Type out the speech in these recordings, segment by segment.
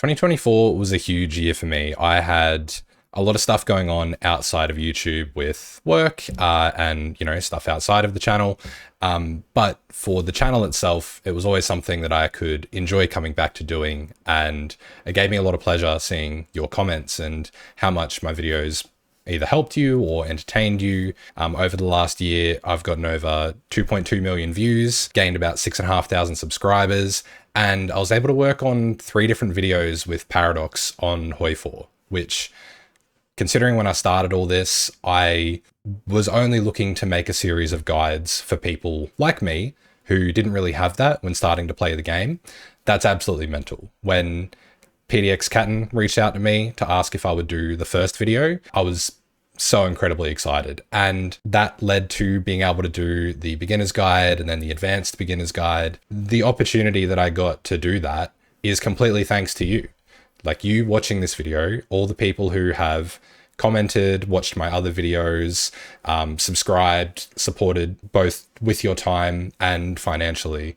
2024 was a huge year for me. I had a lot of stuff going on outside of YouTube with work and, you know, stuff outside of the channel. But for the channel itself, it was always something that I could enjoy coming back to doing. And it gave me a lot of pleasure seeing your comments and how much my videos either helped you or entertained you. Over the last year, I've gotten over 2.2 million views, gained about 6,500 subscribers, and I was able to work on 3 different videos with Paradox on Hoi4, which, considering when I started all this, I was only looking to make a series of guides for people like me who didn't really have that when starting to play the game. That's absolutely mental. When PDX Catton reached out to me to ask if I would do the first video, I was so incredibly excited. And that led to being able to do the beginner's guide and then the advanced beginner's guide. The opportunity that I got to do that is completely thanks to you. Like, you watching this video, all the people who have commented, watched my other videos, subscribed, supported both with your time and financially.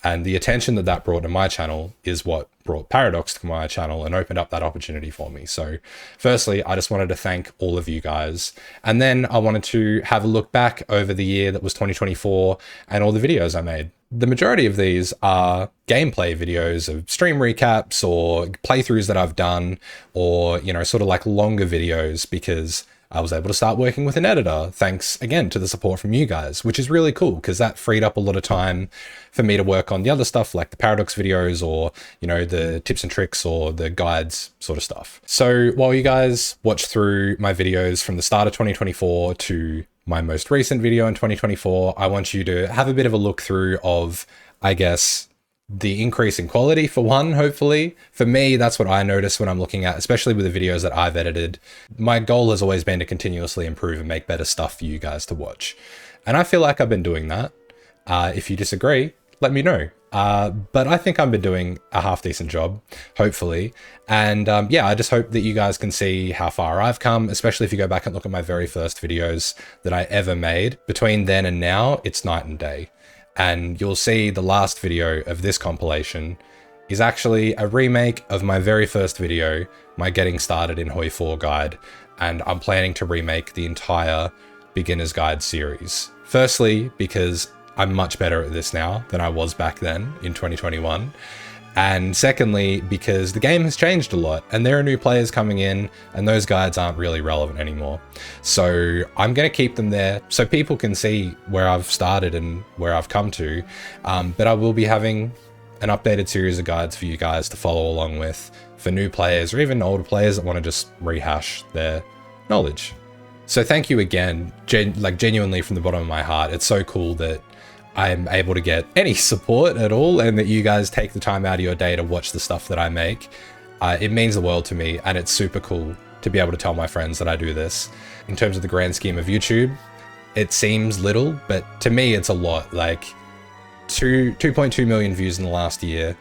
And the attention that that brought to my channel is what brought Paradox to my channel and opened up that opportunity for me. So firstly, I just wanted to thank all of you guys. And then I wanted to have a look back over the year that was 2024 and all the videos I made. The majority of these are gameplay videos of stream recaps or playthroughs that I've done, or, you know, sort of like longer videos, because I was able to start working with an editor, thanks again to the support from you guys, which is really cool because that freed up a lot of time for me to work on the other stuff like the Paradox videos, or, you know, the tips and tricks or the guides sort of stuff. So while you guys watch through my videos from the start of 2024 to my most recent video in 2024, I want you to have a bit of a look through of, I guess, the increase in quality for one, hopefully. For me, that's what I notice when I'm looking at, especially with the videos that I've edited. My goal has always been to continuously improve and make better stuff for you guys to watch. And I feel like I've been doing that. If you disagree, let me know. But I think I've been doing a half decent job, hopefully. And yeah, I just hope that you guys can see how far I've come, especially if you go back and look at my very first videos that I ever made. Between then and now, it's night and day. And you'll see the last video of this compilation is actually a remake of my very first video, my Getting Started in Hoi4 guide. And I'm planning to remake the entire Beginner's Guide series. Firstly, because I'm much better at this now than I was back then in 2021. And secondly, because the game has changed a lot and there are new players coming in and those guides aren't really relevant anymore. So I'm going to keep them there so people can see where I've started and where I've come to. But I will be having an updated series of guides for you guys to follow along with for new players or even older players that want to just rehash their knowledge. So thank you again, genuinely from the bottom of my heart. It's so cool that I'm able to get any support at all and that you guys take the time out of your day to watch the stuff that I make. It means the world to me, and it's super cool to be able to tell my friends that I do this. In terms of the grand scheme of YouTube, it seems little, but to me it's a lot. Like 2.2 million views in the last year,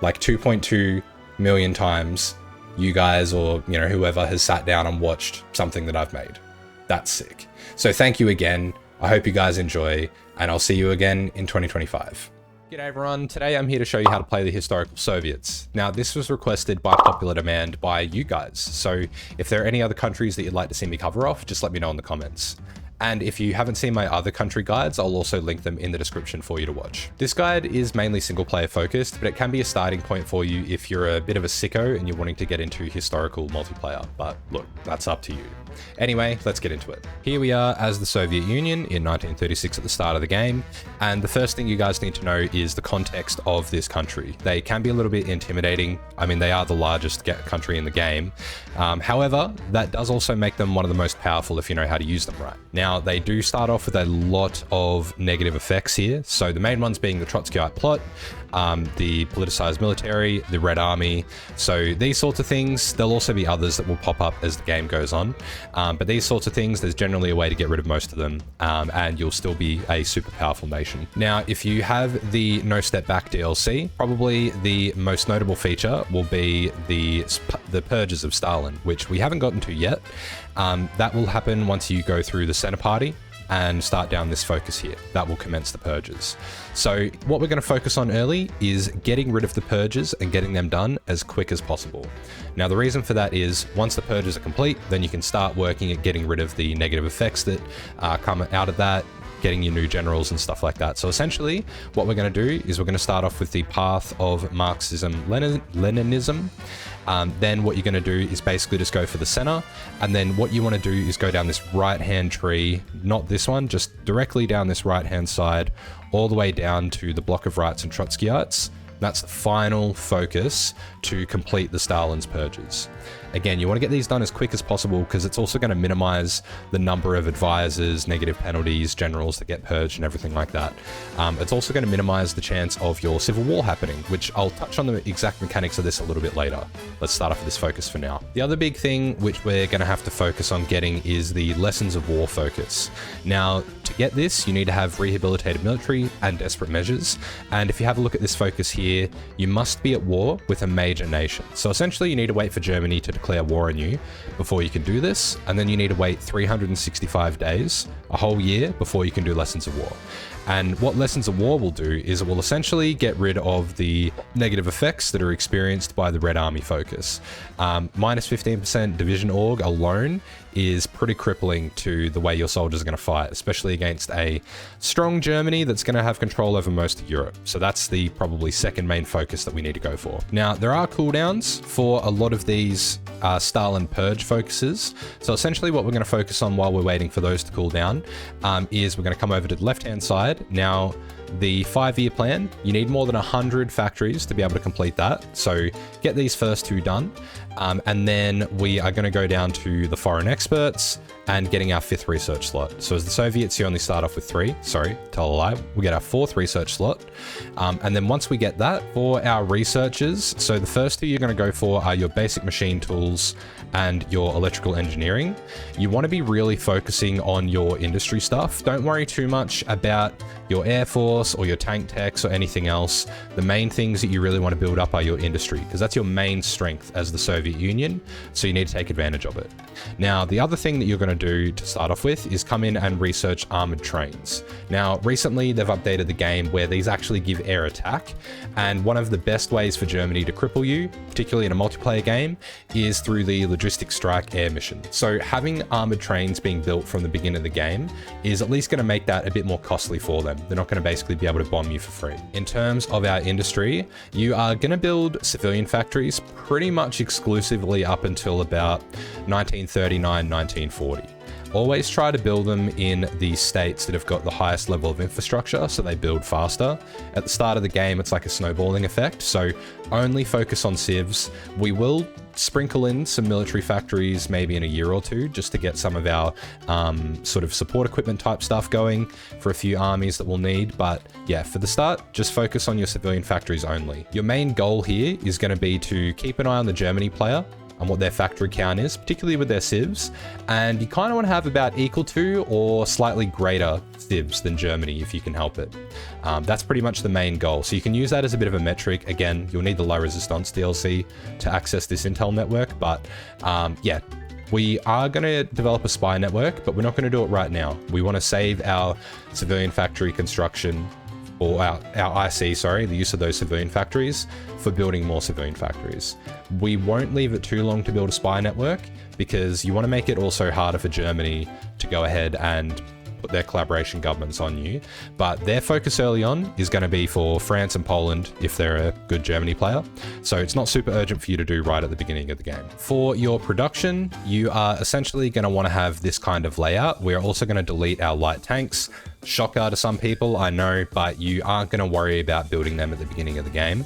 like 2.2 million times you guys, or, you know, whoever has sat down and watched something that I've made. That's sick. So thank you again. I hope you guys enjoy, and I'll see you again in 2025. G'day everyone, today I'm here to show you how to play the Historical Soviets. Now this was requested by popular demand by you guys, so if there are any other countries that you'd like to see me cover off, just let me know in the comments. And if you haven't seen my other country guides, I'll also link them in the description for you to watch. This guide is mainly single player focused, but it can be a starting point for you if you're a bit of a sicko and you're wanting to get into historical multiplayer. But look, that's up to you. Anyway, let's get into it. Here we are as the Soviet Union in 1936 at the start of the game. And the first thing you guys need to know is the context of this country. They can be a little bit intimidating. I mean, they are the largest country in the game. However, that does also make them one of the most powerful if you know how to use them right. Now, they do start off with a lot of negative effects here. So the main ones being the Trotskyite plot, the politicized military, the Red Army. So these sorts of things, there'll also be others that will pop up as the game goes on. But these sorts of things, there's generally a way to get rid of most of them, and you'll still be a super powerful nation. Now, if you have the No Step Back DLC, probably the most notable feature will be the purges of Stalin, which we haven't gotten to yet. That will happen once you go through the center party. and start down this focus here. That will commence the purges. So what we're going to focus on early is getting rid of the purges and getting them done as quick as possible. Now, the reason for that is once the purges are complete, then you can start working at getting rid of the negative effects that come out of that, getting your new generals and stuff like that. So essentially what we're going to do is we're going to start off with the path of Marxism-Leninism. Then what you're going to do is basically just go for the center. And then what you want to do is go down this right-hand tree, not this one, just directly down this right-hand side, all the way down to the block of rights and Trotskyites. That's the final focus to complete the Stalin's purges. Again, you want to get these done as quick as possible because it's also going to minimize the number of advisors, negative penalties, generals that get purged and everything like that. It's also going to minimize the chance of your civil war happening, which I'll touch on the exact mechanics of this a little bit later. Let's start off with this focus for now. The other big thing which we're going to have to focus on getting is the lessons of war focus. Now, to get this, you need to have rehabilitated military and desperate measures. And if you have a look at this focus here, you must be at war with a major nation. So essentially you need to wait for Germany to declare war on you before you can do this, and then you need to wait 365 days, a whole year, before you can do lessons of war. And what lessons of war will do is it will essentially get rid of the negative effects that are experienced by the Red Army focus. Minus 15% division org alone is pretty crippling to the way your soldiers are going to fight, especially against a strong Germany that's going to have control over most of Europe. So that's the probably second main focus that we need to go for. Now, there are cooldowns for a lot of these Stalin purge focuses. So essentially what we're going to focus on while we're waiting for those to cool down is we're going to come over to the left-hand side. Now, the 5-year plan, you need more than 100 factories to be able to complete that. So get these first two done. And then we are going to go down to the foreign experts and getting our 5th research slot. So as the Soviets, you only start off with 3. Sorry, tell a lie. We get our 4th research slot. And then once we get that, for our researchers, so the first 2 you're going to go for are your basic machine tools and your electrical engineering. You want to be really focusing on your industry stuff. Don't worry too much about your air force or your tank techs or anything else. The main things that you really want to build up are your industry, because that's your main strength as the Soviet Union. So you need to take advantage of it. Now, the other thing that you're going to do to start off with is come in and research armored trains. Now, recently they've updated the game where these actually give air attack. And one of the best ways for Germany to cripple you, particularly in a multiplayer game, is through the logistic strike air mission. So having armored trains being built from the beginning of the game is at least going to make that a bit more costly for them. They're not going to basically be able to bomb you for free. In terms of our industry, you are going to build civilian factories pretty much exclusively up until about 1939, 1940. Always try to build them in the states that have got the highest level of infrastructure, so they build faster. At the start of the game, it's like a snowballing effect, so only focus on civs. We will sprinkle in some military factories maybe in a year or two, just to get some of our sort of support equipment type stuff going for a few armies that we'll need. But yeah, for the start, just focus on your civilian factories only. Your main goal here is going to be to keep an eye on the Germany player and what their factory count is, particularly with their civs. And you kind of want to have about equal to or slightly greater civs than Germany if you can help it. That's pretty much the main goal. So you can use that as a bit of a metric. Again, you'll need the low resistance DLC to access this intel network. But yeah, we are going to develop a spy network, but we're not going to do it right now. We want to save our civilian factory construction, or our IC, sorry, the use of those civilian factories for building more civilian factories. We won't leave it too long to build a spy network, because you want to make it also harder for Germany to go ahead and put their collaboration governments on you. But their focus early on is going to be for France and Poland if they're a good Germany player. So it's not super urgent for you to do right at the beginning of the game. For your production, you are essentially going to want to have this kind of layout. We're also going to delete our light tanks. Shocker to some people, I know, but you aren't going to worry about building them at the beginning of the game.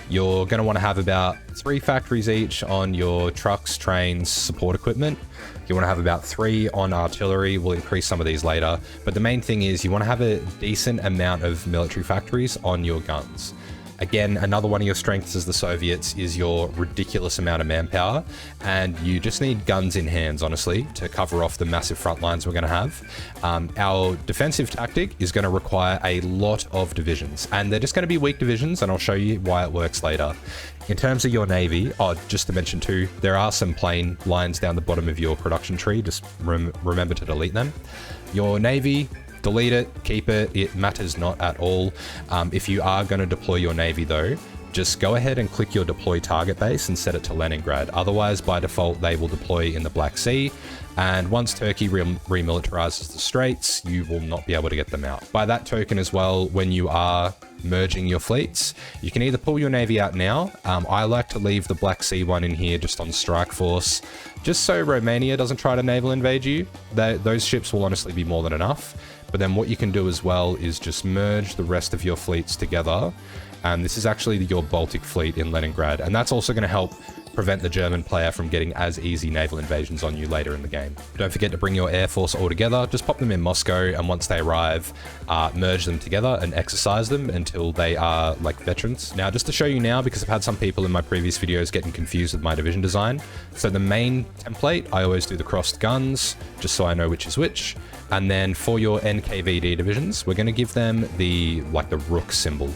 You're going to want to have about 3 factories each on your trucks, trains, support equipment. You want to have about 3 on artillery. We'll increase some of these later. But the main thing is you want to have a decent amount of military factories on your guns. Again, another one of your strengths as the Soviets is your ridiculous amount of manpower, and you just need guns in hands, honestly, to cover off the massive front lines we're going to have. Our defensive tactic is going to require a lot of divisions, and they're just going to be weak divisions, and I'll show you why it works later. In terms of your navy, just to mention too, there are some plain lines down the bottom of your production tree. Just remember to delete them. Your navy, delete it, keep it, it matters not at all. If you are going to deploy your navy though, just go ahead and click your deploy target base and set it to Leningrad. Otherwise, by default, they will deploy in the Black Sea. And once Turkey remilitarizes the straits, you will not be able to get them out. By that token as well, when you are merging your fleets, you can either pull your navy out now. I like to leave the Black Sea one in here just on strike force, just so Romania doesn't try to naval invade you. Those ships will honestly be more than enough. But then what you can do as well is just merge the rest of your fleets together. And this is actually your Baltic fleet in Leningrad. And that's also going to help prevent the German player from getting as easy naval invasions on you later in the game. Don't forget to bring your air force all together. Just pop them in Moscow, and once they arrive, merge them together and exercise them until they are like veterans. Now, just to show you now, because I've had some people in my previous videos getting confused with my division design. So the main template, I always do the crossed guns, just so I know which is which. And then for your NKVD divisions, we're going to give them the rook symbol.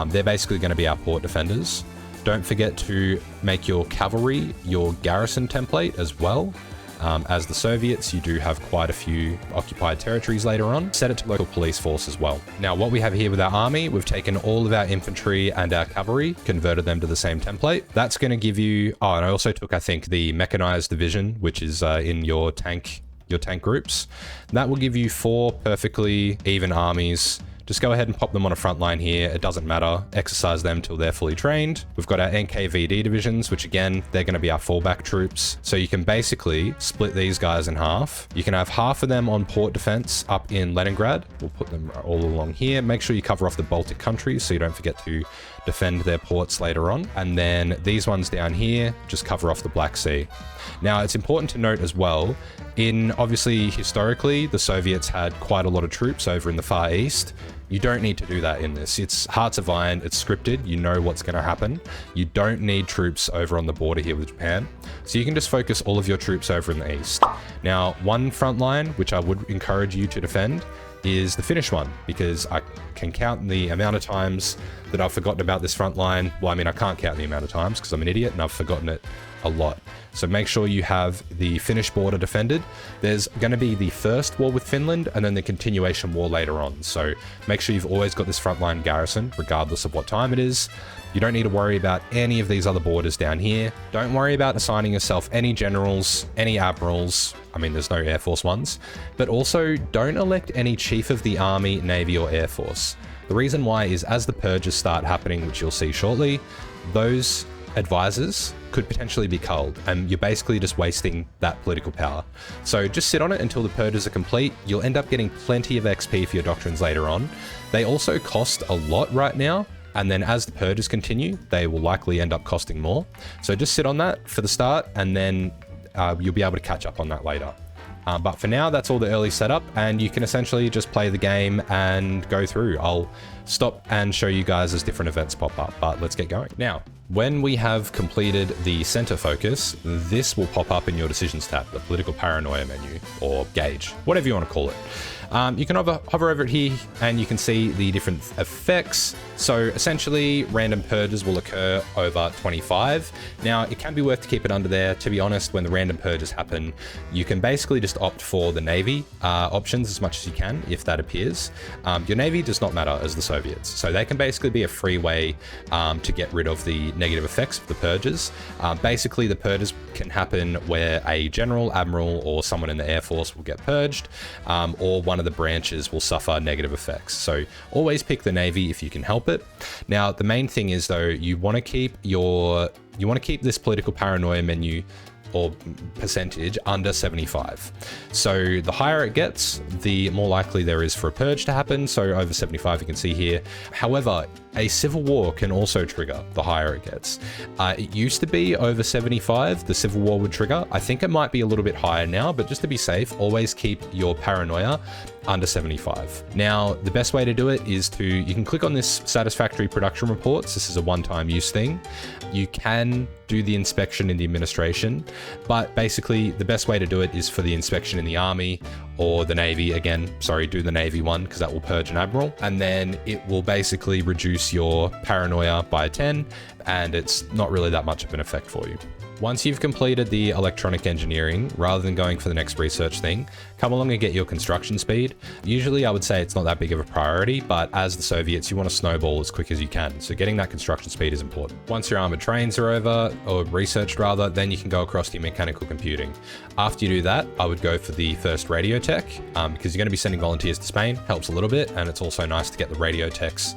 They're basically going to be our port defenders. Don't forget to make your cavalry your garrison template as well. As the Soviets, you do have quite a few occupied territories later on. Set it to local police force as well. Now, what we have here with our army, we've taken all of our infantry and our cavalry, converted them to the same template. That's going to give you... Oh, and I also took, I think, the mechanized division, which is in your tank groups. That will give you 4 perfectly even armies. Just go ahead and pop them on a front line here. It doesn't matter. Exercise them till they're fully trained. We've got our NKVD divisions, which again, they're going to be our fallback troops. So you can basically split these guys in half. You can have half of them on port defense up in Leningrad. We'll put them all along here. Make sure you cover off the Baltic countries so you don't forget to defend their ports later on. And then these ones down here, just cover off the Black Sea. Now, it's important to note as well, obviously, historically, the Soviets had quite a lot of troops over in the Far East. You don't need to do that in this. It's Hearts of Iron, it's scripted, you know what's going to happen. You don't need troops over on the border here with Japan. So you can just focus all of your troops over in the east. Now, one front line, which I would encourage you to defend, is the Finnish one, because I can count the amount of times that I've forgotten about this front line. Well, I mean, I can't count the amount of times because I'm an idiot and I've forgotten it a lot. So make sure you have the Finnish border defended. There's going to be the first war with Finland and then the continuation war later on. So make sure you've always got this frontline garrison, regardless of what time it is. You don't need to worry about any of these other borders down here. Don't worry about assigning yourself any generals, any admirals. I mean, there's no Air Force ones, but also don't elect any chief of the army, navy, or air force. The reason why is as the purges start happening, which you'll see shortly, those advisors could potentially be culled, and you're basically just wasting that political power. So just sit on it until the purges are complete. You'll end up getting plenty of XP for your doctrines later on. They also cost a lot right now, and then as the purges continue, they will likely end up costing more. So just sit on that for the start, and then you'll be able to catch up on that later. But for now, that's all the early setup, and you can essentially just play the game and go through. I'll stop and show you guys as different events pop up, but let's get going. Now, when we have completed the center focus, this will pop up in your decisions tab, the political paranoia menu, or gauge, whatever you want to call it. You can hover over it here and you can see the different effects. So essentially random purges will occur over 25. Now it can be worth to keep it under there. To be honest, when the random purges happen, you can basically just opt for the Navy options as much as you can if that appears. Your Navy does not matter as the Soviets. So they can basically be a free way to get rid of the negative effects of the purges. Basically the purges can happen where a general, admiral, or someone in the Air Force will get purged, or one of the branches will suffer negative effects. So always pick the Navy if you can help it. Now, the main thing is though, you want to keep this political paranoia menu or percentage under 75. So the higher it gets, the more likely there is for a purge to happen. So over 75, you can see here. However, a civil war can also trigger the higher it gets. It used to be over 75, the civil war would trigger. I think it might be a little bit higher now, but just to be safe, always keep your paranoia under 75. Now, the best way to do it is you can click on this satisfactory production reports. This is a one-time use thing. You can do the inspection in the administration, but basically the best way to do it is for the inspection in the army or the navy. Again, sorry, do the navy one because that will purge an admiral, and then it will basically reduce your paranoia by 10, and it's not really that much of an effect for you. Once you've completed the electronic engineering, rather than going for the next research thing, come along and get your construction speed. Usually I would say it's not that big of a priority, but as the Soviets, you want to snowball as quick as you can. So getting that construction speed is important. Once your armored trains are over, or researched rather, then you can go across to mechanical computing. After you do that, I would go for the first radio tech, because you're going to be sending volunteers to Spain. Helps a little bit, and it's also nice to get the radio techs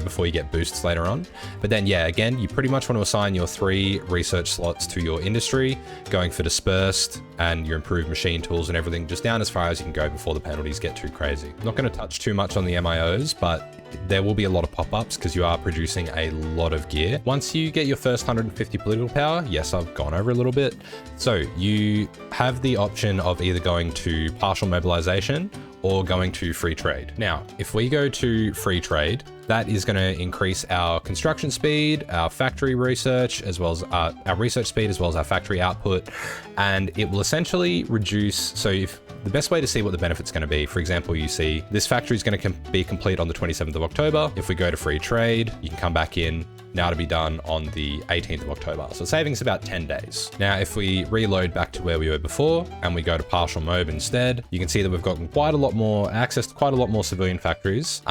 before you get boosts later on. But then, yeah, again, you pretty much want to assign your 3 research slots to your industry, going for dispersed and your improved machine tools and everything, just down as far as you can go before the penalties get too crazy. I'm not going to touch too much on the MIOs, but there will be a lot of pop-ups because you are producing a lot of gear. Once you get your first 150 political power, yes, I've gone over a little bit. So you have the option of either going to partial mobilization or going to free trade. Now, if we go to free trade, that is going to increase our construction speed, our factory research, as well as our research speed, as well as our factory output. And it will essentially reduce. So if the best way to see what the benefit's going to be, for example, you see this factory is going to be complete on the 27th of October. If we go to free trade, you can come back in now to be done on the 18th of October. So savings about 10 days. Now, if we reload back to where we were before and we go to partial mob instead, you can see that we've gotten quite a lot more access to quite a lot more civilian factories.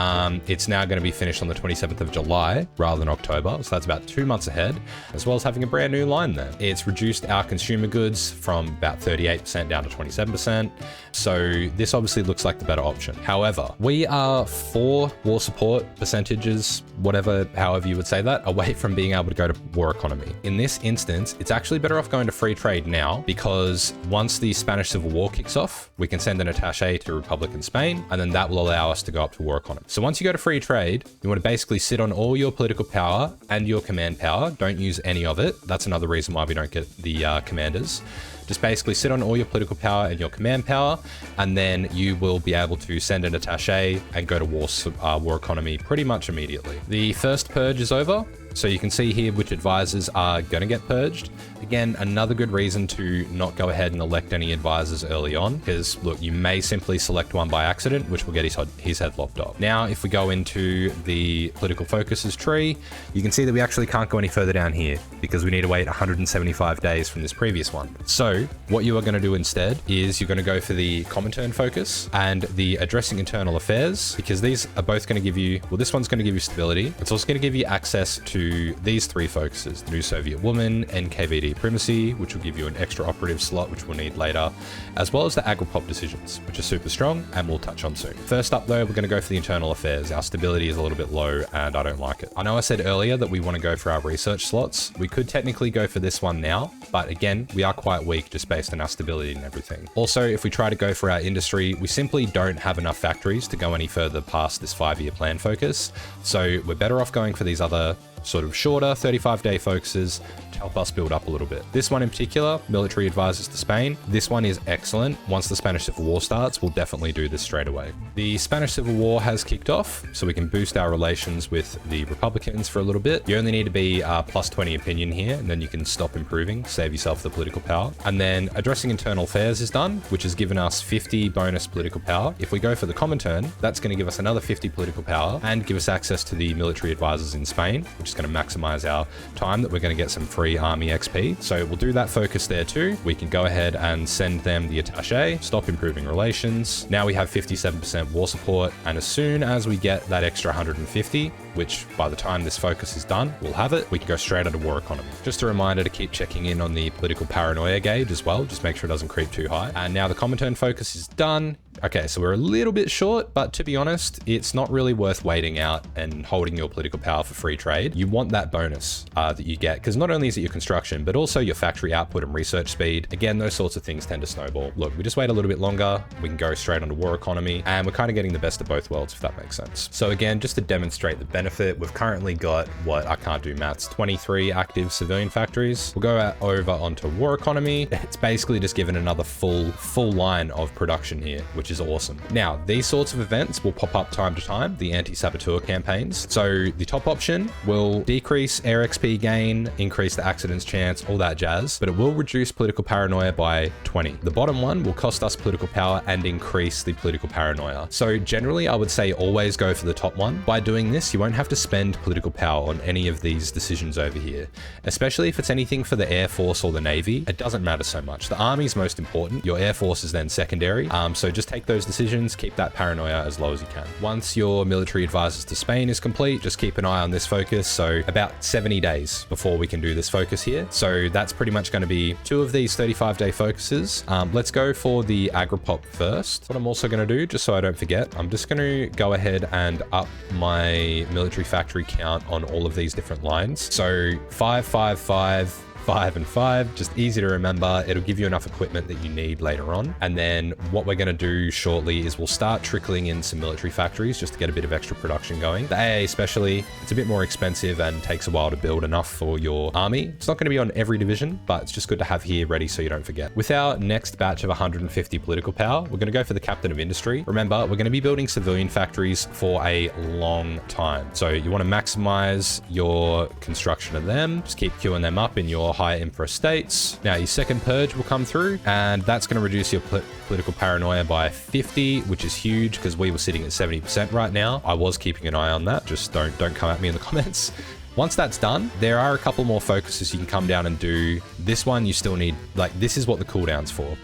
It's now going to be finished on the 27th of July rather than October. So that's about 2 months ahead, as well as having a brand new line there. It's reduced our consumer goods from about 38% down to 27%. So this obviously looks like the better option. However, we are 4 war support percentages, whatever, however you would say that, away from being able to go to war economy. In this instance, it's actually better off going to free trade now, because once the Spanish Civil War kicks off, we can send an attaché to Republican Spain, and then that will allow us to go up to war economy. So once you go to free trade, you want to basically sit on all your political power and your command power. Don't use any of it. That's another reason why we don't get the commanders. Just basically sit on all your political power and your command power, and then you will be able to send an attaché and go to war economy pretty much immediately. The first purge is over, so you can see here which advisors are going to get purged. Again, another good reason to not go ahead and elect any advisors early on, because look, you may simply select one by accident, which will get his head lopped off. Now, if we go into the political focuses tree, you can see that we actually can't go any further down here because we need to wait 175 days from this previous one. So what you are going to do instead is you're going to go for the Comintern focus and the addressing internal affairs, because these are both going to give you, well, this one's going to give you stability. It's also going to give you access to these 3 focuses: the New Soviet Woman, NKVD Primacy, which will give you an extra operative slot, which we'll need later, as well as the Agropop decisions, which are super strong and we'll touch on soon. First up though, we're going to go for the internal affairs. Our stability is a little bit low and I don't like it. I know I said earlier that we want to go for our research slots. We could technically go for this one now, but again, we are quite weak just based on our stability and everything. Also, if we try to go for our industry, we simply don't have enough factories to go any further past this 5-year plan focus. So we're better off going for these other sort of shorter 35-day focuses to help us build up a little bit. This one in particular, military advisors to Spain, this one is excellent. Once the Spanish Civil War starts, we'll definitely do this straight away. The Spanish Civil War has kicked off, so we can boost our relations with the Republicans for a little bit. You only need to be plus 20 opinion here, and then you can stop improving, save yourself the political power. And then addressing internal affairs is done, which has given us 50 bonus political power. If we go for the Comintern, that's going to give us another 50 political power and give us access to the military advisors in Spain, which is going to maximize our time that we're going to get some free army XP. So we'll do that focus there too. We can go ahead and send them the attaché, stop improving relations. Now we have 57% war support, and as soon as we get that extra 150, which by the time this focus is done, we'll have it, we can go straight into war economy. Just a reminder to keep checking in on the political paranoia gauge as well, just make sure it doesn't creep too high. And now the Comintern focus is done. Okay, so we're a little bit short, but to be honest, it's not really worth waiting out and holding your political power for free trade. You want that bonus that you get, because not only is it your construction, but also your factory output and research speed. Again, those sorts of things tend to snowball. Look, we just wait a little bit longer, we can go straight onto war economy, and we're kind of getting the best of both worlds, if that makes sense. So again, just to demonstrate the benefit, we've currently got, what, I can't do maths, 23 active civilian factories. We'll go over onto war economy. It's basically just given another full line of production here, which which is awesome. Now, these sorts of events will pop up time to time, the anti-saboteur campaigns. So the top option will decrease air XP gain, increase the accidents chance, all that jazz, but it will reduce political paranoia by 20. The bottom one will cost us political power and increase the political paranoia. So generally, I would say always go for the top one. By doing this, you won't have to spend political power on any of these decisions over here, especially if it's anything for the Air Force or the Navy. It doesn't matter so much. The Army is most important. Your Air Force is then secondary. So just take those decisions, keep that paranoia as low as you can. Once your military advisors to Spain is complete, just keep an eye on this focus. So about 70 days before we can do this focus here. So that's pretty much going to be 2 of these 35-day focuses. Let's go for the agripop first. What I'm also going to do, just so I don't forget, I'm just going to go ahead and up my military factory count on all of these different lines. So 5, 5, 5, 5 and 5, just easy to remember. It'll give you enough equipment that you need later on. And then what we're going to do shortly is we'll start trickling in some military factories just to get a bit of extra production going. The AA especially, it's a bit more expensive and takes a while to build enough for your army. It's not going to be on every division, but it's just good to have here ready so you don't forget. With our next batch of 150 political power, we're going to go for the captain of industry. Remember, we're going to be building civilian factories for a long time. So you want to maximize your construction of them. Just keep queuing them up in your high infra states. Now your second purge will come through, and that's going to reduce your political paranoia by 50, which is huge because we were sitting at 70% right now. I was keeping an eye on that. Just don't come at me in the comments. Once that's done, there are a couple more focuses you can come down and do. This one you still need, like, this is what the cooldown's for.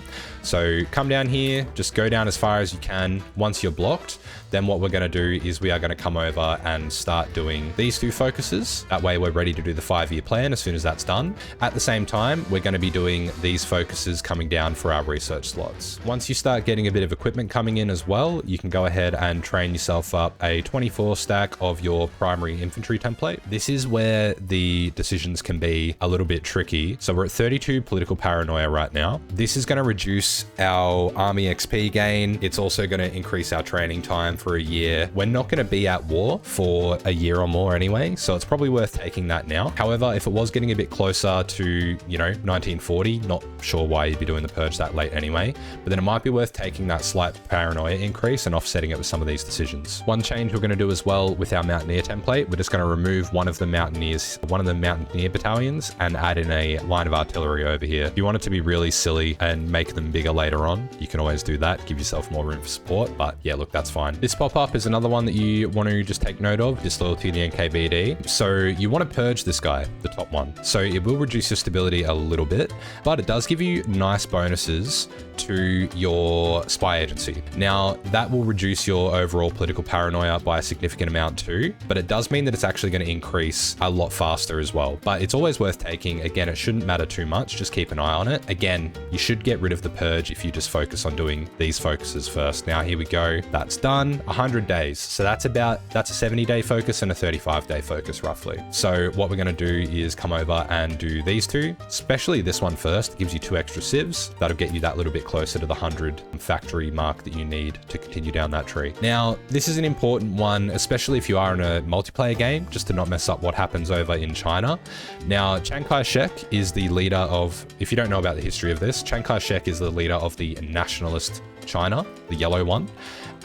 So come down here, just go down as far as you can. Once you're blocked, then what we're going to do is we are going to come over and start doing these 2 focuses. That way we're ready to do the 5-year plan as soon as that's done. At the same time, we're going to be doing these focuses coming down for our research slots. Once you start getting a bit of equipment coming in as well, you can go ahead and train yourself up a 24 stack of your primary infantry template. This is where the decisions can be a little bit tricky. So we're at 32 political paranoia right now. This is going to reduce our army XP gain. It's also going to increase our training time for a year. We're not going to be at war for a year or more anyway, so it's probably worth taking that now. However, if it was getting a bit closer to, you know, 1940, not sure why you'd be doing the purge that late anyway, but then it might be worth taking that slight paranoia increase and offsetting it with some of these decisions. One change we're going to do as well with our mountaineer template, we're just going to remove one of the mountaineer battalions and add in a line of artillery over here. If you want it to be really silly and make them bigger later on, you can always do that, give yourself more room for support. But yeah, look, that's fine. This pop-up is another one that you want to just take note of, disloyalty to the NKVD. So you want to purge this guy, the top one. So it will reduce your stability a little bit, but it does give you nice bonuses to your spy agency. Now that will reduce your overall political paranoia by a significant amount too, but it does mean that it's actually going to increase a lot faster as well. But it's always worth taking. Again, it shouldn't matter too much. Just keep an eye on it. Again, you should get rid of the purge if you just focus on doing these focuses first. Now here we go. That's done. 100 days. So that's a 70-day focus and a 35-day focus roughly. So what we're going to do is come over and do these 2, especially this one first. It gives you 2 extra civs. That'll get you that little bit closer to the 100 factory mark that you need to continue down that tree. Now, this is an important one, especially if you are in a multiplayer game, just to not mess up what happens over in China. Now, Chiang Kai-shek is the leader of, if you don't know about the history of this, Chiang Kai-shek is the leader of the nationalist China, the yellow one.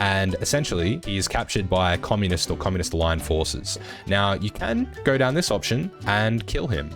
And essentially he is captured by communist or communist aligned forces. Now you can go down this option and kill him.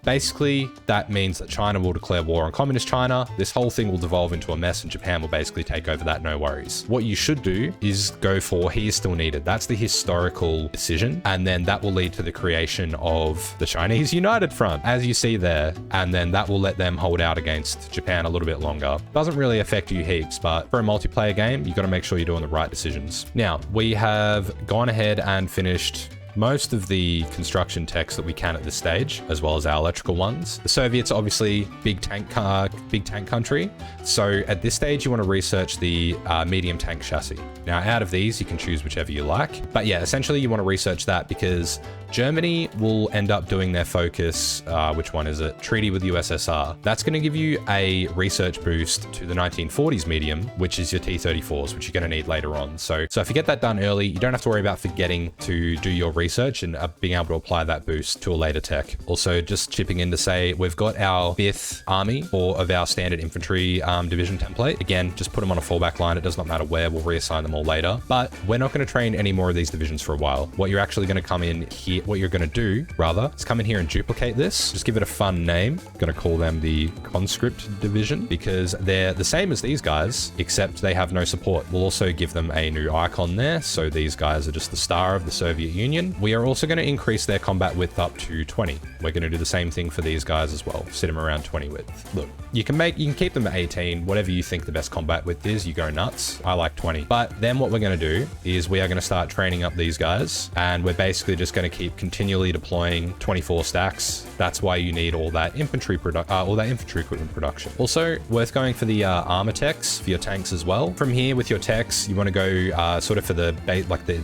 Basically, that means that China will declare war on communist China. This whole thing will devolve into a mess and Japan will basically take over that, no worries. What you should do is go for he is still needed. That's the historical decision. And then that will lead to the creation of the Chinese United Front, as you see there. And then that will let them hold out against Japan a little bit longer. Doesn't really affect you heaps, but for a multiplayer game, you've got to make sure you're doing the right decisions. Now, we have gone ahead and finished most of the construction techs that we can at this stage, as well as our electrical ones. The Soviets are obviously big tank country. So at this stage, you want to research the medium tank chassis. Now, out of these, you can choose whichever you like. But yeah, essentially you want to research that because Germany will end up doing their focus, which one is it? Treaty with USSR. That's going to give you a research boost to the 1940s medium, which is your T-34s, which you're going to need later on. So if you get that done early, you don't have to worry about forgetting to do your research and being able to apply that boost to a later tech. Also, just chipping in to say we've got our 5th army of our standard infantry division template. Again, just put them on a fallback line. It does not matter where. We'll reassign them all later. But we're not going to train any more of these divisions for a while. What you're actually going to come in here, what you're going to do rather, is come in here and duplicate this. Just give it a fun name. I'm going to call them the conscript division because they're the same as these guys, except they have no support. We'll also give them a new icon there. So these guys are just the star of the Soviet Union. We are also going to increase their combat width up to 20. We're going to do the same thing for these guys as well. Sit them around 20 width. Look, you can keep them at 18, whatever you think the best combat width is, you go nuts. I like 20. But then what we're going to do is we are going to start training up these guys, and we're basically just going to keep continually deploying 24 stacks. That's why you need all that infantry equipment production. Also worth going for the armor techs for your tanks as well. From here with your techs, you want to go sort of for the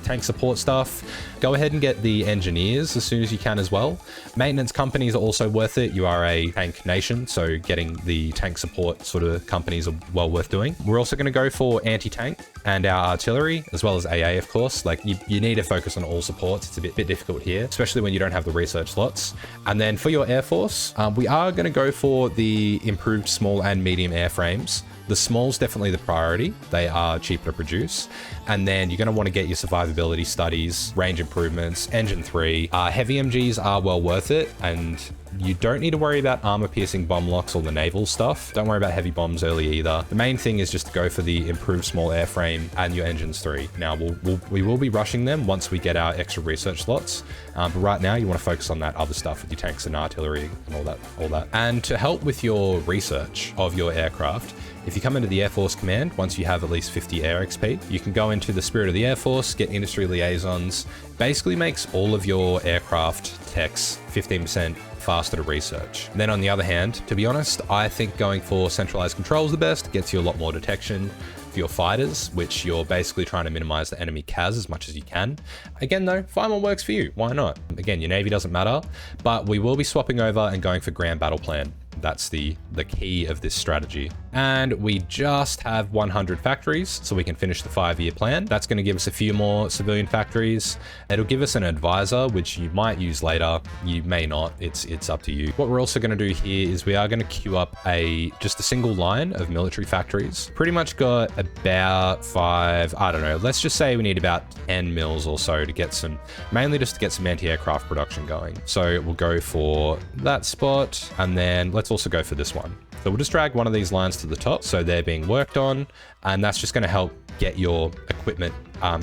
tank support stuff. Go ahead and get the engineers as soon as you can as well. Maintenance companies are also worth it. You are a tank nation, so getting the tank support sort of companies are well worth doing. We're also going to go for anti-tank and our artillery, as well as AA, of course. Like you need to focus on all supports. It's a bit difficult here, especially when you don't have the research slots. And then for your air force, we are going to go for the improved small and medium airframes. The small's definitely the priority. They are cheaper to produce. And then you're going to want to get your survivability studies, range improvements, engine 3. Heavy MGs are well worth it. And you don't need to worry about armor piercing bomb locks or the naval stuff. Don't worry about heavy bombs early either. The main thing is just to go for the improved small airframe and your engines 3. Now we will be rushing them once we get our extra research slots. But right now you want to focus on that other stuff with your tanks and artillery and all that. And to help with your research of your aircraft, if you come into the Air Force Command, once you have at least 50 air XP, you can go into the Spirit of the Air Force, get industry liaisons. Basically makes all of your aircraft techs 15% faster to research. And then on the other hand, to be honest, I think going for centralized control is the best. Gets you a lot more detection for your fighters, which you're basically trying to minimize the enemy CAS as much as you can. Again though, find what works for you. Why not? Again, your Navy doesn't matter, but we will be swapping over and going for Grand Battle Plan. That's the key of this strategy. And we just have 100 factories, so we can finish the 5-year plan. That's going to give us a few more civilian factories. It'll give us an advisor, which you might use later. You may not. It's up to you. What we're also going to do here is we are going to queue up just a single line of military factories. Pretty much got about 5, I don't know, let's just say we need about 10 mils or so to get some, mainly just to get some anti-aircraft production going. So we'll go for that spot, and then let's also go for this one. So we'll just drag one of these lines to the top so they're being worked on, and that's just going to help get your equipment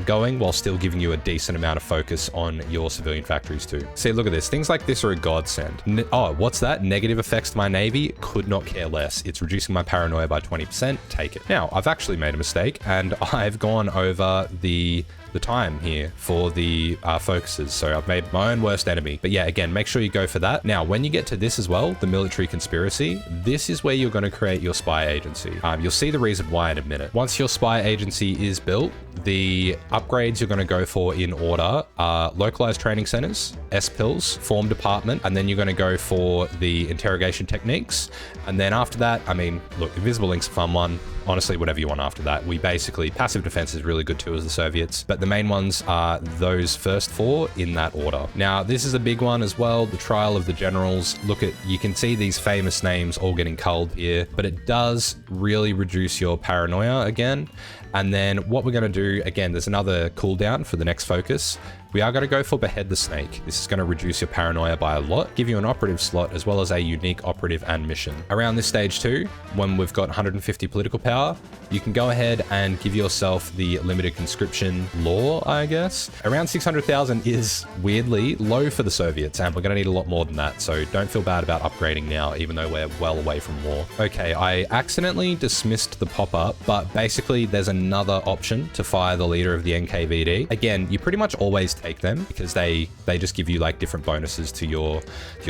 going while still giving you a decent amount of focus on your civilian factories too. See, look at this. Things like this are a godsend. Oh, what's that? Negative effects to my Navy? Could not care less. It's reducing my paranoia by 20%. Take it. Now, I've actually made a mistake, and I've gone over the time here for the focuses. So I've made my own worst enemy. But yeah, again, make sure you go for that. Now, when you get to this as well, the military conspiracy, this is where you're going to create your spy agency. You'll see the reason why in a minute. Once your spy agency is built, the upgrades you're going to go for in order are localized training centers, SPILs, form department, and then you're going to go for the interrogation techniques. And then after that, I mean, look, invisible link's a fun one. Honestly, whatever you want after that. We basically, passive defense is really good too as the Soviets, but the main ones are those first 4 in that order. Now, this is a big one as well, the trial of the generals. Look at, you can see these famous names all getting culled here, but it does really reduce your paranoia again. And then what we're going to do, again, there's another cooldown for the next focus. We are going to go for Behead the Snake. This is going to reduce your paranoia by a lot, give you an operative slot, as well as a unique operative and mission. Around this stage too, when we've got 150 political power, you can go ahead and give yourself the limited conscription law, I guess. Around 600,000 is weirdly low for the Soviets, and we're going to need a lot more than that. So don't feel bad about upgrading now, even though we're well away from war. Okay, I accidentally dismissed the pop-up, but basically there's another option to fire the leader of the NKVD. Again, you pretty much always take them because they just give you like different bonuses to your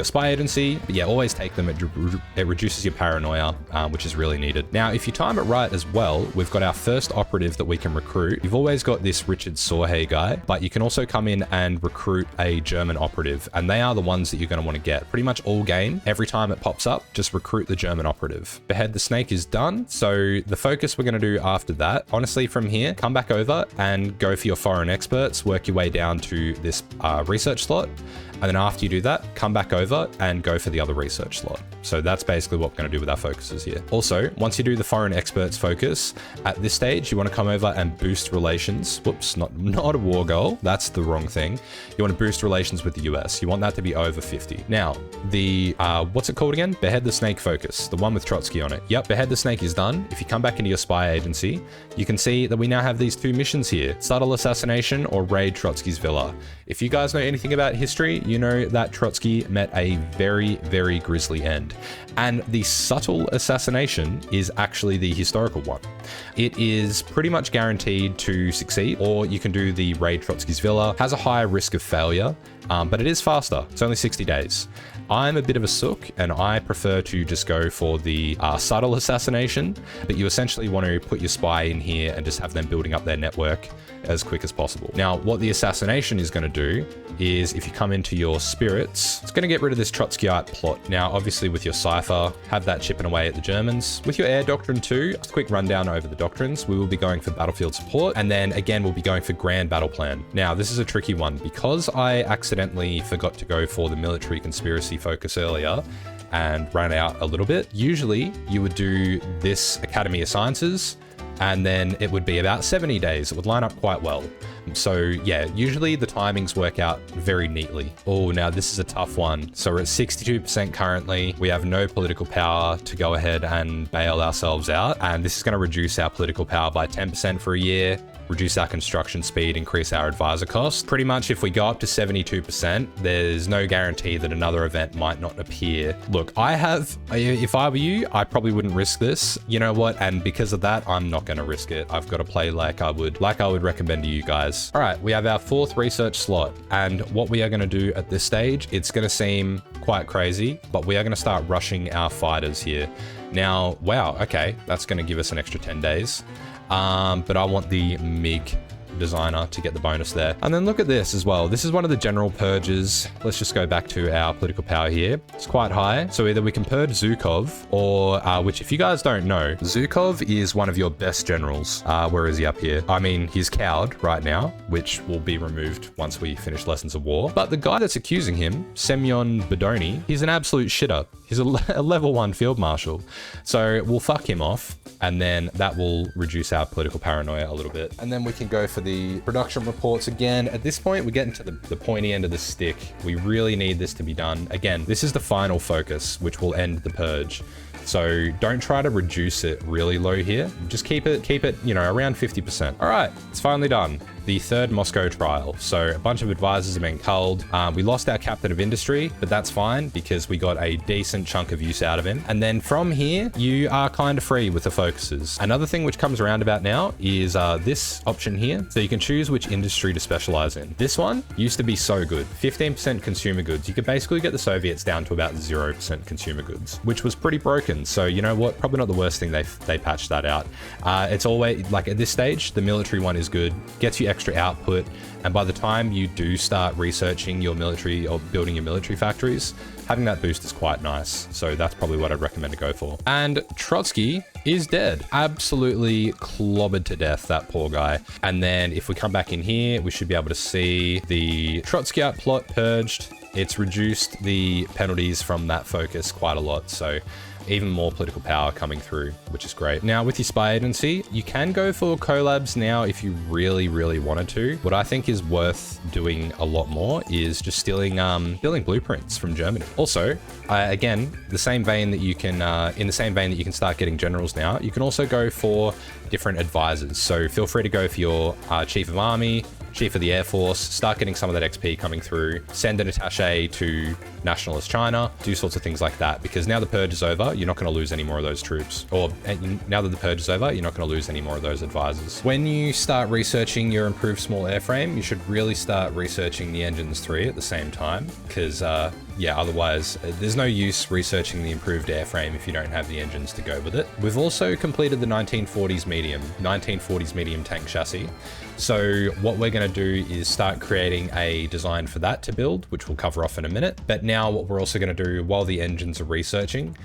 spy agency. But yeah, always take them. It reduces your paranoia, which is really needed. Now, if you time it right as well, we've got our first operative that we can recruit. You've always got this Richard Sorhe guy, but you can also come in and recruit a German operative, and they are the ones that you're going to want to get. Pretty much all game, every time it pops up, just recruit the German operative. Behead the Snake is done. So the focus we're going to do after that, honestly, from here, come back over and go for your foreign experts, work your way down onto this research slot. And then after you do that, come back over and go for the other research slot. So that's basically what we're going to do with our focuses here. Also, once you do the foreign experts focus, at this stage, you want to come over and boost relations. Whoops, not a war goal. That's the wrong thing. You want to boost relations with the US. You want that to be over 50. Now, the, what's it called again? Behead the Snake focus, the one with Trotsky on it. Yep, Behead the Snake is done. If you come back into your spy agency, you can see that we now have these 2 missions here, subtle assassination or raid Trotsky's villa. If you guys know anything about history, you know that Trotsky met a very, very grisly end. And the subtle assassination is actually the historical one. It is pretty much guaranteed to succeed, or you can do the raid Trotsky's villa. Has a higher risk of failure, but it is faster. It's only 60 days. I'm a bit of a sook, and I prefer to just go for the subtle assassination, but you essentially want to put your spy in here and just have them building up their network as quick as possible. Now, what the assassination is going to do is, if you come into your spirits, it's going to get rid of this Trotskyite plot. Now, obviously with your cipher, have that chipping away at the Germans. With your air doctrine too, just a quick rundown over the doctrines. We will be going for battlefield support, and then again, we'll be going for grand battle plan. Now, this is a tricky one because I accidentally forgot to go for the military conspiracy focus earlier and ran out a little bit. Usually you would do this Academy of Sciences, and then it would be about 70 days. It would line up quite well. So yeah, usually the timings work out very neatly. Oh, now this is a tough one. So we're at 62% currently. We have no political power to go ahead and bail ourselves out. And this is going to reduce our political power by 10% for a year, reduce our construction speed, increase our advisor cost. Pretty much if we go up to 72%, there's no guarantee that another event might not appear. Look, if I were you, I probably wouldn't risk this. You know what? And because of that, I'm not going to risk it. I've got to play like I would recommend to you guys. All right, we have our 4th research slot. And what we are going to do at this stage, it's going to seem quite crazy, but we are going to start rushing our fighters here. Now, wow, okay, that's going to give us an extra 10 days. But I want the MiG designer to get the bonus there. And then look at this as well. This is one of the general purges. Let's just go back to our political power here. It's quite high. So either we can purge Zhukov, or which, if you guys don't know, Zhukov is one of your best generals. Where is he up here? I mean, he's cowed right now, which will be removed once we finish Lessons of War. But the guy that's accusing him, Semyon Bedoni, he's an absolute shitter. He's a level 1 field marshal. So we'll fuck him off, and then that will reduce our political paranoia a little bit. And then we can go for the production reports again. At this point, we're getting to the pointy end of the stick. We really need this to be done. Again, this is the final focus, which will end the purge. So don't try to reduce it really low here. Just keep it, you know, around 50%. All right, it's finally done. The 3rd Moscow trial. So a bunch of advisors have been culled. We lost our captain of industry, but that's fine because we got a decent chunk of use out of him. And then from here, you are kind of free with the focuses. Another thing which comes around about now is this option here. So you can choose which industry to specialize in. This one used to be so good. 15% consumer goods. You could basically get the Soviets down to about 0% consumer goods, which was pretty broken. So you know what? Probably not the worst thing they patched that out. It's always, like at this stage, the military one is good. Gets you extra output, and by the time you do start researching your military or building your military factories, having that boost is quite nice. So that's probably what I'd recommend to go for. And Trotsky is dead. Absolutely clobbered to death, that poor guy. And then if we come back in here, we should be able to see the Trotskyite plot purged. It's reduced the penalties from that focus quite a lot. So even more political power coming through, which is great. Now with your spy agency, you can go for collabs now if you really, really wanted to. What I think is worth doing a lot more is just stealing blueprints from Germany. Also, again, the same vein that you can, in the same vein that you can start getting generals now, you can also go for different advisors. So feel free to go for your chief of army, chief of the Air Force, start getting some of that XP coming through, send an attaché to nationalist China, do sorts of things like that. Because now the purge is over, you're not going to lose any more of those troops. Or now that the purge is over, you're not going to lose any more of those advisors. When you start researching your improved small airframe, you should really start researching the Engines 3 at the same time, because yeah, otherwise there's no use researching the improved airframe if you don't have the engines to go with it. We've also completed the 1940s medium tank chassis. So what we're going to do is start creating a design for that to build, which we'll cover off in a minute. But now what we're also going to do while the engines are researching,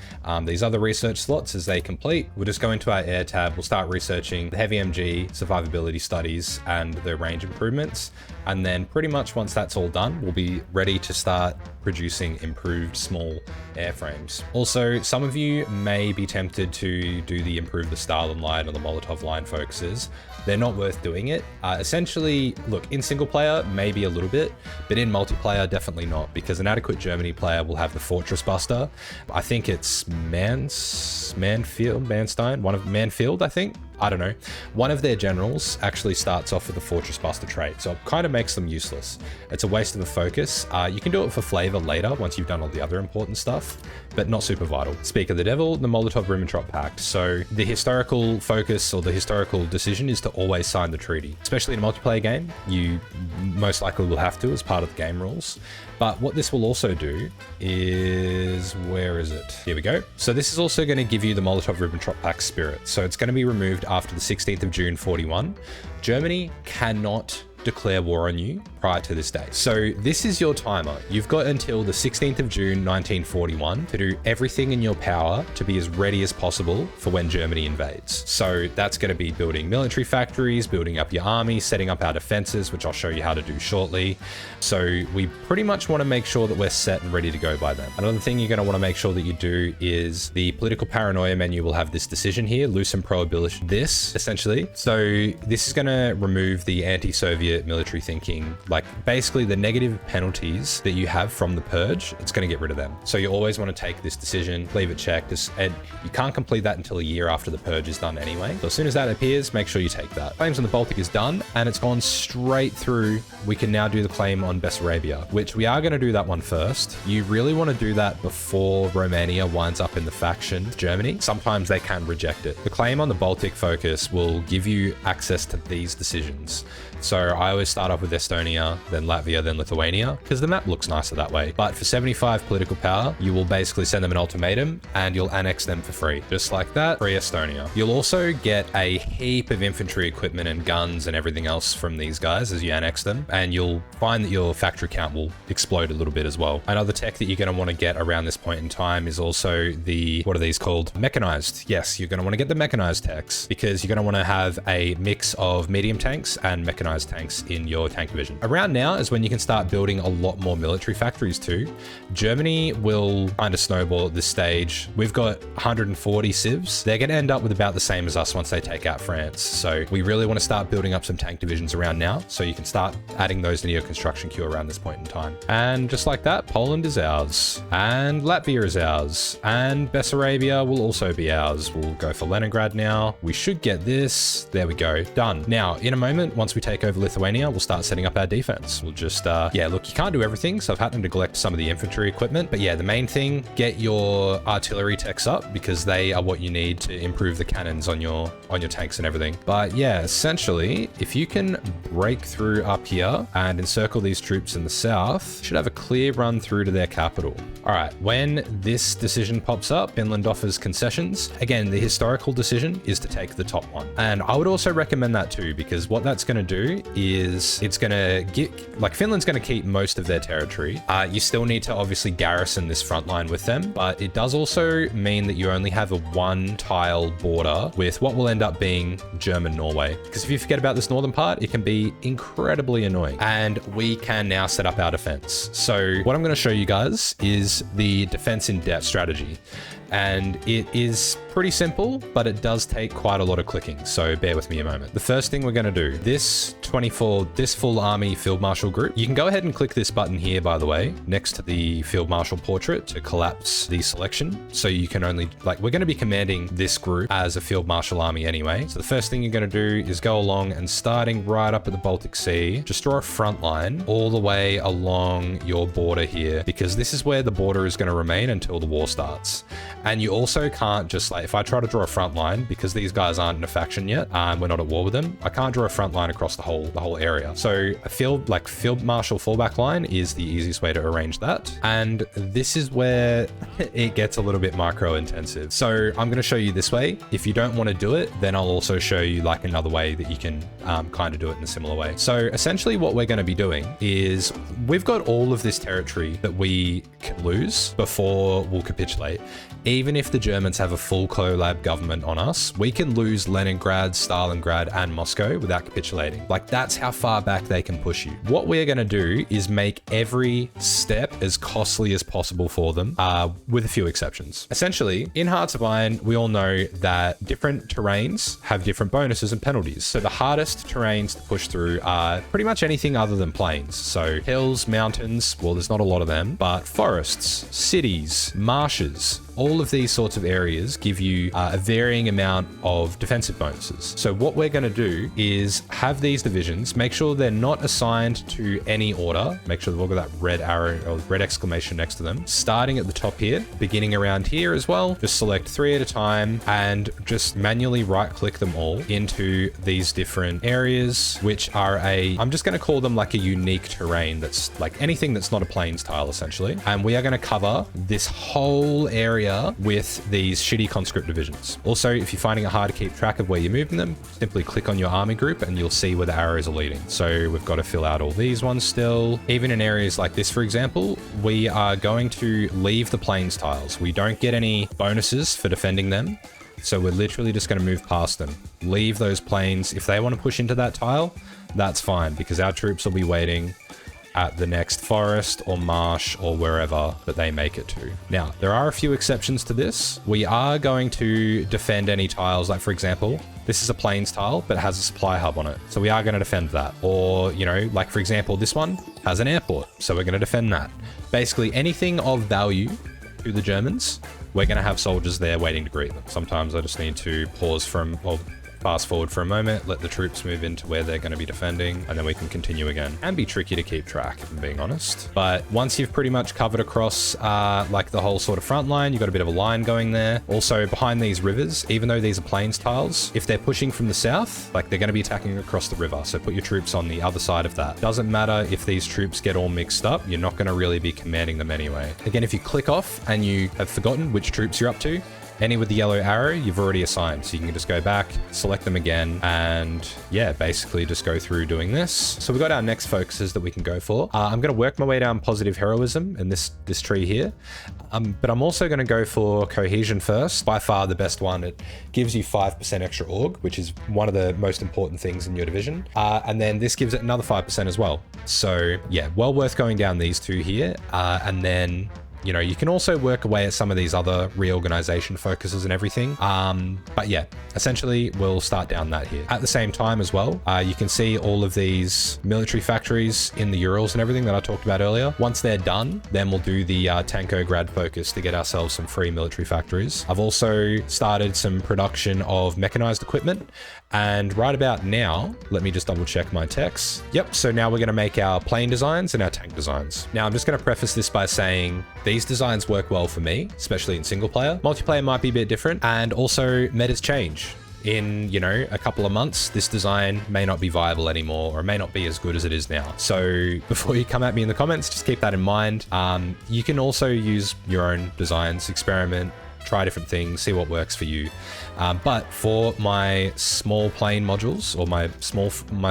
these other research slots as they complete, we'll just go into our air tab, we'll start researching the heavy MG survivability studies and the range improvements. And then pretty much once that's all done, we'll be ready to start producing improved small airframes. Also, some of you may be tempted to do the improve the Stalin line or the Molotov line focuses. They're not worth doing it. Essentially, look, in single player, maybe a little bit, but in multiplayer, definitely not, because an adequate Germany player will have the Fortress Buster. I think it's Manfield, I think. I don't know. One of their generals actually starts off with the Fortress Buster trait, so it kind of makes them useless. It's a waste of a focus. You can do it for flavor later once you've done all the other important stuff, but not super vital. Speak of the devil, the Molotov-Ribbentrop Pact. So the historical focus or the historical decision is to always sign the treaty. Especially in a multiplayer game, you most likely will have to as part of the game rules. But what this will also do is, where is it? Here we go. So this is also going to give you the Molotov-Ribbentrop Pact spirit. So it's going to be removed after the 16th of June 41. Germany cannot declare war on you prior to this day. So this is your timer. You've got until the 16th of June 1941 to do everything in your power to be as ready as possible for when Germany invades. So that's going to be building military factories, building up your army, setting up our defenses, which I'll show you how to do shortly. So we pretty much want to make sure that we're set and ready to go by then. Another thing you're going to want to make sure that you do is the political paranoia menu will have this decision here, loosen prohibition, this essentially. So this is going to remove the anti-Soviet military thinking, like basically the negative penalties that you have from the purge, it's going to get rid of them. So you always want to take this decision, leave it checked, and you can't complete that until a year after the purge is done anyway. So as soon as that appears, make sure you take that. Claims on the Baltic is done, and it's gone straight through. We can now do the claim on Bessarabia, which we are going to do that one first. You really want to do that before Romania winds up in the faction with Germany. Sometimes they can reject it. The claim on the Baltic focus will give you access to these decisions. So I always start off with Estonia, then Latvia, then Lithuania, because the map looks nicer that way. But for 75 political power, you will basically send them an ultimatum and you'll annex them for free. Just like that, free Estonia. You'll also get a heap of infantry equipment and guns and everything else from these guys as you annex them. And you'll find that your factory count will explode a little bit as well. Another tech that you're going to want to get around this point in time is also the, what are these called? Mechanized. Yes, you're going to want to get the mechanized techs because you're going to want to have a mix of medium tanks and mechanized tanks in your tank division. Around now is when you can start building a lot more military factories too. Germany will kind of snowball at this stage. We've got 140 civs. They're going to end up with about the same as us once they take out France. So we really want to start building up some tank divisions around now. So you can start adding those into your construction queue around this point in time. And just like that, Poland is ours. And Latvia is ours. And Bessarabia will also be ours. We'll go for Leningrad now. We should get this. There we go. Done. Now, in a moment, once we take over Lithuania, we'll start setting up our defense. We'll just, yeah, look, you can't do everything, so I've had to neglect some of the infantry equipment. But yeah, the main thing, get your artillery techs up because they are what you need to improve the cannons on your tanks and everything. But yeah, essentially, if you can break through up here and encircle these troops in the south, you should have a clear run through to their capital. All right, when this decision pops up, Finland offers concessions. Again, the historical decision is to take the top one. And I would also recommend that too, because what that's going to do is it's going to get, like, Finland's going to keep most of their territory. You still need to obviously garrison this front line with them, but it does also mean that you only have a one tile border with what will end up being German Norway. Because if you forget about this northern part, it can be incredibly annoying. And we can now set up our defense. So what I'm going to show you guys is the defense in depth strategy. And it is pretty simple, but it does take quite a lot of clicking. So bear with me a moment. The first thing we're going to do, this full army field marshal group, you can go ahead and click this button here, by the way, next to the field marshal portrait to collapse the selection. So you can only, like, we're going to be commanding this group as a field marshal army anyway. So the first thing you're going to do is go along and starting right up at the Baltic Sea, just draw a front line all the way along your border here, because this is where the border is going to remain until the war starts. And you also can't just, like, if I try to draw a front line, because these guys aren't in a faction yet, we're not at war with them, I can't draw a front line across the whole whole area. So a field marshal fallback line is the easiest way to arrange that. And this is where it gets a little bit micro intensive. So I'm going to show you this way. If you don't want to do it, then I'll also show you like another way that you can kind of do it in a similar way. So essentially what we're going to be doing is we've got all of this territory that we can lose before we'll capitulate. Even if the Germans have a full collab government on us, we can lose Leningrad, Stalingrad, and Moscow without capitulating. Like, that's how far back they can push you. What we're going to do is make every step as costly as possible for them, with a few exceptions. Essentially, in Hearts of Iron, we all know that different terrains have different bonuses and penalties. So the hardest terrains to push through are pretty much anything other than plains. So hills, mountains, well, there's not a lot of them, but forests, cities, marshes, all of these sorts of areas give you a varying amount of defensive bonuses. So what we're going to do is have these divisions, make sure they're not assigned to any order, make sure they've all got that red arrow or red exclamation next to them, starting at the top here, beginning around here as well. Just select 3 at a time and just manually right click them all into these different areas, which are I'm just going to call them like a unique terrain that's like anything that's not a plains tile essentially. And we are going to cover this whole area with these shitty conscript divisions. Also, if you're finding it hard to keep track of where you're moving them, simply click on your army group and you'll see where the arrows are leading. So we've got to fill out all these ones still. Even in areas like this, for example, we are going to leave the plains tiles. We don't get any bonuses for defending them. So we're literally just going to move past them. Leave those plains. If they want to push into that tile, that's fine because our troops will be waiting at the next forest or marsh or wherever that they make it to. Now, there are a few exceptions to this. We are going to defend any tiles, like for example, this is a plains tile, but it has a supply hub on it. So we are going to defend that. Or, you know, like for example, this one has an airport. So we're going to defend that. Basically anything of value to the Germans, we're going to have soldiers there waiting to greet them. Sometimes I just need to pause fast forward for a moment, let the troops move into where they're going to be defending, and then we can continue again. Can be tricky to keep track, if I'm being honest. But once you've pretty much covered across like the whole sort of front line, you've got a bit of a line going there. Also behind these rivers, even though these are plains tiles, if they're pushing from the south, like they're going to be attacking across the river. So put your troops on the other side of that. Doesn't matter if these troops get all mixed up, you're not going to really be commanding them anyway. Again, if you click off and you have forgotten which troops you're up to, any with the yellow arrow, you've already assigned. So you can just go back, select them again, and yeah, basically just go through doing this. So we've got our next focuses that we can go for. I'm going to work my way down positive heroism in this tree here. But I'm also going to go for cohesion first. By far the best one. It gives you 5% extra org, which is one of the most important things in your division. And then this gives it another 5% as well. So yeah, well worth going down these two here. And then, you know, you can also work away at some of these other reorganization focuses and everything. But yeah, essentially we'll start down that here. At the same time as well, you can see all of these military factories in the Urals and everything that I talked about earlier. Once they're done, then we'll do the Tankograd focus to get ourselves some free military factories. I've also started some production of mechanized equipment. And right about now, let me just double check my techs. Yep, so now we're going to make our plane designs and our tank designs. Now I'm just going to preface this by saying these designs work well for me, especially in single player. Multiplayer might be a bit different, and also metas change. In, you know, a couple of months, this design may not be viable anymore, or may not be as good as it is now. So before you come at me in the comments, just keep that in mind. You can also use your own designs, experiment, try different things, see what works for you. But for my small plane modules or my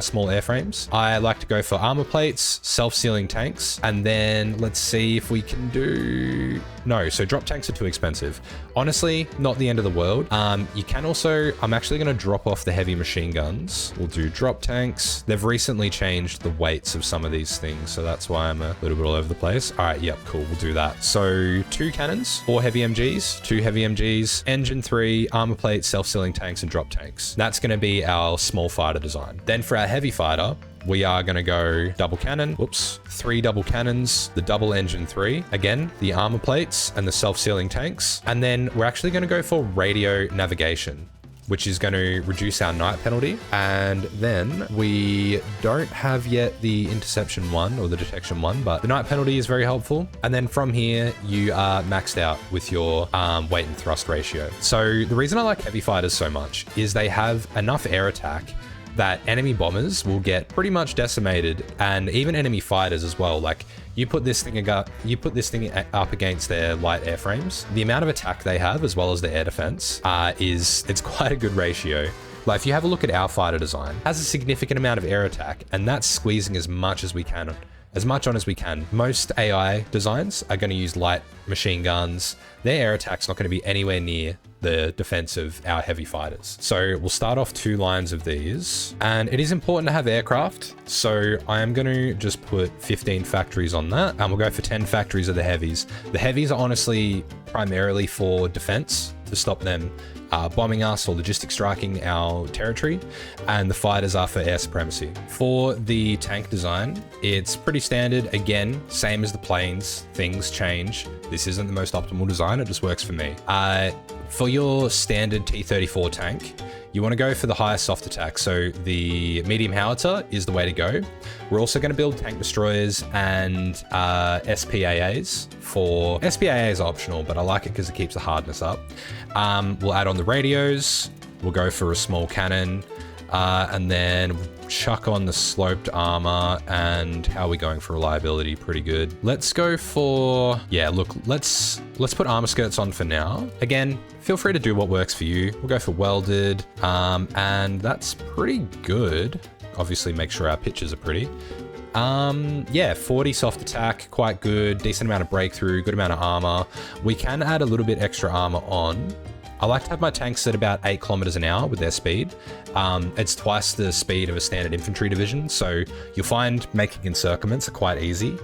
small airframes, I like to go for armor plates, self-sealing tanks, and then let's see if we can do... No, so drop tanks are too expensive. Honestly, not the end of the world. You can also... I'm actually going to drop off the heavy machine guns. We'll do drop tanks. They've recently changed the weights of some of these things, so that's why I'm a little bit all over the place. All right, yep, cool, we'll do that. So 2 cannons, 4 heavy MGs, 2 heavy MGs, engine 3, armor plates, self-sealing tanks, and drop tanks. That's going to be our small fighter design. Then for our heavy fighter, we are going to go double cannon, 3 double cannons, the double engine 3, again, the armor plates and the self-sealing tanks. And then we're actually going to go for radio navigation, which is going to reduce our night penalty. And then we don't have yet the interception one or the detection one, but the night penalty is very helpful. And then from here, you are maxed out with your weight and thrust ratio. So the reason I like heavy fighters so much is they have enough air attack that enemy bombers will get pretty much decimated, and even enemy fighters as well. Like, you put this thing up against their light airframes, the amount of attack they have as well as their air defense it's quite a good ratio. Like, if you have a look at our fighter design, it has a significant amount of air attack, and that's squeezing as much as we can. As much on as we can. Most AI designs are going to use light machine guns. Their air attack's not going to be anywhere near the defense of our heavy fighters. So we'll start off 2 lines of these, and it is important to have aircraft. So I am going to just put 15 factories on that, and we'll go for 10 factories of the heavies. The heavies are honestly primarily for defense, to stop them bombing us or logistic striking our territory, and the fighters are for air supremacy. For the tank design, it's pretty standard. Again, same as the planes, things change. This isn't the most optimal design, it just works for me. For your standard T-34 tank, you want to go for the highest soft attack. So the medium howitzer is the way to go. We're also going to build tank destroyers and SPAAs. For SPAA is optional, but I like it because it keeps the hardness up. We'll add on the radios. We'll go for a small cannon, and then chuck on the sloped armor. And how are we going for reliability? Pretty good. Let's go for, yeah, look, let's put armor skirts on for now. Again, feel free to do what works for you. We'll go for welded, and that's pretty good. Obviously make sure our pitches are pretty. Yeah, 40 soft attack, quite good. Decent amount of breakthrough, good amount of armor. We can add a little bit extra armor on. I like to have my tanks at about 8 kilometers an hour with their speed. It's twice the speed of a standard infantry division, so you'll find making encirclements are quite easy.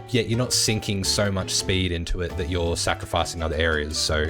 Yet you're not sinking so much speed into it that you're sacrificing other areas. So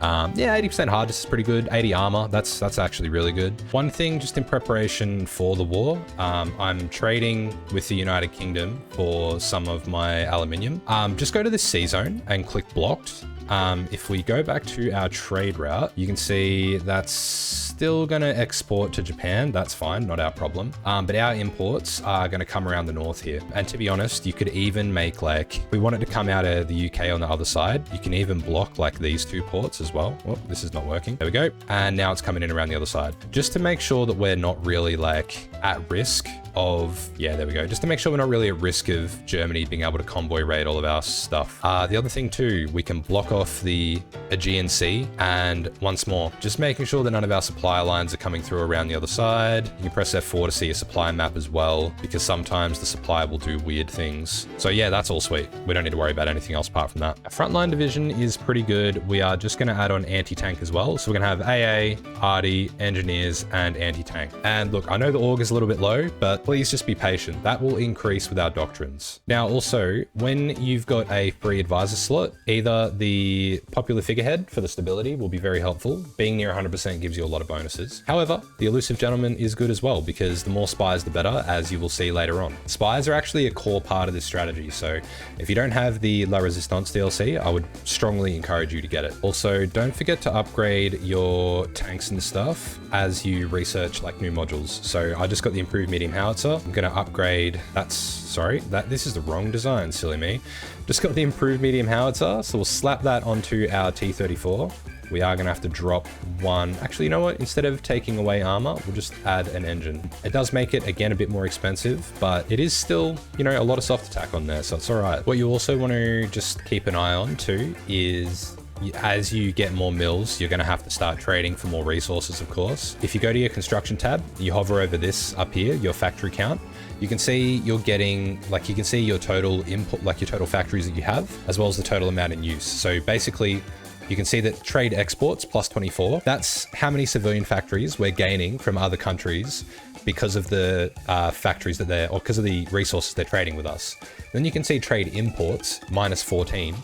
yeah, 80% hardness is pretty good. 80 armor, that's actually really good. One thing just in preparation for the war, I'm trading with the United Kingdom for some of my aluminium. Just go to the C zone and click blocked. If we go back to our trade route, you can see that's still going to export to Japan. That's fine, not our problem. But our imports are going to come around the north here. And to be honest, you could even make, like, if we wanted to come out of the UK on the other side, you can even block like these 2 ports as well. Oh, this is not working. There we go. And now it's coming in around the other side. Just to make sure that we're not really like at risk of, yeah, there we go. Just to make sure we're not really at risk of Germany being able to convoy raid all of our stuff. The other thing too, we can block off the Aegean Sea, and once more, just making sure that none of our supply lines are coming through around the other side. You can press F4 to see a supply map as well, because sometimes the supply will do weird things. So yeah, that's all sweet. We don't need to worry about anything else apart from that. Our frontline division is pretty good. We are just going to add on anti-tank as well. So we're going to have AA, Arty, engineers, and anti-tank. And look, I know the org is a little bit low, but please just be patient. That will increase with our doctrines. Now, also, when you've got a free advisor slot, either the popular figurehead for the stability will be very helpful. Being near 100% gives you a lot of bonuses. However, the elusive gentleman is good as well, because the more spies, the better, as you will see later on. Spies are actually a core part of this strategy. So if you don't have the La Resistance DLC, I would strongly encourage you to get it. Also, don't forget to upgrade your tanks and stuff as you research like new modules. So I just got the improved medium howitzer. I'm going to upgrade, this is the wrong design, silly me. Just got the improved medium howitzer, so we'll slap that onto our T-34. We are going to have to drop one. Actually, you know what? Instead of taking away armor, we'll just add an engine. It does make it, again, a bit more expensive, but it is still, you know, a lot of soft attack on there, so it's all right. What you also want to just keep an eye on too is, as you get more mills, you're going to have to start trading for more resources, of course. If you go to your construction tab, you hover over this up here, your factory count, you can see you're getting, like, you can see your total input, like your total factories that you have, as well as the total amount in use. So basically, you can see that trade exports plus 24, that's how many civilian factories we're gaining from other countries because of the factories that they're, or because of the resources they're trading with us. Then you can see trade imports minus 14.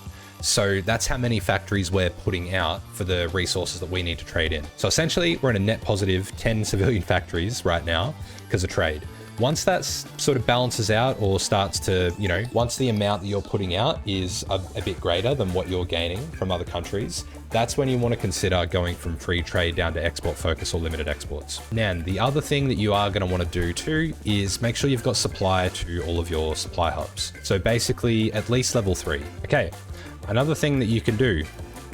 So that's how many factories we're putting out for the resources that we need to trade in. So essentially, we're in a net positive 10 civilian factories right now because of trade. Once that sort of balances out or starts to, you know, once the amount that you're putting out is a bit greater than what you're gaining from other countries, that's when you want to consider going from free trade down to export focus or limited exports. Now, the other thing that you are going to want to do too is make sure you've got supply to all of your supply hubs. So basically at least level 3. Okay. Another thing that you can do,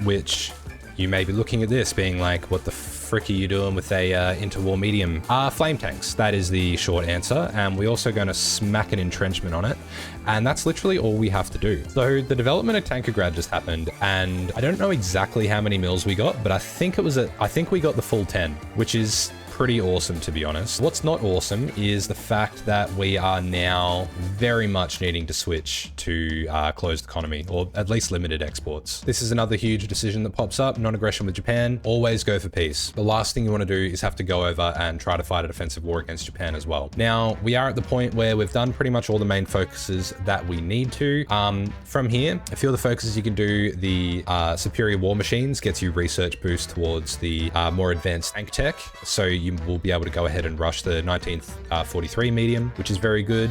which you may be looking at this being like, what the frick are you doing with a interwar medium? Flame tanks, that is the short answer. And we're also going to smack an entrenchment on it. And that's literally all we have to do. So the development of Tankergrad just happened, and I don't know exactly how many mils we got, but I think we got the full 10, which is pretty awesome, to be honest. What's not awesome is the fact that we are now very much needing to switch to closed economy, or at least limited exports. This is another huge decision that pops up. Non-aggression with Japan. Always go for peace. The last thing you want to do is have to go over and try to fight a defensive war against Japan as well. Now, we are at the point where we've done pretty much all the main focuses that we need to. From here, a few of the focuses you can do, the superior war machines gets you research boost towards the more advanced tank tech. So you will be able to go ahead and rush the 1943 medium, which is very good.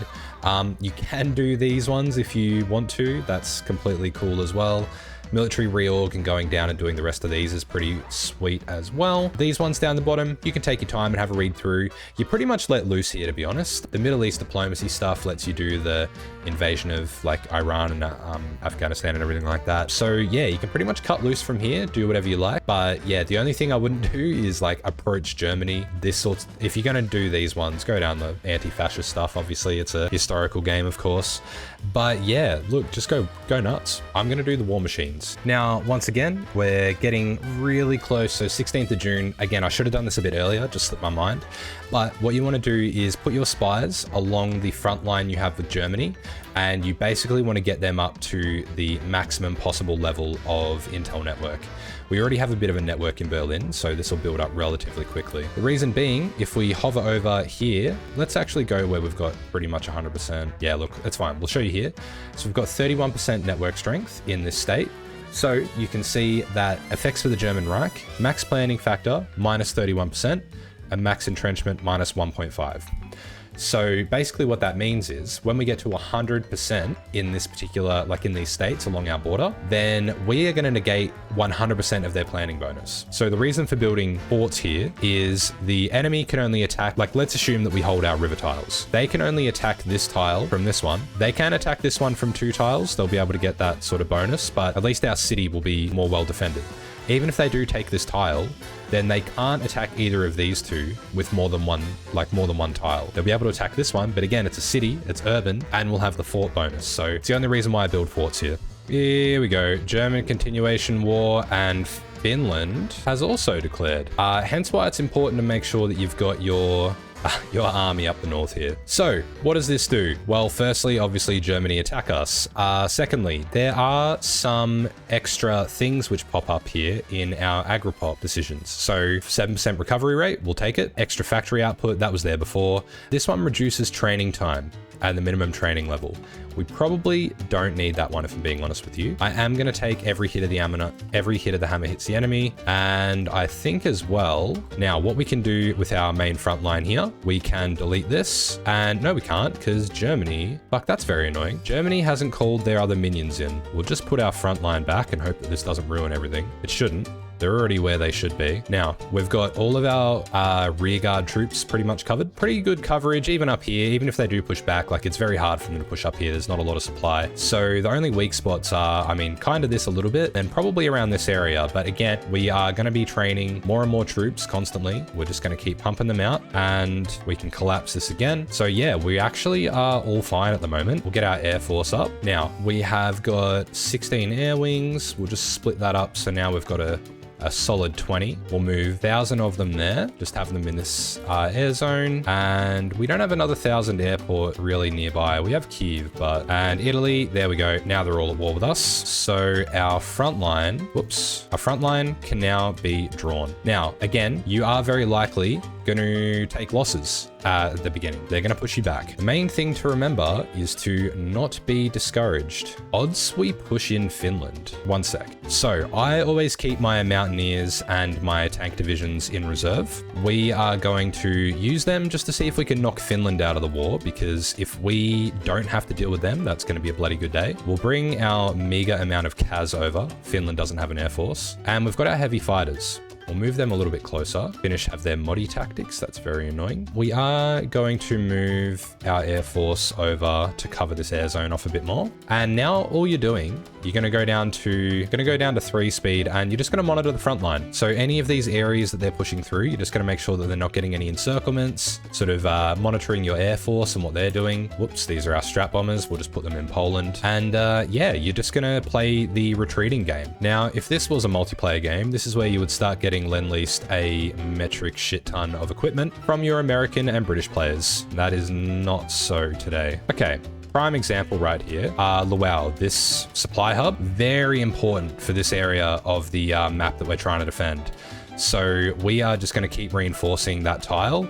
You can do these ones if you want to. That's completely cool as well. Military reorg and going down and doing the rest of these is pretty sweet as well. These ones down the bottom, you can take your time and have a read through. You pretty much let loose here, to be honest. The Middle East diplomacy stuff lets you do the invasion of like Iran and Afghanistan and everything like that. So yeah, you can pretty much cut loose from here, do whatever you like. But yeah, the only thing I wouldn't do is like approach Germany. If you're going to do these ones, go down the anti-fascist stuff. Obviously, it's a historical game, of course. But yeah, look, just go nuts. I'm going to do the war machines. Now, once again, we're getting really close. So 16th of June, again, I should have done this a bit earlier, just slipped my mind. But what you want to do is put your spies along the front line you have with Germany, and you basically want to get them up to the maximum possible level of intel network. We already have a bit of a network in Berlin, so this will build up relatively quickly. The reason being, if we hover over here, let's actually go where we've got pretty much 100%. Yeah, look, that's fine. We'll show you here. So we've got 31% network strength in this state. So you can see that effects for the German Reich, max planning factor, minus 31%, and max entrenchment, minus 1.5. So basically what that means is when we get to 100% in this particular, like in these states along our border, then we are going to negate 100% of their planning bonus. So the reason for building forts here is the enemy can only attack, like let's assume that we hold our river tiles. They can only attack this tile from this one. They can attack this one from 2 tiles. They'll be able to get that sort of bonus, but at least our city will be more well defended. Even if they do take this tile, then they can't attack either of these two with more than one tile. They'll be able to attack this one, but again, it's a city, it's urban, and we'll have the fort bonus. So it's the only reason why I build forts here. Here we go. German continuation war, and Finland has also declared. Hence why it's important to make sure that you've got your army up the north here. So what does this do? Well, firstly, obviously Germany attack us. Secondly, there are some extra things which pop up here in our agripop decisions. So 7% recovery rate, we'll take it. Extra factory output, that was there before. This one reduces training time and the minimum training level. We probably don't need that one, if I'm being honest with you. I am going to take every hit of the hammer, every hit of the hammer hits the enemy. And I think as well, now what we can do with our main front line here, we can delete this. And no, we can't, because Germany, fuck, that's very annoying. Germany hasn't called their other minions in. We'll just put our front line back and hope that this doesn't ruin everything. It shouldn't. They're already where they should be. Now, we've got all of our rearguard troops pretty much covered. Pretty good coverage, even up here. Even if they do push back, like it's very hard for them to push up here. There's not a lot of supply. So the only weak spots are, I mean, kind of this a little bit and probably around this area. But again, we are going to be training more and more troops constantly. We're just going to keep pumping them out and we can collapse this again. So yeah, we actually are all fine at the moment. We'll get our air force up. Now, we have got 16 air wings. We'll just split that up. So now we've got a solid 20. We'll move 1,000 of them there, just have them in this air zone. And we don't have another 1,000 airport really nearby. We have Kiev, and Italy, there we go. Now they're all at war with us. So our front line, our front line can now be drawn. Now, again, you are very likely going to take losses at the beginning. They're going to push you back. The main thing to remember is to not be discouraged. Odds we push in Finland. One sec. So I always keep my mountaineers and my tank divisions in reserve. We are going to use them just to see if we can knock Finland out of the war, because if we don't have to deal with them, that's going to be a bloody good day. We'll bring our meager amount of CAS over. Finland doesn't have an air force. And we've got our heavy fighters. We'll move them a little bit closer. Finnish have their moddy tactics. That's very annoying. We are going to move our Air Force over to cover this air zone off a bit more. And now all you're doing, you're going to go down to 3 speed, and you're just going to monitor the front line. So any of these areas that they're pushing through, you're just going to make sure that they're not getting any encirclements, sort of monitoring your Air Force and what they're doing. Whoops, these are our strat bombers. We'll just put them in Poland. And yeah, you're just going to play the retreating game. Now, if this was a multiplayer game, this is where you would start getting lend-leased a metric shit ton of equipment from your American and British players. That is not so today. Okay. Prime example right here, Luau, this supply hub, very important for this area of the map that we're trying to defend. So we are just going to keep reinforcing that tile.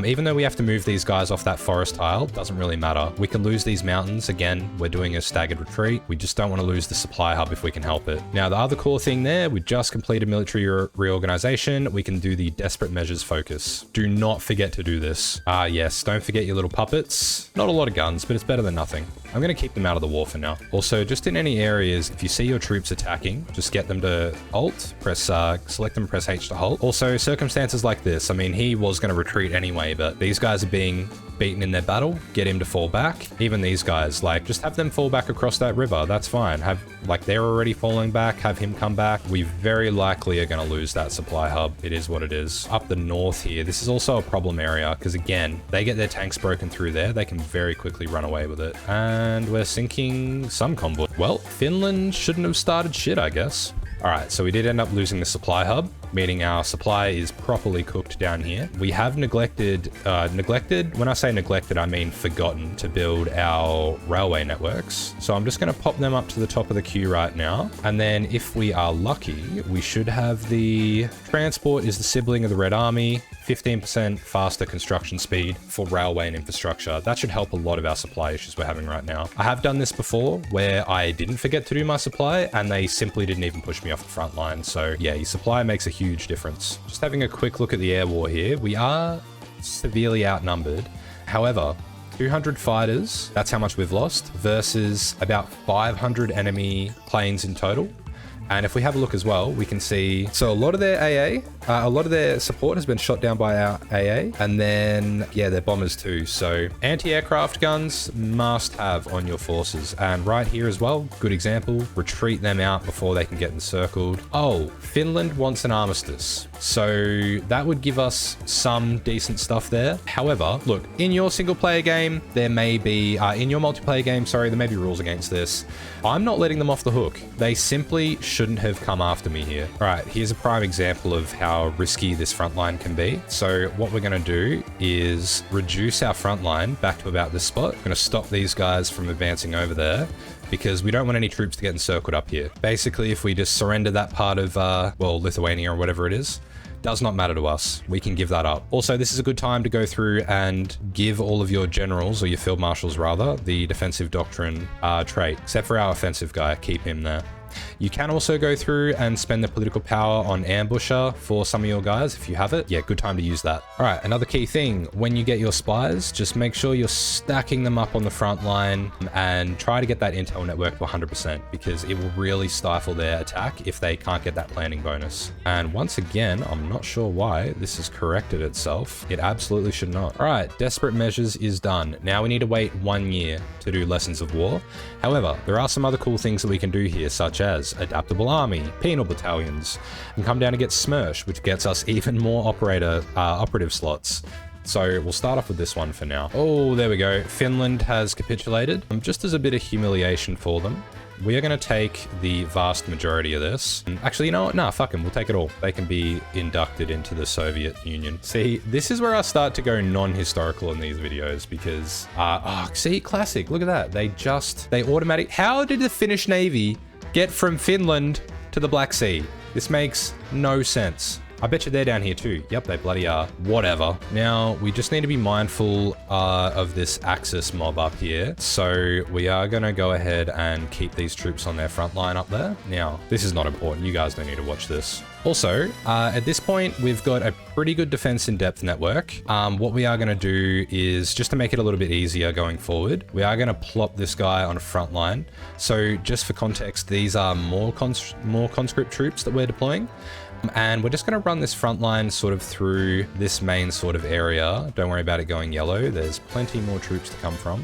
Even though we have to move these guys off that forest tile, doesn't really matter. We can lose these mountains. Again, we're doing a staggered retreat. We just don't want to lose the supply hub if we can help it. Now, the other cool thing there, we just completed military reorganization. We can do the desperate measures focus. Do not forget to do this. Yes, don't forget your little puppets. Not a lot of guns, but it's better than nothing. I'm going to keep them out of the war for now. Also, just in any areas, if you see your troops attacking, just get them to alt, select them, press H to halt. Also, circumstances like this, I mean, he was going to retreat anyway, but these guys are being beaten in their battle. Get him to fall back. Even these guys, like, just have them fall back across that river. That's fine. They're already falling back. Have him come back. We very likely are going to lose that supply hub. It is what it is. Up the north here, this is also a problem area because, again, they get their tanks broken through there. They can very quickly run away with it. And we're sinking some convoy. Well, Finland shouldn't have started shit, I guess. All right, so we did end up losing the supply hub, meaning our supply is properly cooked down here. We have neglected, when I say neglected, I mean forgotten to build our railway networks. So I'm just going to pop them up to the top of the queue right now. And then if we are lucky, we should have the transport is the sibling of the Red Army, 15% faster construction speed for railway and infrastructure. That should help a lot of our supply issues we're having right now. I have done this before where I didn't forget to do my supply and they simply didn't even push me off the front line. So yeah, your supply makes a huge difference. Just having a quick look at the air war here. We are severely outnumbered. However, 200 fighters, that's how much we've lost, versus about 500 enemy planes in total. And if we have a look as well, we can see, so a lot of their AA, a lot of their support has been shot down by our AA, and then, yeah, their bombers too. So anti-aircraft guns must have on your forces. And right here as well, good example, retreat them out before they can get encircled. Oh, Finland wants an armistice. So that would give us some decent stuff there. However, look, in your single player game, there may be, in your multiplayer game, sorry, there may be rules against this. I'm not letting them off the hook. They simply shouldn't have come after me here. All right, here's a prime example of how risky this front line can be. So what we're going to do is reduce our front line back to about this spot. We're going to stop these guys from advancing over there because we don't want any troops to get encircled up here. Basically, if we just surrender that part of, well, Lithuania or whatever it is, does not matter to us. We can give that up. Also, this is a good time to go through and give all of your generals, or your field marshals rather, the defensive doctrine trait, except for our offensive guy. Keep him there. You can also go through and spend the political power on ambusher for some of your guys if you have it. Yeah, good time to use that. All right, another key thing, when you get your spies, just make sure you're stacking them up on the front line and try to get that intel network to 100% because it will really stifle their attack if they can't get that planning bonus. And once again, I'm not sure why this has corrected itself. It absolutely should not. All right, desperate measures is done. Now we need to wait 1 year to do lessons of war. However, there are some other cool things that we can do here, such as adaptable army, penal battalions, and come down and get Smersh, which gets us even more operative slots. So we'll start off with this one for now. Oh, there we go. Finland has capitulated. Just as a bit of humiliation for them, we are going to take the vast majority of this. Actually, you know what? Nah, fuck them. We'll take it all. They can be inducted into the Soviet Union. See, this is where I start to go non-historical in these videos because, see, classic. Look at that. They automatic. How did the Finnish Navy get from Finland to the Black Sea? This makes no sense. I bet you they're down here too. Yep, they bloody are. Whatever. Now, we just need to be mindful of this Axis mob up here. So we are going to go ahead and keep these troops on their front line up there. Now, this is not important. You guys don't need to watch this. Also, at this point, we've got a pretty good defense in depth network. What we are going to do is, just to make it a little bit easier going forward, we are going to plop this guy on a front line. So just for context, these are more conscript troops that we're deploying. And we're just going to run this front line sort of through this main sort of area. Don't worry about it going yellow. There's plenty more troops to come from.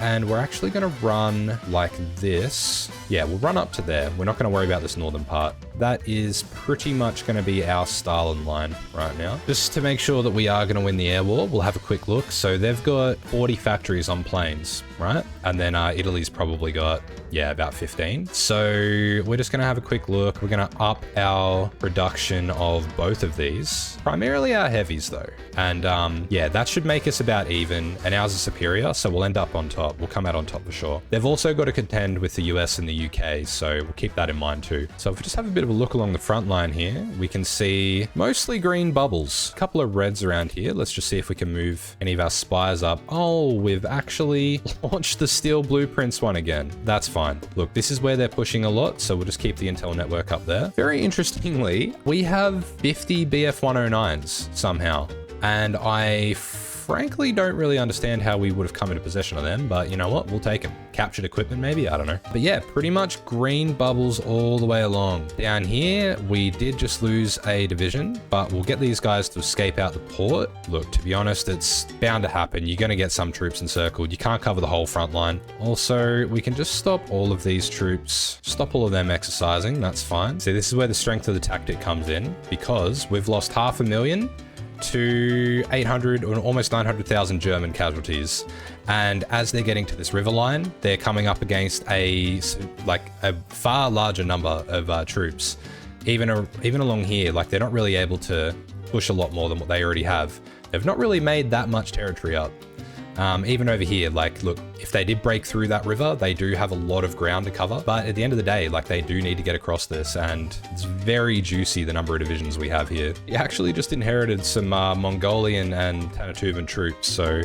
And we're actually going to run like this. Yeah, we'll run up to there. We're not going to worry about this northern part. That is pretty much going to be our Stalin line right now. Just to make sure that we are going to win the air war, we'll have a quick look. So they've got 40 factories on planes, right? And then Italy's probably got, yeah, about 15. So we're just going to have a quick look. We're going to up our production of both of these. Primarily our heavies though. And yeah, that should make us about even. And ours is superior, so we'll end up on top. We'll come out on top for sure. They've also got to contend with the US and the UK, so we'll keep that in mind too. So if we just have a bit of a look along the front line here, we can see mostly green bubbles. A couple of reds around here. Let's just see if we can move any of our spies up. Oh, we've actually launched the steel blueprints one again. That's fine. Look, this is where they're pushing a lot, so we'll just keep the intel network up there. Very interestingly, we have 50 BF-109s somehow, and I frankly don't really understand how we would have come into possession of them, but you know what? We'll take them. Captured equipment, maybe? I don't know. But yeah, pretty much green bubbles all the way along. Down here, we did just lose a division, but we'll get these guys to escape out the port. Look, to be honest, it's bound to happen. You're going to get some troops encircled. You can't cover the whole front line. Also, we can just stop all of these troops, stop all of them exercising. That's fine. See, this is where the strength of the tactic comes in, because we've lost 500,000 to 800 or almost 900,000 German casualties. And as they're getting to this river line, they're coming up against a far larger number of troops. Even along here, like they're not really able to push a lot more than what they already have. They've not really made that much territory up. Even over here, like, look, if they did break through that river, they do have a lot of ground to cover. But at the end of the day, like, they do need to get across this, and it's very juicy, the number of divisions we have here. We actually just inherited some Mongolian and Tanatuban troops, so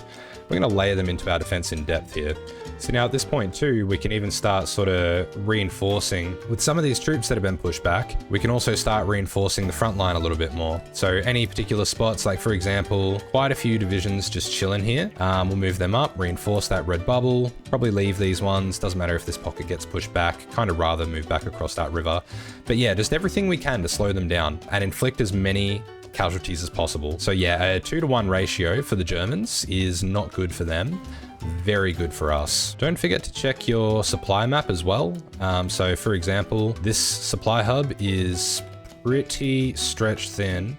we're going to layer them into our defense in depth here. So now at this point too, we can even start sort of reinforcing with some of these troops that have been pushed back. We can also start reinforcing the front line a little bit more. So any particular spots, like for example, quite a few divisions just chilling here. We'll move them up, reinforce that red bubble, probably leave these ones. Doesn't matter if this pocket gets pushed back, kind of rather move back across that river. But yeah, just everything we can to slow them down and inflict as many casualties as possible. So yeah, a 2-to-1 ratio for the Germans is not good for them. Very good for us. Don't forget to check your supply map as well. So for example, this supply hub is pretty stretched thin,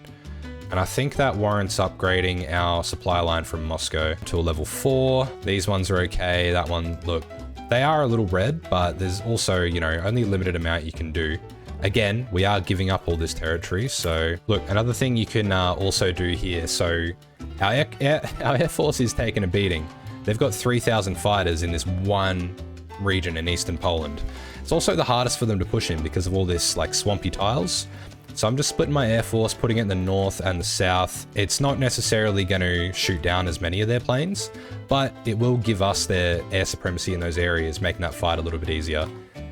and I think that warrants upgrading our supply line from Moscow to a level 4. These ones are okay. That one, look, they are a little red, but there's also, you know, only a limited amount you can do. Again, we are giving up all this territory. So look, another thing you can also do here. So our Air Force is taking a beating. They've got 3,000 fighters in this one region in eastern Poland. It's also the hardest for them to push in because of all this like swampy tiles. So I'm just splitting my Air Force, putting it in the north and the south. It's not necessarily going to shoot down as many of their planes, but it will give us their air supremacy in those areas, making that fight a little bit easier.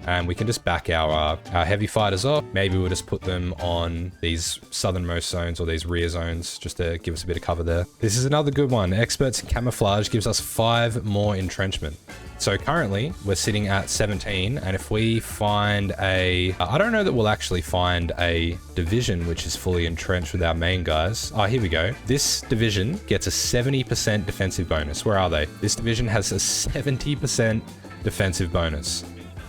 And we can just back our heavy fighters off. Maybe we'll just put them on these southernmost zones or these rear zones just to give us a bit of cover there. This is another good one. Experts in camouflage gives us 5 more entrenchment. So currently we're sitting at 17. And if we find I don't know that we'll actually find a division which is fully entrenched with our main guys. Oh, here we go. This division gets a 70% defensive bonus. Where are they? This division has a 70% defensive bonus.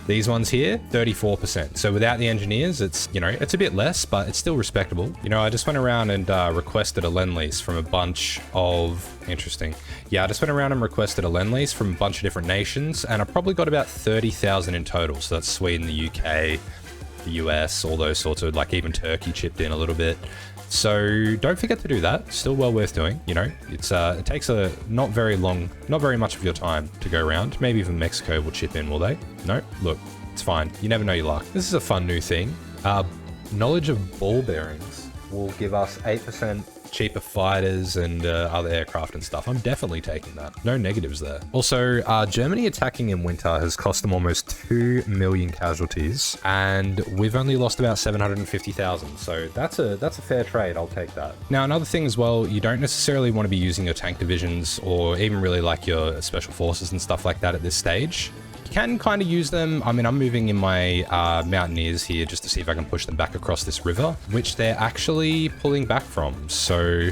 These ones here, 34%. So without the engineers, it's, you know, it's a bit less, but it's still respectable. You know, I just went around and requested a lend-lease from a bunch of, interesting. Yeah, I just went around and requested a lend-lease from a bunch of different nations, and I probably got about 30,000 in total. So that's Sweden, the UK, the US, all those sorts of, like even Turkey chipped in a little bit. So don't forget to do that. Still well worth doing. You know, it's it takes a not very much of your time to go around. Maybe even Mexico will chip in, will they? No, look, it's fine. You never know your luck. This is a fun new thing. Knowledge of ball bearings will give us 8% cheaper fighters and other aircraft and stuff. I'm definitely taking that. No negatives there. Also, Germany attacking in winter has cost them almost 2 million casualties, and we've only lost about 750,000. So that's a fair trade. I'll take that. Now, another thing as well, you don't necessarily want to be using your tank divisions or even really like your special forces and stuff like that at this stage. can kind of use them. I mean, I'm moving in my mountaineers here just to see if I can push them back across this river, which they're actually pulling back from. So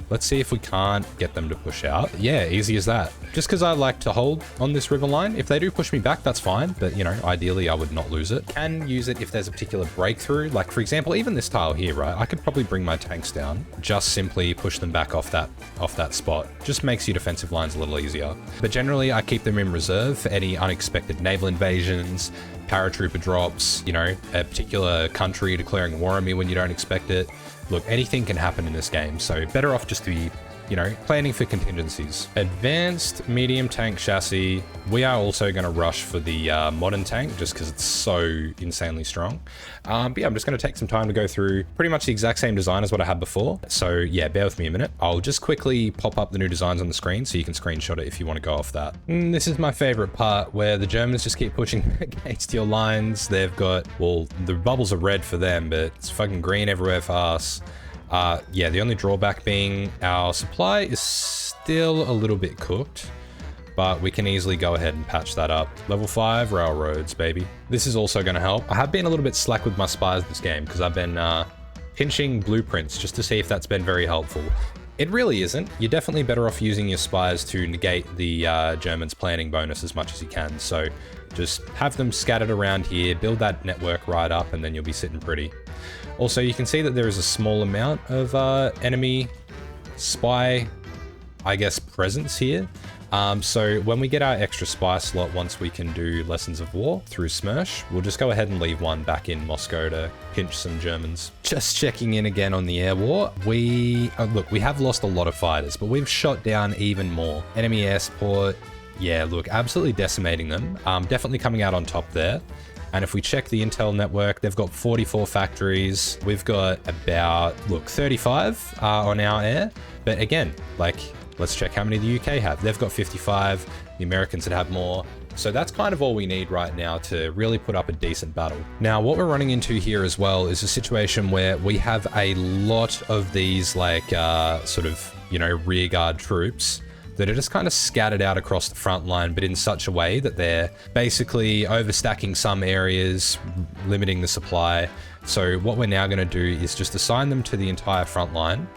let's see if we can't get them to push out. Yeah, easy as that. Just because I like to hold on this river line. If they do push me back, that's fine. But, you know, ideally I would not lose it. Can use it if there's a particular breakthrough. Like, for example, even this tile here, right? I could probably bring my tanks down. Just simply push them back off that spot. Just makes your defensive lines a little easier. But generally, I keep them in reserve for any unexpected naval invasions, paratrooper drops, you know, a particular country declaring war on me when you don't expect it. Look, anything can happen in this game, so better off just to be, you know, planning for contingencies. Advanced medium tank chassis. We are also going to rush for the modern tank just because it's so insanely strong. But yeah, I'm just going to take some time to go through pretty much the exact same design as what I had before. So yeah, bear with me a minute. I'll just quickly pop up the new designs on the screen so you can screenshot it if you want to go off that. This is my favorite part where the Germans just keep pushing against your lines. They've got, well, the bubbles are red for them, but it's fucking green everywhere for us. Yeah, the only drawback being our supply is still a little bit cooked, but we can easily go ahead and patch that up. Level 5 railroads, baby. This is also going to help. I have been a little bit slack with my spies this game because I've been pinching blueprints just to see if that's been very helpful. It really isn't. You're definitely better off using your spies to negate the Germans' planning bonus as much as you can. So just have them scattered around here, build that network right up, and then you'll be sitting pretty. Also, you can see that there is a small amount of enemy spy, I guess, presence here. So when we get our extra spy slot, once we can do Lessons of War through Smersh, we'll just go ahead and leave one back in Moscow to pinch some Germans. Just checking in again on the air war. Look, we have lost a lot of fighters, but we've shot down even more. Enemy air support, yeah, look, absolutely decimating them. Definitely coming out on top there. And if we check the intel network, they've got 44 factories. We've got about, look, 35 on our air. But again, like, let's check how many the UK have. They've got 55. The Americans would have more. So that's kind of all we need right now to really put up a decent battle. Now, what we're running into here as well is a situation where we have a lot of these, like, sort of, you know, rearguard troops that are just kind of scattered out across the front line, but in such a way that they're basically overstacking some areas, limiting the supply. So what we're now going to do is just assign them to the entire front line,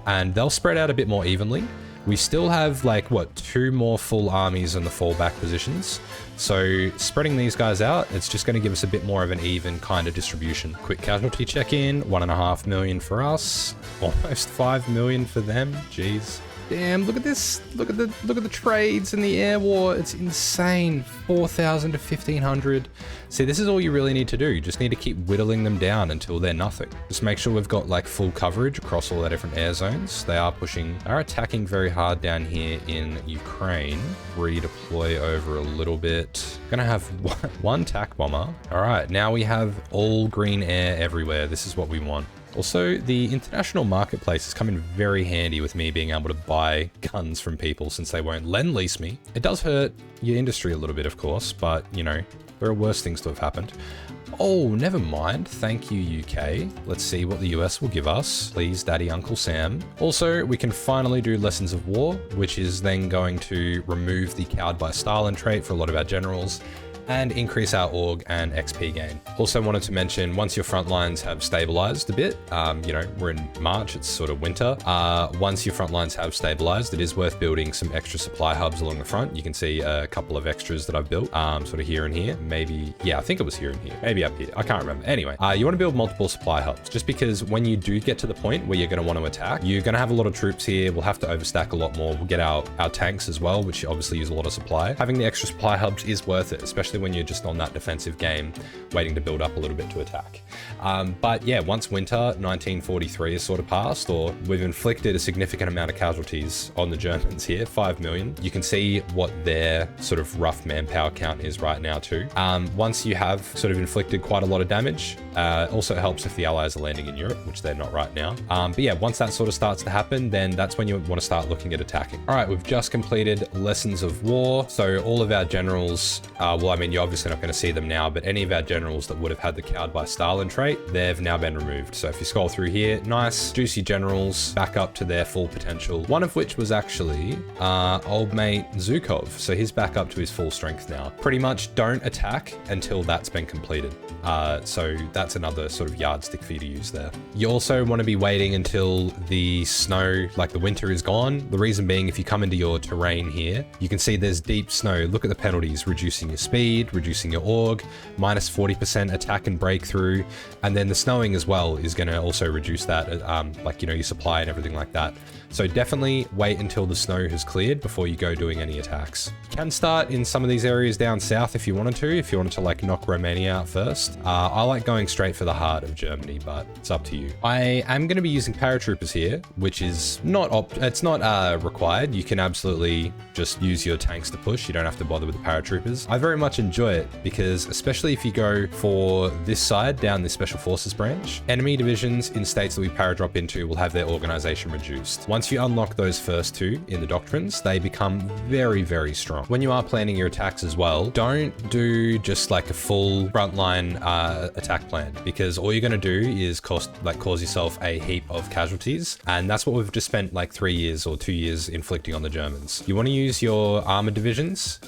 and they'll spread out a bit more evenly. We still have, like, what, 2 more full armies in the fallback positions. So spreading these guys out, it's just going to give us a bit more of an even kind of distribution. Quick casualty check-in, 1.5 million for us, almost 5 million for them. Jeez. Damn, look at this. Look at the trades in the air war. It's insane. 4,000 to 1,500. See, this is all you really need to do. You just need to keep whittling them down until they're nothing. Just make sure we've got, like, full coverage across all the different air zones. They are attacking very hard down here in Ukraine. Redeploy over a little bit. Gonna have one TAC bomber. All right, now we have all green air everywhere. This is what we want. Also, the international marketplace has come in very handy with me being able to buy guns from people since they won't lend-lease me. It does hurt your industry a little bit, of course, but, you know, there are worse things to have happened. Oh, never mind. Thank you, UK. Let's see what the US will give us. Please, Daddy, Uncle Sam. Also, we can finally do Lessons of War, which is then going to remove the Cowed by Stalin trait for a lot of our generals, and increase our org and XP gain. Also wanted to mention, once your front lines have stabilized a bit, you know, we're in March, it's sort of winter. Once your front lines have stabilized, it is worth building some extra supply hubs along the front. You can see a couple of extras that I've built, sort of here and here. Maybe, yeah, I think it was here and here. Maybe up here, I can't remember. Anyway, you want to build multiple supply hubs, just because when you do get to the point where you're going to want to attack, you're going to have a lot of troops here. We'll have to overstack a lot more. We'll get our tanks as well, which obviously use a lot of supply. Having the extra supply hubs is worth it, especially when you're just on that defensive game, waiting to build up a little bit to attack. But yeah, once winter 1943 is sort of passed, or we've inflicted a significant amount of casualties on the Germans here, 5 million, you can see what their sort of rough manpower count is right now too. Once you have sort of inflicted quite a lot of damage, also helps if the Allies are landing in Europe, which they're not right now. But yeah, once that sort of starts to happen, then that's when you want to start looking at attacking. All right, we've just completed Lessons of War. So all of our generals, well, I mean, mean, you're obviously not going to see them now, but any of our generals that would have had the Cowed by Stalin trait, they've now been removed. So if you scroll through here, nice, juicy generals back up to their full potential. One of which was actually old mate Zhukov. So he's back up to his full strength now. Pretty much don't attack until that's been completed. So that's another sort of yardstick for you to use there. You also want to be waiting until the snow, like the winter, is gone. The reason being, if you come into your terrain here, you can see there's deep snow. Look at the penalties: reducing your speed, reducing your org, minus 40% attack and breakthrough, and then the snowing as well is going to also reduce that, like, you know, your supply and everything like that. So definitely wait until the snow has cleared before you go doing any attacks. You can start in some of these areas down south if you wanted to like knock Romania out first. I like going straight for the heart of Germany, but it's up to you. I am going to be using paratroopers here, which is not required. You can absolutely just use your tanks to push. You don't have to bother with the paratroopers. I very much enjoy it because, especially if you go for this side down the special forces branch, enemy divisions in states that we paradrop into will have their organization reduced. Once you unlock those first two in the doctrines, they become very, very strong. When you are planning your attacks as well, don't do just like a full frontline attack plan, because all you're going to do is cause yourself a heap of casualties, and that's what we've just spent like 3 years or 2 years inflicting on the Germans. You want to use your armored divisions,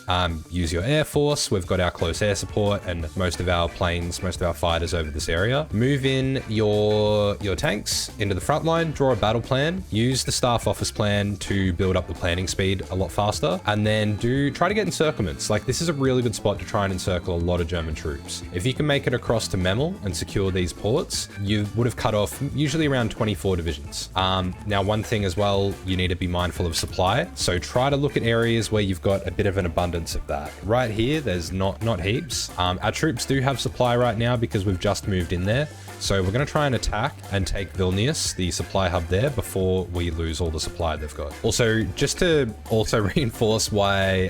use your air force. We've got our close air support and most of our planes, most of our fighters over this area. Move in your tanks into the front line, draw a battle plan, use the staff office plan to build up the planning speed a lot faster, and then try to get encirclements. Like, this is a really good spot to try and encircle a lot of German troops. If you can make it across to Memel and secure these ports, you would have cut off usually around 24 divisions. Now, one thing as well, you need to be mindful of supply. So try to look at areas where you've got a bit of an abundance of that. Right here, there's not heaps. Our troops do have supply right now because we've just moved in there. So we're going to try and attack and take Vilnius, the supply hub there, before we lose all the supply they've got. Also, just to also reinforce why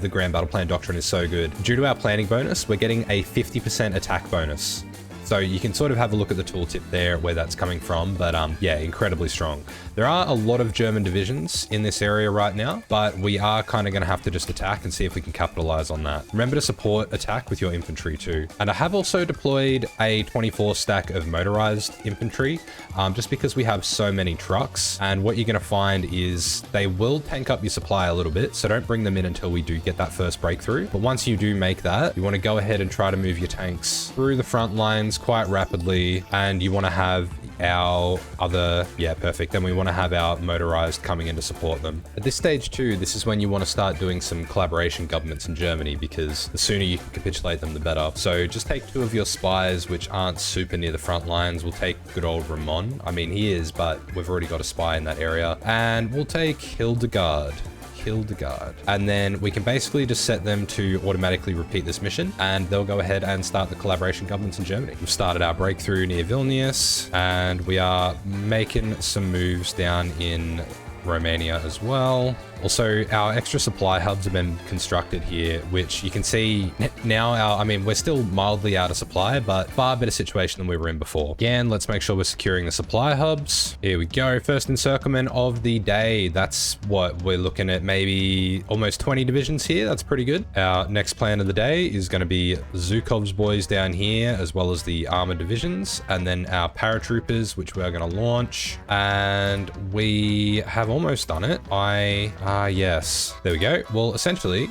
the Grand Battle Plan Doctrine is so good, due to our planning bonus, we're getting a 50% attack bonus. So you can sort of have a look at the tooltip there where that's coming from, but yeah, incredibly strong. There are a lot of German divisions in this area right now, but we are kind of going to have to just attack and see if we can capitalize on that. Remember to support attack with your infantry too. And I have also deployed a 24 stack of motorized infantry, just because we have so many trucks. And what you're going to find is they will tank up your supply a little bit, so don't bring them in until we do get that first breakthrough. But once you do make that, you want to go ahead and try to move your tanks through the front lines quite rapidly, and you want to have our other, yeah, perfect. Then we want to have our motorized coming in to support them. At this stage too, this is when you want to start doing some collaboration governments in Germany, because the sooner you can capitulate them, the better. So just take 2 of your spies, which aren't super near the front lines. We'll take good old Ramon. I mean, he is, but we've already got a spy in that area. And we'll take Hildegard. And then we can basically just set them to automatically repeat this mission, and they'll go ahead and start the collaboration governments in Germany. We've started our breakthrough near Vilnius, and we are making some moves down in Romania as well. Also, our extra supply hubs have been constructed here, which you can see now. I mean, we're still mildly out of supply, but far better situation than we were in before. Again, let's make sure we're securing the supply hubs. Here we go. First encirclement of the day. That's what we're looking at, maybe almost 20 divisions here. That's pretty good. Our next plan of the day is going to be Zhukov's boys down here, as well as the armored divisions, and then our paratroopers, which we're going to launch. And we have almost done it. Yes, there we go. Well, essentially,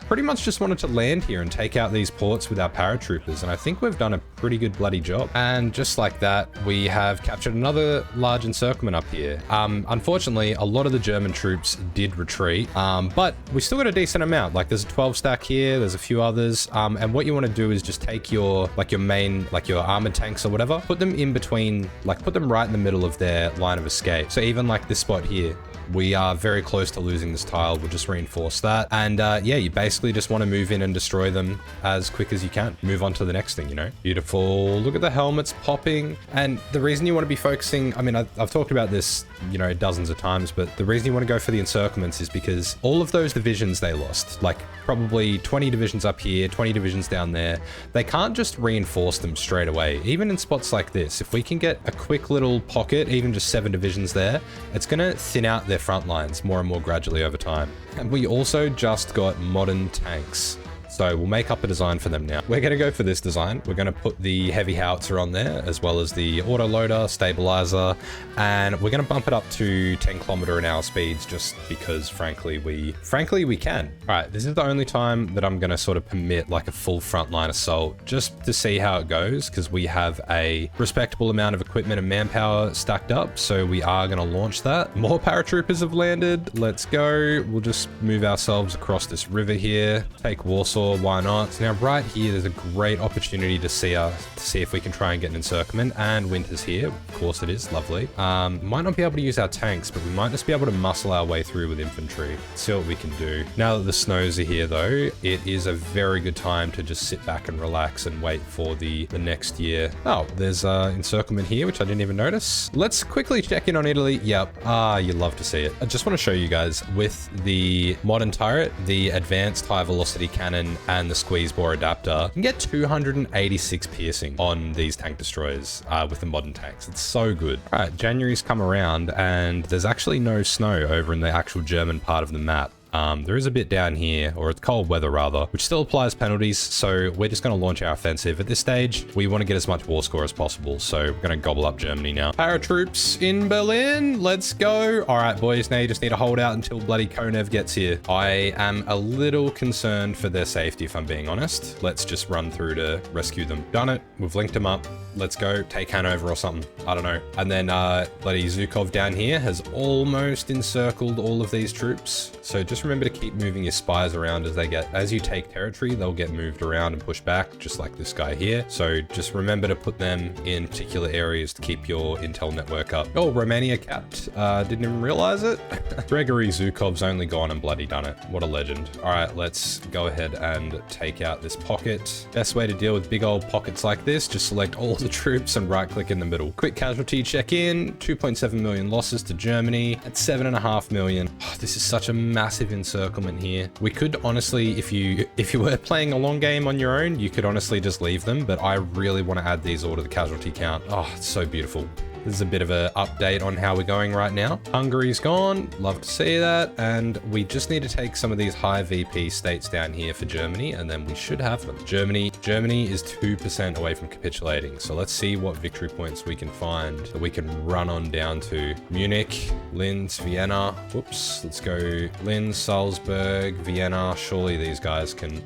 pretty much just wanted to land here and take out these ports with our paratroopers, and I think we've done a pretty good bloody job. And just like that, we have captured another large encirclement up here. Unfortunately, a lot of the German troops did retreat, but we still got a decent amount. Like, there's a 12 stack here, there's a few others, and what you want to do is just take your main, like your armored tanks or whatever, put them in between, like put them right in the middle of their line of escape. So even like this spot here, we are very close to losing this tile. We'll just reinforce that. And yeah, you basically just want to move in and destroy them as quick as you can. Move on to the next thing, you know. Beautiful. Look at the helmets popping. And the reason you want to be focusing, I mean, I've talked about this, you know, dozens of times, but the reason you want to go for the encirclements is because all of those divisions they lost, like probably 20 divisions up here, 20 divisions down there, they can't just reinforce them straight away. Even in spots like this, if we can get a quick little pocket, even just 7 divisions there, it's going to thin out their front lines more and more gradually over time. And we also just got modern tanks. So we'll make up a design for them now. We're going to go for this design. We're going to put the heavy howitzer on there, as well as the autoloader, stabilizer, and we're going to bump it up to 10km/h speeds just because frankly we can. All right, this is the only time that I'm going to sort of permit like a full frontline assault just to see how it goes, because we have a respectable amount of equipment and manpower stacked up. So we are going to launch that. More paratroopers have landed. Let's go. We'll just move ourselves across this river here. Take Warsaw, why not? So now right here, there's a great opportunity to see if we can try and get an encirclement, and winter's here. Of course it is, lovely. Might not be able to use our tanks, but we might just be able to muscle our way through with infantry. See what we can do. Now that the snows are here though, it is a very good time to just sit back and relax and wait for the next year. Oh, there's encirclement here, which I didn't even notice. Let's quickly check in on Italy. Yep. You love to see it. I just want to show you guys with the modern turret, the advanced high velocity cannon, and the squeeze bore adapter, you can get 286 piercing on these tank destroyers with the modern tanks. It's so good. All right, January's come around and there's actually no snow over in the actual German part of the map. There is a bit down here, or it's cold weather rather, which still applies penalties. So we're just going to launch our offensive. At this stage, we want to get as much war score as possible. So we're going to gobble up Germany now. Paratroops in Berlin. Let's go. All right, boys. Now you just need to hold out until bloody Konev gets here. I am a little concerned for their safety, if I'm being honest. Let's just run through to rescue them. Done it. We've linked them up. Let's go take Hanover or something. I don't know. And then bloody Zhukov down here has almost encircled all of these troops. So just remember to keep moving your spies around as you take territory, they'll get moved around and pushed back, just like this guy here. So just remember to put them in particular areas to keep your intel network up. Oh, Romania capped. Didn't even realize it. Gregory Zhukov's only gone and bloody done it. What a legend. All right, let's go ahead and take out this pocket. Best way to deal with big old pockets like this, just select all the troops and right click in the middle. Quick casualty check in. 2.7 million losses to Germany at 7.5 million. Oh, this is such a massive encirclement here. We could honestly, if you were playing a long game on your own, you could honestly just leave them, but I really want to add these all to the casualty count. Oh, it's so beautiful. This is a bit of an update on how we're going right now. Hungary's gone. Love to see that. And we just need to take some of these high VP states down here for Germany, and then we should have them. Germany is 2% away from capitulating. So let's see what victory points we can find that we can run on down to. Munich, Linz, Vienna. Whoops. Let's go Linz, Salzburg, Vienna. Surely these guys can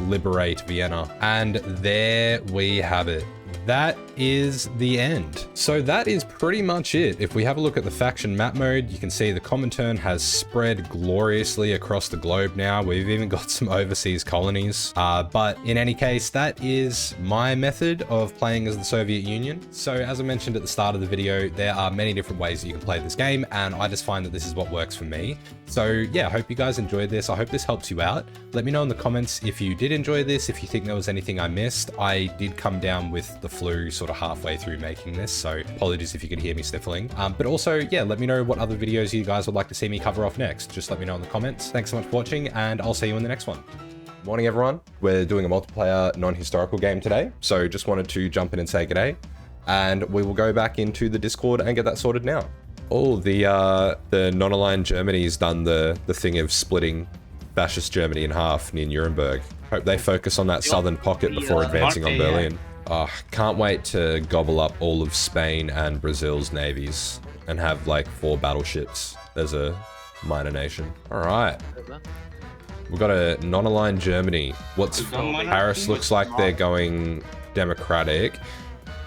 liberate Vienna. And there we have it. That is the end. So that is pretty much it. If we have a look at the faction map mode, you can see the Comintern has spread gloriously across the globe now. We've even got some overseas colonies. But in any case, that is my method of playing as the Soviet Union. So as I mentioned at the start of the video, there are many different ways that you can play this game, and I just find that this is what works for me. So yeah, I hope you guys enjoyed this. I hope this helps you out. Let me know in the comments if you did enjoy this, if you think there was anything I missed. I did come down with the flu sort of halfway through making this, so apologies if you could hear me sniffling. But also, yeah, let me know what other videos you guys would like to see me cover off next. Just let me know in the comments. Thanks so much for watching, and I'll see you in the next one. Morning, everyone. We're doing a multiplayer non-historical game today, so just wanted to jump in and say g'day, and we will go back into the Discord and get that sorted now. Oh, the non-aligned Germany's done the thing of splitting fascist Germany in half near Nuremberg. Hope they focus on that southern pocket before advancing on Berlin. Can't wait to gobble up all of Spain and Brazil's navies and have like 4 battleships as a minor nation. All right. We've got a non-aligned Germany. Paris looks like they're going democratic.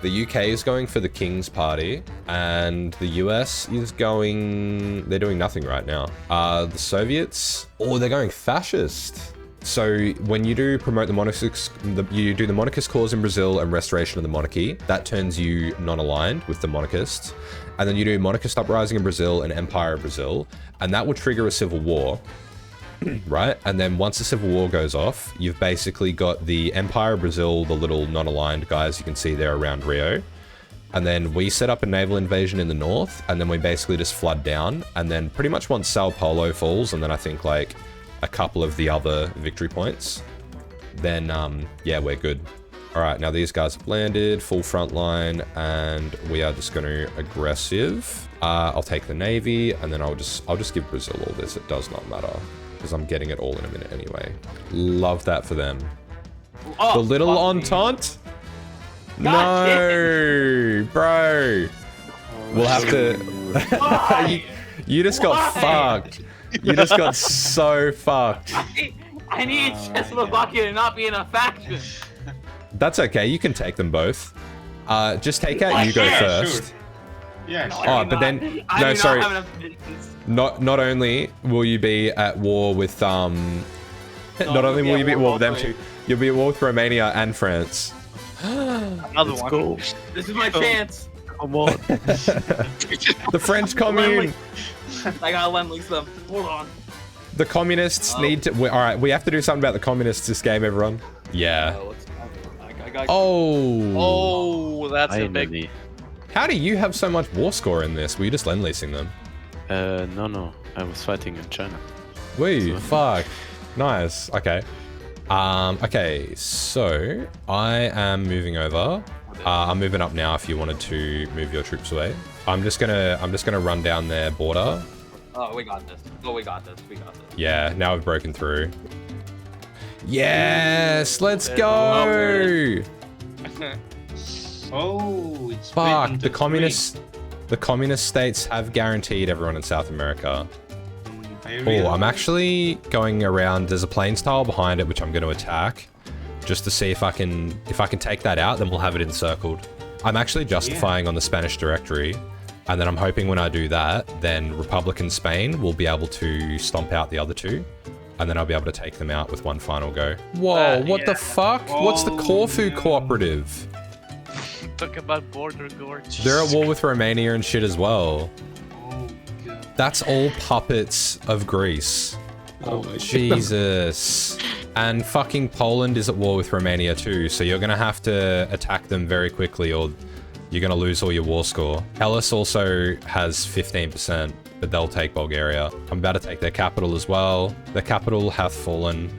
The UK is going for the King's Party, and the US is they're doing nothing right now. The Soviets, they're going fascist. So when you do promote the monarchist, you do the monarchist cause in Brazil and restoration of the monarchy, that turns you non-aligned with the monarchists. And then you do monarchist uprising in Brazil and empire of Brazil, and that will trigger a civil war, right? And then once the civil war goes off, you've basically got the empire of Brazil, the little non-aligned guys you can see there around Rio. And then we set up a naval invasion in the north, and then we basically just flood down. And then pretty much once Sao Paulo falls, and then I think like a couple of the other victory points, then yeah, we're good. All right, now these guys have landed, full front line, and we are just going to aggressive. I'll take the navy, and then I'll just give Brazil all this. It does not matter. because I'm getting it all in a minute anyway. Love that for them. Oh, The little Entente? No, bro. We'll have to... you just got fucked. You just got so fucked. I need Czechoslovakia to not be in a faction. That's okay. You can take them both. Just take out you go first. Sure. Yeah, No, sure. Oh, but then no, sorry. Not only will you be at war with not only will you be at war with them two, you'll be at war with Romania and France. Another one. Go. This is my chance. Come on. The French Commune. I gotta lend-lease them. Hold on. The communists need to. All right, we have to do something about the communists this game, everyone. Yeah. Oh, that's a big. Finally. How do you have so much war score in this? Were you just lend-leasing them? No. I was fighting in China. Wee, fuck. Nice. Okay. Okay, so I am moving over. I'm moving up now if you wanted to move your troops away. I'm just gonna run down their border. Oh, we got this. Oh, we got this. We got this. Yeah, now we've broken through. Yes, let's go! Oh, it's Fuck, split the into the communist states have guaranteed everyone in South America. three. Oh, I'm actually going around. There's a plains tile behind it, which I'm going to attack, just to see if I can take that out. Then we'll have it encircled. I'm actually justifying on the Spanish directory, and then I'm hoping when I do that, then Republican Spain will be able to stomp out the other two, and then I'll be able to take them out with one final go. Whoa, what the fuck? What's the Corfu cooperative? Talk about border gorge. They're at war with Romania and shit as well. Oh, God. That's all puppets of Greece. Oh my Jesus. And fucking Poland is at war with Romania too, so you're gonna have to attack them very quickly or you're gonna lose all your war score. Hellas also has 15%, but they'll take Bulgaria. I'm about to take their capital as well. Their capital hath fallen.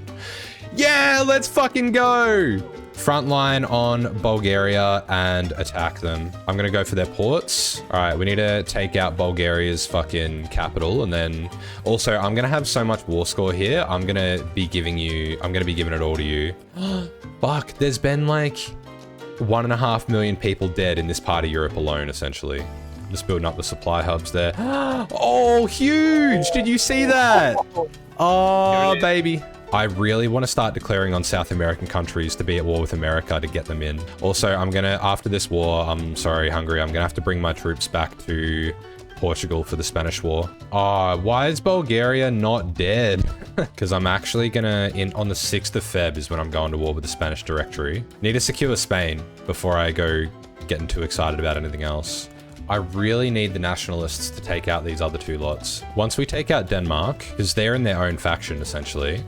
Yeah, let's fucking go! Frontline on Bulgaria and attack them. I'm gonna go for their ports. All right, we need to take out Bulgaria's fucking capital, and then also I'm gonna have so much war score here. I'm gonna be giving it all to you. Fuck, there's been like 1.5 million people dead in this part of Europe alone, essentially. Just building up the supply hubs there. Oh, huge! Did you see that? Oh, baby. I really want to start declaring on South American countries to be at war with America to get them in. Also, I'm gonna, after this war, I'm sorry, Hungary, I'm gonna have to bring my troops back to Portugal for the Spanish War. Why is Bulgaria not dead? Because I'm actually gonna, on the 6th of Feb is when I'm going to war with the Spanish Directory. Need to secure Spain before I go getting too excited about anything else. I really need the nationalists to take out these other two lots. Once we take out Denmark, because they're in their own faction essentially,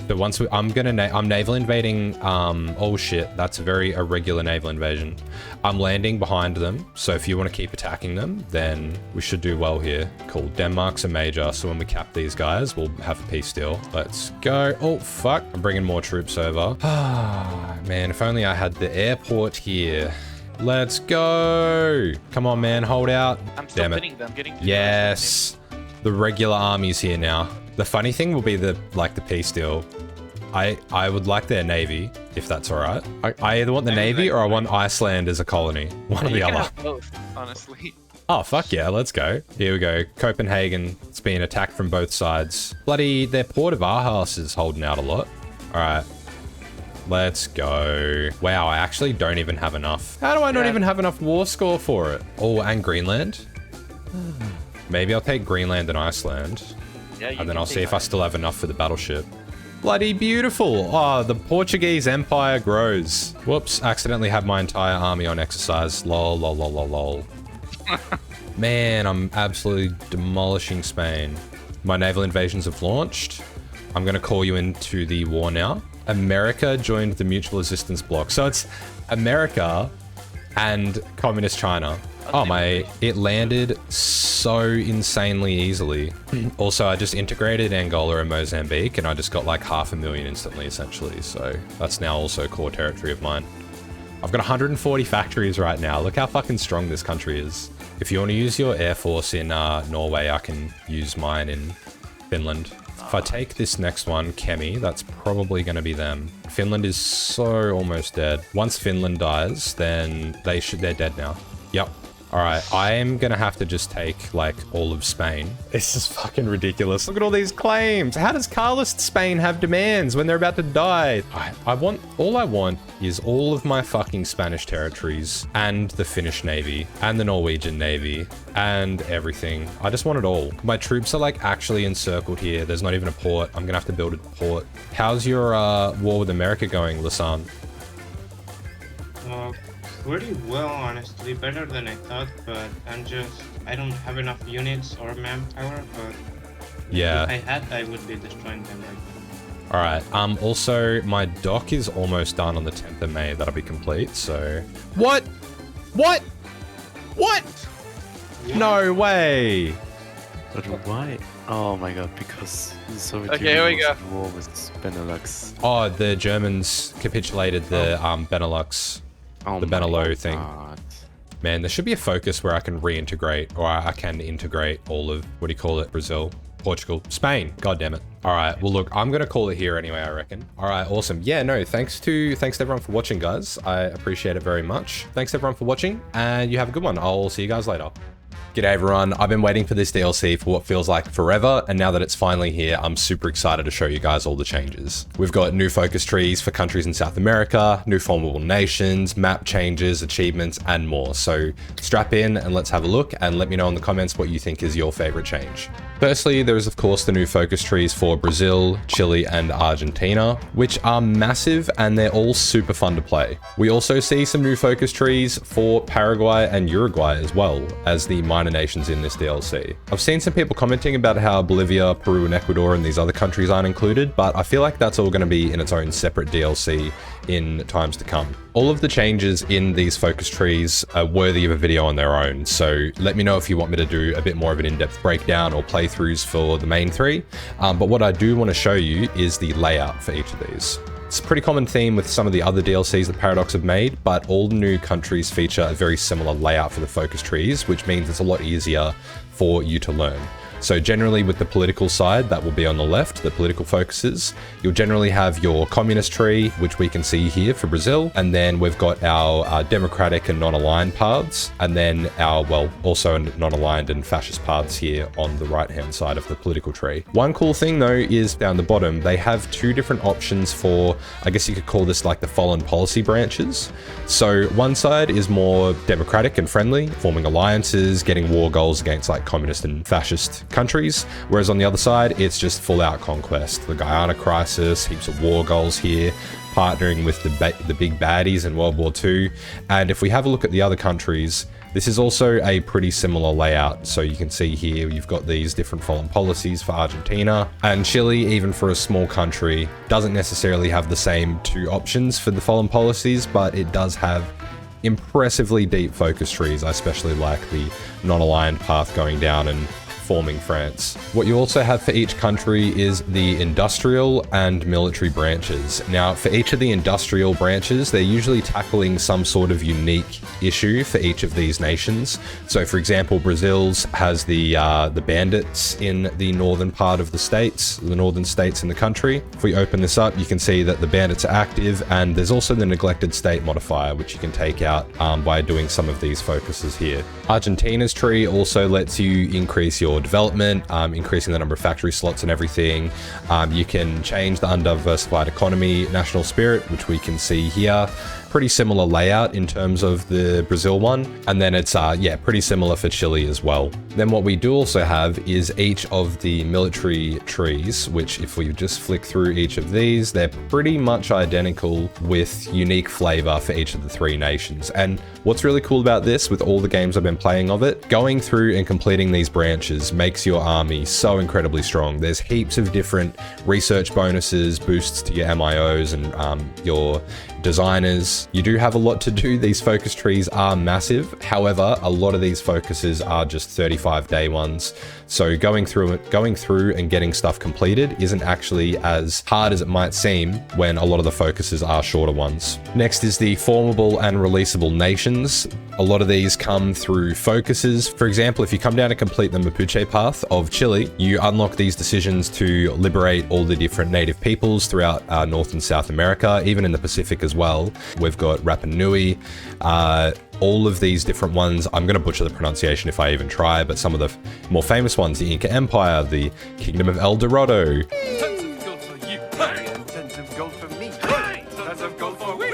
but once I'm naval invading, oh shit, that's a very irregular naval invasion. I'm landing behind them, so if you want to keep attacking them, then we should do well here. Cool, Denmark's a major, so when we cap these guys, we'll have a peace deal. Let's go. Oh, fuck, I'm bringing more troops over. Ah, man, if only I had the airport here. Let's go. Come on, man, hold out. I'm still Damn it. pinning them, getting to Yes, the regular army's here now. The funny thing will be the peace deal. I would like their navy, if that's all right. I either want the navy or I want Iceland as a colony. One or the You can other. have both, honestly. Oh, fuck yeah, let's go. Here we go. Copenhagen, it's being attacked from both sides. Bloody, their port of Aarhus is holding out a lot. All right. Let's go. Wow, I actually don't even have enough. How do I not even have enough war score for it? Oh, and Greenland? Maybe I'll take Greenland and Iceland. Yeah, And then I'll see if I still have enough for the battleship. Bloody beautiful. Oh, the Portuguese Empire grows. Whoops, accidentally had my entire army on exercise. Lol, lol, lol, lol, lol. Man, I'm absolutely demolishing Spain. My naval invasions have launched. I'm gonna call you into the war now. America joined the Mutual Assistance Bloc. So it's America and Communist China. Oh my, it landed so insanely easily. Also, I just integrated Angola and Mozambique and I just got like 500,000 instantly, essentially. So that's now also core territory of mine. I've got 140 factories right now. Look how fucking strong this country is. If you want to use your air force in Norway, I can use mine in Finland. If I take this next one, Kemi, that's probably going to be them. Finland is so almost dead. Once Finland dies, then they're dead now. Yep. All right, I am going to have to just take like all of Spain. This is fucking ridiculous. Look at all these claims. How does Carlist Spain have demands when they're about to die? All I want is all of my fucking Spanish territories and the Finnish Navy and the Norwegian Navy and everything. I just want it all. My troops are like actually encircled here. There's not even a port. I'm going to have to build a port. How's your war with America going, Lisanne? Pretty well, honestly. Better than I thought, but I don't have enough units or manpower, but yeah. If I had, I would be destroying them right now. All right. Also, my dock is almost done on the 10th of May. That'll be complete, so... What? What? No way! But why? Oh my god, because the Soviet Okay, here we Union was go. at war with Benelux. Oh, the Germans capitulated the Benelux, Oh the my Benelux thing. god. Man, there should be a focus where I can reintegrate, or I can integrate all of, what do you call it, Brazil, Portugal, Spain. God damn it. All right, well look, I'm gonna call it here anyway, I reckon. All right, awesome. Yeah, no, thanks to everyone for watching, guys. I appreciate it very much. Thanks everyone for watching, and you have a good one. I'll see you guys later. G'day everyone, I've been waiting for this DLC for what feels like forever, and now that it's finally here, I'm super excited to show you guys all the changes. We've got new focus trees for countries in South America, new formable nations, map changes, achievements, and more. So strap in and let's have a look, and let me know in the comments what you think is your favorite change. Firstly, there is of course the new focus trees for Brazil, Chile, and Argentina, which are massive and they're all super fun to play. We also see some new focus trees for Paraguay and Uruguay as well as the minor nations in this DLC. I've seen some people commenting about how Bolivia, Peru, and Ecuador and these other countries aren't included, but I feel like that's all going to be in its own separate DLC in times to come. All of the changes in these focus trees are worthy of a video on their own, so let me know if you want me to do a bit more of an in-depth breakdown or playthroughs for the main three. But what I do want to show you is the layout for each of these. It's a pretty common theme with some of the other DLCs that Paradox have made, but all new countries feature a very similar layout for the focus trees, which means it's a lot easier for you to learn. So generally with the political side, that will be on the left, the political focuses. You'll generally have your communist tree, which we can see here for Brazil. And then we've got our democratic and non-aligned paths. And then our, well, also non-aligned and fascist paths here on the right-hand side of the political tree. One cool thing though is down the bottom, they have two different options for, I guess you could call this like the foreign policy branches. So one side is more democratic and friendly, forming alliances, getting war goals against like communist and fascist countries, whereas on the other side it's just full-out conquest. The Guyana crisis, heaps of war goals here, partnering with the big baddies in World War II. And if we have a look at the other countries, this is also a pretty similar layout. So you can see here you've got these different foreign policies for Argentina, and Chile, even for a small country, doesn't necessarily have the same two options for the foreign policies, but it does have impressively deep focus trees. I especially like the non-aligned path going down and forming France. What you also have for each country is the industrial and military branches. Now, for each of the industrial branches, they're usually tackling some sort of unique issue for each of these nations. So, for example, Brazil's has the bandits in the northern part of the states, the northern states in the country. If we open this up, you can see that the bandits are active, and there's also the neglected state modifier, which you can take out by doing some of these focuses here. Argentina's tree also lets you increase your development, increasing the number of factory slots and everything. You can change the undiversified economy, national spirit, which we can see here. Pretty similar layout in terms of the Brazil one. And then it's, yeah, pretty similar for Chile as well. Then what we do also have is each of the military trees, which if we just flick through each of these, they're pretty much identical with unique flavor for each of the three nations. And what's really cool about this, with all the games I've been playing of it, going through and completing these branches makes your army so incredibly strong. There's heaps of different research bonuses, boosts to your MIOs and your designers, trees. You do have a lot to do. These focus trees are massive. However, a lot of these focuses are just 35-day ones. So going through and getting stuff completed isn't actually as hard as it might seem when a lot of the focuses are shorter ones. Next is the formable and releasable nations. A lot of these come through focuses. For example, if you come down to complete the Mapuche path of Chile, you unlock these decisions to liberate all the different native peoples throughout North and South America, even in the Pacific as well. We've got Rapa Nui, all of these different ones. I'm going to butcher the pronunciation if I even try, but some of the more famous ones, the Inca Empire, the Kingdom of El Dorado, Tons of gold for you. And tons of gold for me. Tons of gold for we.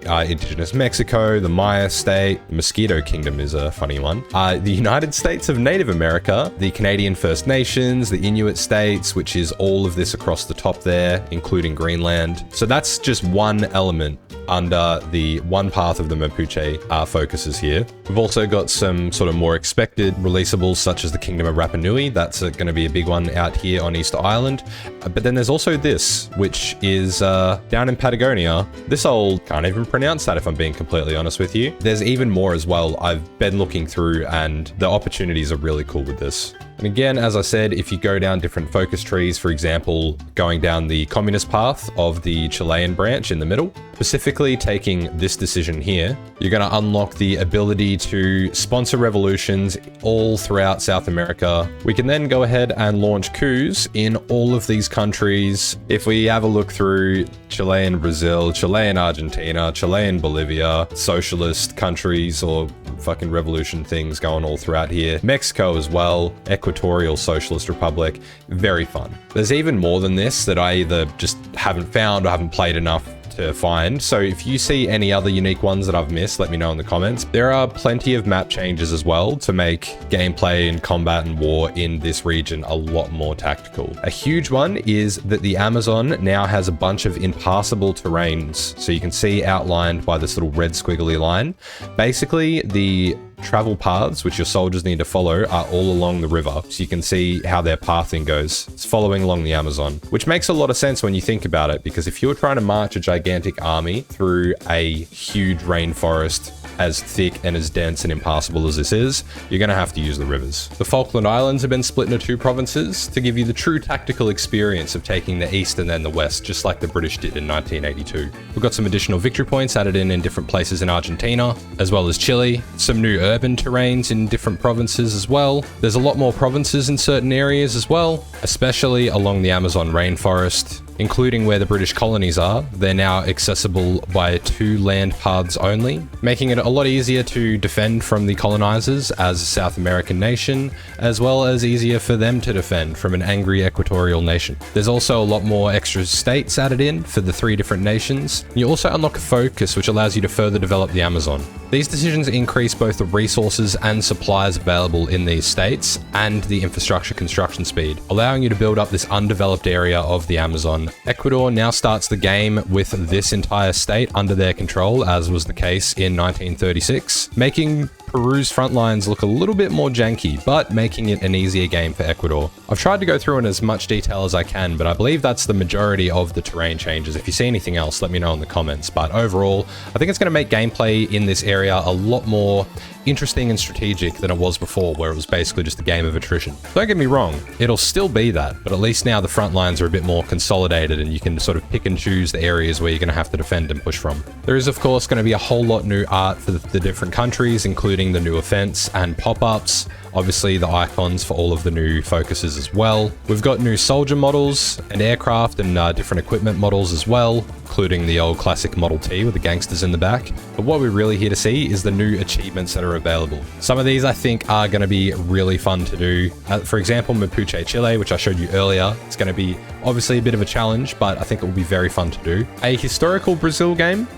Indigenous Mexico, the Maya state, the Mosquito Kingdom is a funny one, the United States of Native America, the Canadian First Nations, the Inuit states, which is all of this across the top there, including Greenland. So that's just one element under the one path of the Mapuche focuses here. We've also got some sort of more expected releasables such as the Kingdom of Rapa Nui. That's going to be a big one out here on Easter Island. But then there's also this, which is down in Patagonia. This old, can't even pronounce that if I'm being completely honest with you. There's even more as well. I've been looking through and the opportunities are really cool with this. And again, as I said, if you go down different focus trees, for example, going down the communist path of the Chilean branch in the middle, specifically taking this decision here, you're going to unlock the ability to sponsor revolutions all throughout South America. We can then go ahead and launch coups in all of these countries. If we have a look through Chilean Brazil, Chilean Argentina, Chilean Bolivia, socialist countries or fucking revolution things going all throughout here. Mexico as well, Equatorial Socialist Republic, very fun. There's even more than this that I either just haven't found or haven't played enough to find. So if you see any other unique ones that I've missed, let me know in the comments. There are plenty of map changes as well to make gameplay and combat and war in this region a lot more tactical. A huge one is that the Amazon now has a bunch of impassable terrains. So you can see outlined by this little red squiggly line. Basically, the travel paths which your soldiers need to follow are all along the river, so you can see how their pathing goes. It's following along the Amazon, which makes a lot of sense when you think about it, because if you're trying to march a gigantic army through a huge rainforest as thick and as dense and impassable as this is, you're going to have to use the rivers. The Falkland Islands have been split into 2 provinces to give you the true tactical experience of taking the east and then the west, just like the British did in 1982. We've got some additional victory points added in different places in Argentina, as well as Chile, some new urban terrains in different provinces as well. There's a lot more provinces in certain areas as well, especially along the Amazon rainforest, including where the British colonies are. They're now accessible by 2 land paths only, making it a lot easier to defend from the colonizers as a South American nation, as well as easier for them to defend from an angry equatorial nation. There's also a lot more extra states added in for the 3 different nations. You also unlock a focus which allows you to further develop the Amazon. These decisions increase both the resources and supplies available in these states and the infrastructure construction speed, allowing you to build up this undeveloped area of the Amazon. Ecuador now starts the game with this entire state under their control, as was the case in 1936, making Peru's front lines look a little bit more janky, but making it an easier game for Ecuador. I've tried to go through in as much detail as I can, but I believe that's the majority of the terrain changes. If you see anything else, let me know in the comments. But overall, I think it's going to make gameplay in this area a lot more interesting and strategic than it was before, where it was basically just a game of attrition. Don't get me wrong, it'll still be that, but at least now the front lines are a bit more consolidated and you can sort of pick and choose the areas where you're going to have to defend and push from. There is, of course, going to be a whole lot new art for the different countries, including the new offense and pop-ups. Obviously, the icons for all of the new focuses as well. We've got new soldier models and aircraft and different equipment models as well, including the old classic Model T with the gangsters in the back. But what we're really here to see is the new achievements that are available. Some of these I think are going to be really fun to do. For example, Mapuche Chile, which I showed you earlier. It's going to be obviously a bit of a challenge, but I think it will be very fun to do. A historical Brazil game.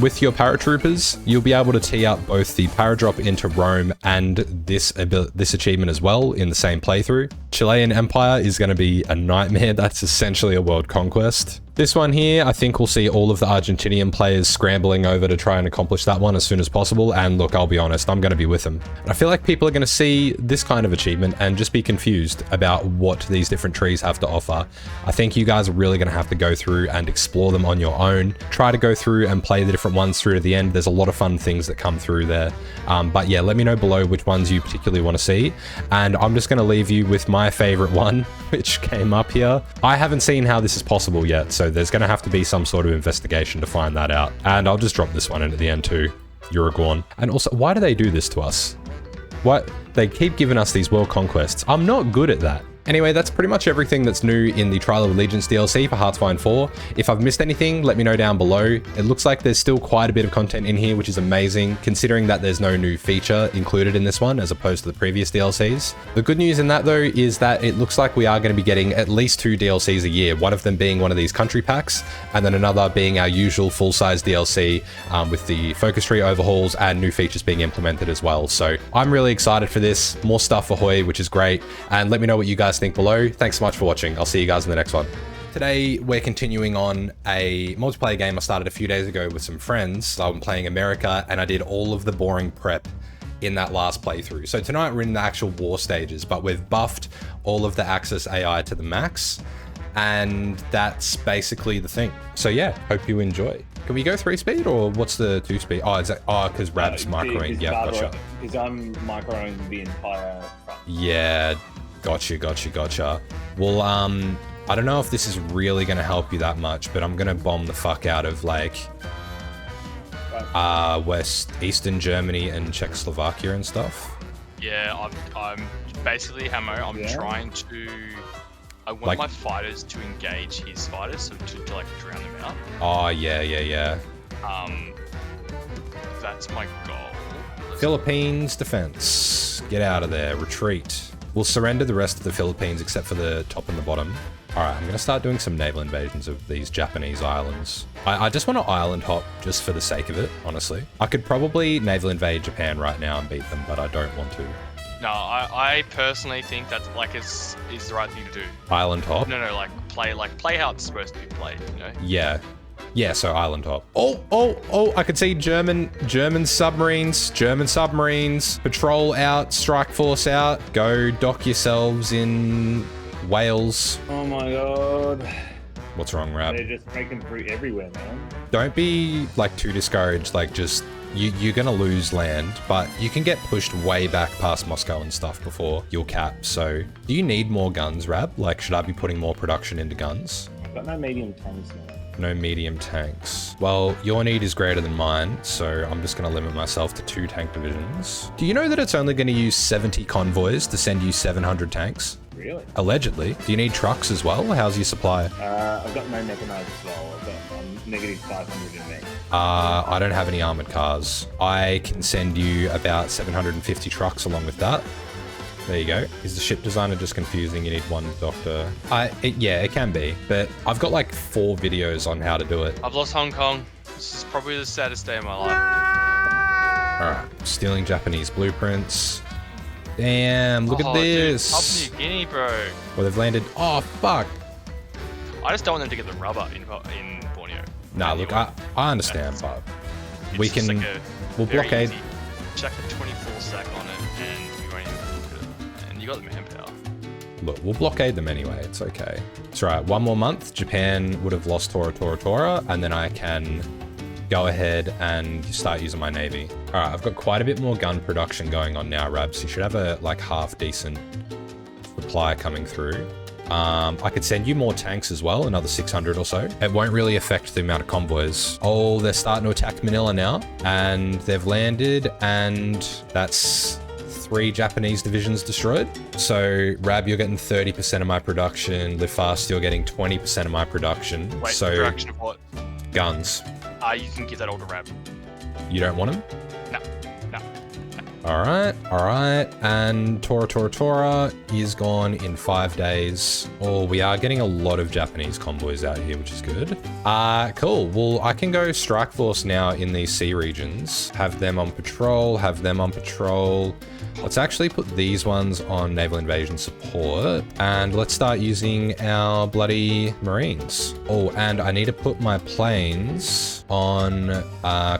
With your paratroopers, you'll be able to tee up both the paradrop into Rome and this achievement as well in the same playthrough. Chilean Empire is going to be a nightmare. That's essentially a world conquest. This one here, I think we'll see all of the Argentinian players scrambling over to try and accomplish that one as soon as possible. And look, I'll be honest, I'm going to be with them. And I feel like people are going to see this kind of achievement and just be confused about what these different trees have to offer. I think you guys are really going to have to go through and explore them on your own. Try to go through and play the different ones through to the end. There's a lot of fun things that come through there. But yeah, let me know below which ones you particularly want to see. And I'm just going to leave you with my favorite one, which came up here. I haven't seen how this is possible yet, so there's going to have to be some sort of investigation to find that out. And I'll just drop this one in at the end too. Uruguayan. And also, why do they do this to us? What? They keep giving us these world conquests. I'm not good at that. Anyway, that's pretty much everything that's new in the Trial of Allegiance DLC for Hearthstone 4. If I've missed anything, let me know down below. It looks like there's still quite a bit of content in here, which is amazing, considering that there's no new feature included in this one, as opposed to the previous DLCs. The good news in that, though, is that it looks like we are going to be getting at least 2 DLCs a year, one of them being one of these country packs, and then another being our usual full-size DLC with the focus tree overhauls and new features being implemented as well. So I'm really excited for this. More stuff ahoy, which is great. And let me know what you guys think below. Thanks so much for watching. I'll see you guys in the next one. Today, we're continuing on a multiplayer game I started a few days ago with some friends. I'm playing America, and I did all of the boring prep in that last playthrough. So tonight we're in the actual war stages, but we've buffed all of the Axis AI to the max, and that's basically the thing. So yeah, hope you enjoy. Can we go 3-speed, or what's the 2-speed? Oh, is that, because Rab's microing. Yeah, gotcha. Because I'm microing the entire front. Yeah, gotcha. Well, I don't know if this is really going to help you that much, but I'm going to bomb the fuck out of, like, Eastern Germany and Czechoslovakia and stuff. Yeah, I'm basically, Hammo, I'm trying to... I want my fighters to engage his fighters, so to like drown them out. Oh, yeah. That's my goal. Philippines defense. Get out of there. Retreat. We'll surrender the rest of the Philippines except for the top and the bottom. Alright, I'm going to start doing some naval invasions of these Japanese islands. I just want to island hop just for the sake of it, honestly. I could probably naval invade Japan right now and beat them, but I don't want to. No, I personally think that like is the right thing to do. Island hop? No, play how it's supposed to be played, you know? Yeah, so island hop. Oh, I could see German submarines, patrol out, strike force out, go dock yourselves in Wales. Oh my god. What's wrong, Rab? They're just breaking through everywhere, man. Don't be like too discouraged, like just, you're gonna lose land, but you can get pushed way back past Moscow and stuff before you'll cap. So do you need more guns, Rab? Like, should I be putting more production into guns? I've got no medium tanks now. No medium tanks. Well, your need is greater than mine, so I'm just gonna limit myself to 2 tank divisions. Do you know that it's only gonna use 70 convoys to send you 700 tanks? Really? Allegedly. Do you need trucks as well? How's your supply? I've got no mechanized as well. I've got negative 500 in me. I don't have any armored cars. I can send you about 750 trucks along with that. There you go. Is the ship designer just confusing? You need 1 doctor. Yeah, it can be, but I've got like 4 videos on how to do it. I've lost Hong Kong. This is probably the saddest day of my life. Alright, stealing Japanese blueprints. Damn, look at this. Dude, Papua New Guinea, bro. Well, they've landed. Oh, fuck. I just don't want them to get the rubber in Borneo. Nah, look, I understand, but we It's just can, like we'll blockade. easy. Chuck a 24 sack on it and you won't even look at it. And you got the manpower. Look, we'll blockade them anyway. It's okay. It's right. 1 more month. Japan would have lost Tora, and then I can go ahead and start using my navy. All right, I've got quite a bit more gun production going on now, Rabs. You should have a like half decent supply coming through. I could send you more tanks as well, another 600 or so. It won't really affect the amount of convoys. Oh, they're starting to attack Manila now, and they've landed, and that's 3 Japanese divisions destroyed. So, Rab, you're getting 30% of my production. Live Fast, you're getting 20% of my production. Wait, so, production of what? Guns. You can give that all to Rab. You don't want them? No. All right. And Tora is gone in 5 days. Oh, we are getting a lot of Japanese convoys out here, which is good. Cool. Well, I can go strike force now in these sea regions. Have them on patrol. Let's actually put these ones on naval invasion support, and let's start using our bloody Marines. Oh, and I need to put my planes on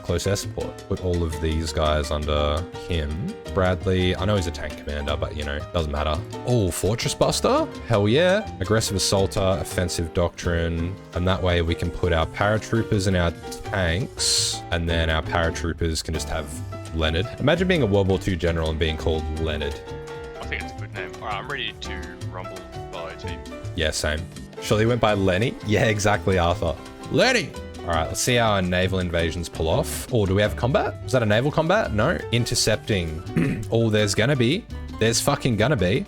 close air support. Put all of these guys under him. Bradley, I know he's a tank commander, but you know, doesn't matter. Oh, Fortress Buster? Hell yeah. Aggressive Assaulter, Offensive Doctrine, and that way we can put our paratroopers in our tanks, and then our paratroopers can just have Leonard. Imagine being a World War II general and being called Leonard. I think it's a good name. Alright, I'm ready to rumble by team. Yeah, same. Surely went by Lenny? Yeah, exactly, Arthur. Lenny! Alright, let's see how our naval invasions pull off. Oh, do we have combat? Is that a naval combat? No. Intercepting. Oh, there's gonna be. There's fucking gonna be.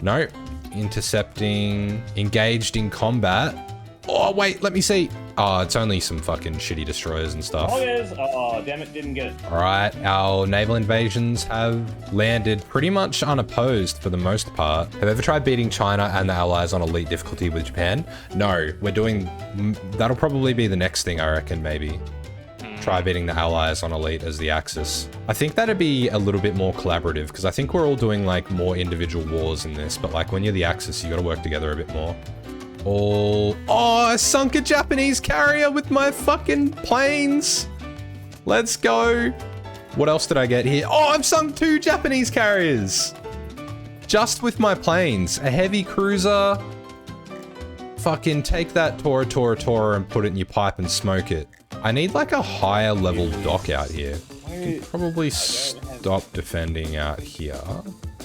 No. Intercepting. Engaged in combat. Oh, wait, let me see. Oh, it's only some fucking shitty destroyers and stuff. Oh, yes. Oh, damn it, didn't get it. Alright, our naval invasions have landed pretty much unopposed for the most part. Have you ever tried beating China and the Allies on elite difficulty with Japan? No, we're doing... That'll probably be the next thing, I reckon, maybe. Try beating the Allies on elite as the Axis. I think that'd be a little bit more collaborative, because I think we're all doing, like, more individual wars in this, but, like, when you're the Axis, you gotta work together a bit more. Oh, I sunk a Japanese carrier with my fucking planes. Let's go. What else did I get here? Oh, I've sunk 2 Japanese carriers. Just with my planes. A heavy cruiser. Fucking take that Tora and put it in your pipe and smoke it. I need like a higher level dock out here. I can probably stop defending out here.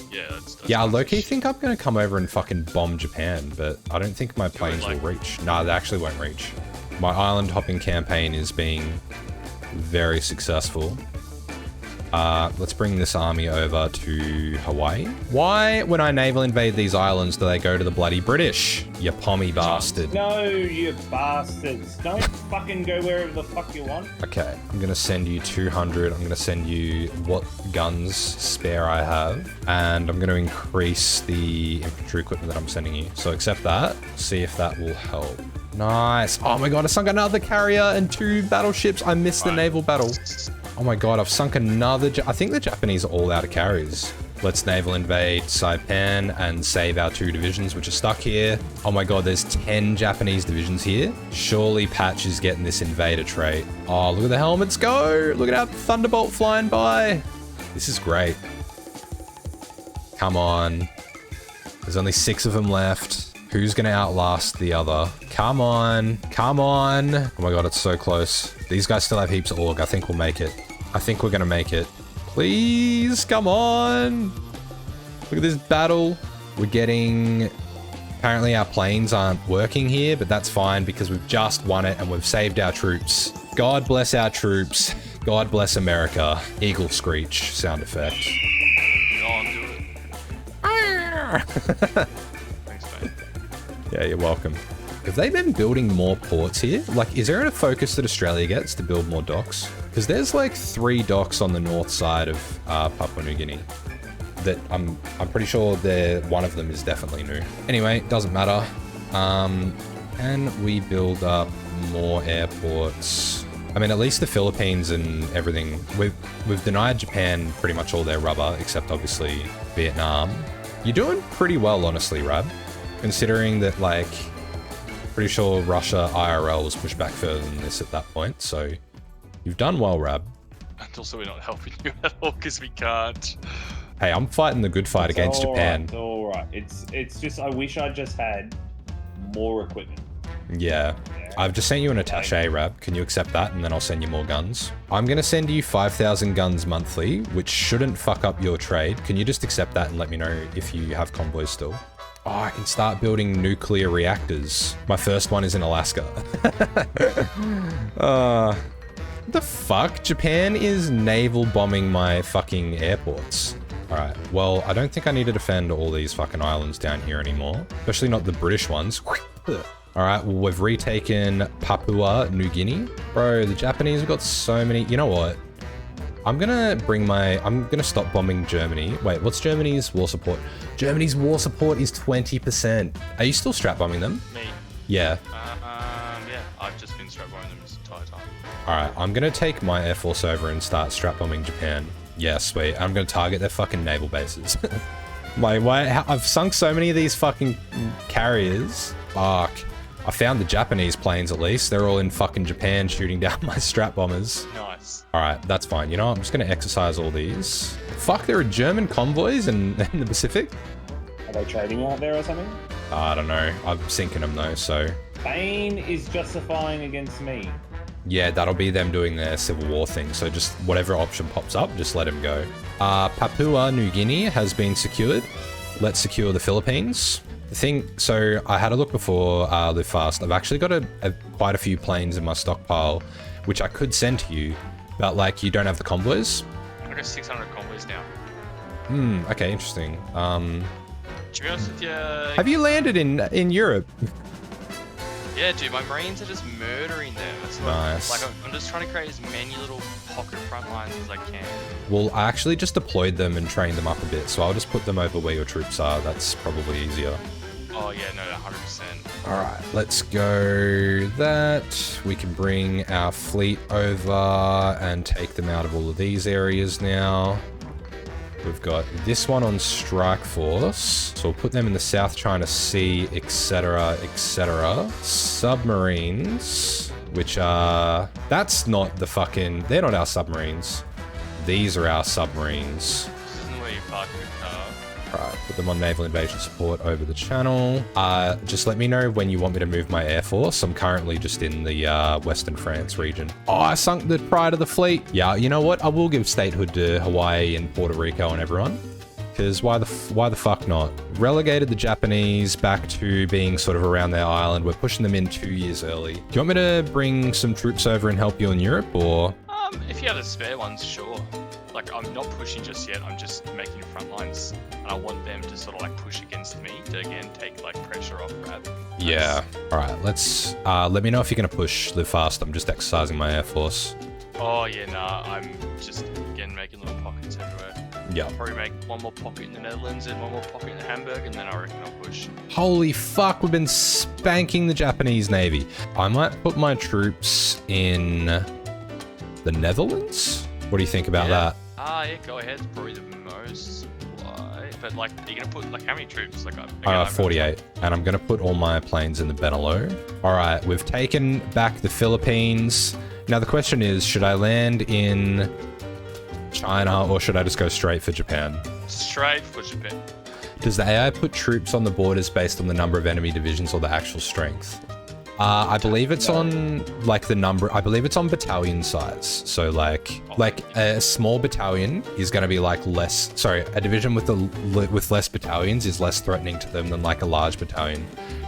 Yeah, that's Yeah, I low-key think I'm gonna come over and fucking bomb Japan, but I don't think my planes will reach. No, they actually won't reach. My island hopping campaign is being very successful. Let's bring this army over to Hawaii. Why, when I naval invade these islands, do they go to the bloody British? You pommy bastard. No, you bastards. Don't fucking go wherever the fuck you want. Okay, I'm gonna send you 200. I'm gonna send you what guns spare I have. And I'm gonna increase the infantry equipment that I'm sending you. So accept that, see if that will help. Nice. Oh my god, I sunk another carrier and 2 battleships. I missed the naval battle. Oh my god, I've sunk another... I think the Japanese are all out of carriers. Let's naval invade Saipan and save our 2 divisions, which are stuck here. Oh my god, there's 10 Japanese divisions here. Surely Patch is getting this invader trait. Oh, look at the helmets go! Look at our Thunderbolt flying by! This is great. Come on. There's only 6 of them left. Who's gonna outlast the other? Come on. Come on. Oh my god, it's so close. These guys still have heaps of org. I think we'll make it. I think we're gonna make it. Please, come on. Look at this battle. We're getting... Apparently our planes aren't working here, but that's fine because we've just won it and we've saved our troops. God bless our troops. God bless America. Eagle screech sound effect. Go on, do it. Thanks, mate. Yeah, you're welcome. Have they been building more ports here? Like, is there a focus that Australia gets to build more docks? Because there's like 3 docks on the north side of Papua New Guinea that I'm pretty sure one of them is definitely new. Anyway, doesn't matter. And we build up more airports. I mean, at least the Philippines and everything. We've denied Japan pretty much all their rubber, except obviously Vietnam. You're doing pretty well, honestly, Rab. Considering that, like, pretty sure Russia IRL was pushed back further than this at that point, so you've done well, Rab. And also we're not helping you at all because we can't. Hey, I'm fighting the good fight against Japan. It's alright. It's just, I wish I just had more equipment. Yeah. I've just sent you an attaché, Rab. Can you accept that? And then I'll send you more guns. I'm going to send you 5,000 guns monthly, which shouldn't fuck up your trade. Can you just accept that and let me know if you have convoys still? Oh, I can start building nuclear reactors. My first one is in Alaska. What the fuck? Japan is naval bombing my fucking airports. Alright, well, I don't think I need to defend all these fucking islands down here anymore. Especially not the British ones. Alright, well, we've retaken Papua New Guinea. Bro, the Japanese have got so many... You know what? I'm gonna stop bombing Germany. Wait, what's Germany's war support? Germany's war support is 20%. Are you still strap bombing them? Me? Yeah. Yeah, I've just been strap bombing them this entire time. Alright, I'm gonna take my air force over and start strap bombing Japan. Yeah, sweet. I'm gonna target their fucking naval bases. Like, why? I've sunk so many of these fucking carriers. Fuck. I found the Japanese planes at least. They're all in fucking Japan shooting down my strat bombers. Nice. Alright, that's fine. You know what? I'm just gonna exercise all these. Fuck, there are German convoys in the Pacific? Are they trading out there or something? I don't know. I'm sinking them though, so... Spain is justifying against me. Yeah, that'll be them doing their civil war thing. So just whatever option pops up, just let him go. Papua New Guinea has been secured. Let's secure the Philippines. The thing, so I had a look before Live Fast. I've actually got quite a few planes in my stockpile, which I could send to you, but like you don't have the convoys. I got 600 convoys now. Okay, interesting. To be honest with you, Have you landed in Europe? yeah, dude, my Marines are just murdering them. That's what, Nice. Like, I'm just trying to create as many little pocket front lines as I can. Well, I actually just deployed them and trained them up a bit, so I'll just put them over where your troops are. That's probably easier. Oh yeah, no, 100%. All right, let's go that. We can bring our fleet over and take them out of all of these areas now. We've got this one on strike force, so we'll put them in the South China Sea, etc., etc. Submarines, which are... That's not the fucking... They're not our submarines. These are our submarines. This isn't where you park your car. Right, put them on naval invasion support over the channel. Just let me know when you want me to move my air force. I'm currently just in the Western France region. Oh, I sunk the pride of the fleet. Yeah, you know what? I will give statehood to Hawaii and Puerto Rico and everyone. Because why the fuck not? Relegated the Japanese back to being sort of around their island. We're pushing them in 2 years early. Do you want me to bring some troops over and help you in Europe, or? If you have the spare ones, sure. Like, I'm not pushing just yet. I'm just making front lines, and I want them to sort of like push against me to again take like pressure off Rab. Yeah. All right. Let's let me know if you're gonna push Live Fast. I'm just exercising my air force. Oh yeah, nah. I'm just again making little pockets everywhere. Yeah. I'll probably make one more pocket in the Netherlands and one more pocket in Hamburg, and then I reckon I'll push. Holy fuck, we've been spanking the Japanese Navy. I might put my troops in the Netherlands. What do you think about that? Yeah, go ahead. It's probably the most. But like, are you gonna put like how many troops? Like, 48, and I'm gonna put all my planes in the Benelux. All right, we've taken back the Philippines. Now the question is, should I land in China or should I just go straight for Japan? Straight for Japan. Does the AI put troops on the borders based on the number of enemy divisions or the actual strength? I believe it's on like the number. I believe it's on battalion size. So like a small battalion is going to be like less. Sorry, a division with less battalions is less threatening to them than like a large battalion,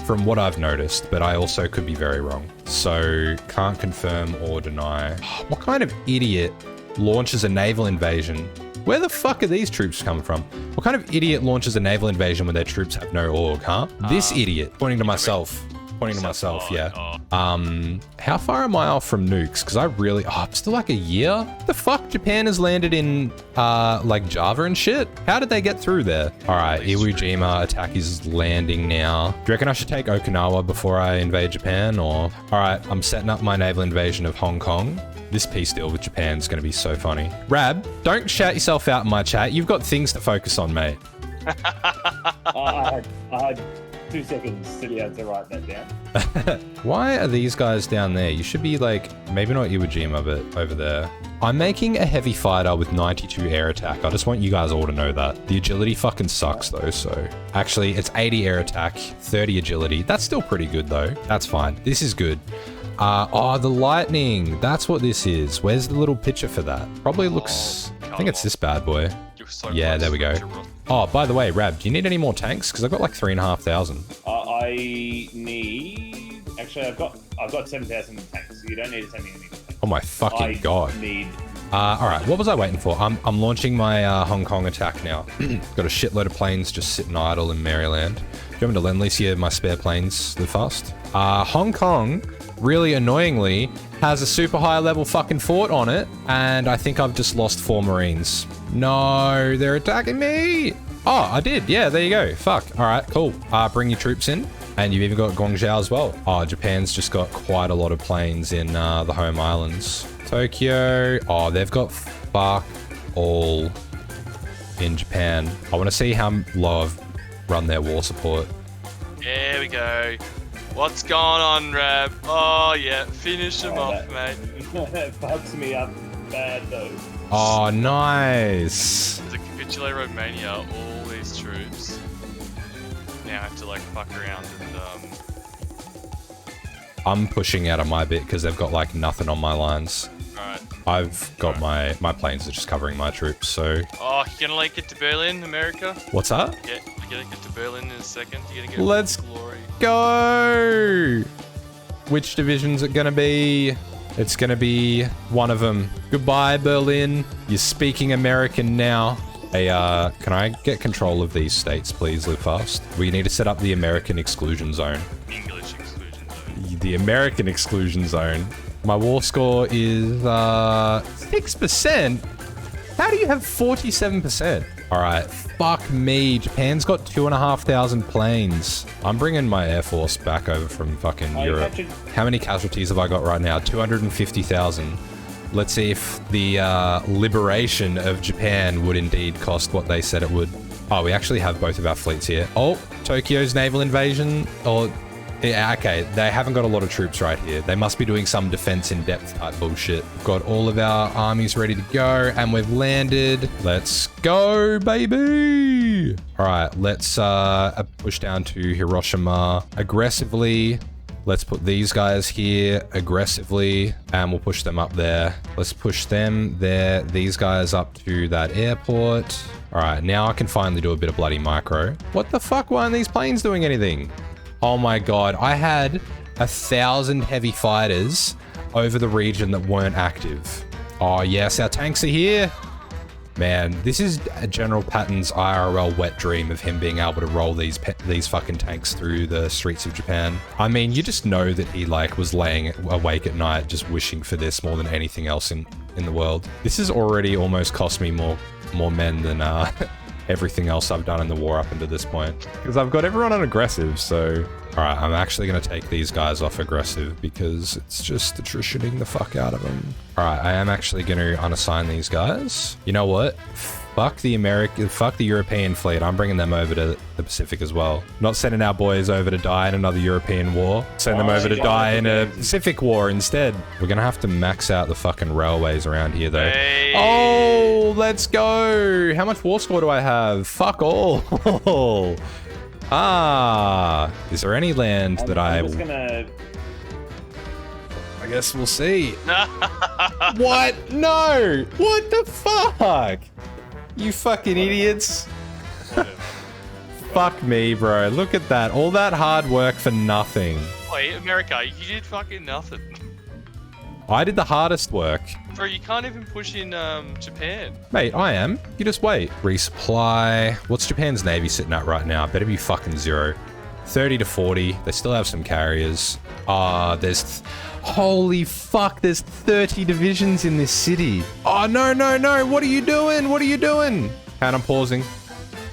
from what I've noticed. But I also could be very wrong. So can't confirm or deny. What kind of idiot launches a naval invasion? Where the fuck are these troops coming from? What kind of idiot launches a naval invasion when their troops have no org, huh? This idiot, pointing to myself. Pointing to myself, yeah. How far am I off from nukes? Because I really, I'm still like a year. What the fuck? Japan has landed in like Java and shit. How did they get through there? All right, Iwo Jima attack is landing now. Do you reckon I should take Okinawa before I invade Japan, or? All right, I'm setting up my naval invasion of Hong Kong. This peace deal with Japan is going to be so funny. Rab, don't shout yourself out in my chat. You've got things to focus on, mate. I had 2 seconds to be able to write that down. Why are these guys down there? You should be like, maybe not Iwo Jima, but over there. I'm making a heavy fighter with 92 air attack. I just want you guys all to know that. The agility fucking sucks though, so. Actually, it's 80 air attack, 30 agility. That's still pretty good though. That's fine. This is good. Oh, the lightning. That's what this is. Where's the little picture for that? Probably looks, I think it's this bad boy. Yeah, there we go. Oh, by the way, Rab, do you need any more tanks? Because I've got like 3,500. I need. Actually, I've got 7,000 tanks. So you don't need to send me any tanks. Oh my fucking god. All right, what was I waiting for? I'm launching my Hong Kong attack now. Got a shitload of planes just sitting idle in Maryland. Do you want me to lend lease here my spare planes Live Fast? Hong Kong, really annoyingly, has a super high level fucking fort on it, and I think I've just lost 4 Marines. No, they're attacking me. Oh, I did. Yeah, there you go. Fuck. All right, cool. Bring your troops in. And you've even got Guangzhou as well. Oh, Japan's just got quite a lot of planes in the home islands. Tokyo. Oh, they've got fuck all in Japan. I want to see how low I've run their war support. There we go. What's going on, Rab? Oh, yeah. Finish him off, mate. That fucks me up bad, though. Oh, nice. To capitulate Romania, all these troops now have to, like, fuck around and, I'm pushing out of my bit because they've got, like, nothing on my lines. Alright. I've got my planes are just covering my troops, so... Oh, you're gonna, like, get to Berlin, America? What's that? Yeah, you're gonna get to Berlin in a second. You're gonna get Let's glory. go! Which division's it gonna be? It's gonna be one of them. Goodbye, Berlin. You're speaking American now. Hey, can I get control of these states, please, Live Fast? We need to set up the American exclusion zone. English exclusion zone. The American exclusion zone. My war score is, 6%? How do you have 47%? All right, fuck me. Japan's got 2,500 planes. I'm bringing my air force back over from fucking Europe. How many casualties have I got right now? 250,000. Let's see if the liberation of Japan would indeed cost what they said it would. Oh, we actually have both of our fleets here. Oh, Tokyo's naval invasion. Oh, yeah, okay. They haven't got a lot of troops right here. They must be doing some defense in depth type bullshit. We've got all of our armies ready to go and we've landed. Let's go, baby. All right, let's push down to Hiroshima aggressively. Let's put these guys here aggressively and we'll push them up there. Let's push them there. These guys up to that airport. All right, now I can finally do a bit of bloody micro. What the fuck? Why aren't these planes doing anything? Oh my God, I had 1,000 heavy fighters over the region that weren't active. Oh yes, our tanks are here. Man, this is General Patton's IRL wet dream of him being able to roll these fucking tanks through the streets of Japan. I mean, you just know that he like was laying awake at night just wishing for this more than anything else in the world. This has already almost cost me more men than everything else I've done in the war up until this point. Because I've got everyone on aggressive, so... Alright, I'm actually going to take these guys off aggressive because it's just attritioning the fuck out of them. Alright, I am actually going to unassign these guys. You know what? Fuck the European fleet. I'm bringing them over to the Pacific as well. Not sending our boys over to die in another European war. Send them over to die in a Pacific war instead. We're going to have to max out the fucking railways around here though. Hey. Oh, let's go. How much war score do I have? Fuck all. Is there any land that I guess we'll see. What? No. What the fuck? You fucking idiots. Fuck me, bro. Look at that. All that hard work for nothing. Wait, America, you did fucking nothing. I did the hardest work. Bro, you can't even push in Japan. Mate, I am. You just wait. Resupply. What's Japan's navy sitting at right now? Better be fucking 0. 30 to 40. They still have some carriers. There's... Holy fuck, there's 30 divisions in this city. Oh, no. What are you doing? What are you doing? And I'm pausing.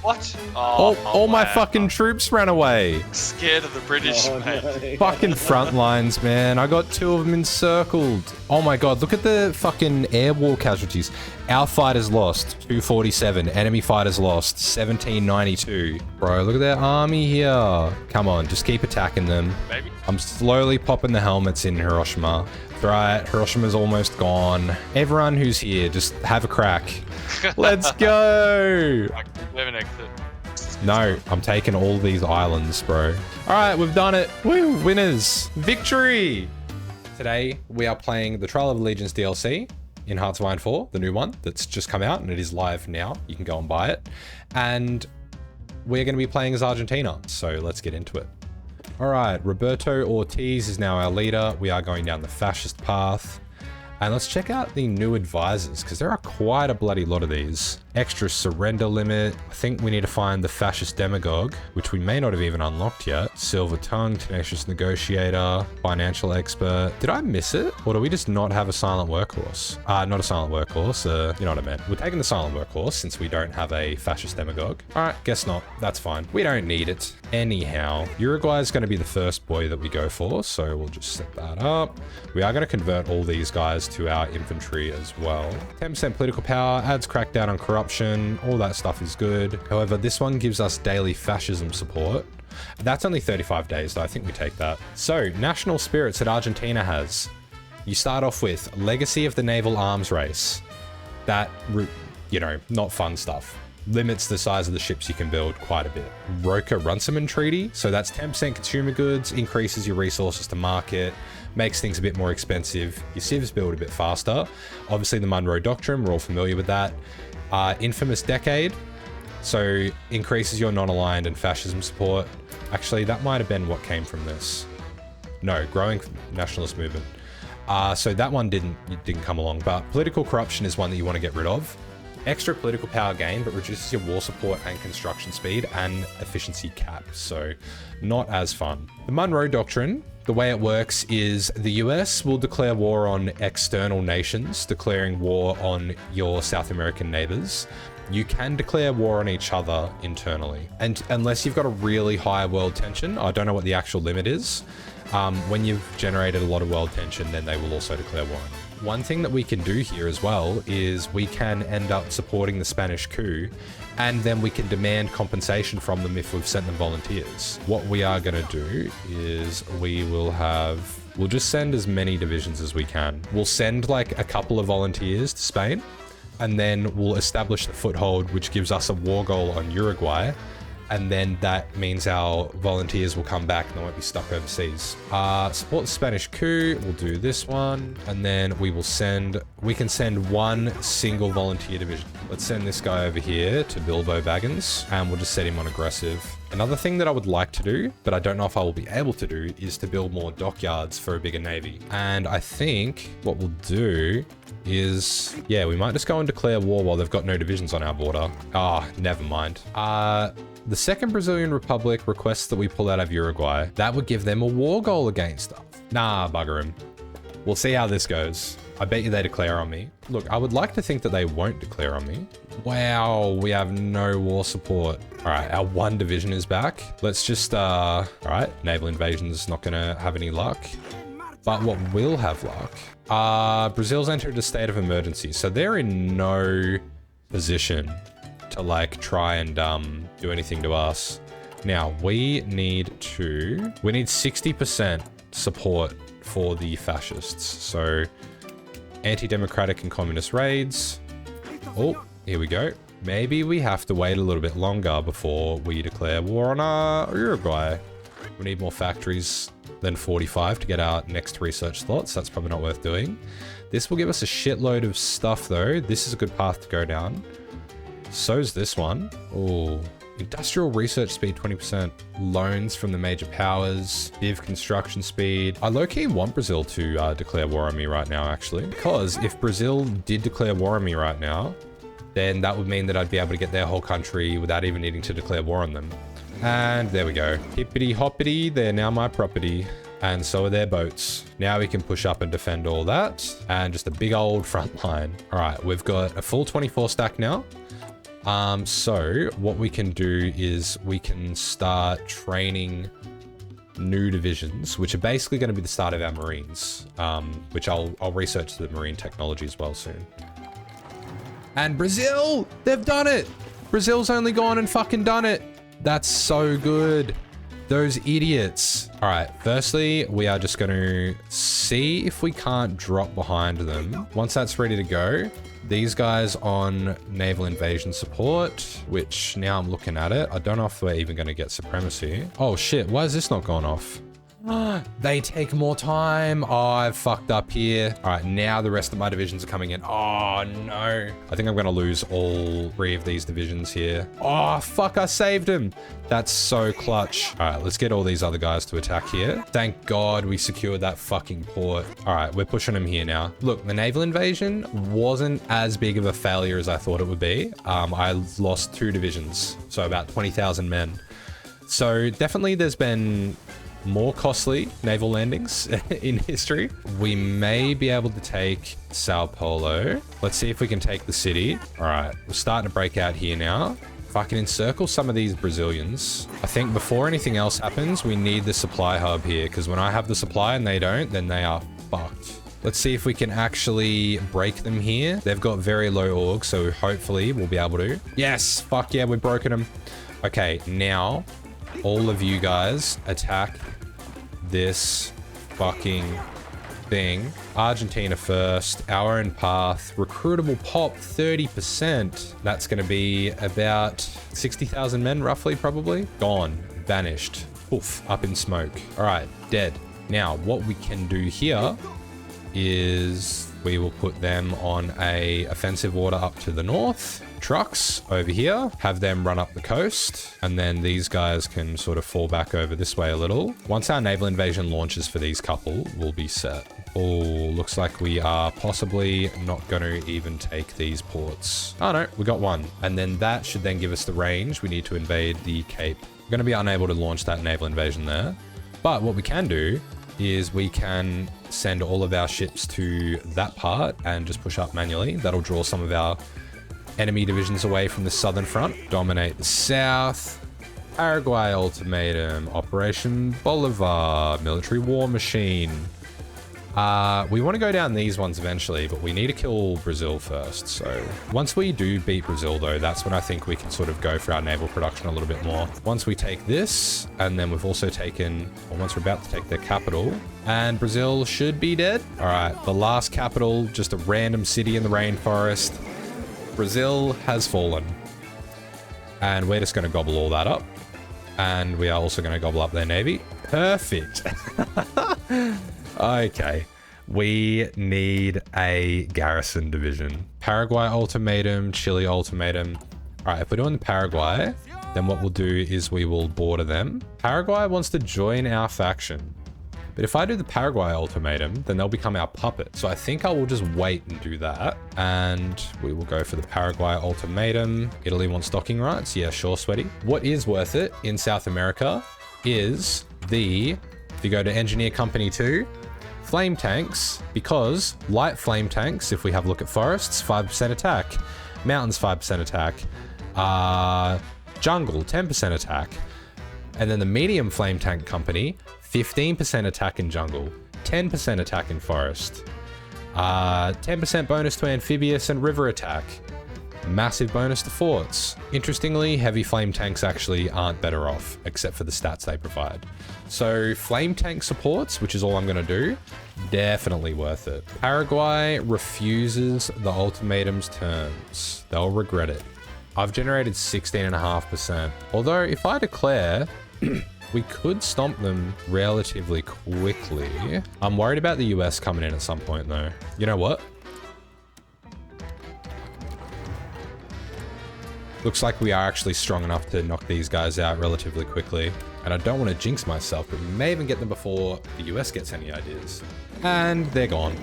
What? All my fucking troops ran away. Scared of the British, mate. Fucking front lines, man. I got 2 of them encircled. Oh my God, look at the fucking air war casualties. Our fighters lost 247. Enemy fighters lost 1792. Bro, look at their army here. Come on, just keep attacking them. Maybe. I'm slowly popping the helmets in Hiroshima. That's right, Hiroshima's almost gone. Everyone who's here, just have a crack. Let's go. We have an exit. No, I'm taking all these islands, bro. All right, we've done it. Woo, winners. Victory. Today, we are playing the Trial of Allegiance DLC in Hearts of Iron 4, the new one that's just come out and it is live now. You can go and buy it. And we're going to be playing as Argentina. So let's get into it. All right, Roberto Ortiz is now our leader. We are going down the fascist path. And let's check out the new advisors, because there are quite a bloody lot of these. Extra surrender limit. I think we need to find the fascist demagogue, which we may not have even unlocked yet. Silver tongue, tenacious negotiator, financial expert. Did I miss it? Or do we just not have a silent workhorse? Not a silent workhorse. You know what I meant. We're taking the silent workhorse since we don't have a fascist demagogue. All right, guess not. That's fine. We don't need it. Anyhow, Uruguay is going to be the first boy that we go for, so we'll just set that up. We are going to convert all these guys bonuses to our infantry as well. 10% political power, adds crackdown on corruption, all that stuff is good. However, this one gives us daily fascism support. That's only 35 days though, I think we take that. So, national spirits that Argentina has. You start off with Legacy of the Naval Arms Race. That, you know, not fun stuff. Limits the size of the ships you can build quite a bit. Roca-Runciman Treaty, so that's 10% consumer goods, increases your resources to market, makes things a bit more expensive. Your civs build a bit faster. Obviously the Monroe Doctrine, we're all familiar with that. Infamous Decade, so increases your non-aligned and fascism support. Actually, that might have been what came from this. No, Growing Nationalist Movement. So that one didn't come along, but political corruption is one that you want to get rid of. Extra political power gain, but reduces your war support and construction speed and efficiency cap, so not as fun. The Monroe Doctrine, the way it works is the US will declare war on external nations, declaring war on your South American neighbors. You can declare war on each other internally. And unless you've got a really high world tension, I don't know what the actual limit is. When you've generated a lot of world tension, then they will also declare war on you. One thing that we can do here as well is we can end up supporting the Spanish coup, and then we can demand compensation from them if we've sent them volunteers. What we are going to do is we'll just send as many divisions as we can. We'll send like a couple of volunteers to Spain, and then we'll establish the foothold, which gives us a war goal on Uruguay. And then that means our volunteers will come back and they won't be stuck overseas. Support the Spanish coup, we'll do this one. And then we can send one single volunteer division. Let's send this guy over here to Bilbo Baggins, and we'll just set him on aggressive. Another thing that I would like to do, but I don't know if I will be able to do, is to build more dockyards for a bigger navy. And I think what we'll do is, yeah, we might just go and declare war while they've got no divisions on our border. Never mind. The Second Brazilian Republic requests that we pull out of Uruguay. That would give them a war goal against us. Nah, bugger him. We'll see how this goes. I bet you they declare on me. Look, I would like to think that they won't declare on me. Wow, we have no war support. All right, our one division is back. Let's just, all right, naval invasion is not gonna have any luck. But what will have luck, Brazil's entered a state of emergency. So they're in no position to like try and do anything to us. Now we need 60% support for the fascists. So anti-democratic and communist raids. Oh, here we go. Maybe we have to wait a little bit longer before we declare war on Uruguay. We need more factories than 45 to get our next research slots. That's probably not worth doing. This will give us a shitload of stuff though. This is a good path to go down. So's this one. Oh, industrial research speed 20%. Loans from the major powers. Div construction speed. I low-key want Brazil to declare war on me right now, actually. Because if Brazil did declare war on me right now, then that would mean that I'd be able to get their whole country without even needing to declare war on them. And there we go. Hippity hoppity, they're now my property. And so are their boats. Now we can push up and defend all that. And just a big old front line. All right, we've got a full 24 stack now. So what we can do is we can start training new divisions, which are basically going to be the start of our Marines, which I'll research the Marine technology as well soon. And Brazil, they've done it. Brazil's only gone and fucking done it. That's so good. Those idiots. All right, firstly, we are just going to see if we can't drop behind them. Once that's ready to go, these guys on naval invasion support, which now I'm looking at it. I don't know if we're even going to get supremacy. Oh shit, why is this not going off? They take more time. Oh, I've fucked up here. All right, now the rest of my divisions are coming in. Oh no. I think I'm going to lose all 3 of these divisions here. Oh fuck, I saved him. That's so clutch. All right, let's get all these other guys to attack here. Thank God we secured that fucking port. All right, we're pushing them here now. Look, the naval invasion wasn't as big of a failure as I thought it would be. I lost 2 divisions, so about 20,000 men. So definitely there's been more costly naval landings in history. We may be able to take Sao Paulo. Let's see if we can take the city. All right, we're starting to break out here now. If I can encircle some of these Brazilians, I think before anything else happens, we need the supply hub here, because when I have the supply and they don't, then they are fucked. Let's see if we can actually break them here. They've got very low org, so hopefully we'll be able to. Yes, fuck yeah, we've broken them. Okay, now all of you guys attack this fucking thing. Argentina first, our own path, recruitable pop 30%. That's going to be about 60,000 men roughly, probably. Gone, vanished, poof, up in smoke. All right, dead. Now what we can do here is we will put them on a offensive order up to the north. Trucks over here, have them run up the coast, and then these guys can sort of fall back over this way a little. Once our naval invasion launches for these couple, we'll be set. Oh, looks like we are possibly not going to even take these ports. Oh no, we got one. And then that should then give us the range. We need to invade the Cape. We're going to be unable to launch that naval invasion there. But what we can do is we can send all of our ships to that part and just push up manually. That'll draw some of our enemy divisions away from the southern front. Dominate the south. Paraguay ultimatum. Operation Bolivar. Military war machine. We want to go down these ones eventually, but we need to kill Brazil first. So once we do beat Brazil, though, that's when I think we can sort of go for our naval production a little bit more. Once we take this, and then we've also taken, or once we're about to take their capital, and Brazil should be dead. All right, the last capital, just a random city in the rainforest. Brazil has fallen. And we're just going to gobble all that up. And we are also going to gobble up their navy. Perfect. Okay, we need a garrison division. Paraguay ultimatum, Chile ultimatum. All right, if we're doing the Paraguay, then what we'll do is we will border them. Paraguay wants to join our faction. But if I do the Paraguay ultimatum, then they'll become our puppet. So I think I will just wait and do that. And we will go for the Paraguay ultimatum. Italy wants docking rights. Yeah, sure, sweaty. What is worth it in South America is if you go to Engineer Company 2, flame tanks, because light flame tanks, if we have a look at forests, 5% attack, mountains 5% attack, jungle 10% attack, and then the medium flame tank company, 15% attack in jungle, 10% attack in forest, 10% bonus to amphibious and river attack, massive bonus to forts. Interestingly, heavy flame tanks actually aren't better off, except for the stats they provide. So flame tank supports, which is all I'm going to do, definitely worth it. Paraguay refuses the ultimatum's terms. They'll regret it. I've generated 16.5%. Although if I declare, we could stomp them relatively quickly. I'm worried about the US coming in at some point though. You know what? Looks like we are actually strong enough to knock these guys out relatively quickly. And I don't want to jinx myself, but we may even get them before the US gets any ideas. And they're gone.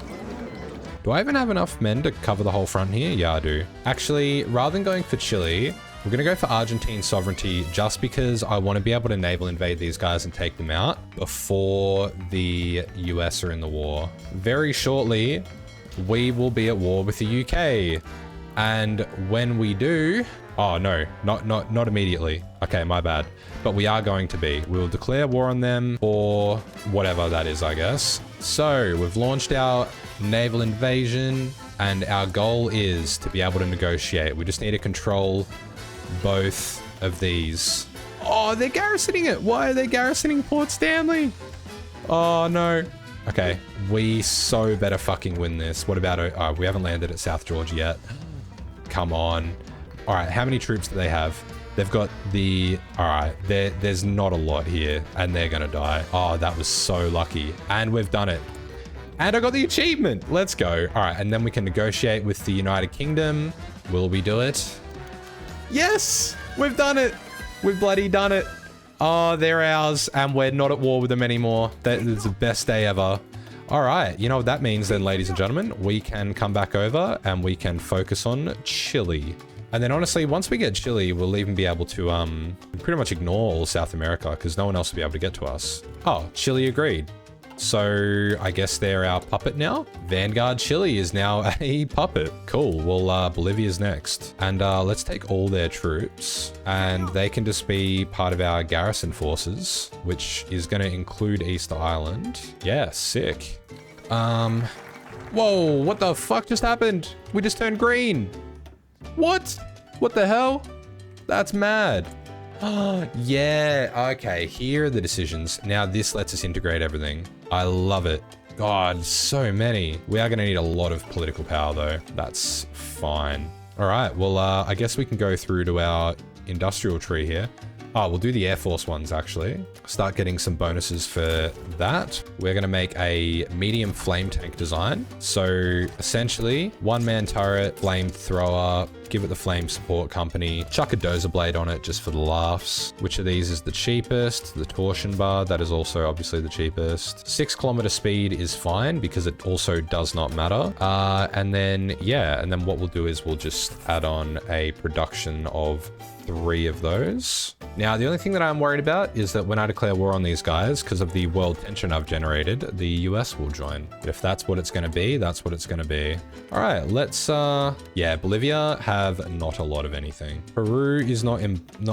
Do I even have enough men to cover the whole front here? Yeah, I do. Actually, rather than going for Chile, we're going to go for Argentine sovereignty just because I want to be able to naval invade these guys and take them out before the US are in the war. Very shortly, we will be at war with the UK. And when we do... Oh, no, not immediately. Okay, my bad. But we are going to be. We will declare war on them or whatever that is, I guess. So we've launched our naval invasion and our goal is to be able to negotiate. We just need to control both of these. Oh, they're garrisoning it. Why are they garrisoning Port Stanley? Oh, no. Okay, we so better fucking win this. What about... Oh, we haven't landed at South Georgia yet. Come on. All right, how many troops do they have? They've got the... All right, there's not a lot here, and they're gonna die. Oh, that was so lucky. And we've done it. And I got the achievement. Let's go. All right, and then we can negotiate with the United Kingdom. Will we do it? Yes, we've done it. We've bloody done it. Oh, they're ours, and we're not at war with them anymore. That is the best day ever. All right, you know what that means then, ladies and gentlemen? We can come back over, and we can focus on Chile. And then honestly, once we get Chile, we'll even be able to pretty much ignore all South America because no one else will be able to get to us. Oh, Chile agreed. So I guess they're our puppet now. Vanguard Chile is now a puppet. Cool. Well, Bolivia's next. And let's take all their troops and they can just be part of our garrison forces, which is going to include Easter Island. Yeah, sick. Whoa, what the fuck just happened? We just turned green. What? What the hell? That's mad. Yeah, okay, here are the decisions. Now this lets us integrate everything. I love it. God, so many. We are gonna need a lot of political power though. That's fine. All right, well, I guess we can go through to our industrial tree here. Oh, we'll do the Air Force ones actually. Start getting some bonuses for that. We're gonna make a medium flame tank design. So essentially, one-man turret, flamethrower, give it the flame support company, chuck a dozer blade on it just for the laughs. Which of these is the cheapest? The torsion bar, that is also obviously the cheapest. 6 kilometer speed is fine because it also does not matter. And then, yeah, and then what we'll do is we'll just add on a production of 3 of those. Now, the only thing that I'm worried about is that when I declare war on these guys, because of the world tension I've generated, the US will join. But if that's what it's going to be, that's what it's going to be. All right, let's, yeah, Bolivia have not a lot of anything. Peru is not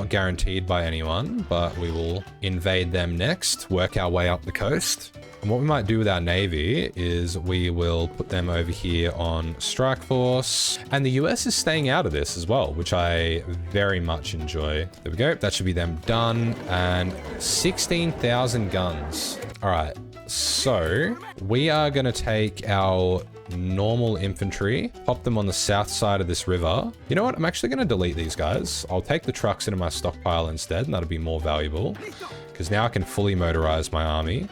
guaranteed by anyone, but we will invade them next, work our way up the coast. And what we might do with our navy is we will put them over here on strike force. And the US is staying out of this as well, which I very much enjoy. There we go. That should be them done. And 16,000 guns. All right. So we are going to take our normal infantry, pop them on the south side of this river. You know what? I'm actually going to delete these guys. I'll take the trucks into my stockpile instead, and that'll be more valuable because now I can fully motorize my army.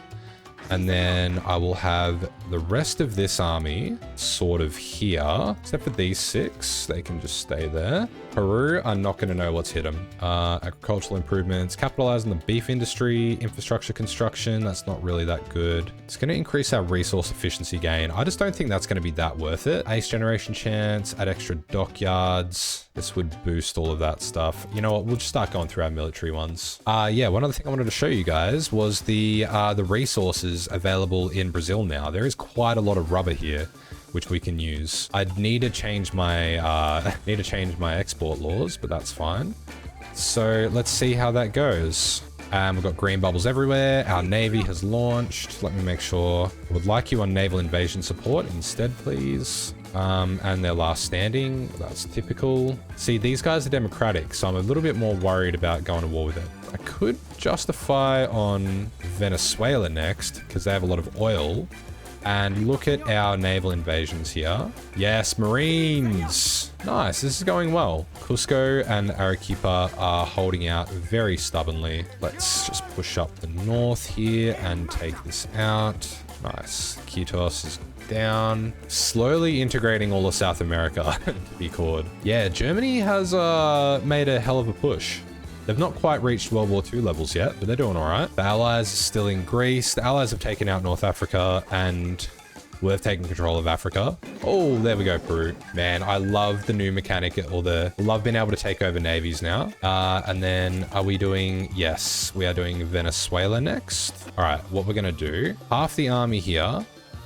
And then I will have the rest of this army sort of here, except for these 6. They can just stay there. Peru are not going to know what's hit them. Agricultural improvements, capitalize on the beef industry, infrastructure construction. That's not really that good. It's going to increase our resource efficiency gain. I just don't think that's going to be that worth it. Ace generation chance, add extra dockyards. This would boost all of that stuff. You know what? We'll just start going through our military ones. Yeah, one other thing I wanted to show you guys was the resources available in Brazil now. There is quite a lot of rubber here, which we can use. I'd need to change my export laws, but that's fine. So let's see how that goes. We've got green bubbles everywhere. Our navy has launched. Let me make sure. I would like you on naval invasion support instead, please. And their last standing. That's typical. See, these guys are democratic, so I'm a little bit more worried about going to war with it. I could justify on Venezuela next because they have a lot of oil. And look at our naval invasions here. Yes, Marines. Nice, this is going well. Cusco and Arequipa are holding out very stubbornly. Let's just push up the north here and take this out. Nice. Quitos is down. Slowly integrating all of South America to be called. Yeah, Germany has made a hell of a push. They've not quite reached World War II levels yet, but they're doing all right. The Allies are still in Greece. The Allies have taken out North Africa and we've taken control of Africa. Oh, there we go, Peru. Man, I love the new mechanic love being able to take over navies now. And then are we doing, yes, we are doing Venezuela next. All right, what we're gonna do, half the army here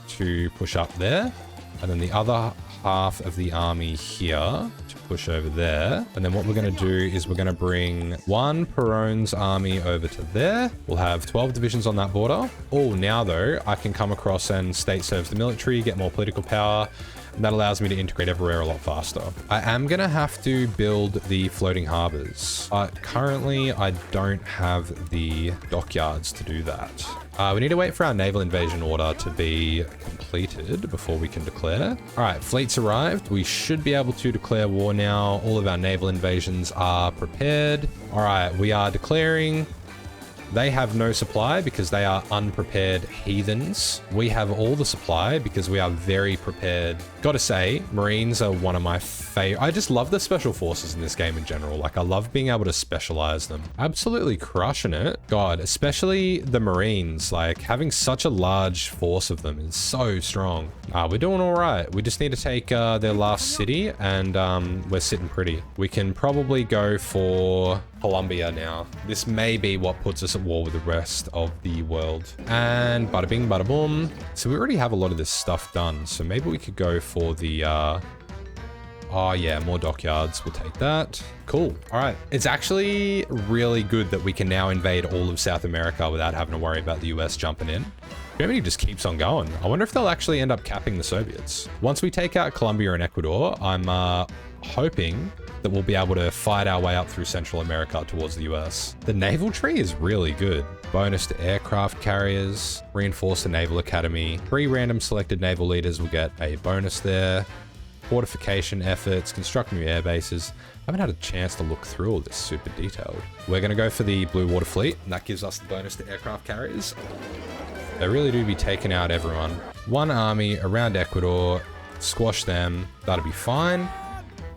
to push up there. And then the other half of the army here to push over there. And then what we're going to do is we're going to bring one Perón's army over to there. We'll have 12 divisions on that border. Oh, now though, I can come across and state serve the military, get more political power. And that allows me to integrate everywhere a lot faster. I am going to have to build the floating harbors. Currently, I don't have the dockyards to do that. We need to wait for our naval invasion order to be completed before we can declare. All right, fleets arrived. We should be able to declare war now. All of our naval invasions are prepared. All right, we are declaring. They have no supply because they are unprepared heathens. We have all the supply because we are very prepared. Gotta say, Marines are one of my favorite. I just love the special forces in this game in general. Like, I love being able to specialize them. Absolutely crushing it. God, especially the Marines, like having such a large force of them is so strong. We're doing all right. We just need to take their last city and we're sitting pretty. We can probably go for Colombia now. This may be what puts us at war with the rest of the world. And bada bing, bada boom. So we already have a lot of this stuff done. So maybe we could go for the, Oh yeah, more dockyards. We'll take that. Cool. All right. It's actually really good that we can now invade all of South America without having to worry about the US jumping in. Germany just keeps on going. I wonder if they'll actually end up capping the Soviets. Once we take out Colombia and Ecuador, I'm hoping that we'll be able to fight our way up through Central America towards the US. The naval tree is really good. Bonus to aircraft carriers, reinforce the naval academy. 3 random selected naval leaders will get a bonus there. Fortification efforts, construct new air bases. I haven't had a chance to look through all this super detailed. We're gonna go for the Blue Water Fleet, and that gives us the bonus to aircraft carriers. They really do be taking out everyone. 1 army around Ecuador, squash them, that'll be fine.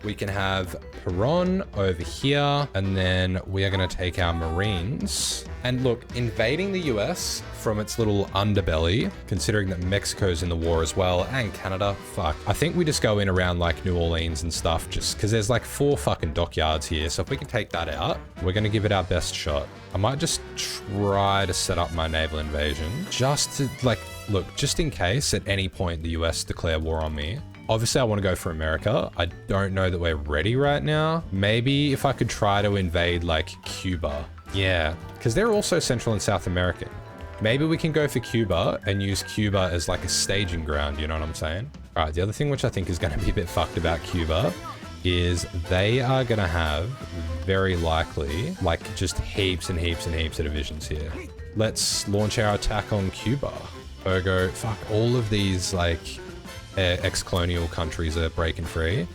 We can have Peron over here, and then we are going to take our Marines. And look, invading the US from its little underbelly, considering that Mexico's in the war as well, and Canada, fuck. I think we just go in around like New Orleans and stuff, just because there's like 4 fucking dockyards here. So if we can take that out, we're going to give it our best shot. I might just try to set up my naval invasion, just to like, look, just in case at any point the US declare war on me. Obviously, I want to go for America. I don't know that we're ready right now. Maybe if I could try to invade like Cuba. Yeah, because they're also Central and South American. Maybe we can go for Cuba and use Cuba as like a staging ground, you know what I'm saying? All right, the other thing which I think is going to be a bit fucked about Cuba is they are going to have very likely like just heaps and heaps and heaps of divisions here. Let's launch our attack on Cuba. Ergo, fuck, all of these like ex-colonial countries are breaking free.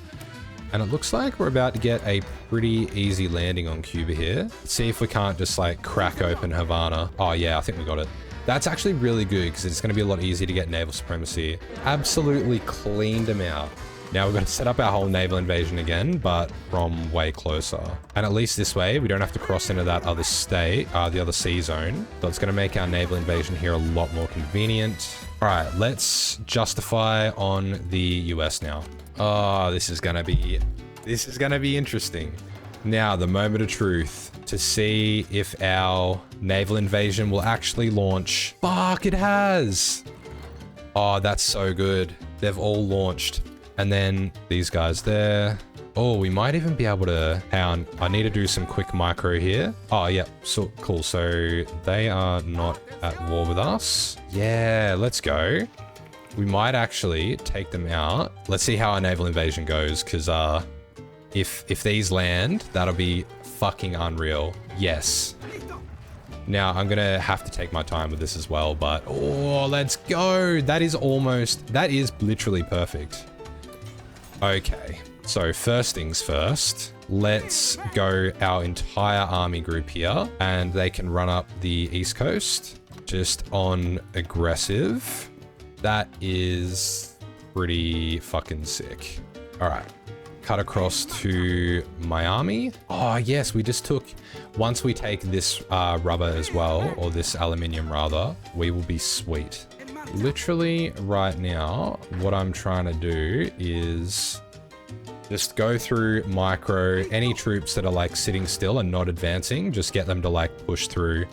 And it looks like we're about to get a pretty easy landing on Cuba here. Let's see if we can't just like crack open Havana. Oh yeah, I think we got it. That's actually really good because it's going to be a lot easier to get naval supremacy. Absolutely cleaned them out. Now we've got to set up our whole naval invasion again, but from way closer. And at least this way, we don't have to cross into that other state, the other sea zone. So it's going to make our naval invasion here a lot more convenient. All right, let's justify on the US now. Oh, this is gonna be interesting. Now, the moment of truth to see if our naval invasion will actually launch. Fuck, it has. Oh, that's so good. They've all launched. And then these guys there. Oh, we might even be able to... Hang on, I need to do some quick micro here. Oh, yeah, so cool. So they are not at war with us. Yeah, let's go. We might actually take them out. Let's see how our naval invasion goes, because if these land, that'll be fucking unreal. Yes. Now, I'm going to have to take my time with this as well, but... Oh, let's go. That is literally perfect. Okay. So first things first, let's go our entire army group here and they can run up the East Coast just on aggressive. That is pretty fucking sick. All right, cut across to Miami. Oh yes, we just took, once we take this rubber as well, or this aluminium rather, we will be sweet. Literally right now, what I'm trying to do is just go through micro, any troops that are like sitting still and not advancing, just get them to like push through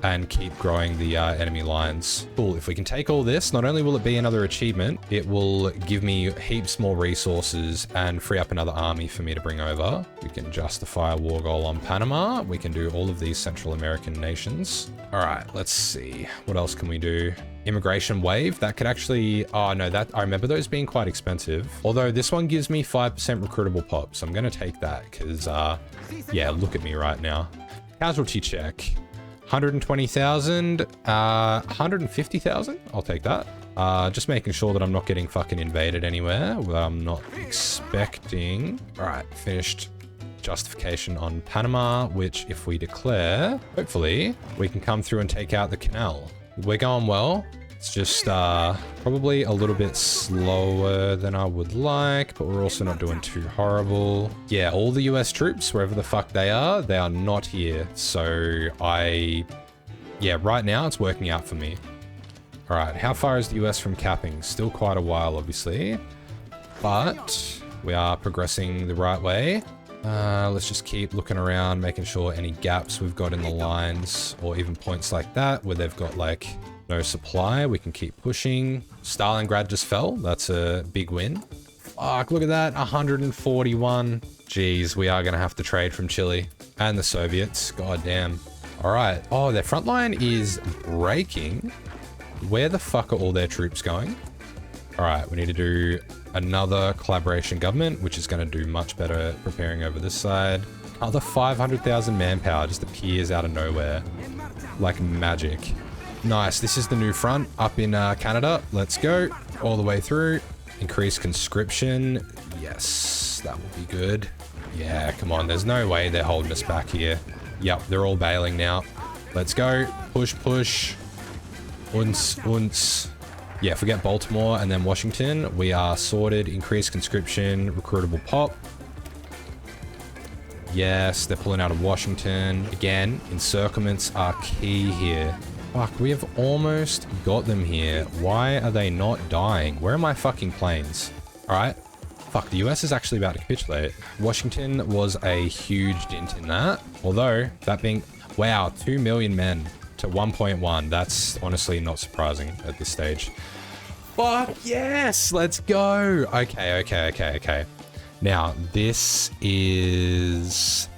and keep growing the enemy lines. Cool, if we can take all this, not only will it be another achievement, it will give me heaps more resources and free up another army for me to bring over. We can justify a war goal on Panama. We can do all of these Central American nations. All right, let's see. What else can we do? Immigration wave, that could actually, oh no, that I remember those being quite expensive. Although this one gives me 5% recruitable pop, so I'm gonna take that because yeah, look at me right now. Casualty check, 120,000, 150,000, I'll take that. Just making sure that I'm not getting fucking invaded anywhere where I'm not expecting. All right, finished justification on Panama, which if we declare, hopefully we can come through and take out the canal. We're going well. It's just probably a little bit slower than I would like, but we're also not doing too horrible. Yeah, all the US troops, wherever the fuck they are not here. So yeah, right now it's working out for me. All right, how far is the US from capping? Still quite a while, obviously, but we are progressing the right way. Let's just keep looking around, making sure any gaps we've got in the lines or even points like that where they've got like no supply, we can keep pushing. Stalingrad just fell. That's a big win. Fuck, look at that, 141. Jeez, we are gonna have to trade from Chile and the Soviets. God damn. All right. Oh, their front line is breaking. Where the fuck are all their troops going? All right, we need to do another collaboration government, which is going to do much better preparing over this side. Other 500,000 manpower just appears out of nowhere like magic. Nice. This is the new front up in Canada. Let's go all the way through. Increase conscription. Yes, that will be good. Yeah, come on. There's no way they're holding us back here. Yep, they're all bailing now. Let's go. Push, push. Uns. Yeah, forget Baltimore and then Washington. We are sorted. Increased conscription. Recruitable pop. Yes, they're pulling out of Washington. Again, encirclements are key here. Fuck, we have almost got them here. Why are they not dying? Where are my fucking planes? All right. Fuck, the US is actually about to capitulate. Washington was a huge dent in that. Although, that being... Wow, 2 million men to 1.1. That's honestly not surprising at this stage. Fuck, yes! Let's go! Okay. Now, this is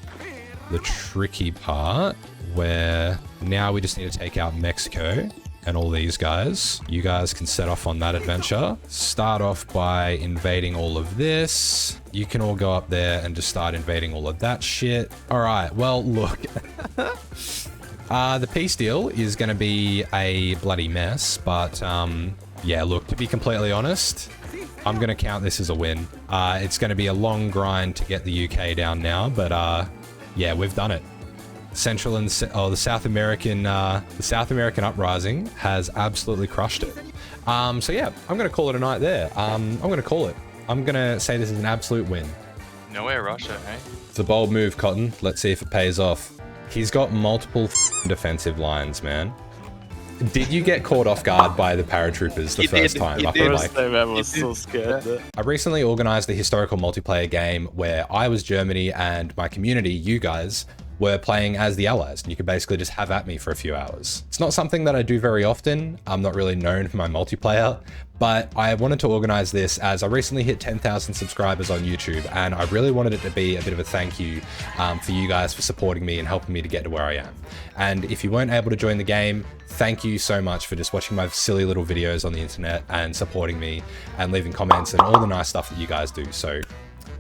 the tricky part where now we just need to take out Mexico and all these guys. You guys can set off on that adventure. Start off by invading all of this. You can all go up there and just start invading all of that shit. All right, well, look. The peace deal is going to be a bloody mess, but yeah, look, to be completely honest, I'm going to count this as a win. It's going to be a long grind to get the UK down now, but yeah, we've done it. Central and the South American uprising has absolutely crushed it. So yeah, I'm gonna call it a night there. I'm gonna call it. I'm gonna say this is an absolute win. Nowhere Russia, hey? It's a bold move, Cotton. Let's see if it pays off. He's got multiple defensive lines, man. Did you get caught off guard by the paratroopers the first time? I was so scared. I recently organized a historical multiplayer game where I was Germany and my community, you guys, were playing as the Allies, and you could basically just have at me for a few hours. It's not something that I do very often. I'm not really known for my multiplayer, but I wanted to organize this as I recently hit 10,000 subscribers on YouTube, and I really wanted it to be a bit of a thank you for you guys for supporting me and helping me to get to where I am. And if you weren't able to join the game, thank you so much for just watching my silly little videos on the internet and supporting me and leaving comments and all the nice stuff that you guys do. So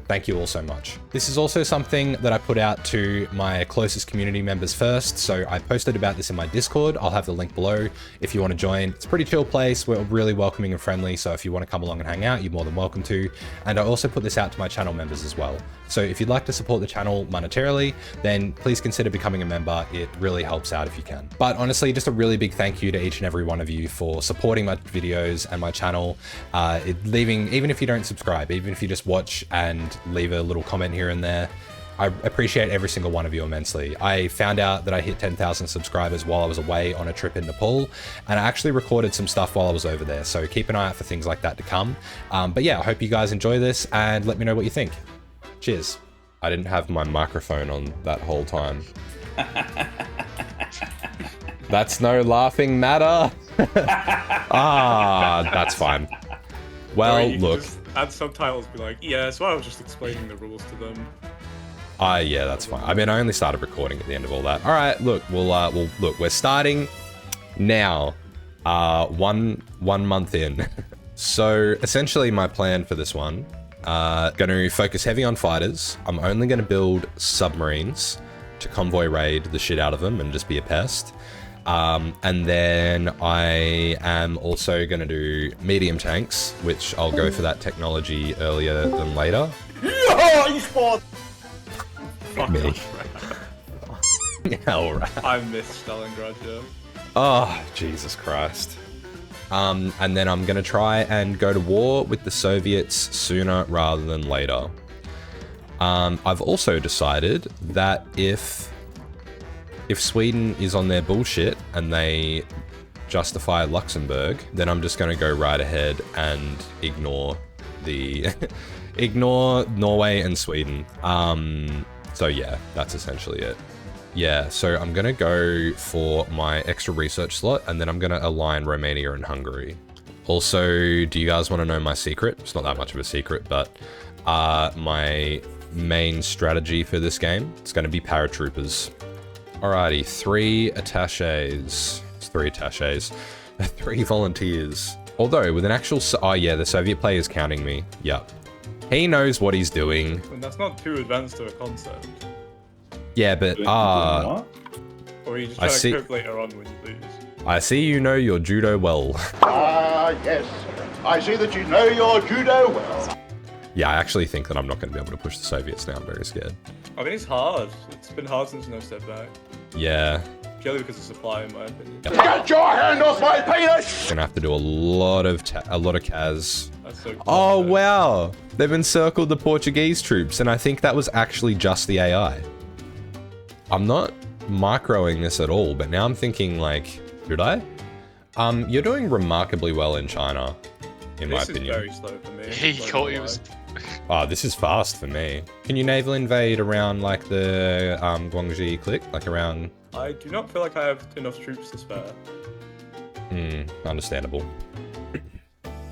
thank you all so much. This is also something that I put out to my closest community members first. So I posted about this in my Discord. I'll have the link below if you want to join. It's a pretty chill place. We're really welcoming and friendly. So if you want to come along and hang out, you're more than welcome to. And I also put this out to my channel members as well. So if you'd like to support the channel monetarily, then please consider becoming a member. It really helps out if you can. But honestly, just a really big thank you to each and every one of you for supporting my videos and my channel. Even if you don't subscribe, even if you just watch and leave a little comment here and there, I appreciate every single one of you immensely. I found out that I hit 10,000 subscribers while I was away on a trip in Nepal, and I actually recorded some stuff while I was over there, so keep an eye out for things like that to come. But yeah, I hope you guys enjoy this, and let me know what you think. Cheers. I didn't have my microphone on that whole time. That's no laughing matter. That's fine. Well, look. Add subtitles, be like, yeah, so I was just explaining the rules to them. Yeah, that's fine. I mean, I only started recording at the end of all that. All right, look, look, we're starting now, 1 month in. So essentially my plan for this one, going to focus heavy on fighters. I'm only going to build submarines to convoy raid the shit out of them and just be a pest. And then I am also going to do medium tanks, which I'll go for that technology earlier than later. Yeah, you spawned! Fuck Me. off. All right. I miss Stalingrad, yeah. Oh, Jesus Christ. And then I'm going to try and go to war with the Soviets sooner rather than later. I've also decided that if Sweden is on their bullshit and they justify Luxembourg, then I'm just going to go right ahead and ignore ignore Norway and Sweden. So yeah, that's essentially it. Yeah, so I'm going to go for my extra research slot, and then I'm going to align Romania and Hungary. Also, do you guys want to know my secret? It's not that much of a secret, but my main strategy for this game, it's going to be paratroopers. Alrighty, 3 attaches. It's 3 attaches. 3 volunteers. Although, with an actual... Oh yeah, the Soviet player is counting me. Yep. He knows what he's doing. And that's not too advanced to a concept. Yeah, but... Or you just try to cope later on when you lose. I see you know your judo well. Yes. I see that you know your judo well. Yeah, I actually think that I'm not going to be able to push the Soviets now. I'm very scared. I mean, it's hard. It's been hard since No Step Back. Yeah. Purely because of supply, in my opinion. Yep. Get your hand off my penis! Gonna have to do a lot of Kaz. That's so cool. Oh, wow. They've encircled the Portuguese troops, and I think that was actually just the AI. I'm not microing this at all, but now I'm thinking, like, should I? You're doing remarkably well in China, in my opinion. This is very slow for me. He thought he was... Oh, this is fast for me. Can you naval invade around, like, the Guangxi click? Like, around... I do not feel like I have enough troops to spare. Understandable.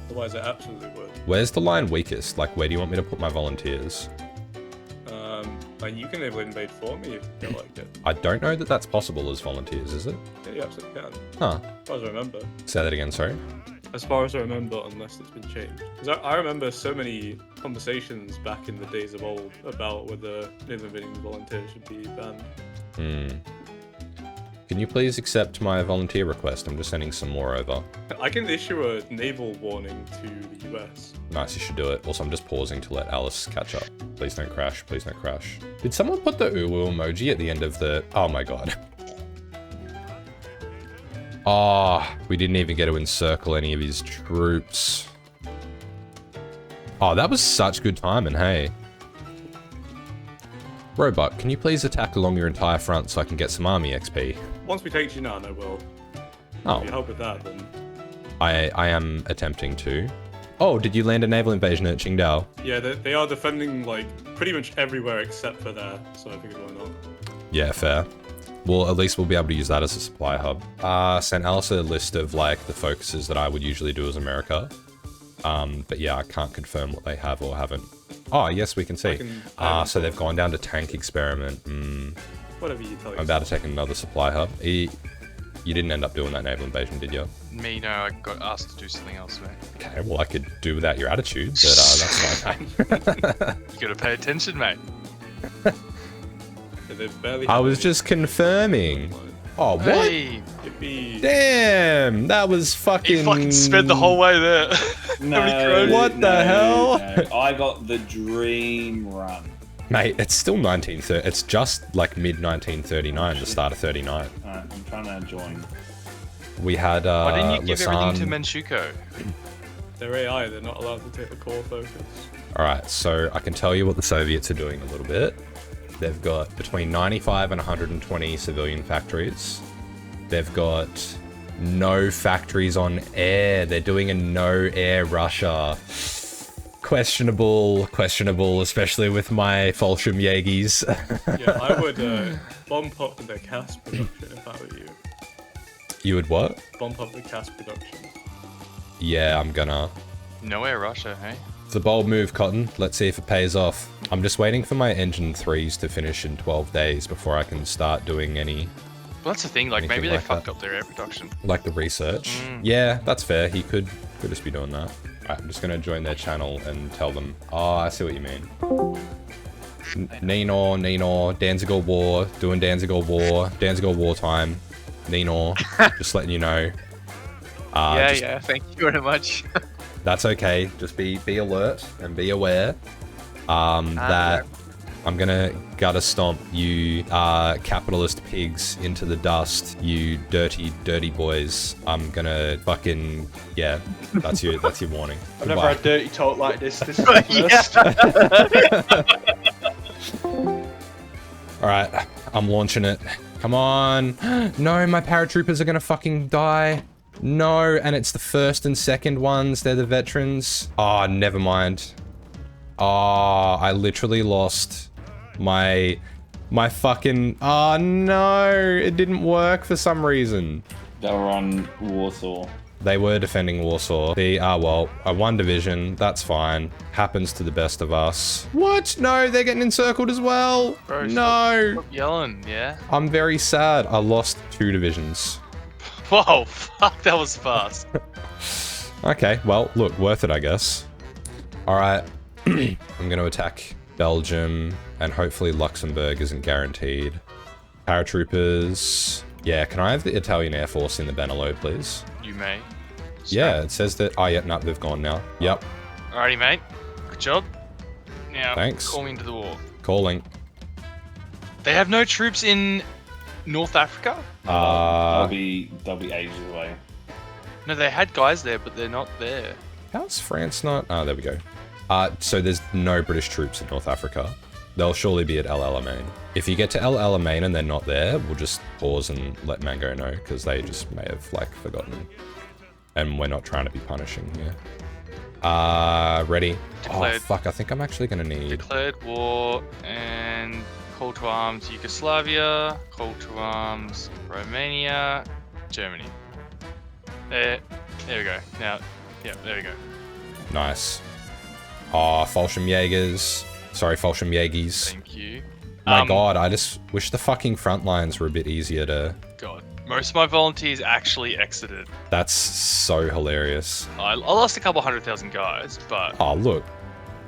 Otherwise, I absolutely would. Where's the line weakest? Like, where do you want me to put my volunteers? And you can naval invade for me if you feel like it. I don't know that that's possible as volunteers, is it? Yeah, you absolutely can. Huh. As far as I remember. Say that again, sorry. As far as I remember, unless it's been changed. Because I remember so many conversations back in the days of old about whether naval invading volunteers should be banned. Can you please accept my volunteer request? I'm just sending some more over. I can issue a naval warning to the US. Nice, you should do it. Also, I'm just pausing to let Alice catch up. Please don't crash, please don't crash. Did someone put the uwu emoji at the end of the... Oh my god. Oh, we didn't even get to encircle any of his troops. Oh, that was such good timing, hey. Robot, can you please attack along your entire front so I can get some army XP? Once we take Jinan, I will. Oh. If you help with that, then... I am attempting to. Oh, did you land a naval invasion at Qingdao? Yeah, they are defending, like, pretty much everywhere except for there, so I figured why not. Yeah, fair. Well, at least we'll be able to use that as a supply hub. Sent Alice a list of, like, the focuses that I would usually do as America. But yeah, I can't confirm what they have or haven't. Oh, yes, we can see. So they've gone down to tank experiment. Whatever you tell I'm about to take another supply hub. You didn't end up doing that naval invasion, did you? Me, no, I got asked to do something else, mate. Okay, well, I could do without your attitude, but that's fine. You gotta pay attention, mate. I was just confirming. Oh, what? Hey. Damn, that was fucking... He fucking spent the whole way there. What the hell? No. I got the dream run. Mate, it's still 1930. It's just like mid-1939, the start of 39. Alright, I'm trying to join. We had, Why didn't you give Lasan... everything to Menshuko? They're AI, they're not allowed to take the core focus. Alright, so I can tell you what the Soviets are doing a little bit. They've got between 95 and 120 civilian factories. They've got no factories on air. They're doing a no-air Russia. Questionable, especially with my Folsham Yagis. Yeah, I would bump up the CAS production if I were you. You would what? Bump up the CAS production. Yeah, I'm gonna. Nowhere Russia, hey? It's a bold move, Cotton. Let's see if it pays off. I'm just waiting for my engine 3s to finish in 12 days before I can start doing any... Well, that's the thing, like, maybe anything they like fucked that. up their air production. Like the research. Yeah, that's fair. He could just be doing that. Right, I'm just gonna join their channel and tell them. Oh, I see what you mean. Nino, Danziger War, doing Danziger War, Danziger Wartime. Nino, just letting you know. Yeah, thank you very much. That's okay. Just be alert and be aware that I'm gonna gutter stomp you capitalist pigs into the dust, you dirty boys. I'm gonna fucking that's your warning. I've never had dirty talk like this. This is the first. Alright, I'm launching it. Come on. No, my paratroopers are gonna fucking die. No, and it's the first and second ones. They're the veterans. Oh, never mind. Oh, I literally lost my fucking... Oh, no. It didn't work for some reason. They were on Warsaw. They were defending Warsaw. Well, a 1 division. That's fine. Happens to the best of us. What? No, they're getting encircled as well. Bro, No. Stop yelling, yeah? I'm very sad. I lost 2 divisions. Whoa, fuck, that was fast. Okay, well, look, worth it, I guess. All right. I'm going to attack Belgium, and hopefully Luxembourg isn't guaranteed. Paratroopers. Yeah, can I have the Italian Air Force in the Benelux, please? You may. Yeah, it says that. Oh, yeah, no, they've gone now. Yep. Alrighty, mate. Good job. Now, Thanks. call me into the war. Calling. They have no troops in North Africa? They'll be ages away. No, they had guys there, but they're not there. How's France not? Oh, there we go. So there's no British troops in North Africa. They'll surely be at El Alamein. If you get to El Alamein and they're not there, we'll just pause and let Mango know, because they just may have, like, forgotten. And we're not trying to be punishing here. Ready? Declared. Oh, fuck, I think I'm actually going to need... Declared war and call to arms Yugoslavia, call to arms Romania, Germany. There we go. Now, yeah, there we go. Nice. Oh, Fallschirmjägers. Sorry, Fallschirmjägis. Thank you. My god, I just wish the fucking front lines were a bit easier to... God. Most of my volunteers actually exited. That's so hilarious. I lost a couple 100,000 guys, but... Oh, look.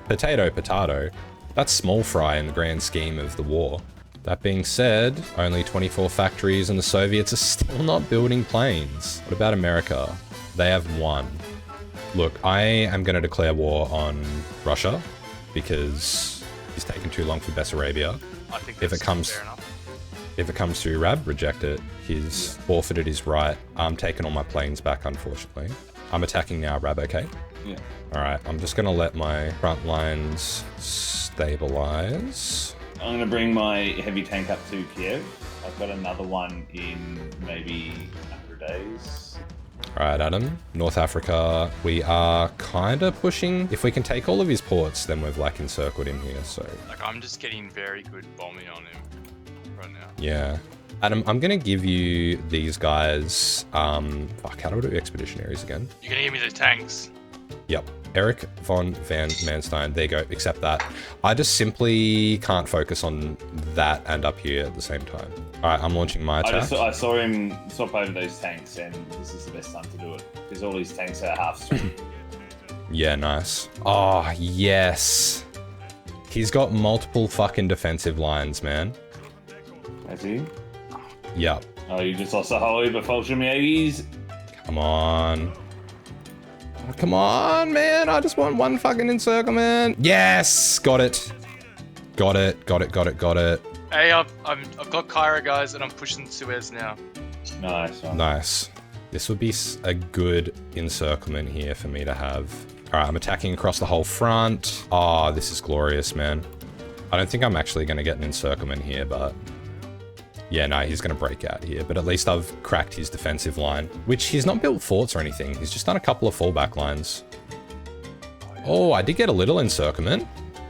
Potato, potato. That's small fry in the grand scheme of the war. That being said, only 24 factories and the Soviets are still not building planes. What about America? They have 1. Look, I am going to declare war on Russia because he's taken too long for Bessarabia. I think that's fair enough. If it comes to Arab, reject it. He's forfeited his right. I'm taking all my planes back, unfortunately. I'm attacking now, Arab, okay? Yeah. Alright, I'm just going to let my front lines stabilize. I'm going to bring my heavy tank up to Kiev. I've got another one in maybe 100 days. Alright, Adam. North Africa, we are kind of pushing. If we can take all of his ports, then we've, like, encircled him here, so... Like, I'm just getting very good bombing on him right now. Yeah. Adam, I'm going to give you these guys... Fuck, how do I do expeditionaries again? You're going to give me the tanks. Yep. Eric von Van Manstein. There you go. Accept that. I just simply can't focus on that and up here at the same time. Alright, I'm launching my attack. I saw him swap over those tanks, and this is the best time to do it. Because all these tanks are half strength. Yeah, nice. Oh, yes. He's got multiple fucking defensive lines, man. Has he? Yep. Oh, you just lost a whole heap of Fallschirmjägers? Come on. Oh, come on, man. I just want 1 fucking encirclement. Yes! Got it. Got it. Got it. Got it. Got it. Hey, I've got Cairo, guys, and I'm pushing Suez now. Nice one. Nice. This would be a good encirclement here for me to have. Alright, I'm attacking across the whole front. Oh, this is glorious, man. I don't think I'm actually going to get an encirclement here, but... Yeah, no, he's going to break out here. But at least I've cracked his defensive line. Which, he's not built forts or anything. He's just done a couple of fallback lines. Oh, I did get a little encirclement.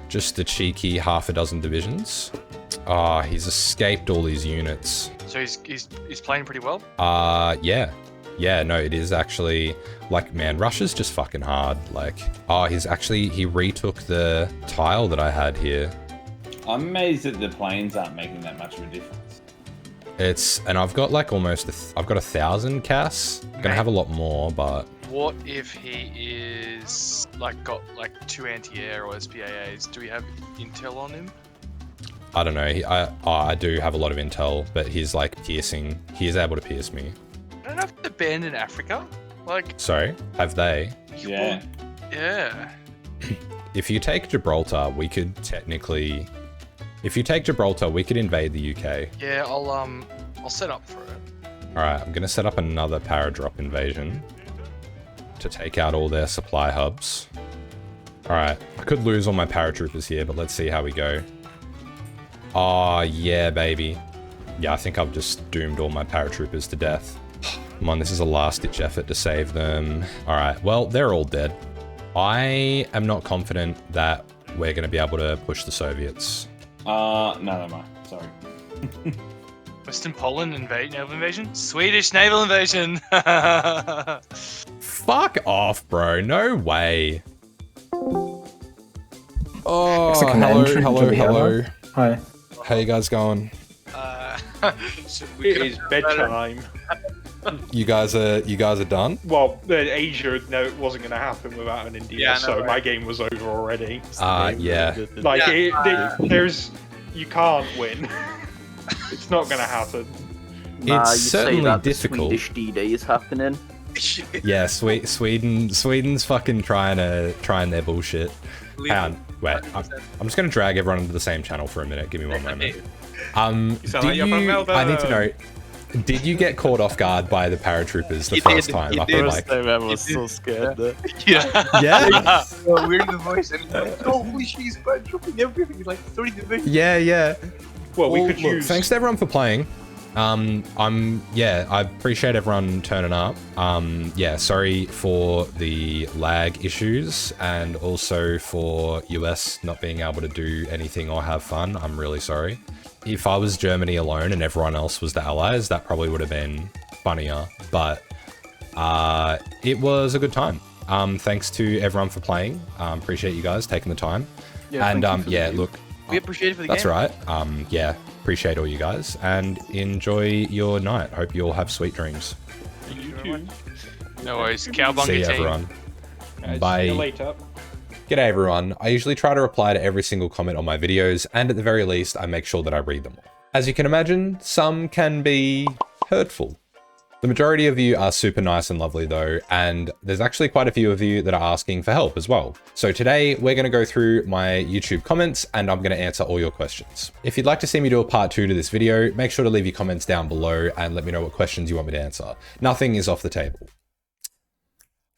Just a cheeky half a dozen divisions. Ah, he's escaped all his units. So he's playing pretty well? Yeah. Yeah, no, it is actually... Like, man, Russia's just fucking hard. Like, he retook the tile that I had here. I'm amazed that the planes aren't making that much of a difference. And I've got like I've got 1,000 CAS. Gonna have a lot more, but... What if he is, got 2 anti-air or SPAAs? Do we have intel on him? I don't know. I do have a lot of intel, but he's piercing. He is able to pierce me. I don't have to abandon Africa. Sorry, have they? Yeah. Yeah. If you take Gibraltar, we could technically... If you take Gibraltar, we could invade the UK. Yeah, I'll set up for it. Alright, I'm gonna set up another paradrop invasion to take out all their supply hubs. Alright, I could lose all my paratroopers here, but let's see how we go. Oh, yeah, baby. Yeah, I think I've just doomed all my paratroopers to death. Come on, this is a last-ditch effort to save them. Alright, well, they're all dead. I am not confident that we're going to be able to push the Soviets. No, sorry. Western Poland naval invasion? Swedish naval invasion! Fuck off, bro. No way. Oh, hello. Hi. How you guys going? It is bedtime. You guys are done? Well, Asia, no, it wasn't going to happen without an India, Yeah, no, so right. my game was over already. Yeah. Like, Yeah. there's, you can't win. It's not going to happen. It's certainly difficult. Swedish D-Day is happening. Yeah, Sweden's fucking trying their bullshit. Hang on, wait. I'm just gonna drag everyone into the same channel for a minute. Give me one moment. I need to know. Did you get caught off guard by the paratroopers the first time? I feel like. I was so scared. Yeah. Yeah. We're in the voice and he's like, holy shit, he's dropping everything. He's like 30 divisions. Yeah. Well, we could look, use... thanks to everyone for playing. I appreciate everyone turning up. Yeah, sorry for the lag issues and also for US not being able to do anything or have fun. I'm really sorry. If I was Germany alone and everyone else was the allies, that probably would have been funnier, but it was a good time. Thanks to everyone for playing. Appreciate you guys taking the time. Yeah, and yeah, look, we appreciate it for the that's game. right. Yeah, appreciate all you guys and enjoy your night. Hope you all have sweet dreams. You too. No worries. Cowbunga See you, team. everyone. See you later. G'day everyone. I usually try to reply to every single comment on my videos, and at the very least, I make sure that I read them all. As you can imagine, some can be hurtful. The majority of you are super nice and lovely though, and there's actually quite a few of you that are asking for help as well. So today we're going to go through my YouTube comments and I'm going to answer all your questions. If you'd like to see me do a part 2 to this video, make sure to leave your comments down below and let me know what questions you want me to answer. Nothing is off the table. I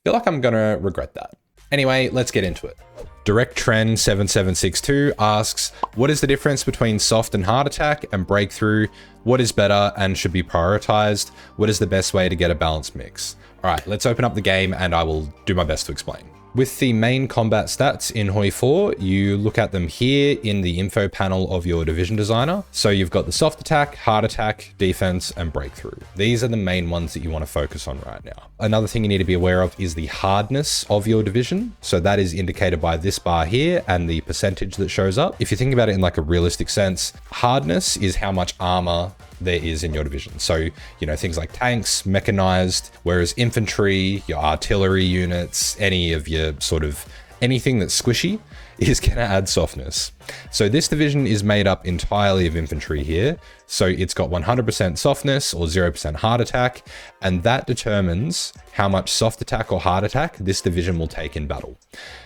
feel like I'm going to regret that. Anyway, let's get into it. Direct Trend 7762 asks, what is the difference between soft and hard attack and breakthrough? What is better and should be prioritized? What is the best way to get a balanced mix? All right, let's open up the game and I will do my best to explain. With the main combat stats in Hoi 4, you look at them here in the info panel of your division designer. So you've got the soft attack, hard attack, defense, and breakthrough. These are the main ones that you want to focus on right now. Another thing you need to be aware of is the hardness of your division. So that is indicated by this bar here and the percentage that shows up. If you think about it in like a realistic sense, hardness is how much armor there is in your division. So, you know, things like tanks, mechanized, whereas infantry, your artillery units, any of your sort of anything that's squishy is going to add softness. So this division is made up entirely of infantry here. So it's got 100% softness or 0% hard attack, and that determines how much soft attack or hard attack this division will take in battle.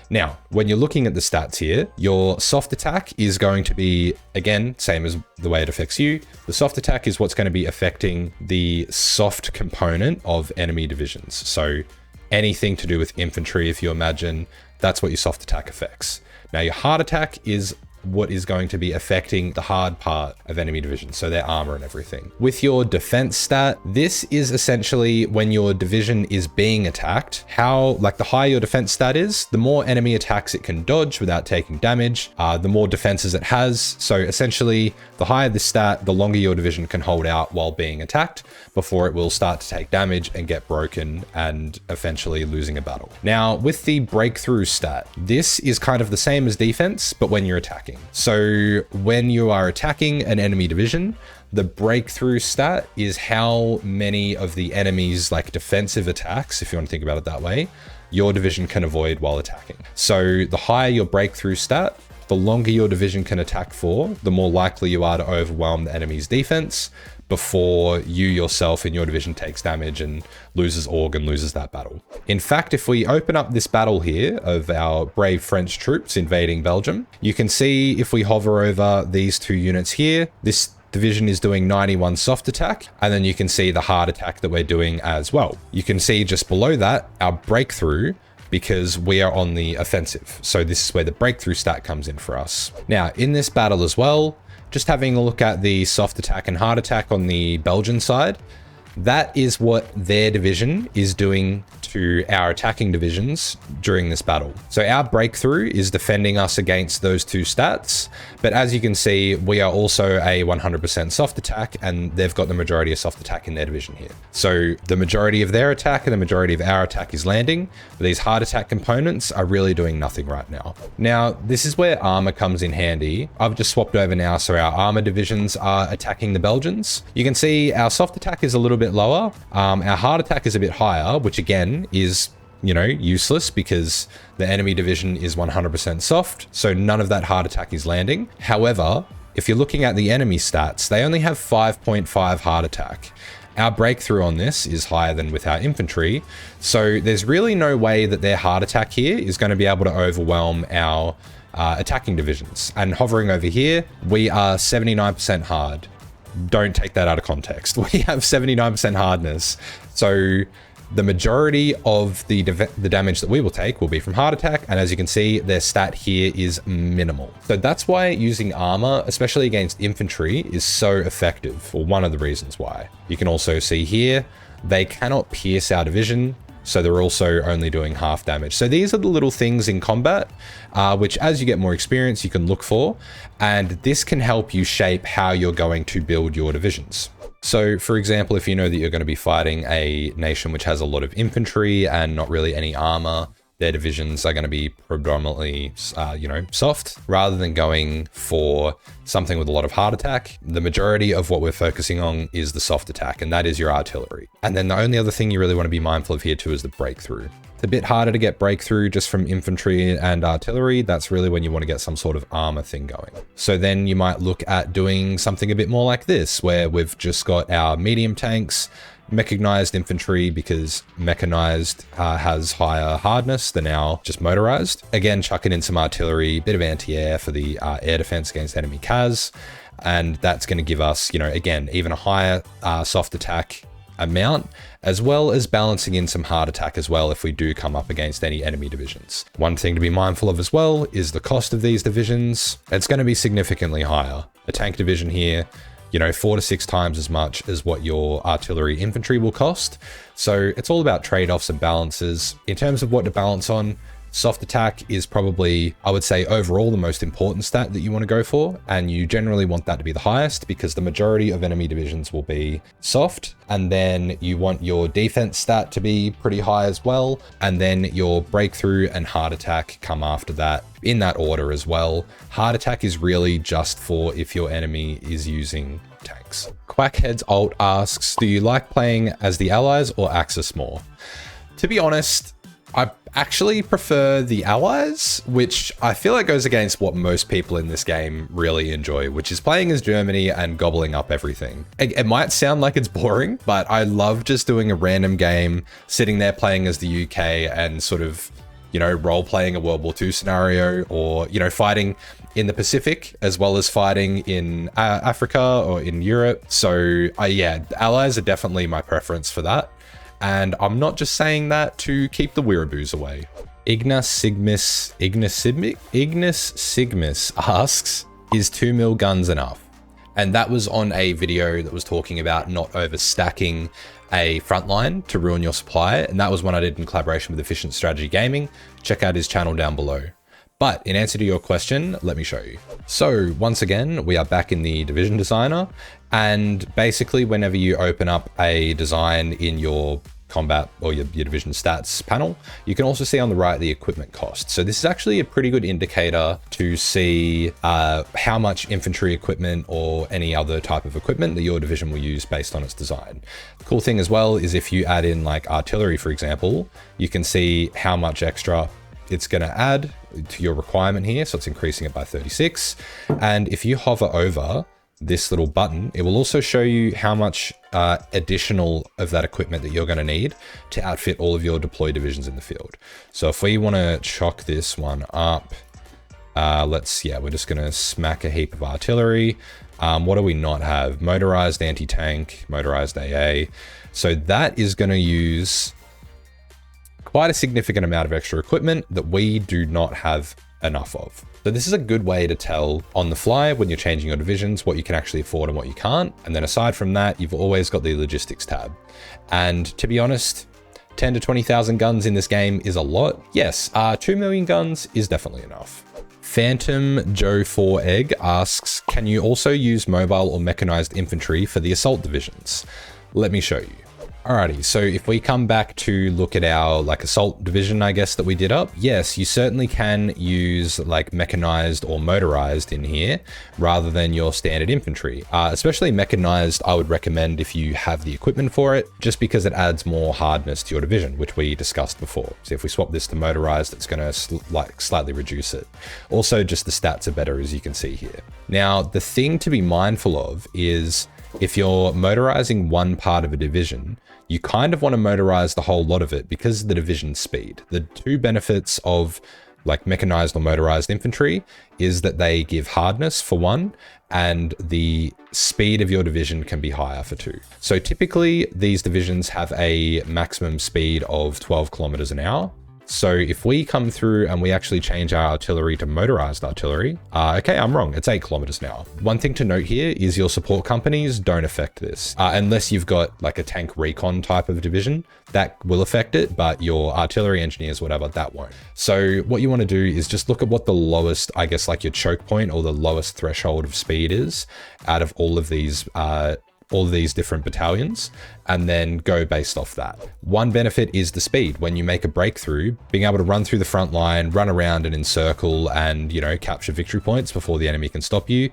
Now, when you're looking at the stats here, your soft attack is going to be, again, same as the way it affects you. The soft attack is what's going to be affecting the soft component of enemy divisions. So anything to do with infantry, if you imagine, that's what your soft attack affects. Now, your hard attack is what is going to be affecting the hard part of enemy division, so their armor and everything. With your defense stat, this is essentially when your division is being attacked, how, like the higher your defense stat is, the more enemy attacks it can dodge without taking damage, the more defenses it has. So essentially, the higher the stat, the longer your division can hold out while being attacked before it will start to take damage and get broken and eventually losing a battle. Now, with the breakthrough stat, this is kind of the same as defense, but when you're attacking. So when you are attacking an enemy division, the breakthrough stat is how many of the enemy's like defensive attacks, if you want to think about it that way, your division can avoid while attacking. So the higher your breakthrough stat, the longer your division can attack for, the more likely you are to overwhelm the enemy's defense before you yourself in your division takes damage and loses org and loses that battle. In fact, if we open up this battle here of our brave French troops invading Belgium, you can see if we hover over these two units here, this division is doing 91 soft attack, and then you can see the hard attack that we're doing as well. You can see just below that, our breakthrough, because we are on the offensive. So this is where the breakthrough stat comes in for us. Now, in this battle as well, just having a look at the soft attack and hard attack on the Belgian side, that is what their division is doing to our attacking divisions during this battle. So our breakthrough is defending us against those two stats, but as you can see, we are also a 100% soft attack, and they've got the majority of soft attack in their division here. So the majority of their attack and the majority of our attack is landing, but these hard attack components are really doing nothing right now. Now, this is where armor comes in handy. I've just swapped over now, so our armor divisions are attacking the Belgians. You can see our soft attack is a little bit lower. Our hard attack is a bit higher, which again is, you know, useless because the enemy division is 100% soft, so none of that hard attack is landing. However, if you're looking at the enemy stats, they only have 5.5 hard attack. Our breakthrough on this is higher than with our infantry, so there's really no way that their hard attack here is going to be able to overwhelm our attacking divisions. And hovering over here, we are 79% hard. Don't take that out of context. We have 79% hardness, so the majority of the damage that we will take will be from hard attack, and as you can see, their stat here is minimal. So that's why using armor, especially against infantry, is so effective, or one of the reasons why. You can also see here, they cannot pierce our division, so they're also only doing half damage. So these are the little things in combat, which as you get more experience, you can look for, and this can help you shape how you're going to build your divisions. So for example, if you know that you're going to be fighting a nation which has a lot of infantry and not really any armor, their divisions are going to be predominantly, soft, rather than going for something with a lot of hard attack. The majority of what we're focusing on is the soft attack, and that is your artillery. And then the only other thing you really want to be mindful of here too is the breakthrough. It's a bit harder to get breakthrough just from infantry and artillery. That's really when you want to get some sort of armor thing going. So then you might look at doing something a bit more like this, where we've just got our medium tanks, mechanized infantry, because mechanized has higher hardness than our just motorized. Again, chucking in some artillery, bit of anti-air for the air defense against enemy CAS. And that's going to give us, again, even a higher soft attack amount, as well as balancing in some hard attack as well if we do come up against any enemy divisions. One thing to be mindful of as well is the cost of these divisions. It's going to be significantly higher. A tank division here, 4 to 6 times as much as what your artillery infantry will cost. So it's all about trade-offs and balances. In terms of what to balance on, soft attack is probably, I would say, overall the most important stat that you want to go for, and you generally want that to be the highest because the majority of enemy divisions will be soft, and then you want your defense stat to be pretty high as well, and then your breakthrough and hard attack come after that in that order as well. Hard attack is really just for if your enemy is using tanks. Quackhead's Alt asks, do you like playing as the allies or Axis more? To be honest, I actually prefer the allies, which I feel like goes against what most people in this game really enjoy, which is playing as Germany and gobbling up everything. It might sound like it's boring, but I love just doing a random game, sitting there playing as the UK and sort of, role-playing a World War II scenario, or, fighting in the Pacific as well as fighting in Africa or in Europe. So yeah, allies are definitely my preference for that. And I'm not just saying that to keep the weeaboos away. Ignis Sigmus asks, is 2 mil guns enough? And that was on a video that was talking about not overstacking a frontline to ruin your supply. And that was one I did in collaboration with Efficient Strategy Gaming. Check out his channel down below. But in answer to your question, let me show you. So once again, we are back in the division designer, and basically whenever you open up a design in your combat or your division stats panel, you can also see on the right the equipment cost. So this is actually a pretty good indicator to see how much infantry equipment or any other type of equipment that your division will use based on its design. The cool thing as well is if you add in like artillery, for example, you can see how much extra it's going to add to your requirement here. So it's increasing it by 36. And if you hover over this little button, it will also show you how much additional of that equipment that you're going to need to outfit all of your deployed divisions in the field. So if we want to chalk this one up, we're just going to smack a heap of artillery. What do we not have? Motorized anti-tank, motorized AA. So that is going to use quite a significant amount of extra equipment that we do not have enough of. So this is a good way to tell on the fly when you're changing your divisions what you can actually afford and what you can't. And then aside from that, you've always got the logistics tab. And to be honest, 10 to 20,000 guns in this game is a lot. Yes, 2 million guns is definitely enough. Phantom Joe 4 Egg asks, can you also use mobile or mechanized infantry for the assault divisions? Let me show you. Alrighty, so if we come back to look at our like assault division, I guess, that we did up, yes, you certainly can use like mechanized or motorized in here rather than your standard infantry. Especially mechanized, I would recommend if you have the equipment for it, just because it adds more hardness to your division, which we discussed before. So if we swap this to motorized, it's going to slightly reduce it. Also, just the stats are better, as you can see here. Now, the thing to be mindful of is if you're motorizing one part of a division, you kind of want to motorize the whole lot of it because of the division speed. The two benefits of like mechanized or motorized infantry is that they give hardness for one, and the speed of your division can be higher for two. So typically these divisions have a maximum speed of 12 kilometers an hour. So if we come through and we actually change our artillery to motorized artillery, okay, I'm wrong, it's 8 kilometers an hour. One thing to note here is your support companies don't affect this, unless you've got like a tank recon type of division, that will affect it, but your artillery engineers, whatever, that won't. So what you want to do is just look at what the lowest, I guess, like your choke point or the lowest threshold of speed is out of all of these different battalions, and then go based off that. One benefit is the speed. When you make a breakthrough, being able to run through the front line, run around and encircle and, you know, capture victory points before the enemy can stop you,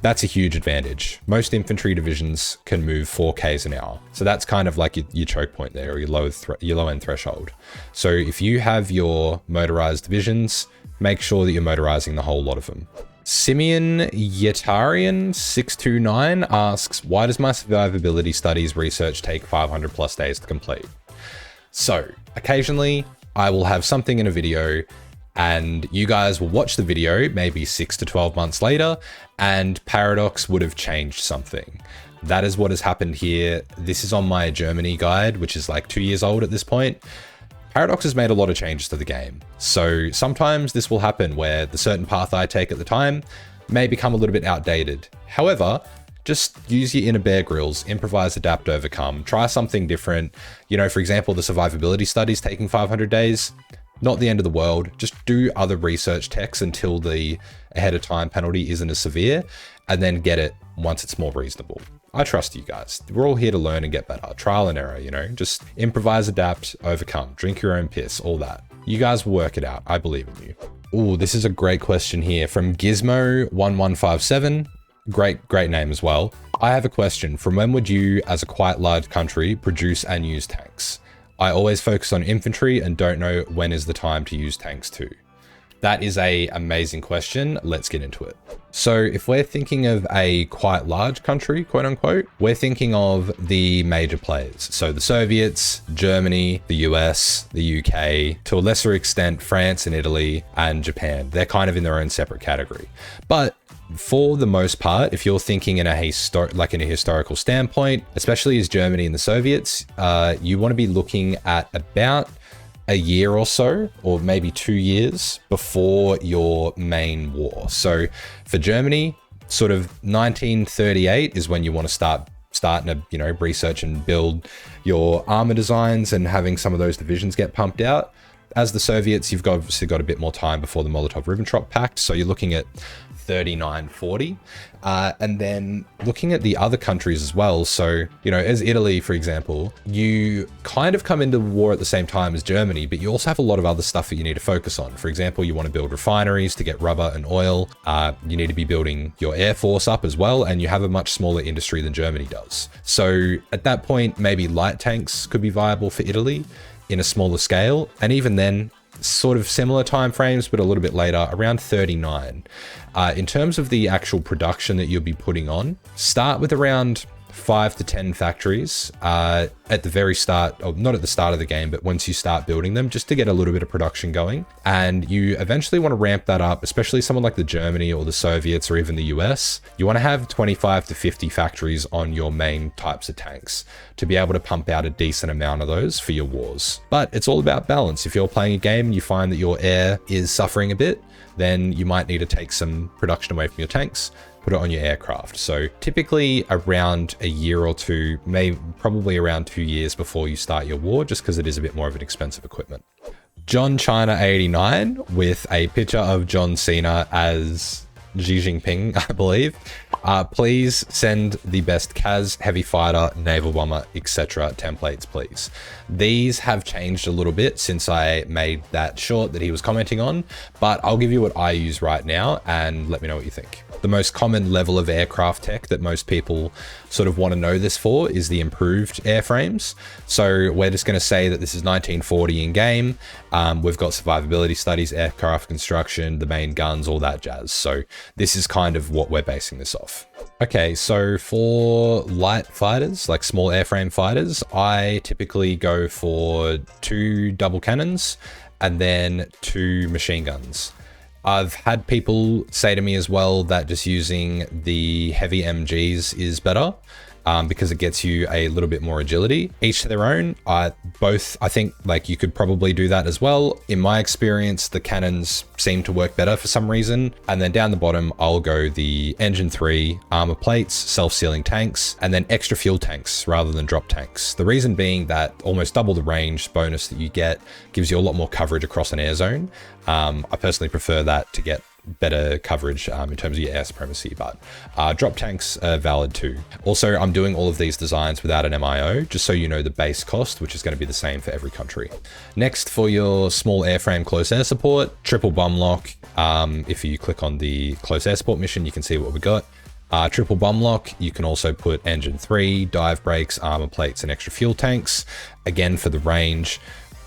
that's a huge advantage. Most infantry divisions can move 4Ks an hour. So that's kind of like your choke point there, or your low end threshold. So if you have your motorized divisions, make sure that you're motorizing the whole lot of them. Simeon Yetarian 629 asks, why does my survivability studies research take 500 plus days to complete? So occasionally I will have something in a video and you guys will watch the video maybe 6 to 12 months later and Paradox would have changed something. That is what has happened here. This is on my Germany guide, which is like 2 years old at this point. Paradox has made a lot of changes to the game. So sometimes this will happen where the certain path I take at the time may become a little bit outdated. However, just use your inner Bear Grylls, improvise, adapt, overcome, try something different. You know, for example, the survivability studies taking 500 days, not the end of the world. Just do other research techs until the ahead of time penalty isn't as severe, and then get it once it's more reasonable. I trust you guys. We're all here to learn and get better. Trial and error, you know, just improvise, adapt, overcome, drink your own piss, all that. You guys will work it out. I believe in you. Ooh, this is a great question here from Gizmo1157. Great name as well. I have a question. From when would you, as a quite large country, produce and use tanks? I always focus on infantry and don't know when is the time to use tanks too. That is an amazing question. Let's get into it. So if we're thinking of a quite large country, quote unquote, we're thinking of the major players. So the Soviets, Germany, the US, the UK, to a lesser extent, France and Italy and Japan. They're kind of in their own separate category. But for the most part, if you're thinking in a historical standpoint, especially as Germany and the Soviets, you want to be looking at about a year or so, or maybe 2 years before your main war. So for Germany, sort of 1938 is when you want to starting to, you know, research and build your armor designs and having some of those divisions get pumped out. As the Soviets, you've obviously got a bit more time before the Molotov-Ribbentrop Pact. So you're looking at 39, 40. And then looking at the other countries as well. So, you know, as Italy, for example, you kind of come into war at the same time as Germany, but you also have a lot of other stuff that you need to focus on. For example, you want to build refineries to get rubber and oil. You need to be building your air force up as well. And you have a much smaller industry than Germany does. So at that point, maybe light tanks could be viable for Italy in a smaller scale. And even then, sort of similar timeframes, but a little bit later, around 39. In terms of the actual production that you'll be putting on, start with around 5 to 10 factories at the very start, or not at the start of the game, but once you start building them, just to get a little bit of production going. And you eventually want to ramp that up, especially someone like the Germany or the Soviets or even the US. You want to have 25 to 50 factories on your main types of tanks to be able to pump out a decent amount of those for your wars. But it's all about balance. If you're playing a game and you find that your air is suffering a bit, then you might need to take some production away from your tanks put it on your aircraft. So typically around a year or two, probably around 2 years before you start your war, just because it is a bit more of an expensive equipment. John China 89 with a picture of John Cena as Xi Jinping, I believe. Please send the best Kaz, heavy fighter, naval bomber, etc. templates, please. These have changed a little bit since I made that short that he was commenting on, but I'll give you what I use right now and let me know what you think. The most common level of aircraft tech that most people sort of want to know this for is the improved airframes. So we're just going to say that this is 1940 in game. We've got survivability studies, aircraft construction, the main guns, all that jazz. So this is kind of what we're basing this off. Okay, so for light fighters, like small airframe fighters, I typically go for 2 double cannons and then 2 machine guns. I've had people say to me as well that just using the heavy MGs is better because it gets you a little bit more agility. Each to their own. I think like you could probably do that as well. In my experience, the cannons seem to work better for some reason. And then down the bottom, I'll go the engine 3, armor plates, self-sealing tanks, and then extra fuel tanks rather than drop tanks. The reason being that almost double the range bonus that you get gives you a lot more coverage across an air zone. I personally prefer that to get better coverage in terms of your air supremacy, but drop tanks are valid too. Also, I'm doing all of these designs without an MIO, just so you know the base cost, which is going to be the same for every country. Next, for your small airframe close air support, triple bomb lock. If you click on the close air support mission, you can see what we got. Triple bomb lock, you can also put engine 3, dive brakes, armor plates, and extra fuel tanks. Again, for the range.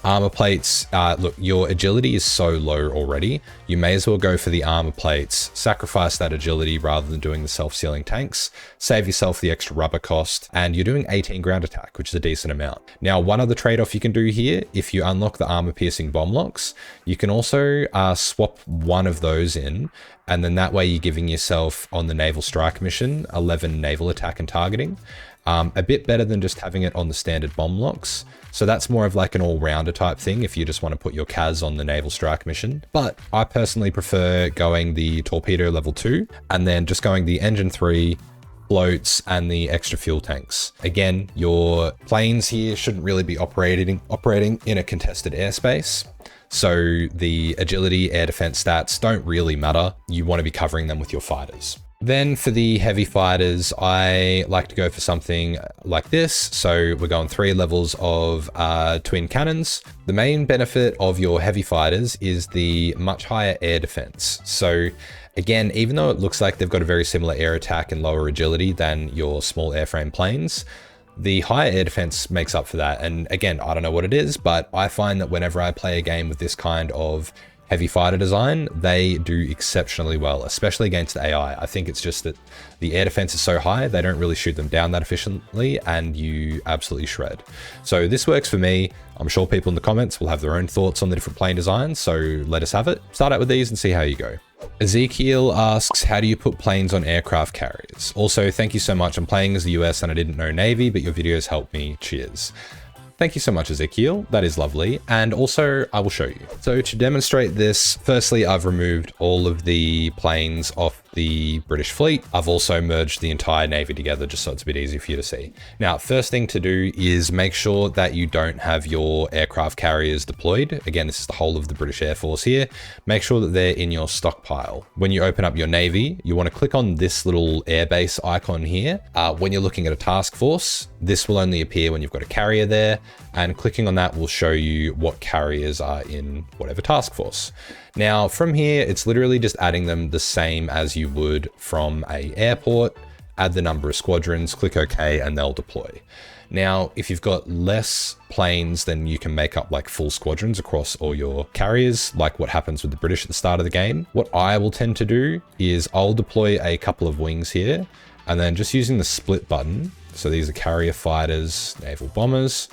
Armor plates, look, your agility is so low already. You may as well go for the armor plates, sacrifice that agility rather than doing the self-sealing tanks, save yourself the extra rubber cost, and you're doing 18 ground attack, which is a decent amount. Now, one other trade-off you can do here, if you unlock the armor-piercing bomb locks, you can also swap one of those in, and then that way you're giving yourself, on the naval strike mission, 11 naval attack and targeting. A bit better than just having it on the standard bomb locks. So that's more of like an all-rounder type thing if you just want to put your Kaz on the naval strike mission. But I personally prefer going the torpedo level 2 and then just going the engine 3, floats, and the extra fuel tanks. Again, your planes here shouldn't really be operating in a contested airspace. So the agility, air defense stats don't really matter. You want to be covering them with your fighters. Then for the heavy fighters, I like to go for something like this. So we're going 3 levels of twin cannons. The main benefit of your heavy fighters is the much higher air defense. So again, even though it looks like they've got a very similar air attack and lower agility than your small airframe planes, the higher air defense makes up for that. And again, I don't know what it is, but I find that whenever I play a game with this kind of heavy fighter design, they do exceptionally well, especially against AI. I think it's just that the air defense is so high, they don't really shoot them down that efficiently, and you absolutely shred. So this works for me. I'm sure people in the comments will have their own thoughts on the different plane designs, so let us have it. Start out with these and see how you go. Ezekiel asks, how do you put planes on aircraft carriers? Also, thank you so much. I'm playing as the US and I didn't know Navy, but your videos helped me. Cheers. Thank you so much, Ezekiel. That is lovely. And also, I will show you. So to demonstrate this, firstly, I've removed all of the planes off the British fleet. I've also merged the entire Navy together just so it's a bit easier for you to see. Now, first thing to do is make sure that you don't have your aircraft carriers deployed. Again, this is the whole of the British Air Force here. Make sure that they're in your stockpile. When you open up your Navy, you want to click on this little airbase icon here. When you're looking at a task force, this will only appear when you've got a carrier there, and clicking on that will show you what carriers are in whatever task force. Now from here, it's literally just adding them the same as you would from a airport. Add the number of squadrons, click OK, and they'll deploy. Now, if you've got less planes, then you can make up like full squadrons across all your carriers, like what happens with the British at the start of the game. What I will tend to do is I'll deploy a couple of wings here, and then just using the split button, so these are carrier fighters, naval bombers,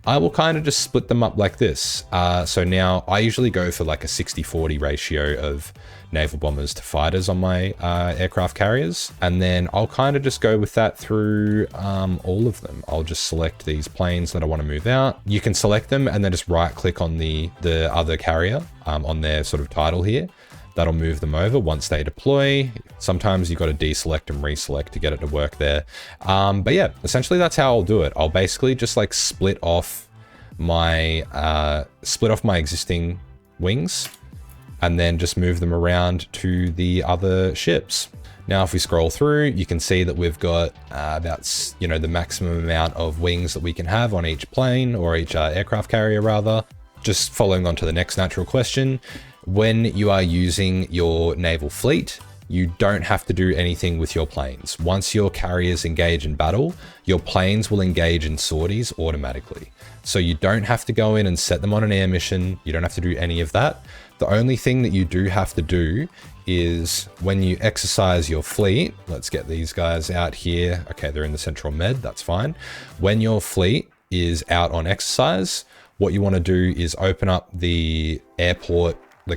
I will kind of just split them up like this. So now I usually go for like a 60-40 ratio of naval bombers to fighters on my aircraft carriers. And then I'll kind of just go with that through all of them. I'll just select these planes that I want to move out. You can select them and then just right click on the other carrier on their sort of title here. That'll move them over once they deploy. Sometimes you've got to deselect and reselect to get it to work there. But yeah, essentially that's how I'll do it. I'll basically just like split off my existing wings and then just move them around to the other ships. Now, if we scroll through, you can see that we've got about, you know, the maximum amount of wings that we can have on each plane, or each aircraft carrier rather. Just following on to the next natural question, when you are using your naval fleet, you don't have to do anything with your planes. Once your carriers engage in battle, your planes will engage in sorties automatically. So you don't have to go in and set them on an air mission. You don't have to do any of that. The only thing that you do have to do is when you exercise your fleet, let's get these guys out here. Okay, they're in the central med, that's fine. When your fleet is out on exercise, what you want to do is open up the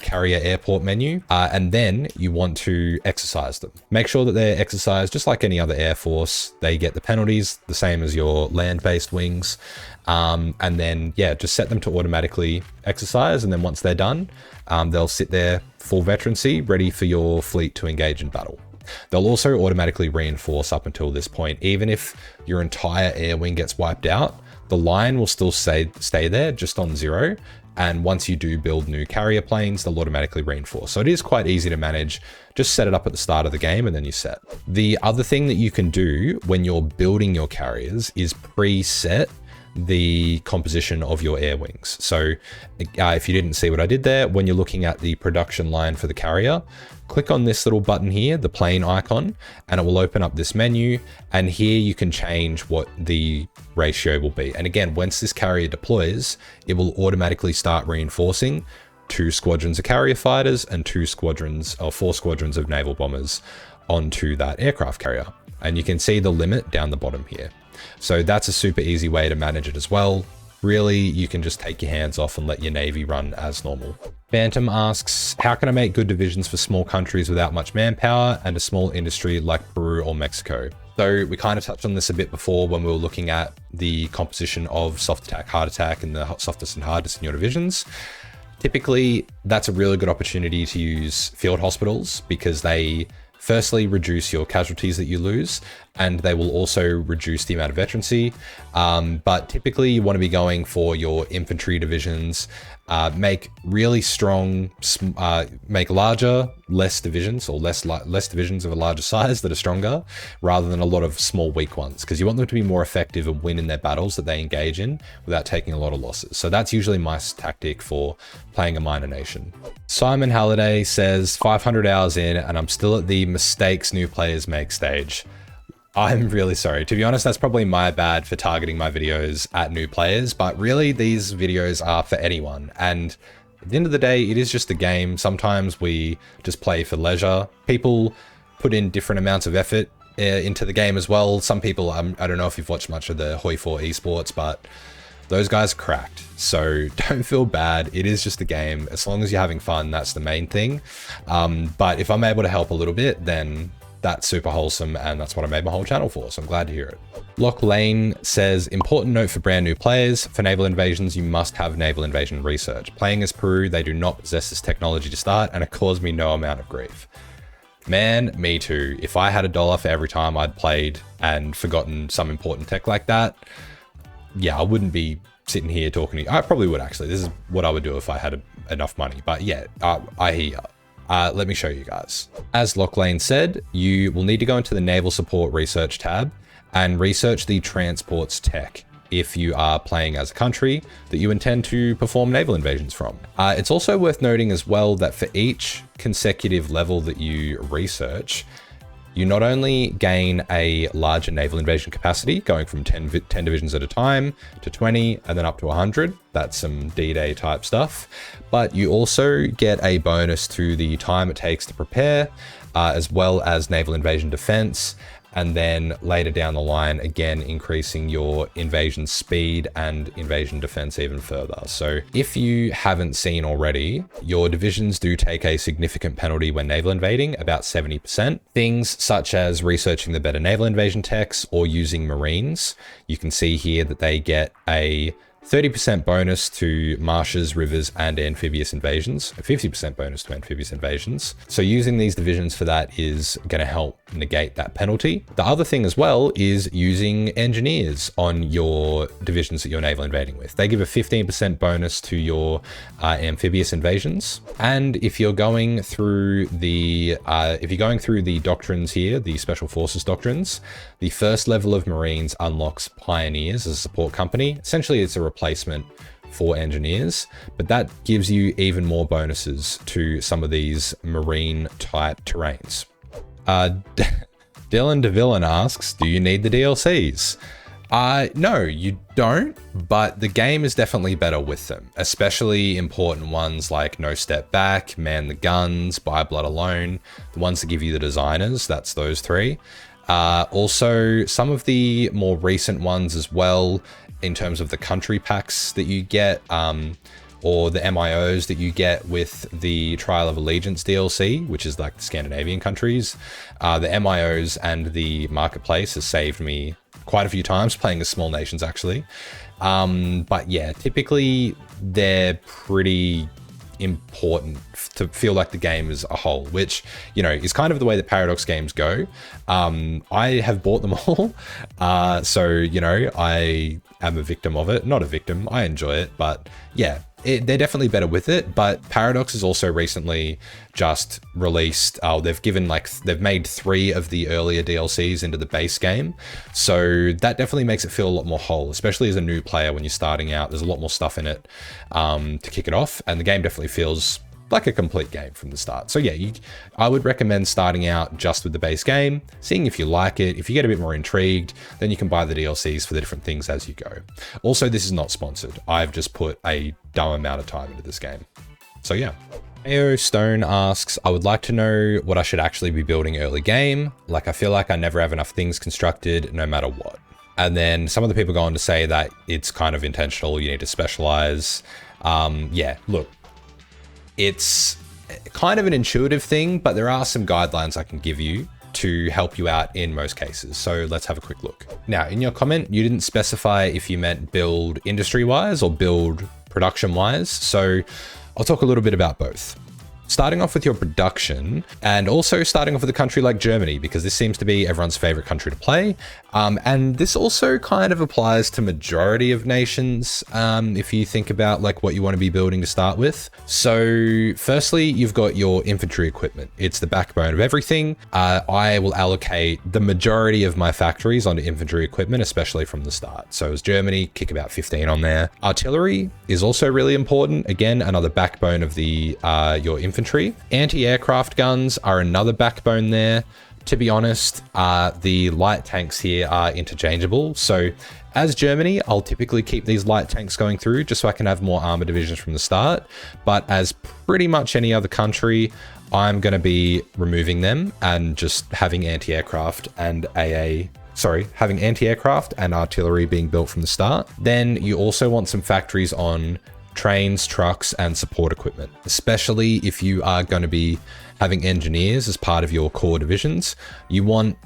carrier airport menu, and then you want to exercise them. Make sure that they're exercised just like any other air force. They get the penalties the same as your land-based wings. And then, yeah, just set them to automatically exercise. And then once they're done, they'll sit there full veterancy, ready for your fleet to engage in battle. They'll also automatically reinforce up until this point. Even if your entire air wing gets wiped out, the line will still stay there just on 0. And once you do build new carrier planes, they'll automatically reinforce. So it is quite easy to manage. Just set it up at the start of the game and then you set. The other thing that you can do when you're building your carriers is preset the composition of your air wings. So if you didn't see what I did there, when you're looking at the production line for the carrier, click on this little button here, the plane icon, and it will open up this menu. And here you can change what the ratio will be. And again, once this carrier deploys, it will automatically start reinforcing 2 squadrons of carrier fighters and 4 squadrons of naval bombers onto that aircraft carrier. And you can see the limit down the bottom here. So that's a super easy way to manage it as well. Really, you can just take your hands off and let your navy run as normal. Bantam asks, how can I make good divisions for small countries without much manpower and a small industry like Peru or Mexico? So we kind of touched on this a bit before when we were looking at the composition of soft attack, hard attack, and the softest and hardest in your divisions. Typically, that's a really good opportunity to use field hospitals because they firstly reduce your casualties that you lose, and they will also reduce the amount of veterancy. But typically you want to be going for your infantry divisions, make really strong, make larger, less divisions, or less divisions of a larger size that are stronger, rather than a lot of small, weak ones, because you want them to be more effective and win in their battles that they engage in without taking a lot of losses. So that's usually my tactic for playing a minor nation. Simon Halliday says, 500 hours in and I'm still at the mistakes new players make stage. I'm really sorry. To be honest, that's probably my bad for targeting my videos at new players, but really these videos are for anyone. And at the end of the day, it is just a game. Sometimes we just play for leisure. People put in different amounts of effort into the game as well. Some people, I don't know if you've watched much of the Hoi4 esports, but those guys are cracked. So don't feel bad. It is just a game. As long as you're having fun, that's the main thing. But if I'm able to help a little bit, then that's super wholesome, and that's what I made my whole channel for, so I'm glad to hear it. Lock Lane says, important note for brand new players, for naval invasions, you must have naval invasion research. Playing as Peru, they do not possess this technology to start, and it caused me no amount of grief. Man, me too. If I had $1 for every time I'd played and forgotten some important tech like that, yeah, I wouldn't be sitting here talking to you. I probably would actually. This is what I would do if I had enough money, but yeah, I hear you. Let me show you guys. As Locklane said, you will need to go into the Naval Support Research tab and research the transports tech if you are playing as a country that you intend to perform naval invasions from. It's also worth noting as well that for each consecutive level that you research, you not only gain a larger naval invasion capacity, going from 10 divisions at a time to 20 and then up to 100. That's some D-Day type stuff. But you also get a bonus to the time it takes to prepare, as well as naval invasion defense. And then later down the line, again, increasing your invasion speed and invasion defense even further. So if you haven't seen already, your divisions do take a significant penalty when naval invading, about 70%. Things such as researching the better naval invasion techs or using Marines. You can see here that they get a 30% bonus to marshes, rivers, and amphibious invasions, a 50% bonus to amphibious invasions. So using these divisions for that is going to help negate that penalty. The other thing as well is using engineers on your divisions that you're naval invading with. They give a 15% bonus to your amphibious invasions. And if you're going through the doctrines here, the special forces doctrines, the first level of Marines unlocks pioneers as a support company. Essentially, it's a replacement for engineers, but that gives you even more bonuses to some of these marine type terrains. Dylan DeVillen asks, do you need the DLCs? No, you don't, but the game is definitely better with them, especially important ones like No Step Back, Man the Guns, By Blood Alone, the ones that give you the designers, that's those three. Also, some of the more recent ones as well, in terms of the country packs that you get, or the MIOs that you get with the Trial of Allegiance DLC, which is like the Scandinavian countries. The MIOs and the marketplace has saved me quite a few times playing as small nations, actually. But yeah, typically they're pretty important to feel like the game as a whole, which, you know, is kind of the way that Paradox games go. I have bought them all. So, you know, I am a victim of it. Not a victim, I enjoy it, but yeah, they're definitely better with it. But Paradox has also recently just released, they've made 3 of the earlier DLCs into the base game. So that definitely makes it feel a lot more whole, especially as a new player when you're starting out. There's a lot more stuff in it to kick it off, and the game definitely feels like a complete game from the start. So yeah, I would recommend starting out just with the base game, seeing if you like it. If you get a bit more intrigued, then you can buy the DLCs for the different things as you go. Also, this is not sponsored. I've just put a dumb amount of time into this game. So yeah. AO Stone asks, I would like to know what I should actually be building early game. Like, I feel like I never have enough things constructed no matter what. And then some of the people go on to say that it's kind of intentional. You need to specialize. Yeah, look, it's kind of an intuitive thing, but there are some guidelines I can give you to help you out in most cases. So let's have a quick look. Now, in your comment, you didn't specify if you meant build industry-wise or build production-wise. So I'll talk a little bit about both. Starting off with your production, and also starting off with a country like Germany, because this seems to be everyone's favorite country to play. And this also kind of applies to majority of nations, if you think about like what you want to be building to start with. So firstly, you've got your infantry equipment. It's the backbone of everything. I will allocate the majority of my factories onto infantry equipment, especially from the start. So as Germany, kick about 15 on there. Artillery is also really important. Again, another backbone of the your infantry. Anti-aircraft guns are another backbone there. To be honest, the light tanks here are interchangeable. So as Germany, I'll typically keep these light tanks going through just so I can have more armor divisions from the start. But as pretty much any other country, I'm going to be removing them and just having anti-aircraft and having anti-aircraft and artillery being built from the start. Then you also want some factories on trains, trucks, and support equipment, especially if you are going to be having engineers as part of your core divisions. You want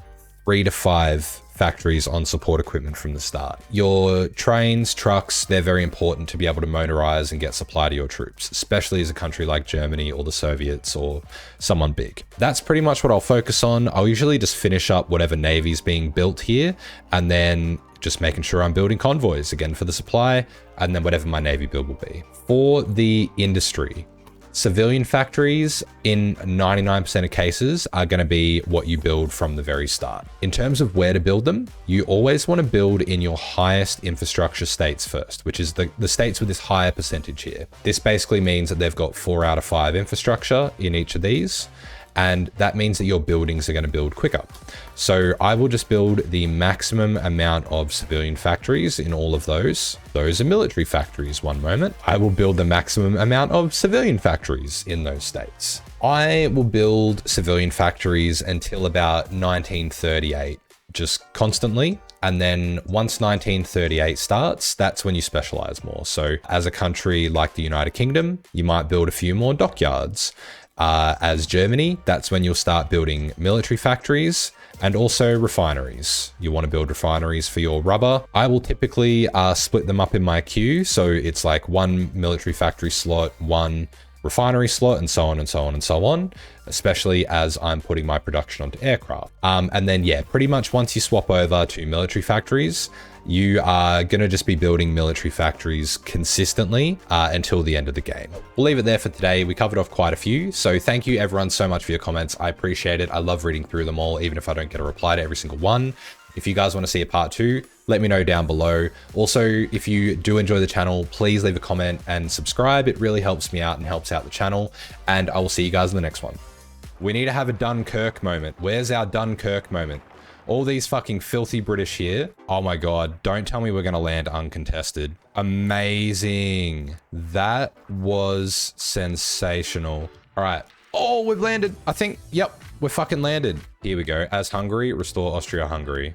3 to 5 factories on support equipment from the start. Your trains, trucks, they're very important to be able to motorize and get supply to your troops, especially as a country like Germany or the Soviets or someone big. That's pretty much what I'll focus on. I'll usually just finish up whatever navy's being built here, and then just making sure I'm building convoys again for the supply, and then whatever my navy build will be. For the industry, civilian factories in 99% of cases are going to be what you build from the very start. In terms of where to build them, you always want to build in your highest infrastructure states first, which is the states with this higher percentage here. This basically means that they've got 4 out of 5 infrastructure in each of these. And that means that your buildings are going to build quicker. So I will just build the maximum amount of civilian factories in all of those. Those are military factories, one moment. I will build the maximum amount of civilian factories in those states. I will build civilian factories until about 1938, just constantly. And then once 1938 starts, that's when you specialize more. So as a country like the United Kingdom, you might build a few more dockyards. as Germany, that's when you'll start building military factories and also refineries. You want to build refineries for your rubber. I will typically split them up in my queue. So it's like one military factory slot, one refinery slot, and so on and so on and so on, especially as I'm putting my production onto aircraft. And then, yeah, pretty much once you swap over to military factories, you are going to just be building military factories consistently until the end of the game. We'll leave it there for today. We covered off quite a few. So thank you everyone so much for your comments. I appreciate it. I love reading through them all, even if I don't get a reply to every single one. If you guys want to see a part 2, let me know down below. Also, if you do enjoy the channel, please leave a comment and subscribe. It really helps me out and helps out the channel. And I will see you guys in the next one. We need to have a Dunkirk moment. Where's our Dunkirk moment? All these fucking filthy British here. Oh my God, don't tell me we're gonna land uncontested. Amazing. That was sensational. All right. Oh, we've landed. I think, yep, we're fucking landed. Here we go. As Hungary, restore Austria-Hungary.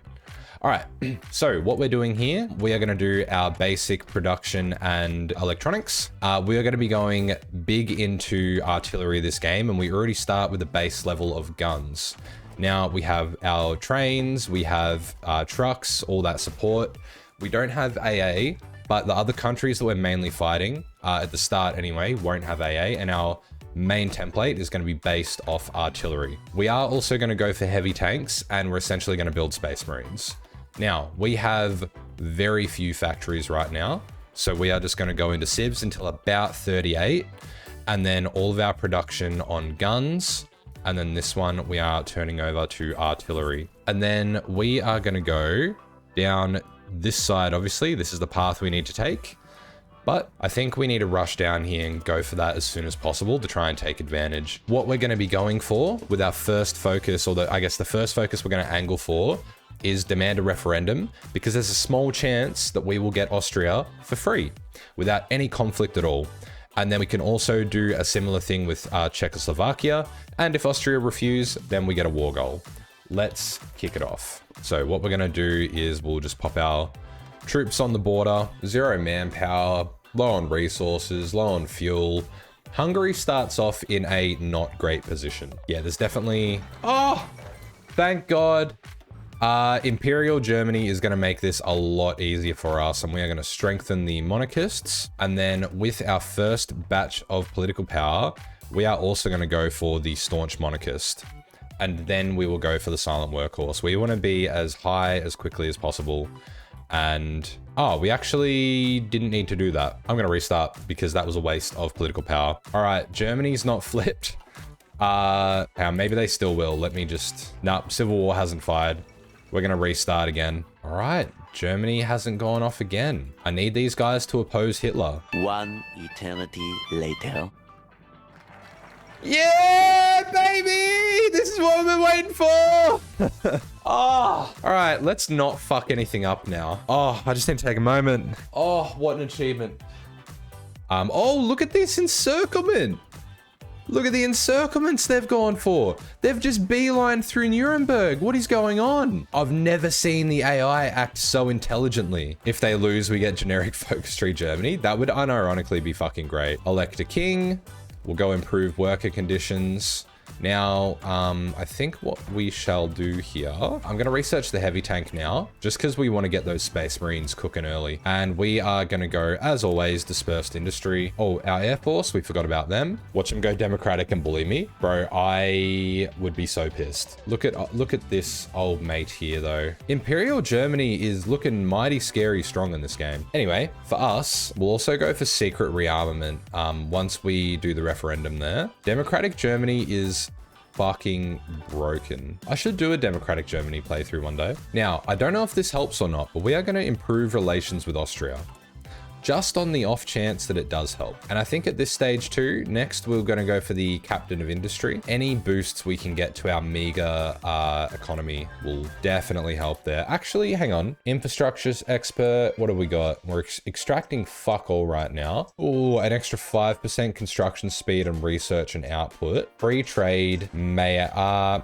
All right, so what we're doing here, we are gonna do our basic production and electronics. We are gonna be going big into artillery this game, and we already start with a base level of guns. Now we have our trains, we have trucks, all that support. We don't have AA, but the other countries that we're mainly fighting, at the start anyway, won't have AA, and our main template is going to be based off artillery. We are also going to go for heavy tanks, and we're essentially going to build Space Marines. Now, we have very few factories right now, so we are just going to go into civs until about 38, and then all of our production on guns. And then this one, we are turning over to artillery. And then we are going to go down this side. Obviously, this is the path we need to take. But I think we need to rush down here and go for that as soon as possible to try and take advantage. What we're going to be going for with our first focus, or I guess the first focus we're going to angle for, is demand a referendum, because there's a small chance that we will get Austria for free without any conflict at all. And then we can also do a similar thing with Czechoslovakia. And if Austria refuse, then we get a war goal. Let's kick it off. So what we're going to do is we'll just pop our troops on the border, 0 manpower, low on resources, low on fuel. Hungary starts off in a not great position. Yeah, there's definitely... Oh, thank God. Imperial Germany is going to make this a lot easier for us, and we are going to strengthen the monarchists. And then with our first batch of political power, we are also going to go for the staunch monarchist. And then we will go for the silent workhorse. We want to be as high as quickly as possible. And, oh, we actually didn't need to do that. I'm going to restart because that was a waste of political power. All right, Germany's not flipped. Maybe they still will. Let me just... Nah, Civil War hasn't fired. We're going to restart again. All right, Germany hasn't gone off again. I need these guys to oppose Hitler. One eternity later. Yeah, baby! This is what we've been waiting for! Oh, all right, let's not fuck anything up now. Oh, I just need to take a moment. Oh, what an achievement. Oh, look at this encirclement. Look at the encirclements they've gone for. They've just beelined through Nuremberg. What is going on? I've never seen the AI act so intelligently. If they lose, we get generic focus tree Germany. That would unironically be fucking great. Elect a king. We'll go improve worker conditions. Now, I think what we shall do here, I'm going to research the heavy tank now, just because we want to get those Space Marines cooking early. And we are going to go, as always, dispersed industry. Oh, our Air Force, we forgot about them. Watch them go democratic and bully me. Bro, I would be so pissed. Look at this old mate here, though. Imperial Germany is looking mighty scary strong in this game. Anyway, for us, we'll also go for secret rearmament once we do the referendum there. Democratic Germany is fucking broken. I should do a Democratic Germany playthrough one day. Now, I don't know if this helps or not, but we are going to improve relations with Austria. Just on the off chance that it does help. And I think at this stage too, next we're going to go for the captain of industry. Any boosts we can get to our meager economy will definitely help there. Actually, hang on. Infrastructures expert. What have we got? We're extracting fuck all right now. Oh, an extra 5% construction speed and research and output. Free trade may,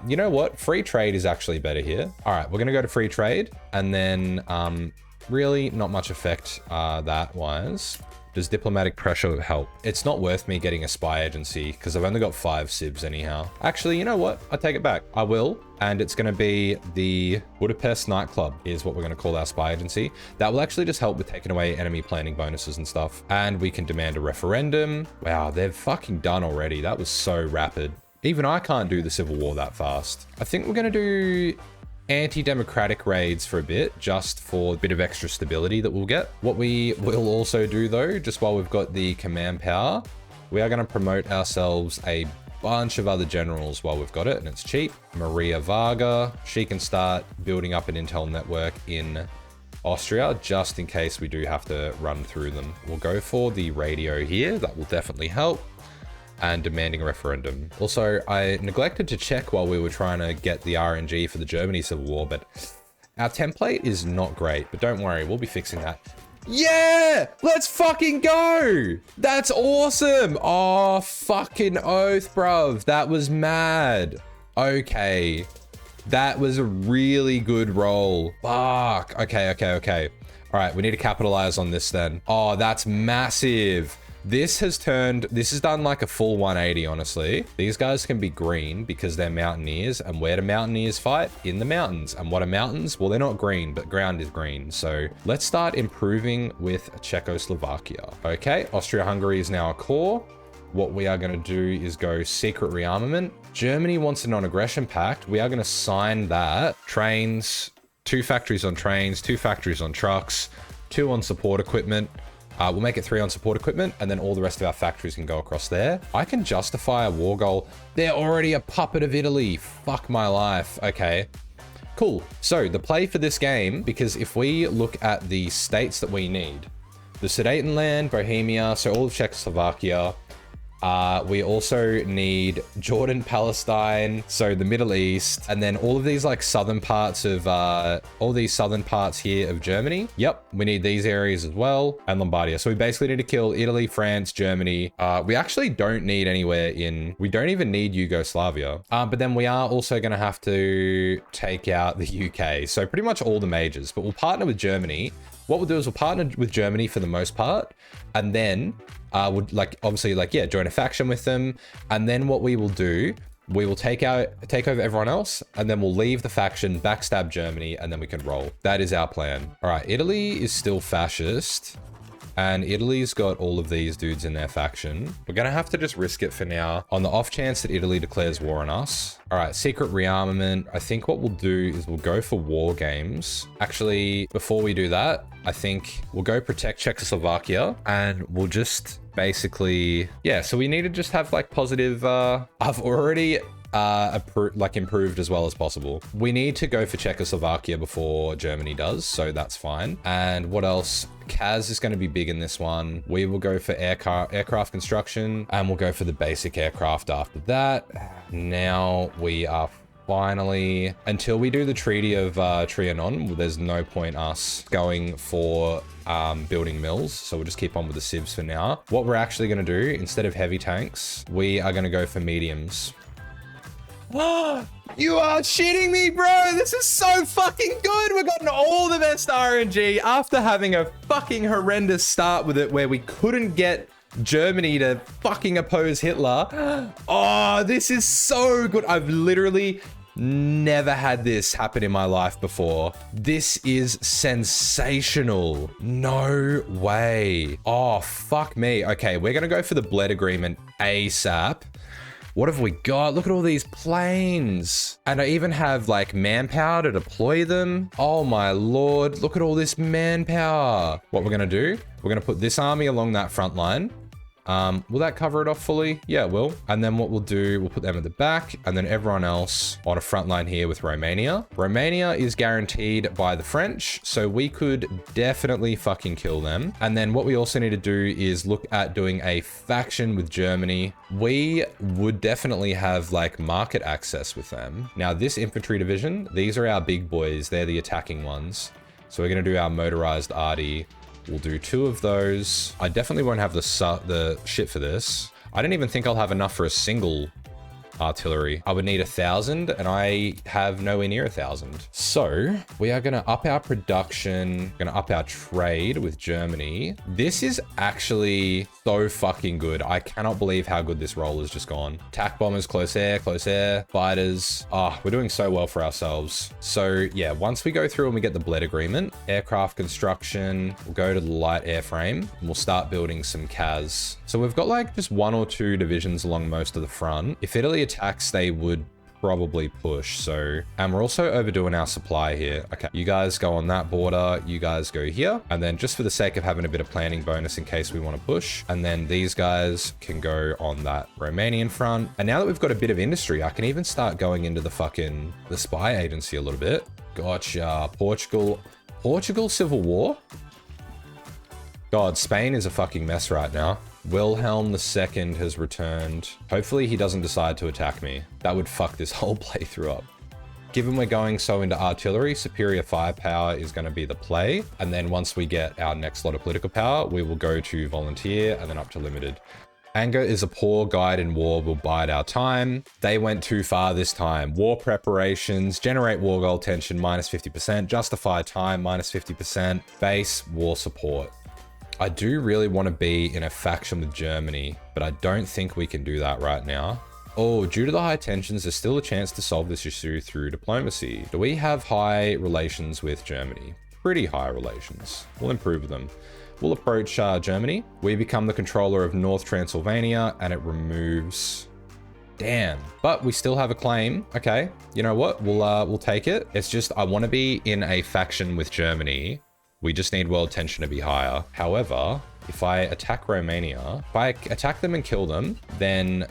you know what? Free trade is actually better here. All right, we're going to go to free trade, and then, really not much effect that wise. Does diplomatic pressure help? It's not worth me getting a spy agency because I've only got 5 civs anyhow. Actually, you know what? I take it back. I will. And it's going to be the Budapest nightclub is what we're going to call our spy agency. That will actually just help with taking away enemy planning bonuses and stuff. And we can demand a referendum. Wow, they're fucking done already. That was so rapid. Even I can't do the civil war that fast. I think we're going to do anti-democratic raids for a bit, just for a bit of extra stability that we'll get. What we will also do though, just while we've got the command power, we are going to promote ourselves a bunch of other generals while we've got it, and it's cheap. Maria Varga, she can start building up an intel network in Austria, just in case we do have to run through them. We'll go for the radio here, that will definitely help. And demanding a referendum. Also, I neglected to check while we were trying to get the RNG for the Germany Civil War, but our template is not great, but don't worry, we'll be fixing that. Yeah, let's fucking go. That's awesome. Oh, fucking oath, bruv. That was mad. Okay. That was a really good roll. Fuck. Okay. All right, we need to capitalize on this then. Oh, that's massive. This has done like a full 180, honestly. These guys can be green because they're mountaineers, and where do mountaineers fight? In the mountains. And what are mountains? Well, they're not green, but ground is green. So let's start improving with Czechoslovakia. Okay, Austria-Hungary is now a core. What we are going to do is go secret rearmament. Germany wants a non-aggression pact. We are going to sign that. Trains, 2 factories on trains, 2 factories on trucks, 2 on support equipment. We'll make it 3 on support equipment, and then all the rest of our factories can go across there. I can justify a war goal. They're already a puppet of Italy. Fuck my life. Okay, cool. So the play for this game, because if we look at the states that we need, the Sudetenland, Bohemia, so all of Czechoslovakia, we also need Jordan, Palestine, so the Middle East, and then all of these like southern parts of, all these southern parts here of Germany. Yep, we need these areas as well, and Lombardia. So we basically need to kill Italy, France, Germany. We actually don't need anywhere we don't even need Yugoslavia. But then we are also going to have to take out the UK. So pretty much all the majors, but we'll partner with Germany. What we'll do is we'll partner with Germany for the most part, and then would join a faction with them. And then what we will do, we will take over everyone else, and then we'll leave the faction, backstab Germany, and then we can roll. That is our plan. All right, Italy is still fascist, and Italy's got all of these dudes in their faction. We're gonna have to just risk it for now on the off chance that Italy declares war on us. All right, secret rearmament. I think what we'll do is we'll go for war games. Actually, before we do that, I think we'll go protect Czechoslovakia, and we'll just basically, yeah, so we need to just have like positive, I've already improved as well as possible. We need to go for Czechoslovakia before Germany does, so that's fine. And what else? Kaz is going to be big in this one. We will go for aircraft construction, and we'll go for the basic aircraft after that. Now we are finally, until we do the Treaty of Trianon, there's no point us going for building mills, so we'll just keep on with the civs for now. What we're actually going to do, instead of heavy tanks, we are going to go for mediums. You are shitting me, bro. This is so fucking good. We've gotten all the best RNG after having a fucking horrendous start with it where we couldn't get Germany to fucking oppose Hitler. Oh, this is so good. I've literally never had this happen in my life before. This is sensational. No way. Oh, fuck me. Okay, we're gonna go for the Bled agreement ASAP. What have we got? Look at all these planes. And I even have like manpower to deploy them. Oh my lord, look at all this manpower. What we're gonna do, we're gonna put this army along that front line. Will that cover it off fully? Yeah, it will. And then what we'll do, we'll put them at the back, and then everyone else on a front line here with Romania. Romania is guaranteed by the French, so we could definitely fucking kill them. And then what we also need to do is look at doing a faction with Germany. We would definitely have like market access with them. Now this infantry division, these are our big boys. They're the attacking ones. So we're gonna do our motorized arty. We'll do 2 of those. I definitely won't have the shit for this. I don't even think I'll have enough for a single artillery. I would need 1,000 and I have nowhere near 1,000. So we are gonna up our production, gonna up our trade with Germany. This is actually so fucking good. I cannot believe how good this roll has just gone. Attack bombers, close air, fighters. Oh, we're doing so well for ourselves. So yeah, once we go through and we get the Bled agreement, aircraft construction, we'll go to the light airframe and we'll start building some CAS. So we've got like just 1 or 2 divisions along most of the front. If Italy attacks, they would probably push. So, and we're also overdoing our supply here. Okay, you guys go on that border, you guys go here, and then just for the sake of having a bit of planning bonus in case we want to push, and then these guys can go on that Romanian front. And now that we've got a bit of industry, I can even start going into the spy agency a little bit. Gotcha. Portugal civil war. God, Spain is a fucking mess right now. Wilhelm II has returned. Hopefully he doesn't decide to attack me. That would fuck this whole playthrough up. Given we're going so into artillery, superior firepower is going to be the play. And then once we get our next lot of political power, we will go to volunteer and then up to limited. Anger is a poor guide in war, will bide our time. They went too far this time. War preparations, generate war goal tension, minus 50%, justify time, minus 50%, base war support. I do really want to be in a faction with Germany, but I don't think we can do that right now. Oh, due to the high tensions, there's still a chance to solve this issue through diplomacy. Do we have high relations with Germany? Pretty high relations. We'll improve them. We'll approach Germany. We become the controller of North Transylvania and it removes... Damn, but we still have a claim. Okay, you know what? We'll take it. It's just, I want to be in a faction with Germany. We just need world tension to be higher. However, if I attack Romania, if I attack them and kill them, then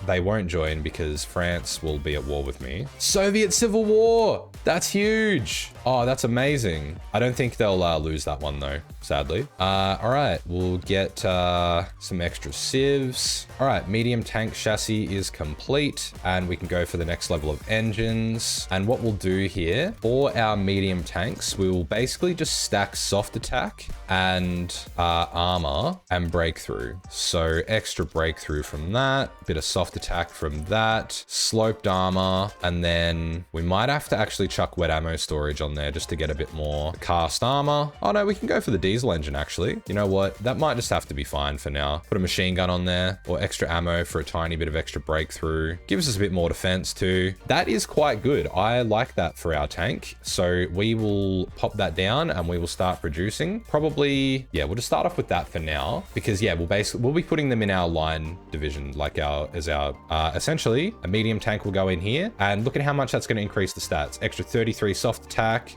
they won't join because France will be at war with me. Soviet Civil War! That's huge! Oh, that's amazing. I don't think they'll lose that one though, sadly. All right, we'll get some extra civs. All right, medium tank chassis is complete and we can go for the next level of engines. And what we'll do here for our medium tanks, we will basically just stack soft attack and armor and breakthrough. So extra breakthrough from that, bit of soft attack from that, sloped armor, and then we might have to actually chuck wet ammo storage on there just to get a bit more cast armor. Oh no, we can go for the diesel engine actually. You know what? That might just have to be fine for now. Put a machine gun on there or extra ammo for a tiny bit of extra breakthrough. Gives us a bit more defense too. That is quite good. I like that for our tank. So we will pop that down and we will start producing. Probably, yeah, we'll just start off with that for now because yeah, we'll be putting them in our line division like essentially a medium tank will go in here and look at how much that's going to increase the stats. Extra 33 soft attack,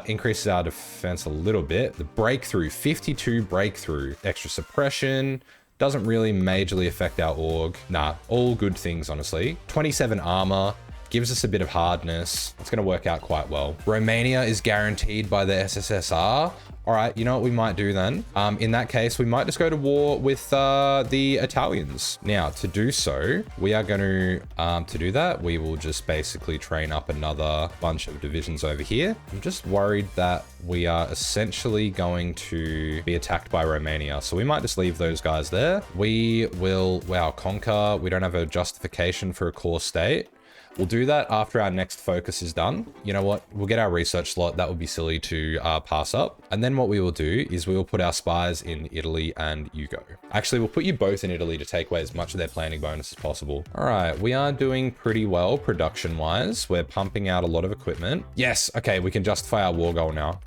increases our defense a little bit. The breakthrough, 52 breakthrough, extra suppression, doesn't really majorly affect our org. Nah, all good things, honestly. 27 armor, gives us a bit of hardness. It's going to work out quite well. Romania is guaranteed by the SSSR. All right, you know what we might do then? In that case, we might just go to war with the Italians. Now, to do so, we are going to do that, we will just basically train up another bunch of divisions over here. I'm just worried that we are essentially going to be attacked by Romania. So we might just leave those guys there. We will, wow, conquer. We don't have a justification for a core state. We'll do that after our next focus is done. You know what? We'll get our research slot. That would be silly to pass up. And then what we will do is we will put our spies in Italy and Ugo. Actually, we'll put you both in Italy to take away as much of their planning bonus as possible. All right, we are doing pretty well production-wise. We're pumping out a lot of equipment. Yes, okay, we can justify our war goal now.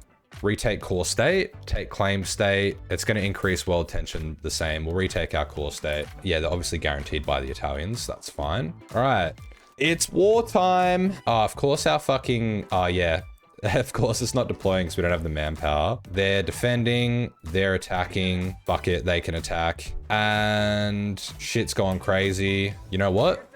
Retake core state, take claim state. It's going to increase world tension the same. We'll retake our core state. Yeah, they're obviously guaranteed by the Italians. That's fine. All right. It's wartime. Oh, of course our fucking... Oh, yeah. Of course it's not deploying because we don't have the manpower. They're defending. They're attacking. Fuck it. They can attack. And shit's gone crazy. You know what?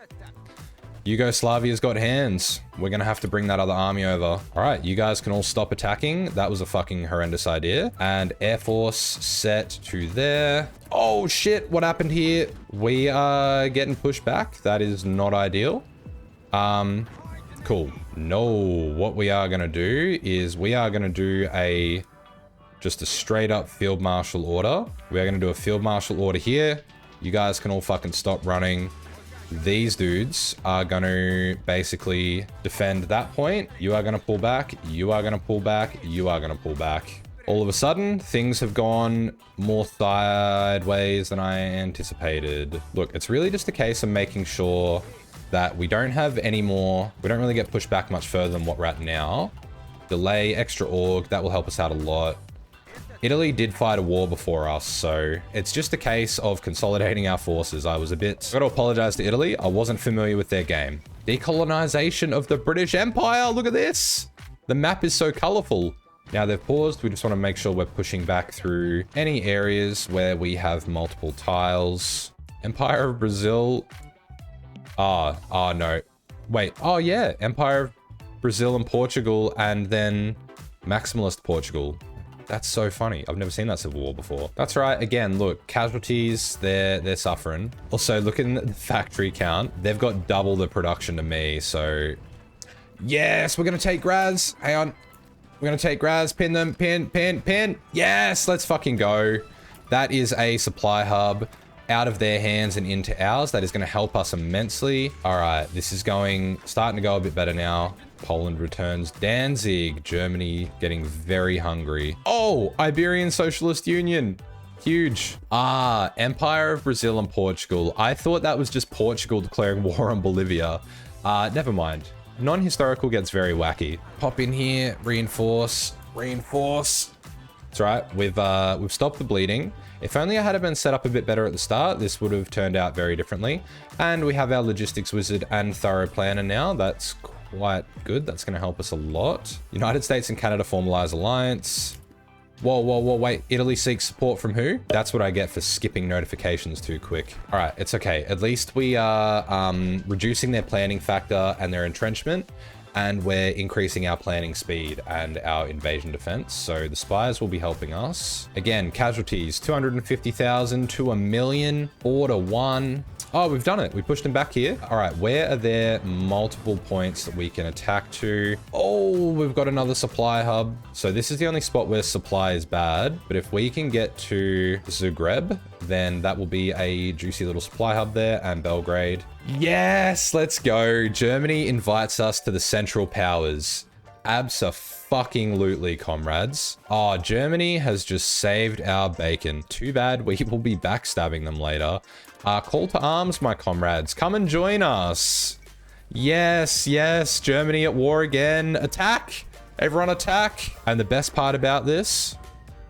Yugoslavia's got hands. We're going to have to bring that other army over. All right, you guys can all stop attacking. That was a fucking horrendous idea. And Air Force set to there. Oh, shit. What happened here? We are getting pushed back. That is not ideal. Cool. No, what we are going to do is we are going to do just a straight up field marshal order. We are going to do a field marshal order here. You guys can all fucking stop running. These dudes are going to basically defend that point. You are going to pull back. You are going to pull back. You are going to pull back. All of a sudden, things have gone more sideways than I anticipated. Look, it's really just a case of making sure that we don't have any more. We don't really get pushed back much further than what we're at now. Delay, extra org, that will help us out a lot. Italy did fight a war before us, so it's just a case of consolidating our forces. I got to apologize to Italy. I wasn't familiar with their game. Decolonization of the British Empire. Look at this. The map is so colorful. Now they've paused. We just want to make sure we're pushing back through any areas where we have multiple tiles. Empire of Brazil. No. Wait. Oh yeah. Empire of Brazil and Portugal, and then Maximalist Portugal. That's so funny. I've never seen that civil war before. That's right. Again, look, casualties, they're suffering. Also, look at the factory count. They've got double the production to me. So yes, we're going to take Graz. Hang on. We're going to take Graz, pin them, pin. Yes, let's fucking go. That is a supply hub out of their hands and into ours. That is going to help us immensely. All right, this is starting to go a bit better now. Poland returns Danzig. Germany getting very hungry. Oh, Iberian Socialist Union. Huge. Empire of Brazil and Portugal. I thought that was just Portugal declaring war on Bolivia. Never mind. Non-historical gets very wacky. Pop in here, reinforce. That's right. We've stopped the bleeding. If only I had been set up a bit better at the start, this would have turned out very differently. And we have our logistics wizard and thorough planner now. That's quite good. That's going to help us a lot. United States and Canada formalize alliance. Whoa, wait. Italy seeks support from who? That's what I get for skipping notifications too quick. All right, it's okay. At least we are reducing their planning factor and their entrenchment, and we're increasing our planning speed and our invasion defense. So the spies will be helping us. Again, casualties, 250,000 to 1 million. Order 1. Oh, we've done it. We pushed them back here. All right, where are there multiple points that we can attack to? Oh, we've got another supply hub. So this is the only spot where supply is bad. But if we can get to Zagreb, then that will be a juicy little supply hub there, and Belgrade. Yes, let's go. Germany invites us to the Central Powers. Abso-fucking-lutely, comrades. Oh, Germany has just saved our bacon. Too bad we will be backstabbing them later. Call to arms, my comrades. Come and join us. Yes, Germany at war again. Attack! Everyone attack! And the best part about this,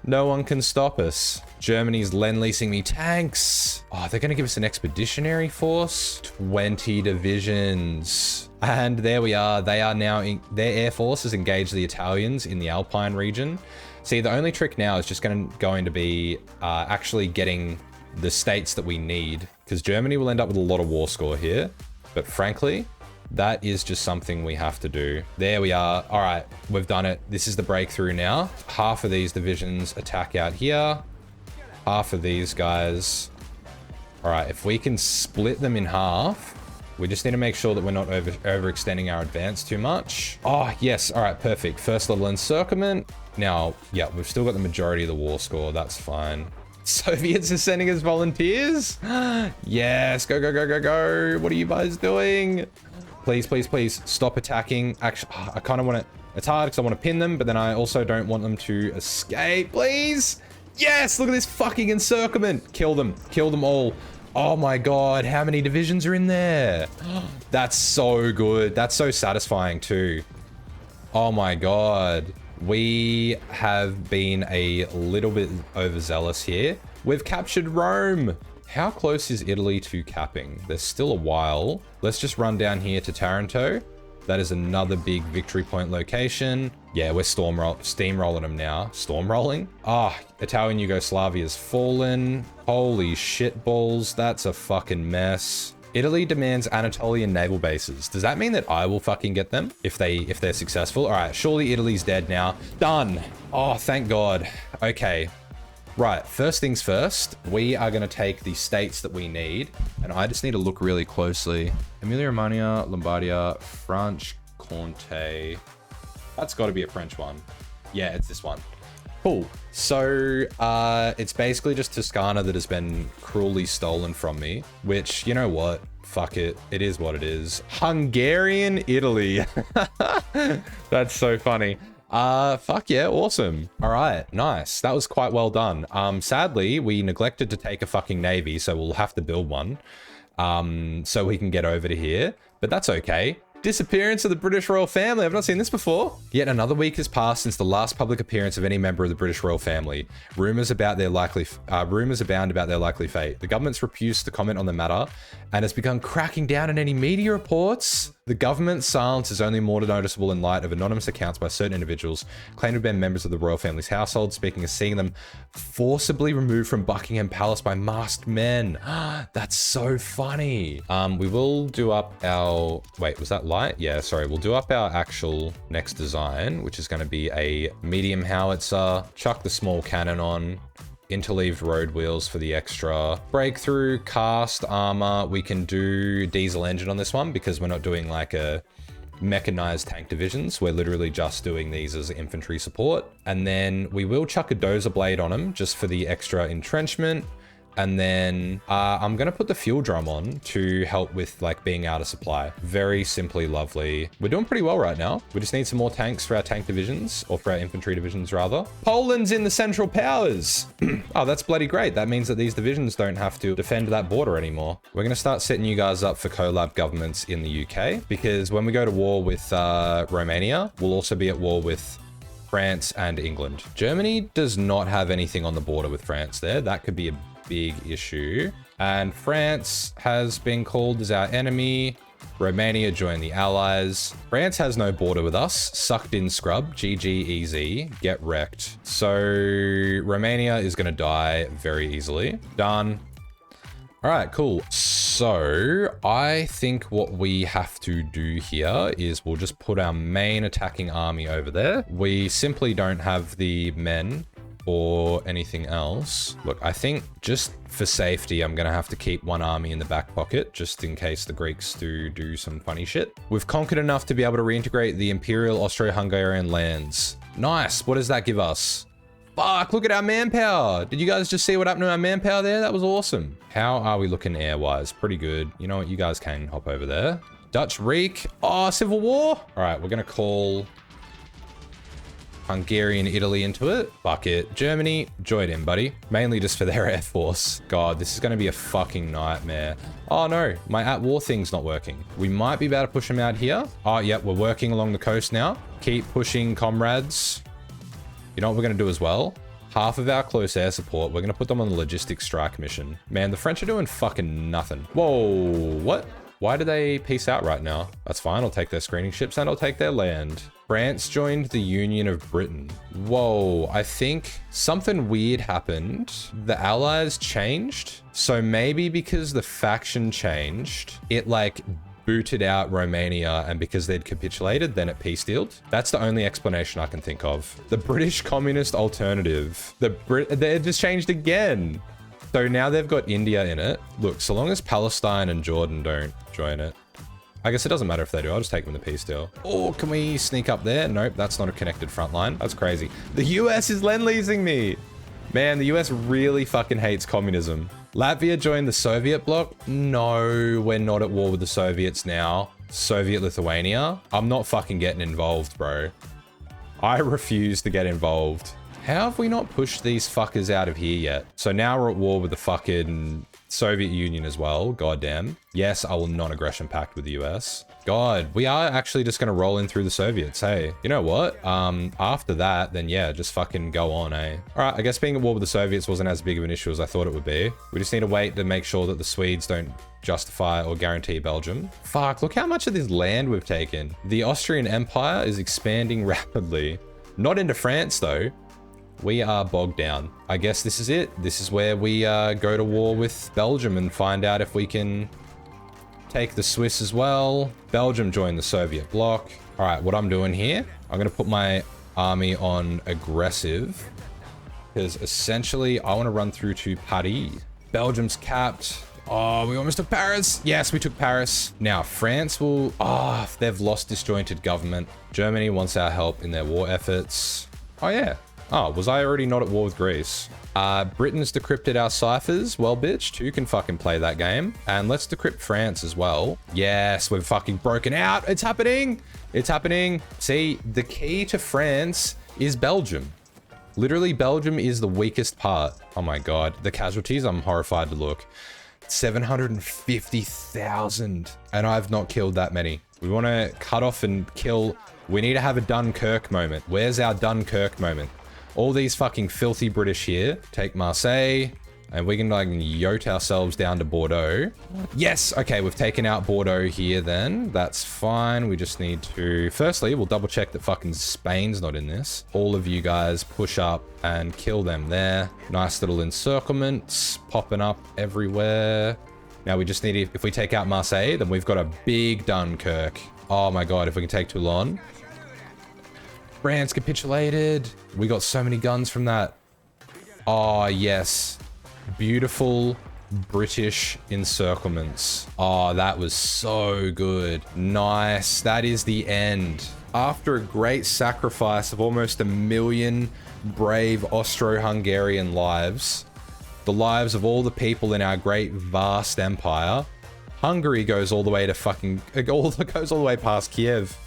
no one can stop us. Germany's lend-leasing me tanks. Oh, they're going to give us an expeditionary force. 20 divisions. And there we are. They are now, their air force has engaged the Italians in the Alpine region. See, the only trick now is just going to be actually getting the states that we need, because Germany will end up with a lot of war score here. But frankly, that is just something we have to do. There we are. All right, we've done it. This is the breakthrough now. Half of these divisions attack out here. Half of these guys. All right, if we can split them in half, we just need to make sure that we're not overextending our advance too much. Oh, yes. All right, perfect. First level encirclement. Now, yeah, we've still got the majority of the war score. That's fine. Soviets are sending us volunteers. Yes, go. What are you guys doing? Please stop attacking. Actually, I kind of want to, it's hard because I want to pin them, but then I also don't want them to escape. Please. Yes, look at this fucking encirclement. Kill them all. Oh my God, how many divisions are in there? That's so good. That's so satisfying too. Oh my God. We have been a little bit overzealous here. We've captured Rome. How close is Italy to capping? There's still a while. Let's just run down here to Taranto. That is another big victory point location. Yeah, we're steamrolling them now. Stormrolling? Italian Yugoslavia's fallen. Holy shit balls. That's a fucking mess. Italy demands Anatolian naval bases. Does that mean that I will fucking get them if they're successful? All right, surely Italy's dead now. Done. Oh, thank God. Okay. Right, first things first, we are going to take the states that we need, and I just need to look really closely. Emilia-Romagna, Lombardia, Franche-Comté. That's got to be a French one. Yeah, it's this one. Cool. So it's basically just Toscana that has been cruelly stolen from me, which, you know what? Fuck it. It is what it is. Hungarian Italy. That's so funny. Fuck yeah, awesome. All right, nice. That was quite well done. Sadly, we neglected to take a fucking navy, so we'll have to build one so we can get over to here, but that's okay. Disappearance of the British royal family. I've not seen this before. Yet another week has passed since the last public appearance of any member of the British royal family. Rumors abound about their likely fate. The government's refused to comment on the matter and has begun cracking down on any media reports. The government's silence is only more noticeable in light of anonymous accounts by certain individuals claimed to have been members of the royal family's household, speaking of seeing them forcibly removed from Buckingham Palace by masked men. That's so funny. We will do up our... Wait, was that light? Yeah, sorry. We'll do up our actual next design, which is going to be a medium howitzer. Chuck the small cannon on. Interleaved road wheels for the extra. Breakthrough, cast armor. We can do diesel engine on this one because we're not doing like a mechanized tank divisions. We're literally just doing these as infantry support. And then we will chuck a dozer blade on them just for the extra entrenchment. And then I'm going to put the fuel drum on to help with like being out of supply. Very simply lovely. We're doing pretty well right now. We just need some more tanks for our tank divisions, or for our infantry divisions rather. Poland's in the Central Powers. Oh, that's bloody great. That means that these divisions don't have to defend that border anymore. We're going to start setting you guys up for collab governments in the UK, because when we go to war with Romania, we'll also be at war with France and England. Germany does not have anything on the border with France there. That could be a big issue. And France has been called as our enemy. Romania joined the Allies. France has no border with us. Sucked in scrub. GG easy. Get wrecked. So Romania is going to die very easily. Done. All right, cool. So I think what we have to do here is we'll just put our main attacking army over there. We simply don't have the men or anything else. Look, I think just for safety, I'm gonna have to keep one army in the back pocket just in case the Greeks do some funny shit. We've conquered enough to be able to reintegrate the Imperial Austro-Hungarian lands. Nice. What does that give us? Fuck, look at our manpower. Did you guys just see what happened to our manpower there? That was awesome. How are we looking air-wise? Pretty good. You know what? You guys can hop over there. Dutch Reek. Oh, Civil War. All right, we're gonna call Hungarian Italy into it. Fuck it. Germany, join in, buddy. Mainly just for their air force. God, this is going to be a fucking nightmare. Oh no, my at war thing's not working. We might be able to push them out here. Oh, yep, we're working along the coast now. Keep pushing, comrades. You know what we're going to do as well? Half of our close air support, we're going to put them on the logistics strike mission. Man, the French are doing fucking nothing. Whoa, what? Why do they peace out right now? That's fine, I'll take their screening ships and I'll take their land. France joined the Union of Britain. Whoa, I think something weird happened. The Allies changed. So maybe because the faction changed, it like booted out Romania, and because they'd capitulated, then it peace dealed. That's the only explanation I can think of. The British Communist Alternative. They've just changed again. So now they've got India in it. Look, so long as Palestine and Jordan don't join it, I guess it doesn't matter if they do. I'll just take them in the peace deal. Oh, can we sneak up there? Nope, that's not a connected front line. That's crazy. The US is lend-leasing me. Man, the US really fucking hates communism. Latvia joined the Soviet bloc? No, we're not at war with the Soviets now. Soviet Lithuania? I'm not fucking getting involved, bro. I refuse to get involved. How have we not pushed these fuckers out of here yet? So now we're at war with the fucking Soviet Union as well. Goddamn. Yes, I will non-aggression pact with the US. God, we are actually just going to roll in through the Soviets. Hey, you know what? After that, then yeah, just fucking go on, eh? All right, I guess being at war with the Soviets wasn't as big of an issue as I thought it would be. We just need to wait to make sure that the Swedes don't justify or guarantee Belgium. Fuck, look how much of this land we've taken. The Austrian Empire is expanding rapidly. Not into France, though. We are bogged down. I guess this is it. This is where we go to war with Belgium and find out if we can take the Swiss as well. Belgium joined the Soviet bloc. All right, what I'm doing here, I'm going to put my army on aggressive because essentially I want to run through to Paris. Belgium's capped. Oh, we almost took Paris. Yes, we took Paris. Now, France will... Oh, they've lost disjointed government. Germany wants our help in their war efforts. Oh, yeah. Oh, was I already not at war with Greece? Britain's decrypted our ciphers. Well, bitch, you can fucking play that game. And let's decrypt France as well. Yes, we've fucking broken out. It's happening. It's happening. See, the key to France is Belgium. Literally, Belgium is the weakest part. Oh my God. The casualties, I'm horrified to look. 750,000. And I've not killed that many. We want to cut off and kill. We need to have a Dunkirk moment. Where's our Dunkirk moment? All these fucking filthy British here. Take Marseille. And we can like yote ourselves down to Bordeaux. Yes, okay, we've taken out Bordeaux here then. That's fine. We just need to... Firstly, we'll double check that fucking Spain's not in this. All of you guys push up and kill them there. Nice little encirclements popping up everywhere. Now we just need... If we take out Marseille, then we've got a big Dunkirk. Oh my God, if we can take Toulon. France capitulated. We got so many guns from that. Oh, yes. Beautiful British encirclements. Oh, that was so good. Nice. That is the end. After a great sacrifice of almost 1 million brave Austro-Hungarian lives, the lives of all the people in our great vast empire, Hungary goes all the way to fucking... goes all the way past Kiev.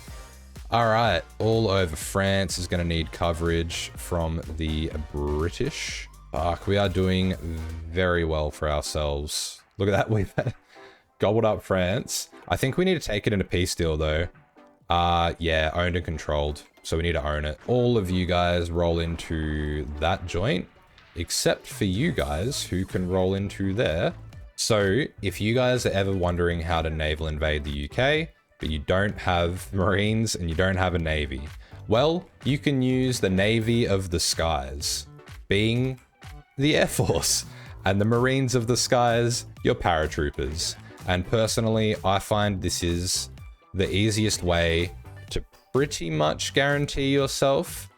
All right. All over France is going to need coverage from the British. Fuck, we are doing very well for ourselves. Look at that, we've gobbled up France. I think we need to take it in a peace deal though. Yeah, owned and controlled. So we need to own it. All of you guys roll into that joint, except for you guys who can roll into there. So if you guys are ever wondering how to naval invade the UK, but you don't have Marines and you don't have a Navy, well, you can use the Navy of the Skies, being the Air Force, and the Marines of the Skies, your paratroopers. And personally, I find this is the easiest way to pretty much guarantee yourself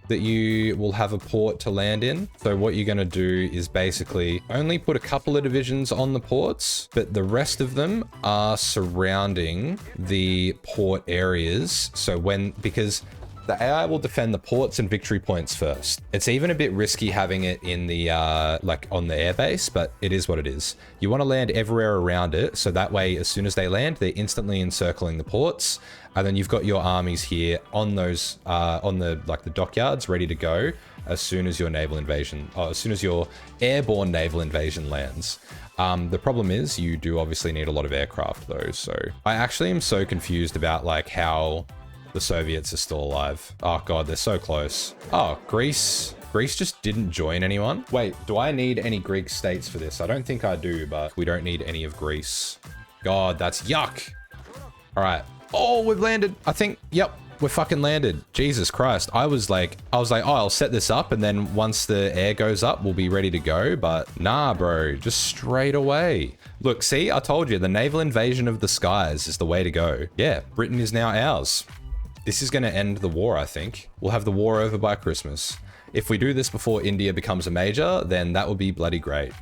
that you will have a port to land in. So what you're going to do is basically only put a couple of divisions on the ports, but the rest of them are surrounding the port areas. So because the AI will defend the ports and victory points first. It's even a bit risky having it in the, like on the airbase, but it is what it is. You want to land everywhere around it. So that way, as soon as they land, they're instantly encircling the ports. And then you've got your armies here on those, on the dockyards ready to go as soon as your naval invasion, as soon as your airborne naval invasion lands. The problem is you do obviously need a lot of aircraft though. So I actually am so confused about like how the Soviets are still alive. Oh God, they're so close. Oh, Greece. Greece just didn't join anyone. Wait, do I need any Greek states for this? I don't think I do, but we don't need any of Greece. God, that's yuck. All right. Oh, we've landed. I think, yep, we're fucking landed. Jesus Christ. I was like, oh, I'll set this up and then once the air goes up, we'll be ready to go. But nah, bro, just straight away. Look, see, I told you the naval invasion of the skies is the way to go. Yeah, Britain is now ours. This is going to end the war, I think. We'll have the war over by Christmas. If we do this before India becomes a major, then that would be bloody great.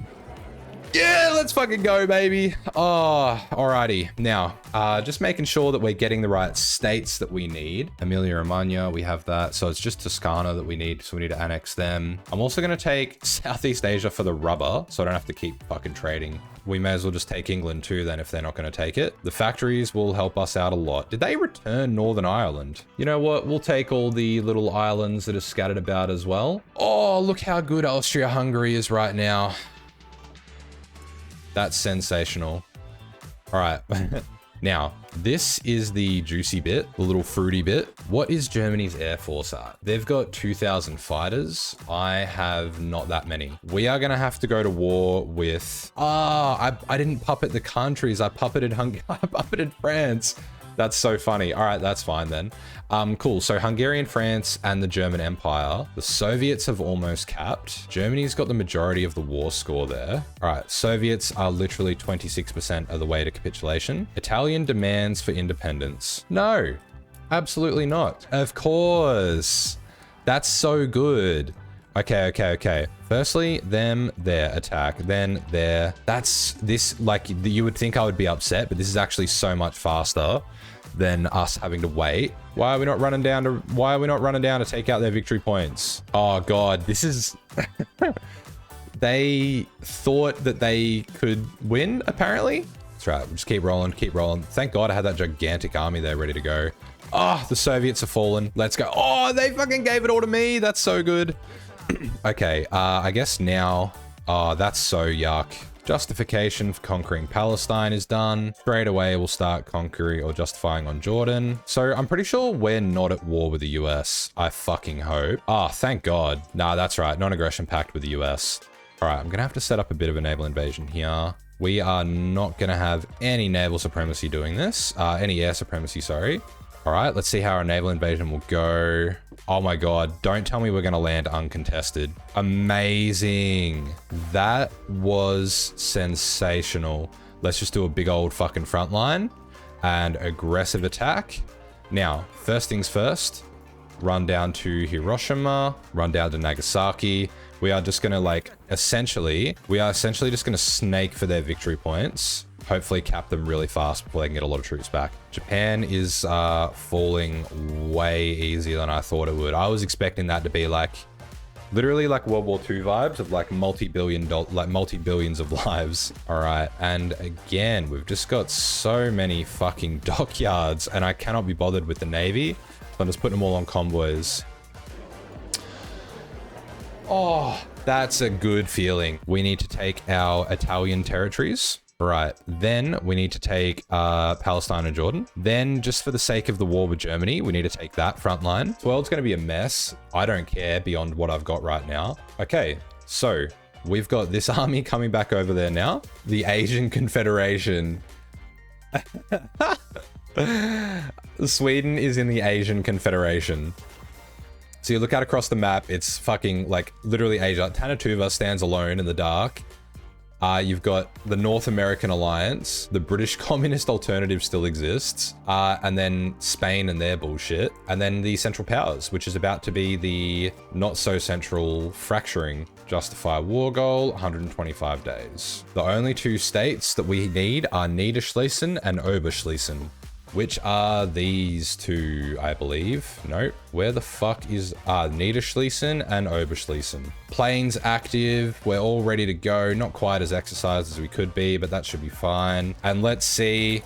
Yeah, let's fucking go, baby. Oh, alrighty. Now, just making sure that we're getting the right states that we need. Emilia-Romagna, we have that. So it's just Toscana that we need. So we need to annex them. I'm also going to take Southeast Asia for the rubber, so I don't have to keep fucking trading. We may as well just take England too then if they're not going to take it. The factories will help us out a lot. Did they return Northern Ireland? You know what? We'll take all the little islands that are scattered about as well. Oh, look how good Austria-Hungary is right now. That's sensational. All right. Now, this is the juicy bit, the little fruity bit. What is Germany's Air Force at? They've got 2,000 fighters. I have not that many. We are going to have to go to war with... I didn't puppet the countries. I puppeted I puppeted France. That's so funny. All right, that's fine then. Cool. So Hungarian France and the German Empire. The Soviets have almost capped. Germany's got the majority of the war score there. All right, Soviets are literally 26% of the way to capitulation. Italian demands for independence. No, absolutely not. Of course. That's so good. Okay. Firstly, them, their attack, then their... That's this, like, you would think I would be upset, but this is actually so much faster than us having to wait. Why are we not running down to take out their victory points? Oh God, this is... They thought that they could win, apparently. That's right, we'll just keep rolling, keep rolling. Thank God I had that gigantic army there ready to go. Oh, the Soviets have fallen. Let's go. Oh, they fucking gave it all to me. That's so good. Okay, I guess now... Oh, that's so yuck. Justification for conquering Palestine is done. Straight away, we'll start conquering or justifying on Jordan. So I'm pretty sure we're not at war with the US. I fucking hope. Ah, thank God. Nah, that's right. Non-aggression pact with the US. All right, I'm going to have to set up a bit of a naval invasion here. We are not going to have any naval supremacy doing this. Any air supremacy, sorry. All right, let's see how our naval invasion will go. Oh my God, don't tell me we're gonna land uncontested. Amazing. That was sensational. Let's just do a big old fucking front line and aggressive attack. Now, first things first, run down to Hiroshima, run down to Nagasaki. We are just gonna essentially just gonna snake for their victory points. Hopefully cap them really fast before they can get a lot of troops back. Japan is falling way easier than I thought it would. I was expecting that to be literally World War II vibes of multi-billions of lives. All right, and again, we've just got so many fucking dockyards and I cannot be bothered with the Navy. So I'm just putting them all on convoys. Oh, that's a good feeling. We need to take our Italian territories. Right, then we need to take Palestine and Jordan. Then, just for the sake of the war with Germany, we need to take that front line. The world's going to be a mess. I don't care beyond what I've got right now. Okay, so we've got this army coming back over there now. The Asian Confederation. Sweden is in the Asian Confederation. So you look out across the map, it's fucking literally Asia. Tanatuva stands alone in the dark. You've got the North American Alliance, the British Communist Alternative still exists, and then Spain and their bullshit, and then the Central Powers, which is about to be the not-so-central fracturing. Justify war goal, 125 days. The only two states that we need are Niederschlesien and Oberschlesien, which are these two, I believe. Nope. Where the fuck is... Niederschlesien and Oberschlesien. Planes active. We're all ready to go. Not quite as exercised as we could be, but that should be fine. And let's see.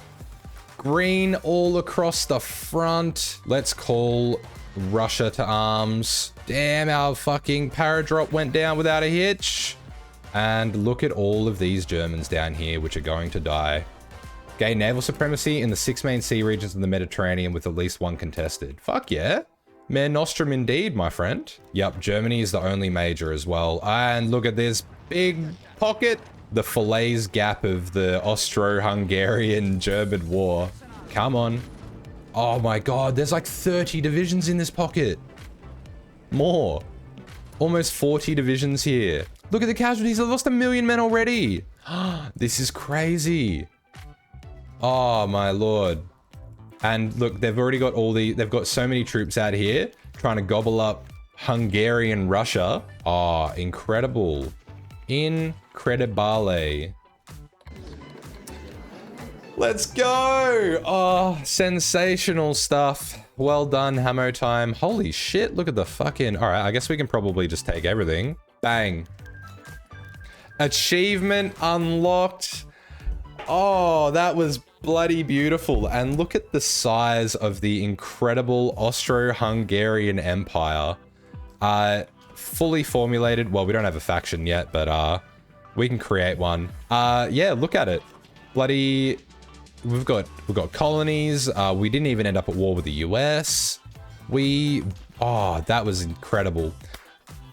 Green all across the front. Let's call Russia to arms. Damn, our fucking paradrop went down without a hitch. And look at all of these Germans down here, which are going to die. Gain naval supremacy in the 6 main sea regions of the Mediterranean with at least one contested. Fuck yeah. Mare Nostrum indeed, my friend. Yup, Germany is the only major as well. And look at this big pocket. The Falaise Gap of the Austro-Hungarian-German war. Come on. Oh my God, there's 30 divisions in this pocket. More. Almost 40 divisions here. Look at the casualties. They've lost 1 million men already. This is crazy. Oh my Lord. And look, they've already got they've got so many troops out here trying to gobble up Hungarian Russia. Oh, incredible. Incredibile. Let's go. Oh, sensational stuff. Well done, HammoTime. Holy shit, look at the fucking... All right, I guess we can probably just take everything. Bang. Achievement unlocked. Oh, that was bloody beautiful. And look at the size of the incredible Austro-Hungarian Empire. Fully formulated. Well, we don't have a faction yet, but we can create one. Yeah, look at it. Bloody... We've got colonies. We didn't even end up at war with the US. Oh, that was incredible.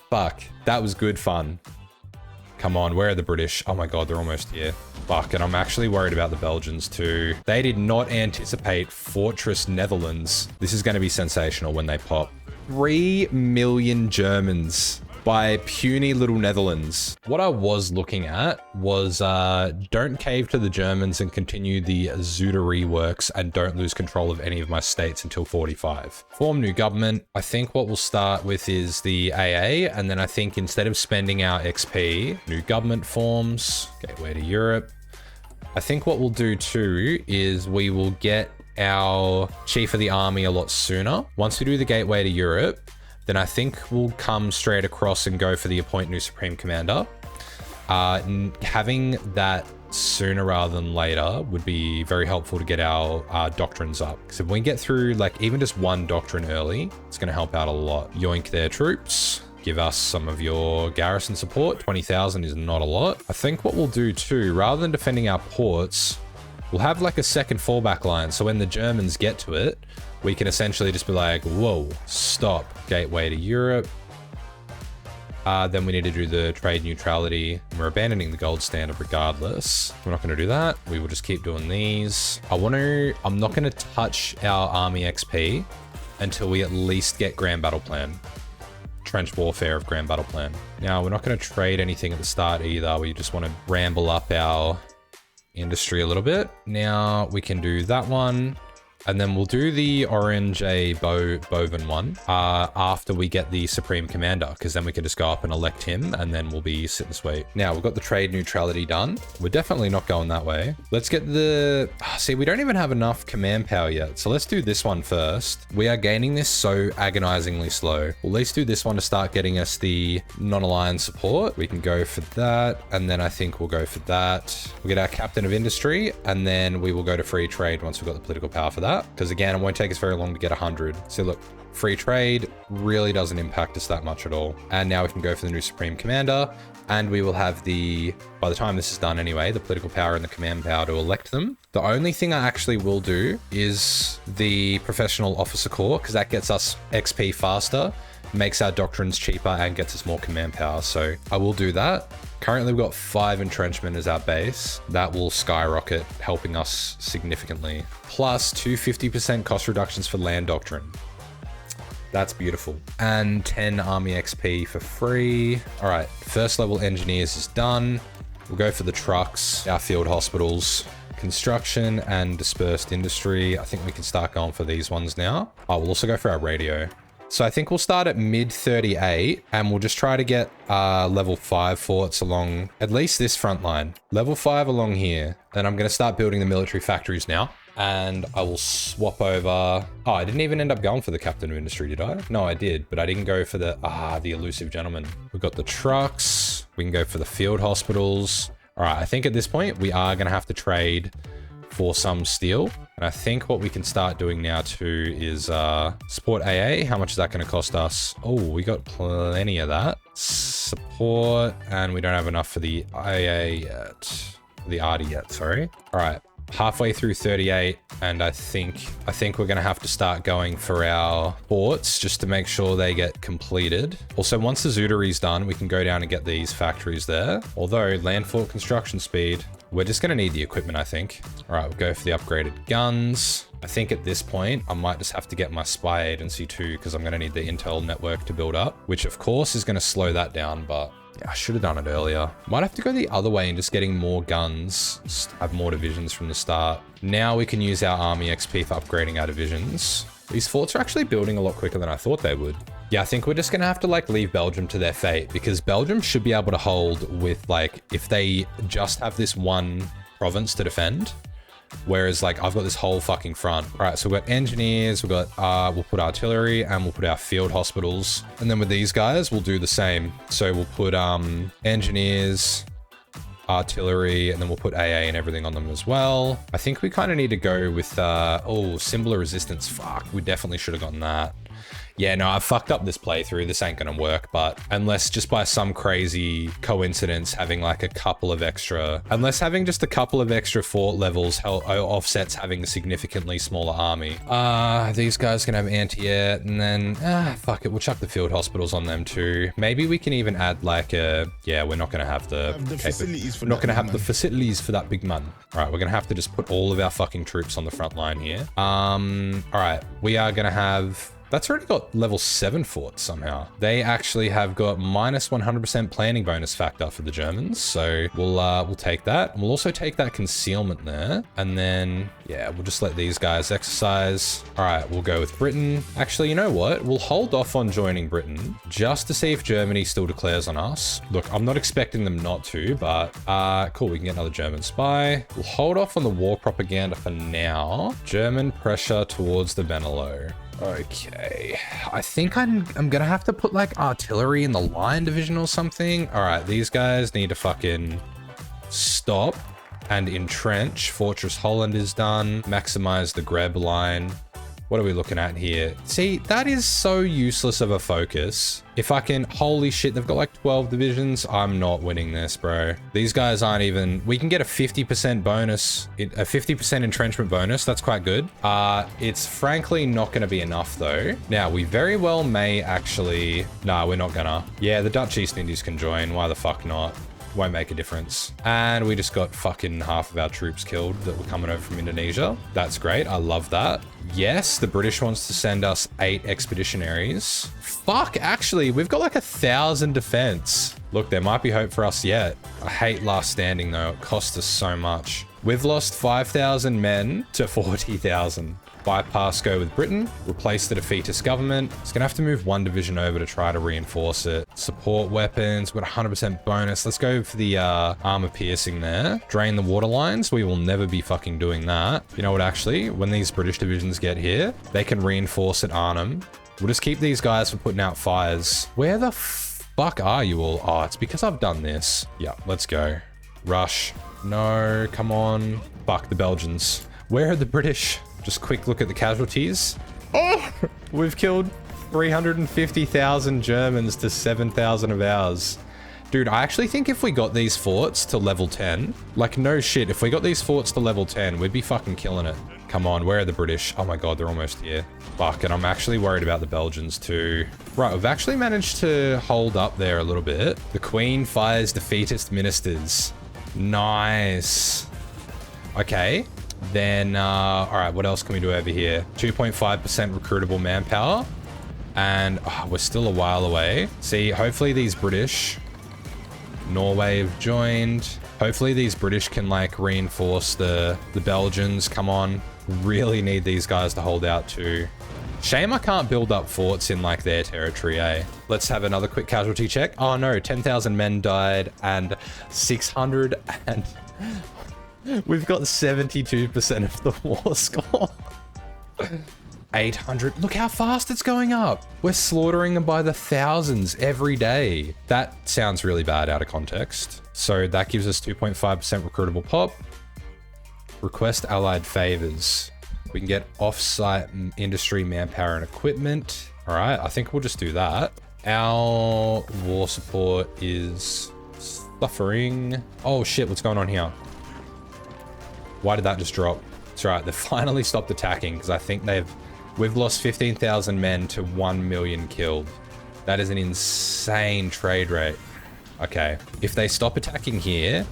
Fuck, that was good fun. Come on, where are the British? Oh my God, they're almost here. Fuck, and I'm actually worried about the Belgians too. They did not anticipate Fortress Netherlands. This is going to be sensational when they pop. 3 million Germans by puny little Netherlands. What I was looking at was don't cave to the Germans and continue the Zuderie works and don't lose control of any of my states until 45. Form new government. I think what we'll start with is the AA, and then I think instead of spending our XP, new government forms, gateway to Europe. I think what we'll do too is we will get our chief of the army a lot sooner. Once we do the gateway to Europe, then I think we'll come straight across and go for the appoint new supreme commander. Having that sooner rather than later would be very helpful to get our doctrines up. Because if we get through like even just one doctrine early, it's going to help out a lot. Yoink their troops. Give us some of your garrison support. 20,000 is not a lot. I think what we'll do too, rather than defending our ports, we'll have like a second fallback line. So when the Germans get to it, we can essentially just be like, whoa, stop, gateway to Europe. Then we need to do the trade neutrality. We're abandoning the gold standard regardless. We're not going to do that. We will just keep doing these. I'm not going to touch our army XP until we at least get Grand Battle Plan. Trench warfare of Grand Battle Plan. Now, we're not going to trade anything at the start either. We just want to ramble up our industry a little bit. Now we can do that one. And then we'll do the orange bovin one after we get the supreme commander, because then we can just go up and elect him and then we'll be sit and sweet. Now we've got the trade neutrality done. We're definitely not going that way. Let's get the, see, we don't even have enough command power yet. So let's do this one first. We are gaining this so agonizingly slow. We'll at least do this one to start getting us the non-aligned support. We can go for that. And then I think we'll go for that. We'll get our captain of industry and then we will go to free trade once we've got the political power for that. Because again, it won't take us very long to get 100. So look, free trade really doesn't impact us that much at all. And now we can go for the new supreme commander and we will have the, by the time this is done anyway, the political power and the command power to elect them. The only thing I actually will do is the professional officer corps, because that gets us XP faster, makes our doctrines cheaper and gets us more command power. So I will do that. Currently we've got 5 entrenchment as our base. That will skyrocket, helping us significantly. Plus 250% cost reductions for land doctrine. That's beautiful. And 10 army XP for free. All right, first level engineers is done. We'll go for the trucks, our field hospitals, construction and dispersed industry. I think we can start going for these ones now. Oh, we'll also go for our radio. So I think we'll start at mid 38 and we'll just try to get level 5 forts along at least this front line. Level 5 along here. Then I'm going to start building the military factories now. And I will swap over. Oh, I didn't even end up going for the captain of industry, did I? No, I did, but I didn't go for the elusive gentleman. We've got the trucks. We can go for the field hospitals. All right, I think at this point we are going to have to trade for some steel. And I think what we can start doing now too is support AA. How much is that going to cost us? Oh, we got plenty of that. Support, and we don't have enough for the AA yet. The RD yet, sorry. All right, halfway through 38, and I think we're going to have to start going for our ports just to make sure they get completed. Also, once the Zootery's done, we can go down and get these factories there. Although land fort construction speed, we're just going to need the equipment, I think. All right, we'll go for the upgraded guns. I think at this point, I might just have to get my spy agency too, because I'm going to need the intel network to build up, which of course is going to slow that down, but yeah, I should have done it earlier. Might have to go the other way and just getting more guns, just have more divisions from the start. Now we can use our army XP for upgrading our divisions. These forts are actually building a lot quicker than I thought they would. Yeah, I think we're just going to have to like leave Belgium to their fate, because Belgium should be able to hold with like, if they just have this one province to defend, whereas like I've got this whole fucking front. All right, so we've got engineers, we've got, we'll put artillery and we'll put our field hospitals. And then with these guys, we'll do the same. So we'll put engineers, artillery, and then we'll put AA and everything on them as well. I think we kind of need to go with, symbol of resistance. Fuck, we definitely should have gotten that. Yeah, no, I fucked up this playthrough. This ain't gonna work, but unless just by some crazy coincidence having like a couple of extra, having just a couple of extra fort levels offsets having a significantly smaller army. These guys can have anti-air, and then, fuck it, we'll chuck the field hospitals on them too. Maybe we can even add like a, yeah, we're not gonna have the facilities for the facilities for that big man. All right, we're gonna have to just put all of our fucking troops on the front line here. All right, we are gonna have That's already got level 7 forts somehow. They actually have got minus 100% planning bonus factor for the Germans. So we'll take that. And we'll also take that concealment there. And then, yeah, we'll just let these guys exercise. All right, we'll go with Britain. Actually, you know what? We'll hold off on joining Britain just to see if Germany still declares on us. Look, I'm not expecting them not to, but cool, we can get another German spy. We'll hold off on the war propaganda for now. German pressure towards the Benelux. Okay, I think I'm gonna have to put like artillery in the line division or something. All right, these guys need to fucking stop and entrench. Fortress Holland is done. Maximize the Greb line. What are we looking at here? See, that is so useless of a focus. If I can, holy shit, they've got like 12 divisions. I'm not winning this, bro. These guys aren't even, we can get a 50% bonus, a 50% entrenchment bonus. That's quite good. It's frankly not gonna be enough though. Now, we very well may actually, nah, we're not gonna. Yeah, the Dutch East Indies can join. Why the fuck not? Won't make a difference. And we just got fucking half of our troops killed that were coming over from Indonesia. That's great. I love that. Yes, the British wants to send us 8 expeditionaries. Fuck, actually, we've got like 1,000 defense. Look, there might be hope for us yet. I hate last standing though. It cost us so much. We've lost 5,000 men to 40,000. Bypass go with Britain, replace the defeatist government. It's gonna have to move 1 division over to try to reinforce it. Support weapons, we've got 100% bonus. Let's go for the armor piercing there. Drain the water lines, we will never be fucking doing that. You know what, actually, when these British divisions get here, they can reinforce at Arnhem. We'll just keep these guys from putting out fires. Where the fuck are you all? Oh, it's because I've done this. Yeah, let's go. Rush. No, come on. Fuck the Belgians. Where are the British? Just quick look at the casualties. Oh, we've killed 350,000 Germans to 7,000 of ours. Dude, I actually think if we got these forts to level 10, like no shit, if we got these forts to level 10, we'd be fucking killing it. Come on, where are the British? Oh my God, they're almost here. Fuck, and I'm actually worried about the Belgians too. Right, we've actually managed to hold up there a little bit. The Queen fires defeatist ministers. Nice. Okay. Then, all right, what else can we do over here? 2.5% recruitable manpower. And we're still a while away. See, hopefully these British, Norway have joined. Hopefully these British can like reinforce the Belgians. Come on. Really need these guys to hold out too. Shame I can't build up forts in like their territory, eh? Let's have another quick casualty check. Oh no, 10,000 men died and 600 and... We've got 72% of the war score. 800. Look how fast it's going up. We're slaughtering them by the thousands every day. That sounds really bad out of context. So that gives us 2.5% recruitable pop. Request allied favors. We can get off-site industry, manpower, and equipment. All right, I think we'll just do that. Our war support is suffering. Oh shit, what's going on here? Why did that just drop? It's right, they've finally stopped attacking because I think we've lost 15,000 men to 1 million killed. That is an insane trade rate. Okay, if they stop attacking here,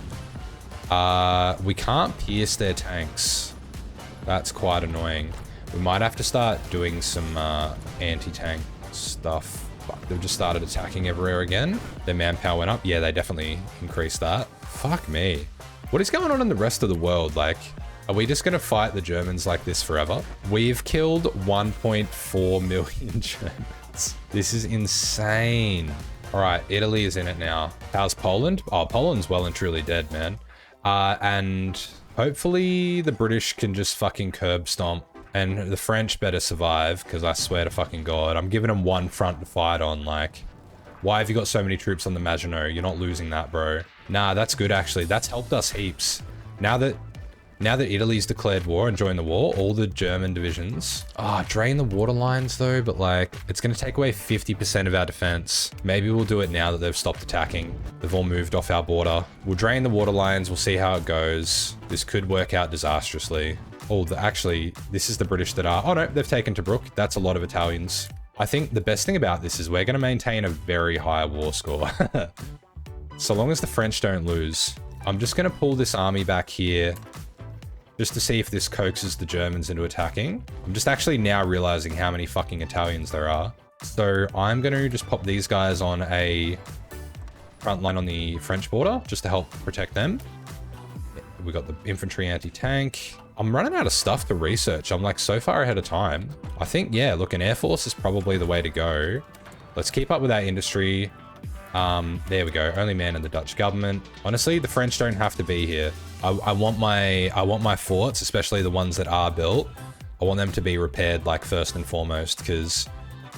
we can't pierce their tanks. That's quite annoying. We might have to start doing some anti-tank stuff. Fuck, they've just started attacking everywhere again. Their manpower went up. Yeah, they definitely increased that. Fuck me. What is going on in the rest of the world? Like, are we just going to fight the Germans like this forever? We've killed 1.4 million Germans. This is insane. All right, Italy is in it now. How's Poland? Oh, Poland's well and truly dead, man. And hopefully the British can just fucking curb stomp. And the French better survive, because I swear to fucking God, I'm giving them one front to fight on, like... Why have you got so many troops on the Maginot? You're not losing that, bro. Nah, that's good, actually. That's helped us heaps. Now that Italy's declared war and joined the war, all the German divisions... drain the water lines, though, but, like, it's going to take away 50% of our defense. Maybe we'll do it now that they've stopped attacking. They've all moved off our border. We'll drain the water lines. We'll see how it goes. This could work out disastrously. Oh, actually, this is the British that are... Oh, no, they've taken Tobruk. That's a lot of Italians. I think the best thing about this is we're going to maintain a very high war score. So long as the French don't lose. I'm just going to pull this army back here. just to see if this coaxes the Germans into attacking. I'm just actually now realizing how many fucking Italians there are. So I'm going to just pop these guys on a front line on the French border just to help protect them. We got the infantry anti-tank. I'm running out of stuff to research. I'm like so far ahead of time. I think, yeah, look, an air force is probably the way to go. Let's keep up with our industry. There we go. Only man in the Dutch government. Honestly, the French don't have to be here. I want my forts, especially the ones that are built. I want them to be repaired like first and foremost, because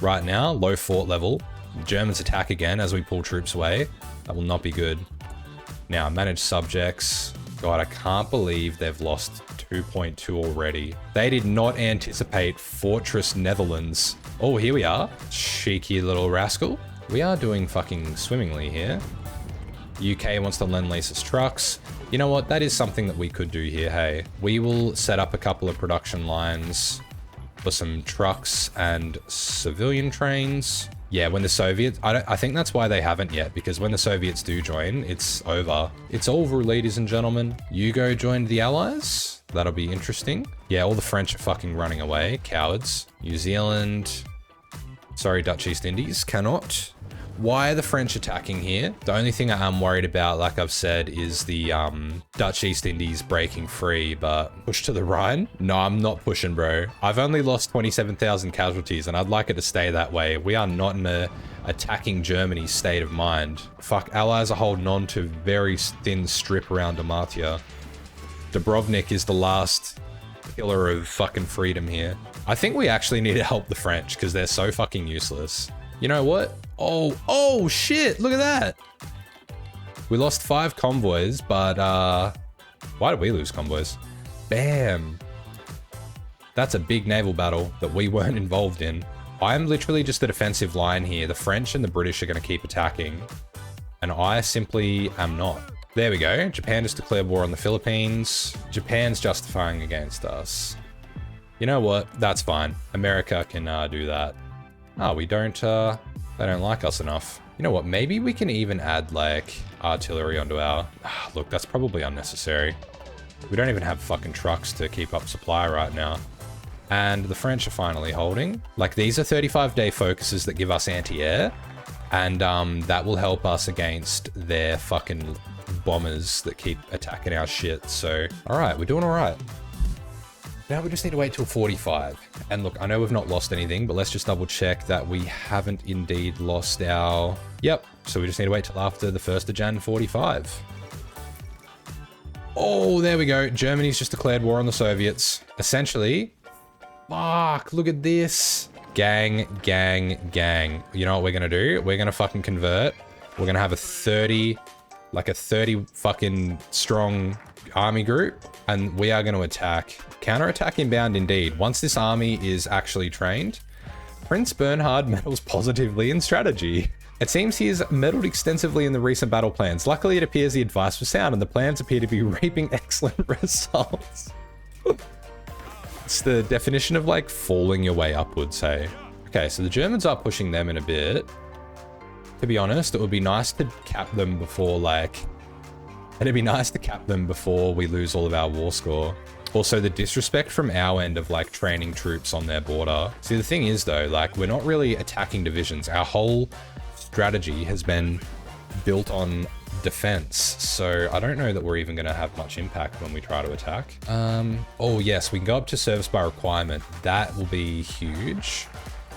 right now, low fort level. The Germans attack again as we pull troops away. That will not be good. Now, manage subjects. God, I can't believe they've lost 2.2 already. They did not anticipate Fortress Netherlands. Oh, here we are. Cheeky little rascal. We are doing fucking swimmingly here. UK wants to lend lease us trucks. You know what? That is something that we could do here, hey. We will set up a couple of production lines for some trucks and civilian trains. Yeah, when the Soviets... I think that's why they haven't yet, because when the Soviets do join, it's over. It's over, ladies and gentlemen. Hugo joined the Allies. That'll be interesting. Yeah, all the French are fucking running away. Cowards. New Zealand... Sorry, Dutch East Indies. Cannot. Why are the French attacking here? The only thing I am worried about, like I've said, is the Dutch East Indies breaking free, but push to the Rhine? No, I'm not pushing, bro. I've only lost 27,000 casualties, and I'd like it to stay that way. We are not in a attacking Germany state of mind. Fuck, Allies are holding on to very thin strip around Amartya. Dubrovnik is the last pillar of fucking freedom here. I think we actually need to help the French, because they're so fucking useless. You know what? Oh shit, look at that. We lost 5 convoys, but why did we lose convoys? Bam. That's a big naval battle that we weren't involved in. I'm literally just a defensive line here. The French and the British are going to keep attacking, and I simply am not. There we go. Japan just declared war on the Philippines. Japan's justifying against us. You know what? That's fine. America can do that. Oh, we don't, they don't like us enough. You know what? Maybe we can even add, like, artillery onto our... look, that's probably unnecessary. We don't even have fucking trucks to keep up supply right now. And the French are finally holding. Like, these are 35-day focuses that give us anti-air. And that will help us against their fucking bombers that keep attacking our shit. So, alright, we're doing alright. Now we just need to wait till 45. And look, I know we've not lost anything, but let's just double check that we haven't indeed lost our... Yep, so we just need to wait till after the 1st of Jan 45. Oh, there we go. Germany's just declared war on the Soviets. Essentially, fuck, look at this. Gang, gang, gang. You know what we're gonna do? We're gonna fucking convert. We're gonna have a 30 fucking strong army group, and we are going to attack. Counterattack inbound indeed. Once this army is actually trained, Prince Bernhard meddles positively in strategy. It seems he has meddled extensively in the recent battle plans. Luckily, it appears the advice was sound and the plans appear to be reaping excellent results. It's the definition of like falling your way upwards, hey? Okay, so the Germans are pushing them in a bit. To be honest, it would be nice to cap them before we lose all of our war score. Also, the disrespect from our end of like training troops on their border. See, the thing is though, like we're not really attacking divisions. Our whole strategy has been built on defense. So I don't know that we're even going to have much impact when we try to attack. Oh yes, we can go up to service by requirement. That will be huge.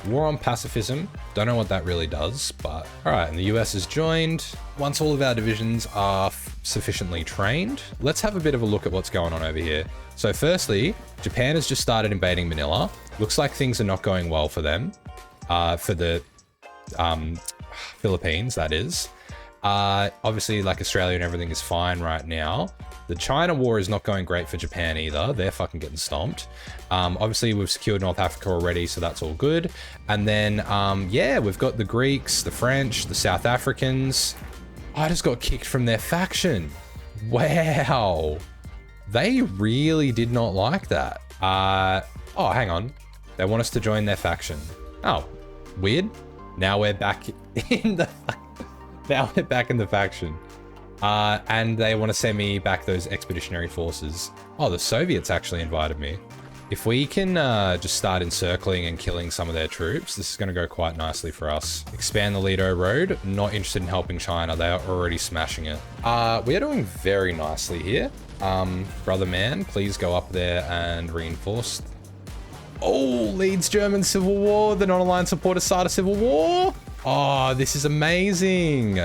War on pacifism. Don't know what that really does, but all right. And the US has joined. Once all of our divisions are sufficiently trained, let's have a bit of a look at what's going on over here. So firstly, Japan has just started invading Manila. Looks like things are not going well for them. For the Philippines, that is. Obviously, like Australia and everything is fine right now. The China war is not going great for Japan either. They're fucking getting stomped. Obviously, we've secured North Africa already, so that's all good. And then, yeah, we've got the Greeks, the French, the South Africans. I just got kicked from their faction. Wow. They really did not like that. Oh, hang on. They want us to join their faction. Oh, weird. Now we're back in the... Now we're back in the faction. And they want to send me back those expeditionary forces. Oh, the Soviets actually invited me. If we can just start encircling and killing some of their troops, this is going to go quite nicely for us. Expand the Lido Road. Not interested in helping China. They are already smashing it. We are doing very nicely here. Brother man, please go up there and reinforce. Oh, leads German Civil War. The non-aligned supporters start a civil war. Oh, this is amazing.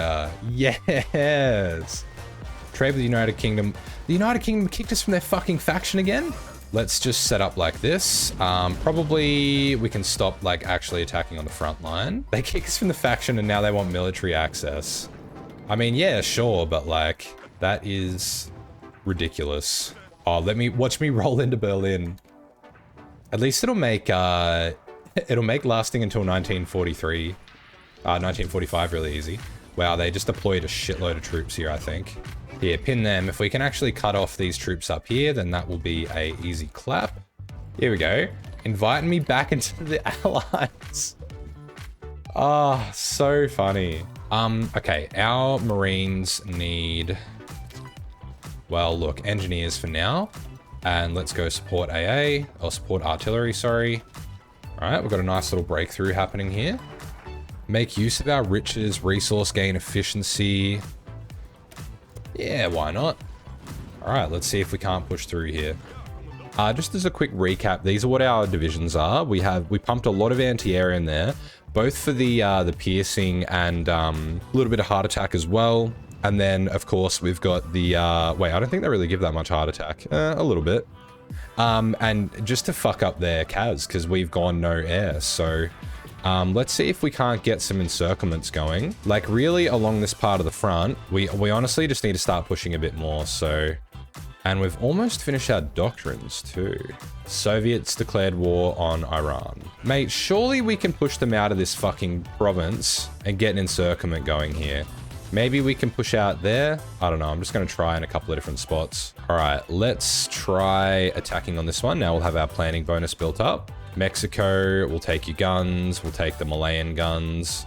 Yes. Trade with the United Kingdom. The United Kingdom kicked us from their fucking faction again. Let's just set up like this. Probably we can stop like actually attacking on the front line. They kicked us from the faction and now they want military access. I mean, yeah, sure, but like that is ridiculous. Oh, watch me roll into Berlin. At least it'll make lasting until 1943, 1945 really easy. Wow, they just deployed a shitload of troops here, I think. Here, pin them. If we can actually cut off these troops up here, then that will be a easy clap. Here we go. Inviting me back into the Allies. Ah, oh, so funny. Okay, our Marines need, well, look, engineers for now. And let's go support AA, or support artillery, sorry. All right, we've got a nice little breakthrough happening here. Make use of our riches, resource gain efficiency. Yeah, why not? All right, let's see if we can't push through here. Just as a quick recap, these are what our divisions are. We pumped a lot of anti-air in there, both for the piercing and a little bit of heart attack as well. And then, of course, we've got the, wait, I don't think they really give that much heart attack. A little bit. And just to fuck up their CAS, because we've gone no air. So, let's see if we can't get some encirclements going. Like, really, along this part of the front, we honestly just need to start pushing a bit more, so... And we've almost finished our doctrines, too. Soviets declared war on Iran. Mate, surely we can push them out of this fucking province and get an encirclement going here. Maybe we can push out there. I don't know. I'm just going to try in a couple of different spots. All right, let's try attacking on this one. Now we'll have our planning bonus built up. Mexico, we'll take your guns. We'll take the Malayan guns.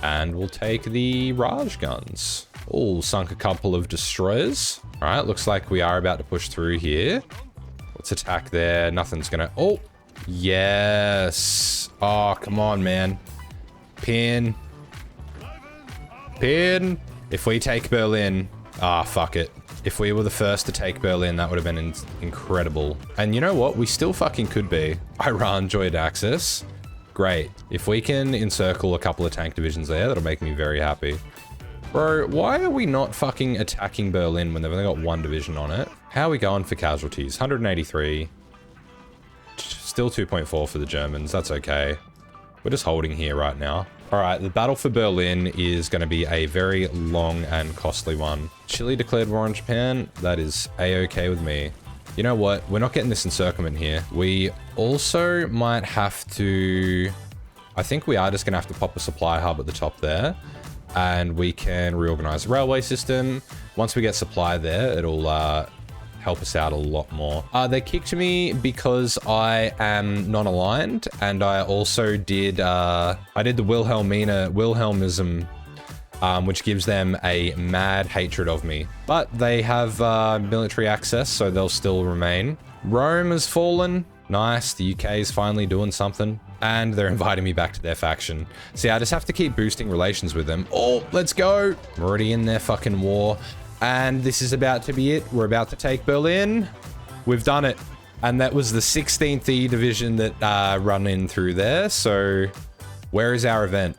And we'll take the Raj guns. Oh, sunk a couple of destroyers. All right, looks like we are about to push through here. Let's attack there. Nothing's going to... Oh, yes. Oh, come on, man. Pin. Pin. If we take Berlin, fuck it. If we were the first to take Berlin, that would have been incredible. And you know what? We still fucking could be. Iran joined Axis. Great. If we can encircle a couple of tank divisions there, that'll make me very happy. Bro, why are we not fucking attacking Berlin when they've only got one division on it? How are we going for casualties? 183. Still 2.4 for the Germans. That's okay. We're just holding here right now. All right, the battle for Berlin is going to be a very long and costly one. Chile declared war on Japan. That is a-okay with me. You know what? We're not getting this encirclement here. We also might have to... I think we are just going to have to pop a supply hub at the top there. And we can reorganize the railway system. Once we get supply there, it'll help us out a lot more. They kicked me because I am non-aligned, and I also did I did the Wilhelmism, which gives them a mad hatred of me. But they have military access, so they'll still remain. Rome has fallen. Nice, the UK is finally doing something. And they're inviting me back to their faction. See, I just have to keep boosting relations with them. Oh, let's go. I'm already in their fucking war. And this is about to be it. We're about to take Berlin. We've done it. And that was the 16th E division that run in through there. So where is our event?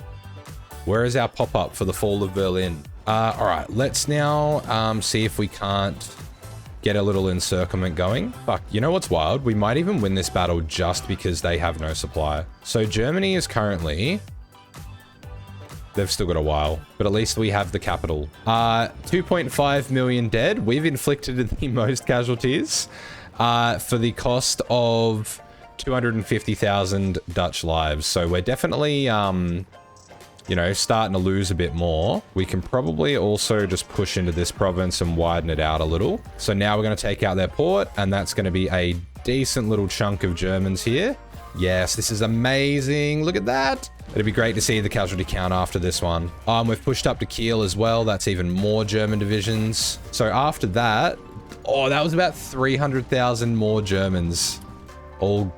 Where is our pop-up for the fall of Berlin? All right, let's now see if we can't get a little encirclement going. Fuck, you know what's wild? We might even win this battle just because they have no supply. So Germany is currently... They've still got a while, but at least we have the capital. 2.5 million dead. We've inflicted the most casualties for the cost of 250,000 Dutch lives. So we're definitely, you know, starting to lose a bit more. We can probably also just push into this province and widen it out a little. So now we're going to take out their port, and that's going to be a decent little chunk of Germans here. Yes, this is amazing. Look at that. It'd be great to see the casualty count after this one. We've pushed up to Kiel as well. That's even more German divisions. So after that, oh, that was about 300,000 more Germans. All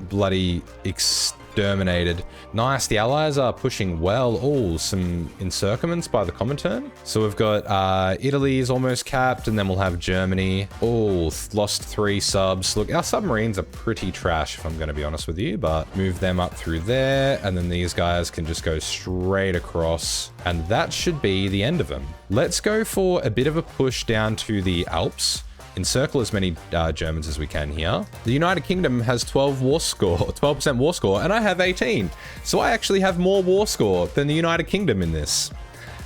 bloody exterminated. Nice, the Allies are pushing well. Oh, some encirclements by the Comintern. So we've got Italy is almost capped, and then we'll have Germany. Oh, lost 3 subs. Look, our submarines are pretty trash, if I'm going to be honest with you, but move them up through there, and then these guys can just go straight across, and that should be the end of them. Let's go for a bit of a push down to the Alps. Encircle as many Germans as we can here. The United Kingdom has 12% war score, and I have 18. So I actually have more war score than the United Kingdom in this.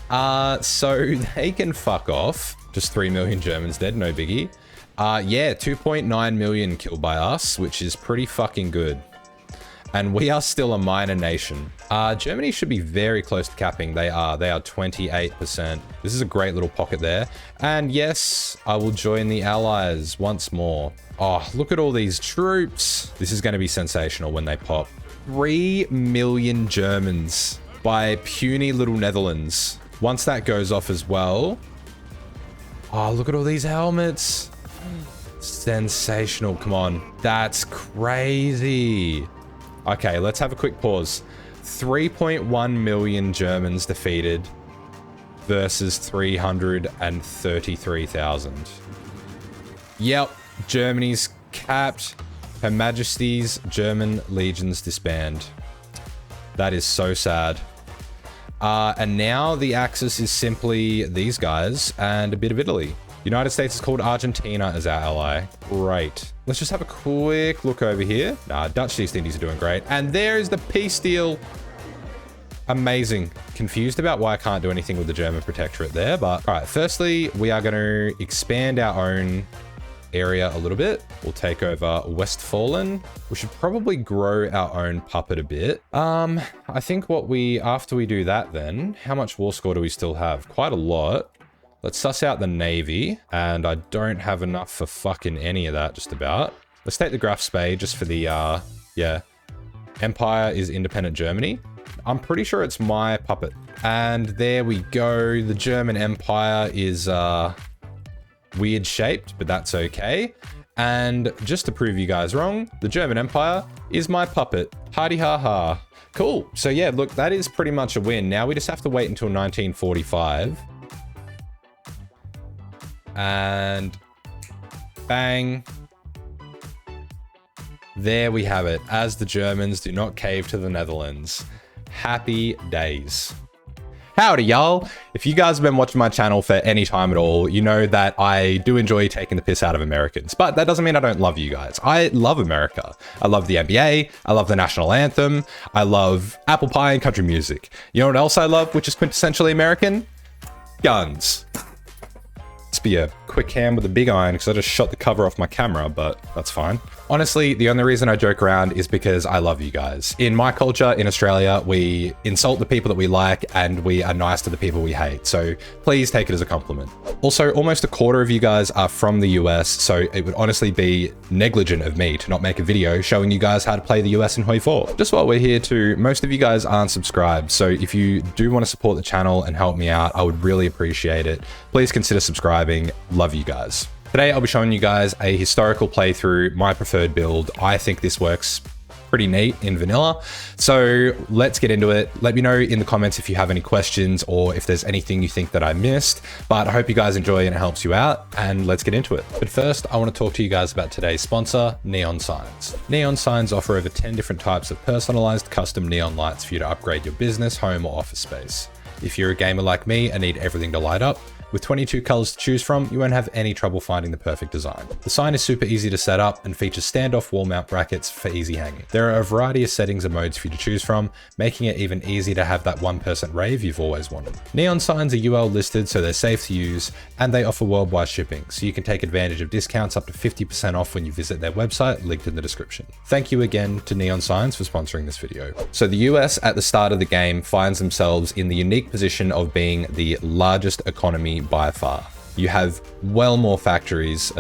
So they can fuck off. Just 3 million Germans dead, no biggie. Yeah, 2.9 million killed by us, which is pretty fucking good. And we are still a minor nation. Germany should be very close to capping. They are 28%. This is a great little pocket there. And yes, I will join the Allies once more. Oh, look at all these troops. This is going to be sensational when they pop. 3 million Germans by puny little Netherlands. Once that goes off as well. Oh, look at all these helmets. Sensational. Come on. That's crazy. Okay, let's have a quick pause. 3.1 million Germans defeated versus 333,000. Yep, Germany's capped. Her Majesty's German legions disband. That is so sad. And now the axis is simply these guys and a bit of Italy. United States is called Argentina as our ally. Great. Let's just have a quick look over here. Nah, Dutch East Indies are doing great. And there's the peace deal. Amazing. Confused about why I can't do anything with the German protectorate there, but all right. Firstly, we are going to expand our own area a little bit. We'll take over Westfalen. We should probably grow our own puppet a bit. I think after we do that then, how much war score do we still have? Quite a lot. Let's suss out the Navy, and I don't have enough for fucking any of that, just about. Let's take the Graf Spee just for the, yeah. Empire is independent Germany. I'm pretty sure it's my puppet. And there we go. The German Empire is, weird shaped, but that's okay. And just to prove you guys wrong, the German Empire is my puppet. Hardy ha ha. Cool. So yeah, look, that is pretty much a win. Now we just have to wait until 1945. And bang. There we have it. As the Germans do not cave to the Netherlands. Happy days. Howdy, y'all. If you guys have been watching my channel for any time at all, you know that I do enjoy taking the piss out of Americans, but that doesn't mean I don't love you guys. I love America. I love the NBA. I love the national anthem. I love apple pie and country music. You know what else I love, which is quintessentially American? Guns. Let's be a quick hand with a big iron because I just shot the cover off my camera, but that's fine. Honestly, the only reason I joke around is because I love you guys. In my culture, in Australia, we insult the people that we like and we are nice to the people we hate. So please take it as a compliment. Also, almost a quarter of you guys are from the US, so it would honestly be negligent of me to not make a video showing you guys how to play the US in Hoi 4. Just while we're here too, most of you guys aren't subscribed. So if you do want to support the channel and help me out, I would really appreciate it. Please consider subscribing. Love you guys. Today, I'll be showing you guys a historical playthrough, my preferred build. I think this works pretty neat in vanilla. So let's get into it. Let me know in the comments if you have any questions or if there's anything you think that I missed, but I hope you guys enjoy and it helps you out, and let's get into it. But first, I want to talk to you guys about today's sponsor, Neon Signs. Neon Signs offer over 10 different types of personalized custom neon lights for you to upgrade your business, home, or office space. If you're a gamer like me and need everything to light up, with 22 colors to choose from, you won't have any trouble finding the perfect design. The sign is super easy to set up and features standoff wall mount brackets for easy hanging. There are a variety of settings and modes for you to choose from, making it even easy to have that 1% rave you've always wanted. Neon signs are UL listed, so they're safe to use, and they offer worldwide shipping, so you can take advantage of discounts up to 50% off when you visit their website, linked in the description. Thank you again to Neon Signs for sponsoring this video. So the US at the start of the game finds themselves in the unique position of being the largest economy by far. You have well more factories,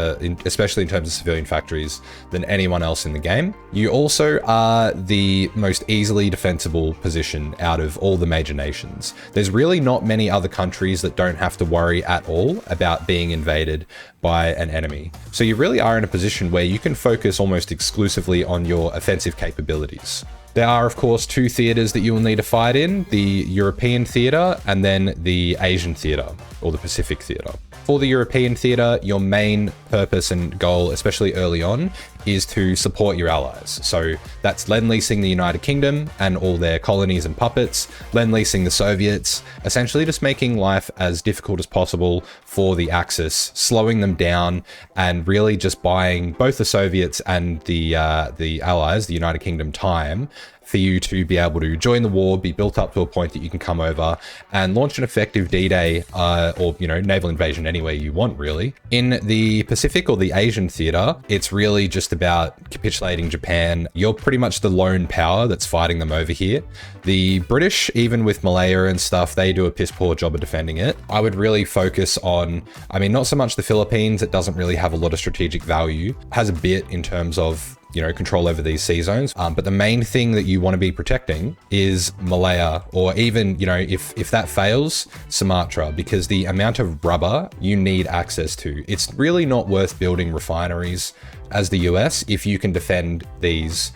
especially in terms of civilian factories, than anyone else in the game. You also are the most easily defensible position out of all the major nations. There's really not many other countries that don't have to worry at all about being invaded by an enemy. So you really are in a position where you can focus almost exclusively on your offensive capabilities. There are, of course, 2 theaters that you will need to fight in, the European theater and then the Asian theater, or the Pacific theater. For the European theater, your main purpose and goal, especially early on, is to support your allies. So that's lend-leasing the United Kingdom and all their colonies and puppets, lend-leasing the Soviets, essentially just making life as difficult as possible for the Axis, slowing them down, and really just buying both the Soviets and the allies, the United Kingdom, time for you to be able to join the war, be built up to a point that you can come over and launch an effective D-Day or, you know, naval invasion anywhere you want, really. In the Pacific or the Asian theater, it's really just about capitulating Japan. You're pretty much the lone power that's fighting them over here. The British, even with Malaya and stuff, they do a piss poor job of defending it. I would really focus on, I mean, not so much the Philippines, it doesn't really have a lot of strategic value, has a bit in terms of, you know, control over these sea zones. But the main thing that you want to be protecting is Malaya, or even, you know, if that fails, Sumatra, because the amount of rubber you need access to, it's really not worth building refineries as the US if you can defend these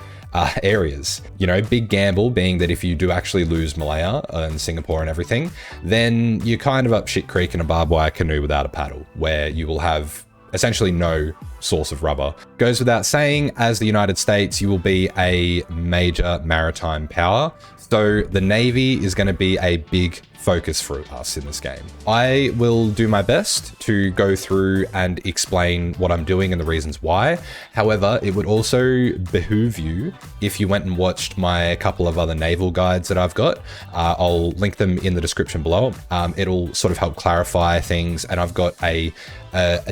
areas. You know, big gamble being that if you do actually lose Malaya and Singapore and everything, then you're kind of up shit creek in a barbed wire canoe without a paddle, where you will have essentially no source of rubber. Goes without saying, as the United States, you will be a major maritime power. So the Navy is going to be a big focus for us in this game. I will do my best to go through and explain what I'm doing and the reasons why. However, it would also behoove you if you went and watched my couple of other naval guides that I've got. I'll link them in the description below. It'll sort of help clarify things, and I've got a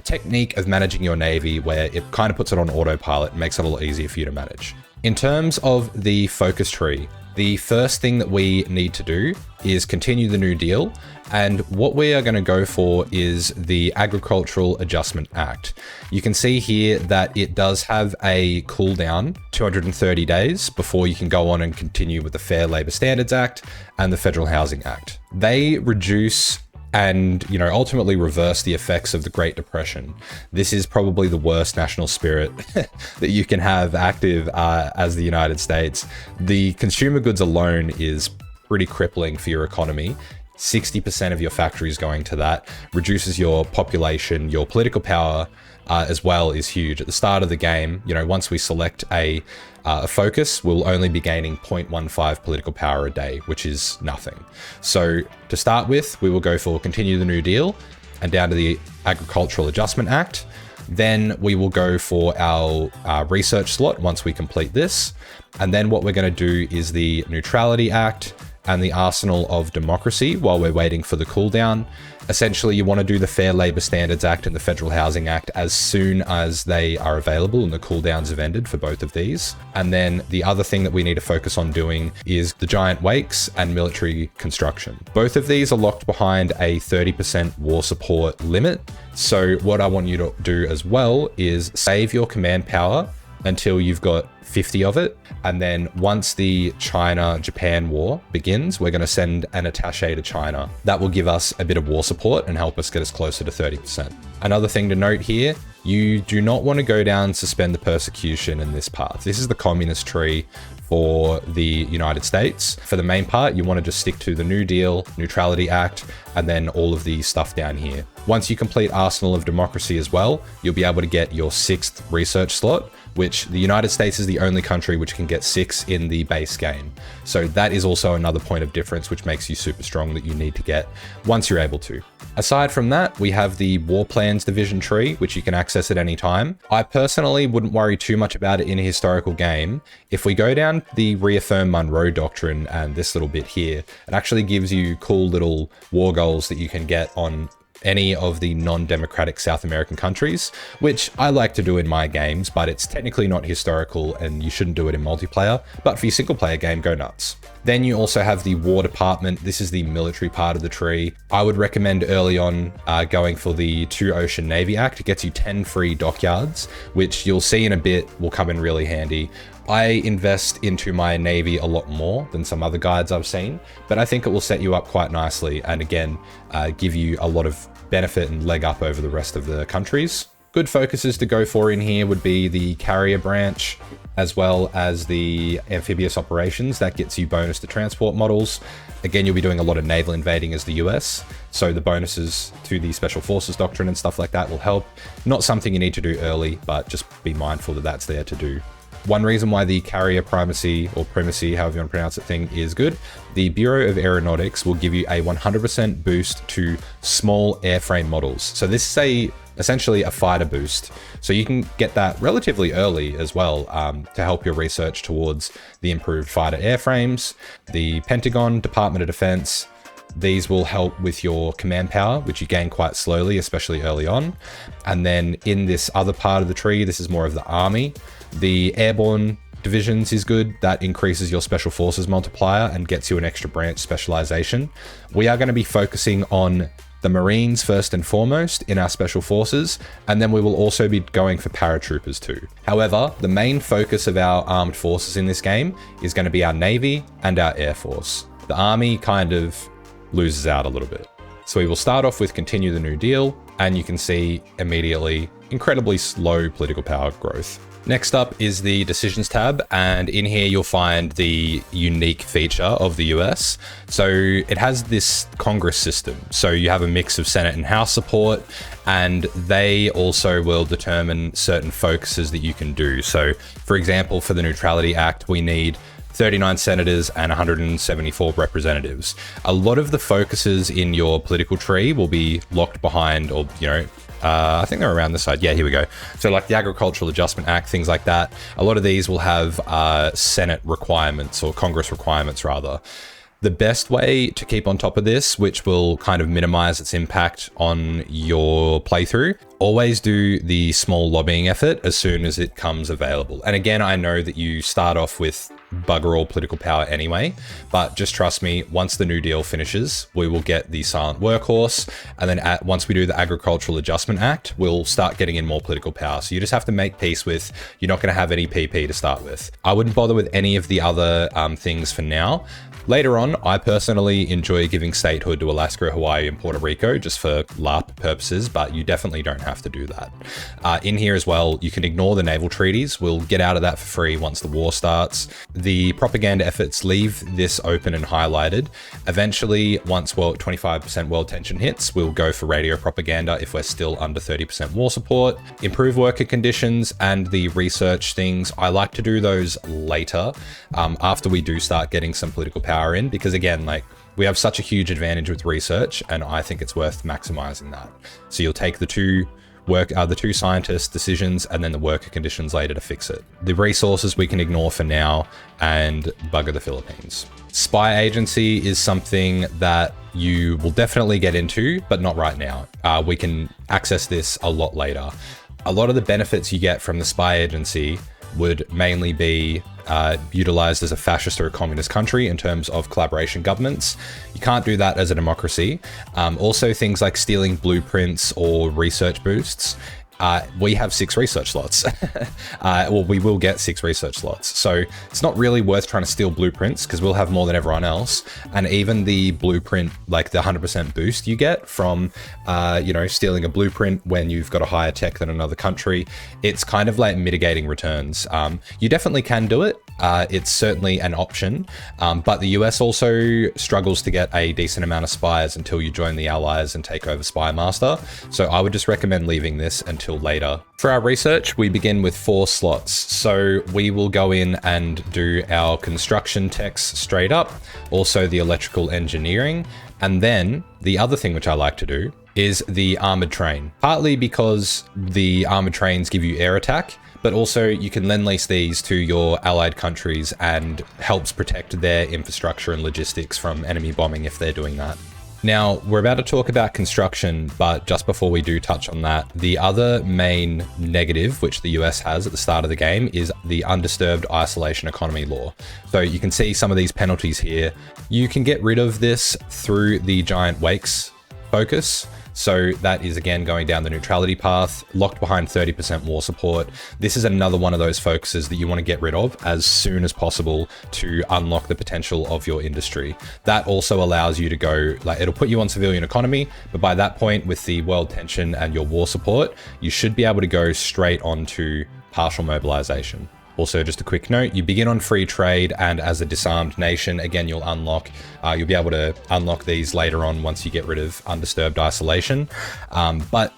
technique of managing your Navy where it kind of puts it on autopilot and makes it a lot easier for you to manage. In terms of the focus tree, the first thing that we need to do is continue the New Deal, and what we are going to go for is the Agricultural Adjustment Act. You can see here that it does have a cooldown, 230 days, before you can go on and continue with the Fair Labor Standards Act and the Federal Housing Act. They reduce and, you know, ultimately reverse the effects of the Great Depression. This is probably the worst national spirit that you can have active as the United States. The consumer goods alone is pretty crippling for your economy. 60% of your factories going to that, reduces your population, your political power as well is huge. At the start of the game, you know, once we select a focus, we'll only be gaining 0.15 political power a day, which is nothing. So to start with, we will go for Continue the New Deal and down to the Agricultural Adjustment Act. Then we will go for our research slot once we complete this. And then what we're going to do is the Neutrality Act and the Arsenal of Democracy while we're waiting for the cooldown. Essentially, you want to do the Fair Labor Standards Act and the Federal Housing Act as soon as they are available and the cooldowns have ended for both of these. And then the other thing that we need to focus on doing is the Giant Wakes and military construction. Both of these are locked behind a 30% war support limit. So what I want you to do as well is save your command power until you've got 50 of it. And then once the China-Japan war begins, we're going to send an attaché to China. That will give us a bit of war support and help us get us closer to 30%. Another thing to note here, you do not want to go down suspend the persecution in this path. This is the communist tree for the United States. For the main part, you want to just stick to the New Deal, Neutrality Act, and then all of the stuff down here. Once you complete Arsenal of Democracy as well, you'll be able to get your 6th research slot, which the United States is the only country which can get 6 in the base game. So that is also another point of difference which makes you super strong that you need to get once you're able to. Aside from that, we have the War Plans Division tree, which you can access at any time. I personally wouldn't worry too much about it in a historical game. If we go down the Reaffirm Monroe Doctrine and this little bit here, it actually gives you cool little war goals that you can get on any of the non-democratic South American countries, which I like to do in my games, but it's technically not historical and you shouldn't do it in multiplayer. But for your single player game, go nuts. Then you also have the War Department. This is the military part of the tree. I would recommend early on going for the 2 Ocean Navy Act. It gets you 10 free dockyards, which you'll see in a bit will come in really handy. I invest into my Navy a lot more than some other guides I've seen, but I think it will set you up quite nicely and again, give you a lot of benefit and leg up over the rest of the countries. Good focuses to go for in here would be the carrier branch, as well as the amphibious operations. That gets you bonus to transport models. Again, you'll be doing a lot of naval invading as the US, so the bonuses to the special forces doctrine and stuff like that will help. Not something you need to do early, but just be mindful that that's there to do. One reason why the carrier primacy or primacy, however you want to pronounce it, thing is good, the Bureau of Aeronautics will give you a 100% boost to small airframe models. So this is essentially a fighter boost. So you can get that relatively early as well to help your research towards the improved fighter airframes. The Pentagon, Department of Defense, these will help with your command power, which you gain quite slowly, especially early on. And then in this other part of the tree, this is more of the army. The airborne divisions is good. That increases your special forces multiplier and gets you an extra branch specialization. We are going to be focusing on the Marines first and foremost in our special forces, and then we will also be going for paratroopers too. However, the main focus of our armed forces in this game is going to be our Navy and our Air Force. The Army kind of loses out a little bit. So we will start off with Continue the New Deal, and you can see immediately incredibly slow political power growth. Next up is the Decisions tab, and in here you'll find the unique feature of the US. So it has this Congress system. So you have a mix of Senate and House support, and they also will determine certain focuses that you can do. So for example, for the Neutrality Act, we need 39 senators and 174 representatives. A lot of the focuses in your political tree will be locked behind, or, you know, I think they're around this side. Yeah, here we go. So like the Agricultural Adjustment Act, things like that. A lot of these will have Senate requirements, or Congress requirements rather. The best way to keep on top of this, which will kind of minimize its impact on your playthrough, always do the small lobbying effort as soon as it comes available. And again, I know that you start off with bugger all political power anyway, but just trust me, once the New Deal finishes, we will get the Silent Workhorse, and then once we do the Agricultural Adjustment Act, we'll start getting in more political power. So you just have to make peace with, you're not going to have any PP to start with. I wouldn't bother with any of the other things for now. Later on, I personally enjoy giving statehood to Alaska, Hawaii, and Puerto Rico just for LARP purposes, but you definitely don't have to do that. In here as well, you can ignore the naval treaties. We'll get out of that for free once the war starts. The propaganda efforts, leave this open and highlighted. Eventually, once 25% world tension hits, we'll go for radio propaganda if we're still under 30% war support. Improve worker conditions and the research things, I like to do those later, after we do start getting some political power in, because again, like, we have such a huge advantage with research, and I think it's worth maximizing that. So you'll take the two scientists' decisions and then the worker conditions later to fix it. The resources we can ignore for now and bugger the Philippines. Spy agency is something that you will definitely get into, but not right now. We can access this a lot later. A lot of the benefits you get from the spy agency would mainly be utilized as a fascist or a communist country in terms of collaboration governments. You can't do that as a democracy. Also things like stealing blueprints or research boosts. We have 6 research slots. Well, we will get 6 research slots. So it's not really worth trying to steal blueprints because we'll have more than everyone else. And even the blueprint, like the 100% boost you get from, stealing a blueprint when you've got a higher tech than another country, it's kind of like mitigating returns. You definitely can do it. It's certainly an option, but the US also struggles to get a decent amount of spies until you join the Allies and take over Spy Master. So I would just recommend leaving this until later. For our research, we begin with 4 slots. So we will go in and do our construction techs straight up, also the electrical engineering. And then the other thing which I like to do is the armored train, partly because the armored trains give you air attack, but also you can lend lease these to your allied countries and helps protect their infrastructure and logistics from enemy bombing if they're doing that. Now, we're about to talk about construction, but just before we do touch on that, the other main negative which the US has at the start of the game is the undisturbed isolation economy law. So you can see some of these penalties here. You can get rid of this through the giant wakes focus. So that is again going down the neutrality path, locked behind 30% war support. This is another one of those focuses that you want to get rid of as soon as possible to unlock the potential of your industry. That also allows you to go, like, it'll put you on civilian economy, but by that point with the world tension and your war support, you should be able to go straight onto partial mobilization. Also, just a quick note, you begin on free trade, and as a disarmed nation, again, you'll be able to unlock these later on once you get rid of undisturbed isolation, but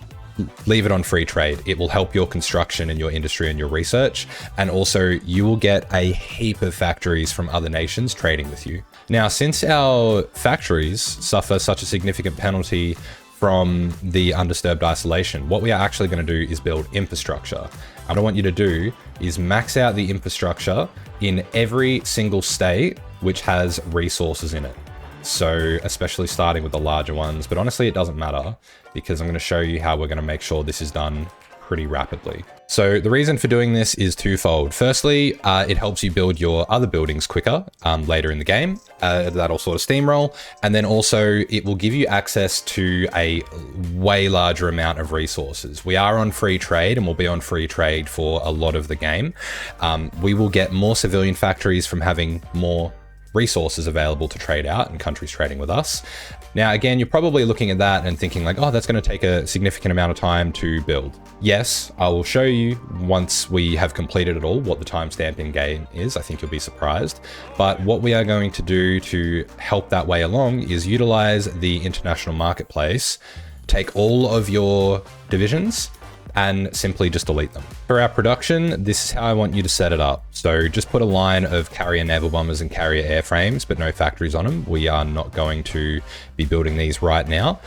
leave it on free trade. It will help your construction and your industry and your research, and also you will get a heap of factories from other nations trading with you. Now, since our factories suffer such a significant penalty from the undisturbed isolation, what we are actually going to do is build infrastructure. What I want you to do is max out the infrastructure in every single state which has resources in it. So especially starting with the larger ones, but honestly it doesn't matter because I'm going to show you how we're going to make sure this is done pretty rapidly. So the reason for doing this is twofold. Firstly, it helps you build your other buildings quicker later in the game. That'll sort of steamroll. And then also it will give you access to a way larger amount of resources. We are on free trade and we'll be on free trade for a lot of the game. We will get more civilian factories from having more resources available to trade out and countries trading with us. Now, again, you're probably looking at that and thinking like, oh, that's going to take a significant amount of time to build. Yes, I will show you once we have completed it all what the timestamp in game is. I think you'll be surprised. But what we are going to do to help that way along is utilize the international marketplace, take all of your divisions and simply just delete them. For our production, this is how I want you to set it up. So just put a line of carrier naval bombers and carrier airframes, but no factories on them. We are not going to be building these right now.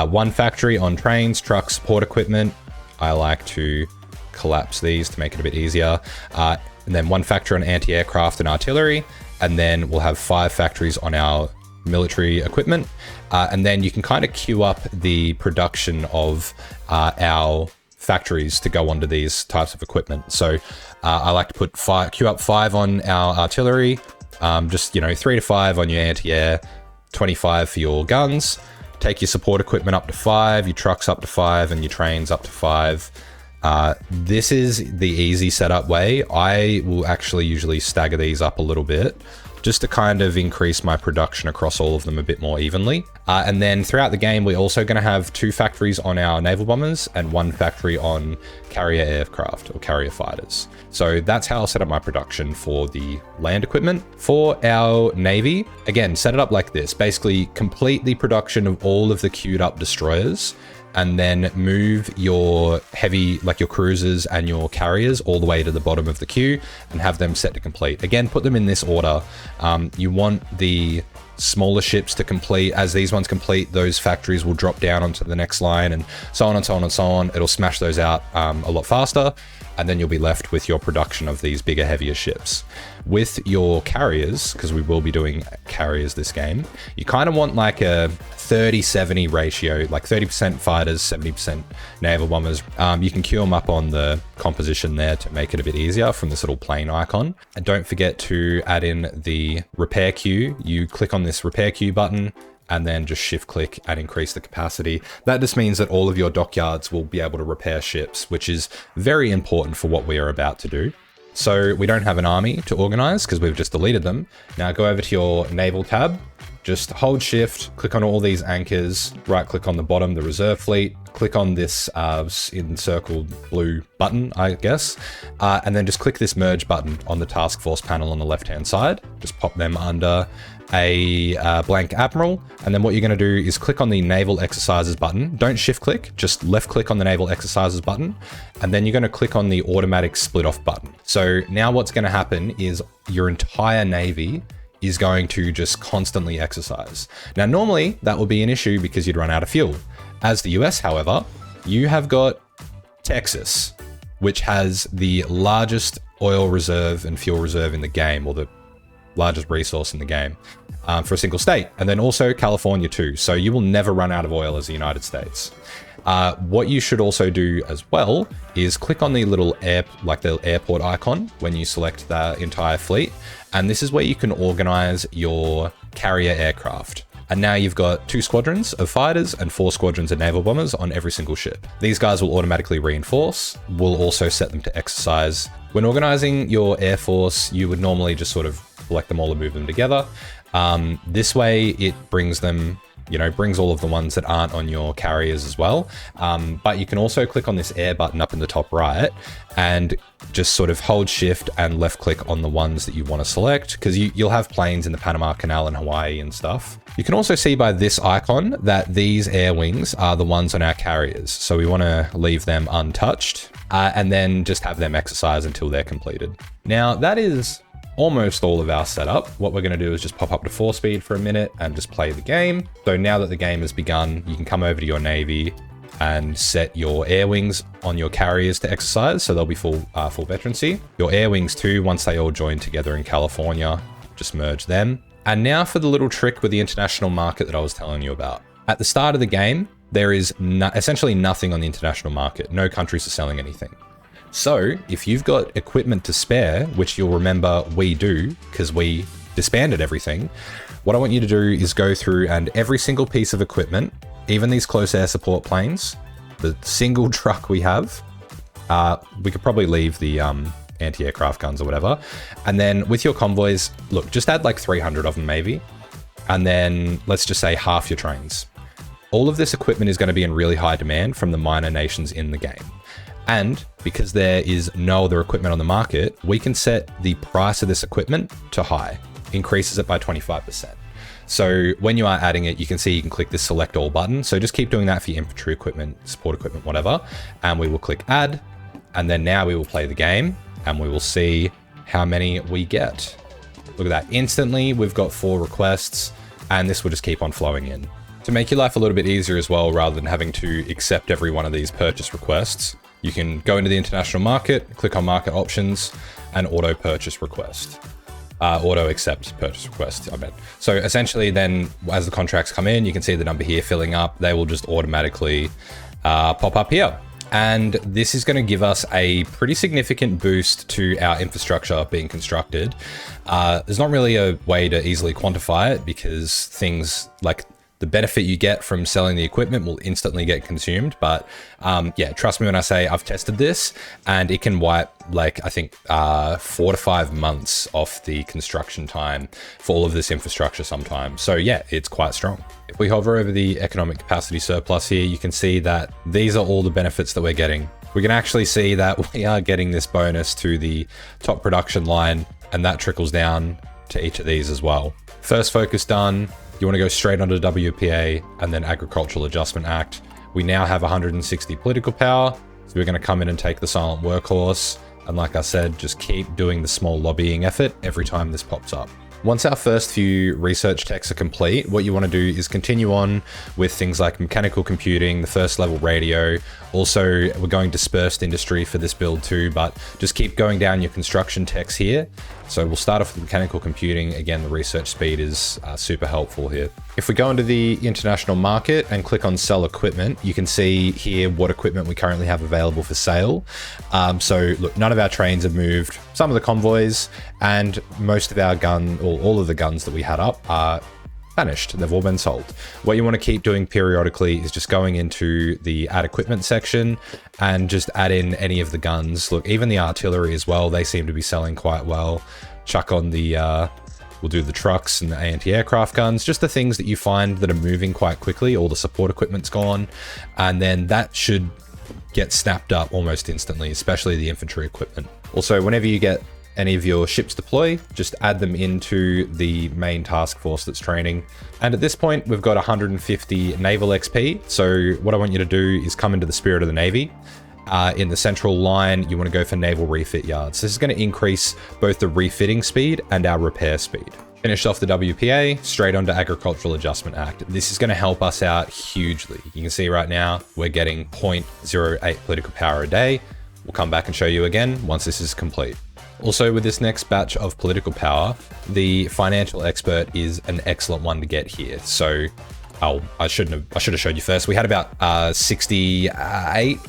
One factory on trains, trucks, support equipment. I like to collapse these to make it a bit easier. And then one factory on anti-aircraft and artillery. And then we'll have 5 factories on our military equipment. And then you can kind of queue up the production of our factories to go onto these types of equipment. So I like to put queue up 5 on our artillery, just 3 to 5 on your anti-air, 25 for your guns. Take your support equipment up to 5, your trucks up to 5, and your trains up to 5. This is the easy setup way. I will actually usually stagger these up a little bit just to kind of increase my production across all of them a bit more evenly. And then throughout the game, we're also going to have 2 factories on our naval bombers and 1 factory on carrier aircraft or carrier fighters. So that's how I'll set up my production for the land equipment. For our Navy, again, set it up like this. Basically, complete the production of all of the queued up destroyers, and then move your heavy, like your cruisers and your carriers, all the way to the bottom of the queue and have them set to complete. Again, put them in this order. You want the smaller ships to complete. As these ones complete, those factories will drop down onto the next line, and so on and so on and so on. It'll smash those out a lot faster, and then you'll be left with your production of these bigger, heavier ships. With your carriers, because we will be doing carriers this game, you kind of want like a 30-70 ratio, like 30% fighters, 70% naval bombers. You can queue them up on the composition there to make it a bit easier from this little plane icon. And don't forget to add in the repair queue. You click on this repair queue button and then just shift click and increase the capacity. That just means that all of your dockyards will be able to repair ships, which is very important for what we are about to do. So we don't have an army to organize because we've just deleted them. Now go over to your naval tab, just hold shift, click on all these anchors, right click on the bottom, the reserve fleet, click on this encircled blue button, I guess, and then just click this merge button on the task force panel on the left-hand side. Just pop them under a blank admiral, and then what you're going to do is click on the naval exercises button. Don't shift click, just left click on the naval exercises button, and then you're going to click on the automatic split off button. So now what's going to happen is your entire navy is going to just constantly exercise. Now normally that would be an issue because you'd run out of fuel. As the US, however, you have got Texas, which has the largest oil reserve and fuel reserve in the game, or the largest resource in the game for a single state. And then also California too. So you will never run out of oil as the United States. What you should also do as well is click on the little the airport icon when you select the entire fleet. And this is where you can organize your carrier aircraft. And now you've got 2 squadrons of fighters and 4 squadrons of naval bombers on every single ship. These guys will automatically reinforce. We'll also set them to exercise. When organizing your air force, you would normally just sort of select them all and move them together. This way it brings them, brings all of the ones that aren't on your carriers as well. But you can also click on this air button up in the top right and just sort of hold shift and left click on the ones that you want to select, because you'll have planes in the Panama Canal and Hawaii and stuff. You can also see by this icon that these air wings are the ones on our carriers. So we want to leave them untouched and then just have them exercise until they're completed. Now that is almost all of our setup. What we're going to do is just pop up to 4-speed for a minute and just play the game. So now that the game has begun, you can come over to your Navy and set your air wings on your carriers to exercise, so they'll be full veterancy. Your air wings too, once they all join together in California, just merge them. And now for the little trick with the international market that I was telling you about. At the start of the game, there is essentially nothing on the international market. No countries are selling anything. So if you've got equipment to spare, which you'll remember we do because we disbanded everything, what I want you to do is go through and every single piece of equipment, even these close air support planes, the single truck we have, we could probably leave the anti-aircraft guns or whatever. And then with your convoys, look, just add like 300 of them maybe. And then let's just say half your trains. All of this equipment is going to be in really high demand from the minor nations in the game. And because there is no other equipment on the market, we can set the price of this equipment to high, increases it by 25%. So when you are adding it, you can see you can click this select all button. So just keep doing that for your infantry equipment, support equipment, whatever. And we will click add. And then now we will play the game and we will see how many we get. Look at that. Instantly, we've got 4 requests and this will just keep on flowing in. To make your life a little bit easier as well, rather than having to accept every one of these purchase requests, you can go into the international market, click on market options and auto purchase request. Auto accept purchase request, I meant. So essentially then as the contracts come in, you can see the number here filling up. They will just automatically pop up here. And this is going to give us a pretty significant boost to our infrastructure being constructed. There's not really a way to easily quantify it because things like the benefit you get from selling the equipment will instantly get consumed. But yeah, trust me when I say I've tested this and it can wipe like, I think 4 to 5 months off the construction time for all of this infrastructure sometimes. So yeah, it's quite strong. If we hover over the economic capacity surplus here, you can see that these are all the benefits that we're getting. We can actually see that we are getting this bonus to the top production line and that trickles down to each of these as well. First focus done. You want to go straight onto WPA and then Agricultural Adjustment Act. We now have 160 political power. So we're going to come in and take the silent workhorse. And like I said, just keep doing the small lobbying effort every time this pops up. Once our first few research techs are complete, what you want to do is continue on with things like mechanical computing, the first level radio. Also, we're going dispersed industry for this build too, but just keep going down your construction techs here. So we'll start off with mechanical computing. Again, the research speed is super helpful here. If we go into the international market and click on sell equipment, you can see here what equipment we currently have available for sale. So look, none of our trains have moved, some of the convoys, and most of our all of the guns that we had up are vanished. They've all been sold. What you want to keep doing periodically is just going into the add equipment section and just add in any of the guns. Look, even the artillery as well, they seem to be selling quite well. Chuck on the, we'll do the trucks and the anti-aircraft guns, just the things that you find that are moving quite quickly. All the support equipment's gone. And then that should get snapped up almost instantly, especially the infantry equipment. Also, whenever you get any of your ships deploy, just add them into the main task force that's training. And at this point, we've got 150 naval XP. So what I want you to do is come into the Spirit of the Navy. In the central line, you want to go for naval refit yards. This is going to increase both the refitting speed and our repair speed. Finish off the WPA, straight onto Agricultural Adjustment Act. This is going to help us out hugely. You can see right now, we're getting 0.08 political power a day. We'll come back and show you again once this is complete. Also, with this next batch of political power, the financial expert is an excellent one to get here. So I should have showed you first. We had about 68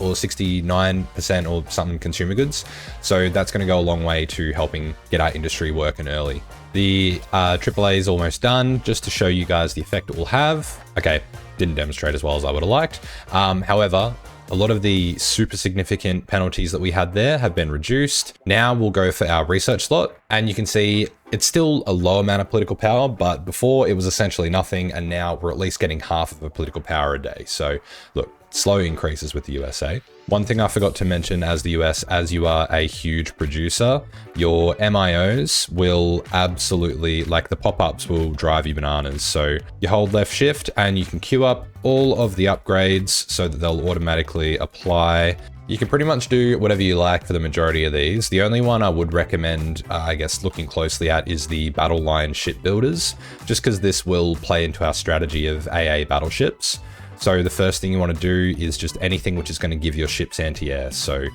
or 69% or something consumer goods. So that's going to go a long way to helping get our industry working early. The AAA is almost done, just to show you guys the effect it will have. Okay, didn't demonstrate as well as I would have liked. However, a lot of the super significant penalties that we had there have been reduced. Now we'll go for our research slot, and you can see it's still a low amount of political power, but before it was essentially nothing, and now we're at least getting half of a political power a day. So look, slow increases with the USA. One thing I forgot to mention as the US, as you are a huge producer, your MIOs will absolutely, like the pop-ups will drive you bananas. So you hold left shift and you can queue up all of the upgrades so that they'll automatically apply. You can pretty much do whatever you like for the majority of these. The only one I would recommend, I guess, looking closely at is the battle line ship builders, just because this will play into our strategy of AA battleships. So the first thing you want to do is just anything which is going to give your ships anti-air. So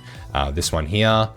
this one here,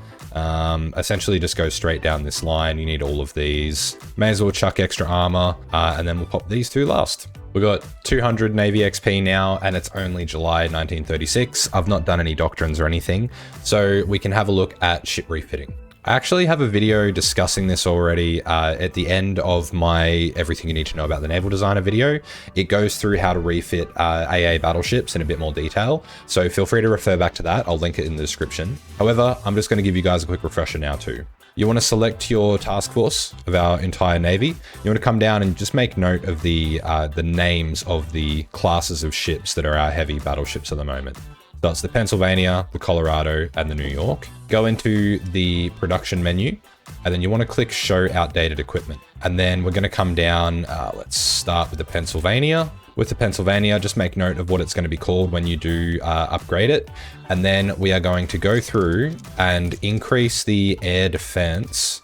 essentially just go straight down this line. You need all of these. May as well chuck extra armor, and then we'll pop these two last. We've got 200 Navy XP now, and it's only July 1936. I've not done any doctrines or anything, so we can have a look at ship refitting. I actually have a video discussing this already at the end of my Everything You Need to Know About the Naval Designer video. It goes through how to refit AA battleships in a bit more detail, so feel free to refer back to that. I'll link it in the description. However, I'm just going to give you guys a quick refresher now too. You want to select your task force of our entire Navy. You want to come down and just make note of the names of the classes of ships that are our heavy battleships at the moment. That's the Pennsylvania, the Colorado, and the New York. Go into the production menu, and then you want to click Show Outdated Equipment. And then we're going to come down, let's start with the Pennsylvania. With the Pennsylvania, just make note of what it's going to be called when you do upgrade it. And then we are going to go through and increase the air defense,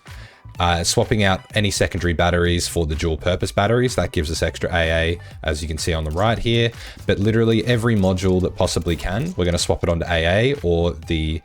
swapping out any secondary batteries for the dual purpose batteries. That gives us extra AA, as you can see on the right here. But literally every module that possibly can, we're going to swap it onto AA or the...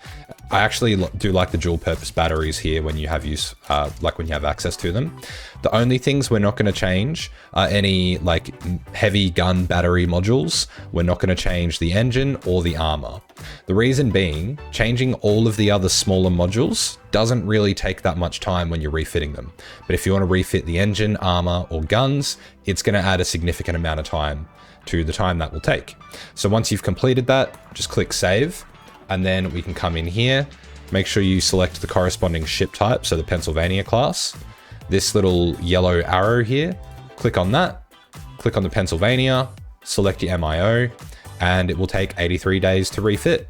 I actually do like the dual purpose batteries here when you have use, like when you have access to them. The only things we're not going to change are any like heavy gun battery modules. We're not going to change the engine or the armor. The reason being, changing all of the other smaller modules doesn't really take that much time when you're refitting them. But if you want to refit the engine, armor, or guns, it's going to add a significant amount of time to the time that will take. So once you've completed that, just click save. And then we can come in here, make sure you select the corresponding ship type, so the Pennsylvania class. This little yellow arrow here, click on that, click on the Pennsylvania, select your MIO, and it will take 83 days to refit.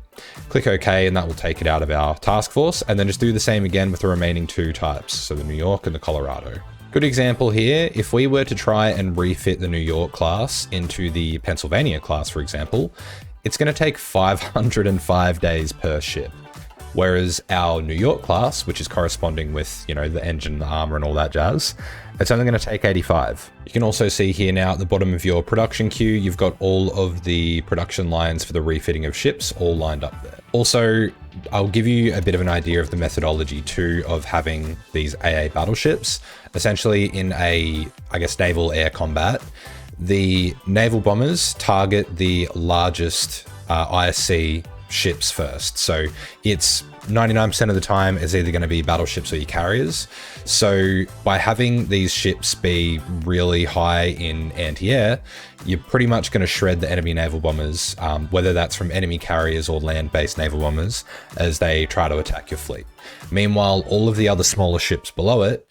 Click OK, and that will take it out of our task force, and then just do the same again with the remaining two types, so the New York and the Colorado. Good example here, if we were to try and refit the New York class into the Pennsylvania class, for example, it's going to take 505 days per ship. Whereas our New York class, which is corresponding with, you know, the engine, the armor and all that jazz, it's only going to take 85. You can also see here now at the bottom of your production queue, you've got all of the production lines for the refitting of ships all lined up there. Also, I'll give you a bit of an idea of the methodology too of having these AA battleships. Essentially in a, I guess, naval air combat, the naval bombers target the largest ISC ships first. So it's 99% of the time is either going to be battleships or your carriers. So by having these ships be really high in anti-air, you're pretty much going to shred the enemy naval bombers, whether that's from enemy carriers or land-based naval bombers, as they try to attack your fleet. Meanwhile, all of the other smaller ships below it,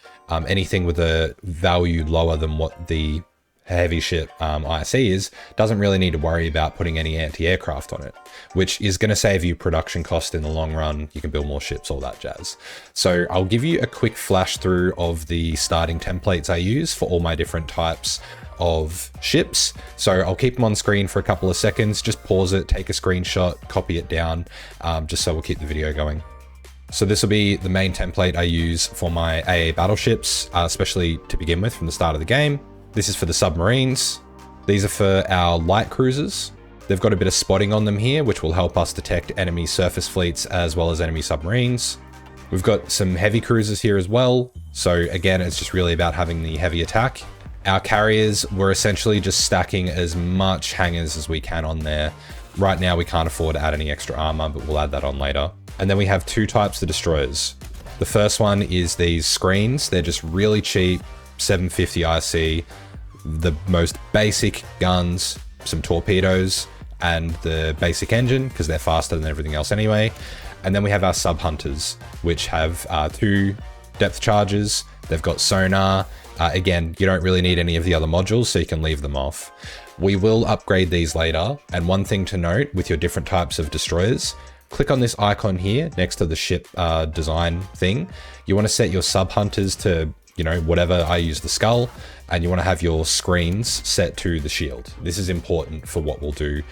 anything with a value lower than what the heavy ship ISC is, doesn't really need to worry about putting any anti-aircraft on it, which is going to save you production cost in the long run. You can build more ships, all that jazz. So I'll give you a quick flash through of the starting templates I use for all my different types of ships. So I'll keep them on screen for a couple of seconds, just pause it, take a screenshot, copy it down, just so we'll keep the video going. So this will be the main template I use for my AA battleships, especially to begin with from the start of the game. This is for the submarines. These are for our light cruisers. They've got a bit of spotting on them here, which will help us detect enemy surface fleets as well as enemy submarines. We've got some heavy cruisers here as well. So again, it's just really about having the heavy attack. Our carriers, we're essentially just stacking as much hangers as we can on there. Right now, we can't afford to add any extra armor, but we'll add that on later. And then we have two types of destroyers. The first one is these screens. They're just really cheap, 750 IC, the most basic guns, some torpedoes, and the basic engine, because they're faster than everything else anyway. And then we have our sub hunters, which have 2 depth charges. They've got sonar. Again, you don't really need any of the other modules, so you can leave them off. We will upgrade these later. And one thing to note with your different types of destroyers, click on this icon here next to the ship design thing. You want to set your sub hunters to, you know, whatever. I use the skull, and you want to have your screens set to the shield. This is important for what we'll do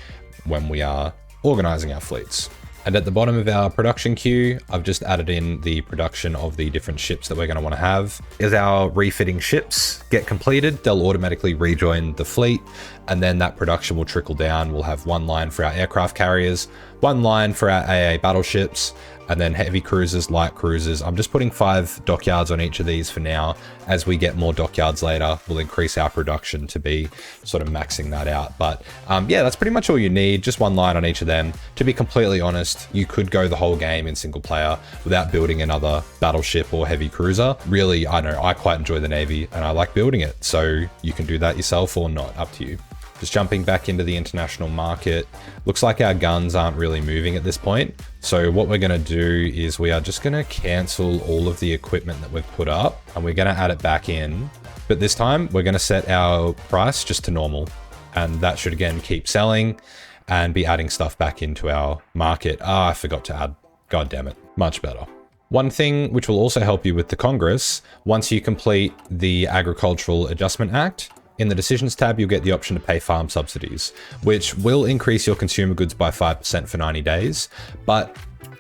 when we are organizing our fleets. And at the bottom of our production queue, I've just added in the production of the different ships that we're going to want to have. As our refitting ships get completed, they'll automatically rejoin the fleet, and then that production will trickle down. We'll have 1 line for our aircraft carriers, 1 line for our AA battleships, and then heavy cruisers, light cruisers. I'm just putting 5 dockyards on each of these for now. As we get more dockyards later, we'll increase our production to be sort of maxing that out. But yeah, that's pretty much all you need. Just 1 line on each of them. To be completely honest, you could go the whole game in single player without building another battleship or heavy cruiser. Really, I know I quite enjoy the Navy and I like building it. So you can do that yourself or not, up to you. Just jumping back into the international market. Looks like our guns aren't really moving at this point. So what we're going to do is we are just going to cancel all of the equipment that we've put up, and we're going to add it back in. But this time we're going to set our price just to normal, and that should again keep selling and be adding stuff back into our market. I forgot to add. God damn it. Much better. One thing which will also help you with the Congress, once you complete the Agricultural Adjustment Act, in the Decisions tab, you'll get the option to pay farm subsidies, which will increase your consumer goods by 5% for 90 days. But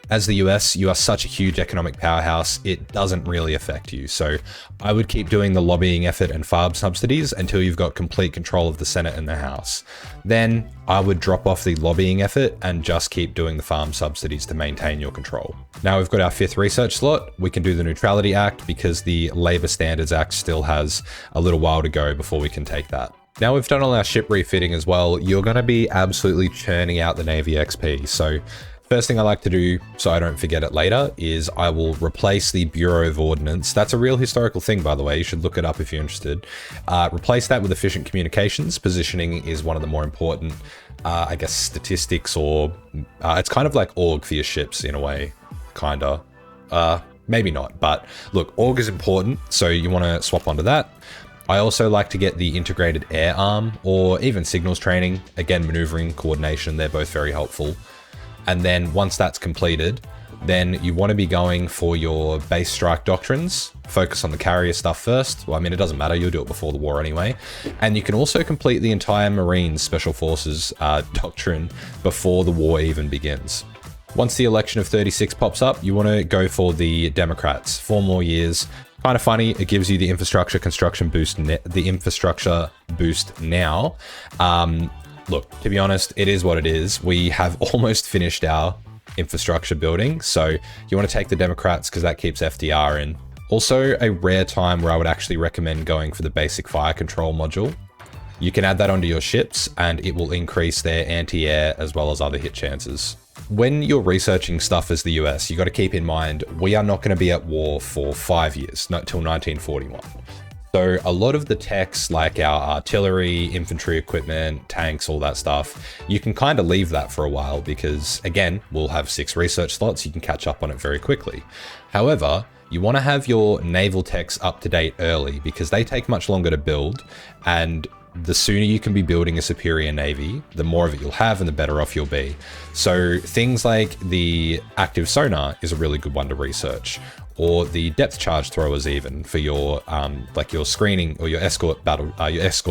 as the US, you are such a huge economic powerhouse, it doesn't really affect you. So I would keep doing the lobbying effort and farm subsidies until you've got complete control of the Senate and the House. Then I would drop off the lobbying effort and just keep doing the farm subsidies to maintain your control. Now we've got our 5th research slot. We can do the Neutrality Act because the Labor Standards Act still has a little while to go before we can take that. Now we've done all our ship refitting as well. You're going to be absolutely churning out the Navy XP. So first thing I like to do, so I don't forget it later, is I will replace the Bureau of Ordnance. That's a real historical thing, by the way. You should look it up if you're interested. Replace that with efficient communications. Positioning is one of the more important, I guess, statistics, or it's kind of like org for your ships in a way, kinda. Maybe not, but look, org is important, so you want to swap onto that. I also like to get the integrated air arm, or even signals training. Again, maneuvering, coordination, they're both very helpful. And then once that's completed, then you want to be going for your base strike doctrines. Focus on the carrier stuff first. Well, I mean, it doesn't matter. You'll do it before the war anyway. And you can also complete the entire Marines Special Forces doctrine before the war even begins. Once the election of 36 pops up, you want to go for the Democrats. 4 more years. Kind of funny. It gives you the infrastructure construction boost, the infrastructure boost now. Look, to be honest, it is what it is. We have almost finished our infrastructure building, so you want to take the Democrats because that keeps FDR in. Also, a rare time where I would actually recommend going for the basic fire control module. You can add that onto your ships and it will increase their anti-air as well as other hit chances. When you're researching stuff as the US, you got to keep in mind, we are not going to be at war for 5 years, not till 1941. So a lot of the techs, like our artillery, infantry equipment, tanks, all that stuff, you can kind of leave that for a while because, again, we'll have 6 research slots. You can catch up on it very quickly. However, you want to have your naval techs up to date early because they take much longer to build, and the sooner you can be building a superior navy, the more of it you'll have and the better off you'll be. So things like the active sonar is a really good one to research, or the depth charge throwers even for your like your screening or your escort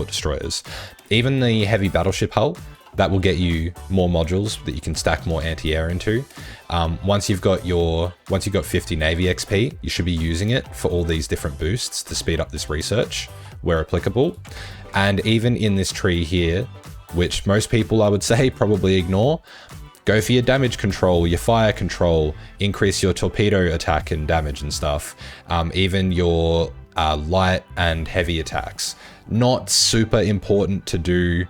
destroyers. Even the heavy battleship hull, that will get you more modules that you can stack more anti-air into. Once you've got 50 Navy XP, you should be using it for all these different boosts to speed up this research where applicable. And even in this tree here, which most people I would say probably ignore, Go for your damage control, your fire control, increase your torpedo attack and damage and stuff. Even your light and heavy attacks. Not super important to do,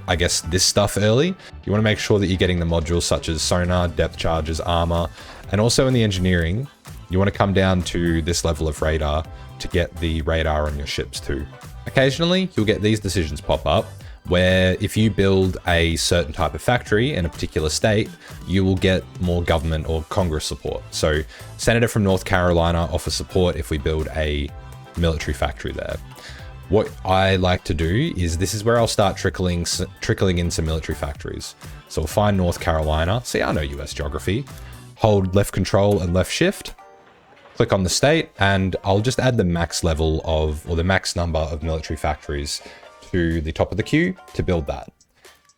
I guess, this stuff early. You want to make sure that you're getting the modules such as sonar, depth charges, armor, and also in the engineering, you want to come down to this level of radar to get the radar on your ships too. Occasionally, you'll get these decisions pop up where if you build a certain type of factory in a particular state, you will get more government or Congress support. So Senator from North Carolina offers support if we build a military factory there. What I like to do is, this is where I'll start trickling into military factories. So we'll find North Carolina. See, I know US geography. Hold left control and left shift. Click on the state, and I'll just add the max level of, or the max number of military factories to the top of the queue to build that.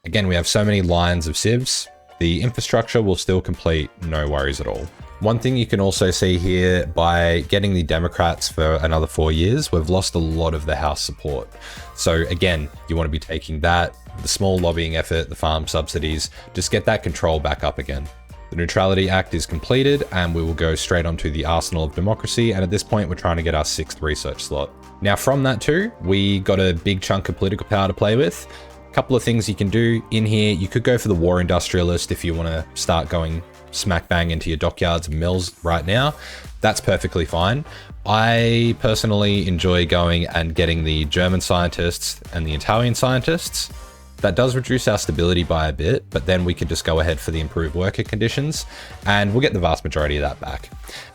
Again, we have so many lines of civs. The infrastructure will still complete, no worries at all. One thing you can also see here, by getting the Democrats for another 4 years, we've lost a lot of the House support. So again, you want to be taking that, the small lobbying effort, the farm subsidies, just get that control back up again. The Neutrality Act is completed, and we will go straight onto the Arsenal of Democracy, and at this point we're trying to get our 6th research slot. Now from that too, we got a big chunk of political power to play with. A couple of things you can do in here. You could go for the war industrialist if you want to start going smack bang into your dockyards and mills right now. That's perfectly fine. I personally enjoy going and getting the German scientists and the Italian scientists. That does reduce our stability by a bit, but then we can just go ahead for the improved worker conditions, and we'll get the vast majority of that back.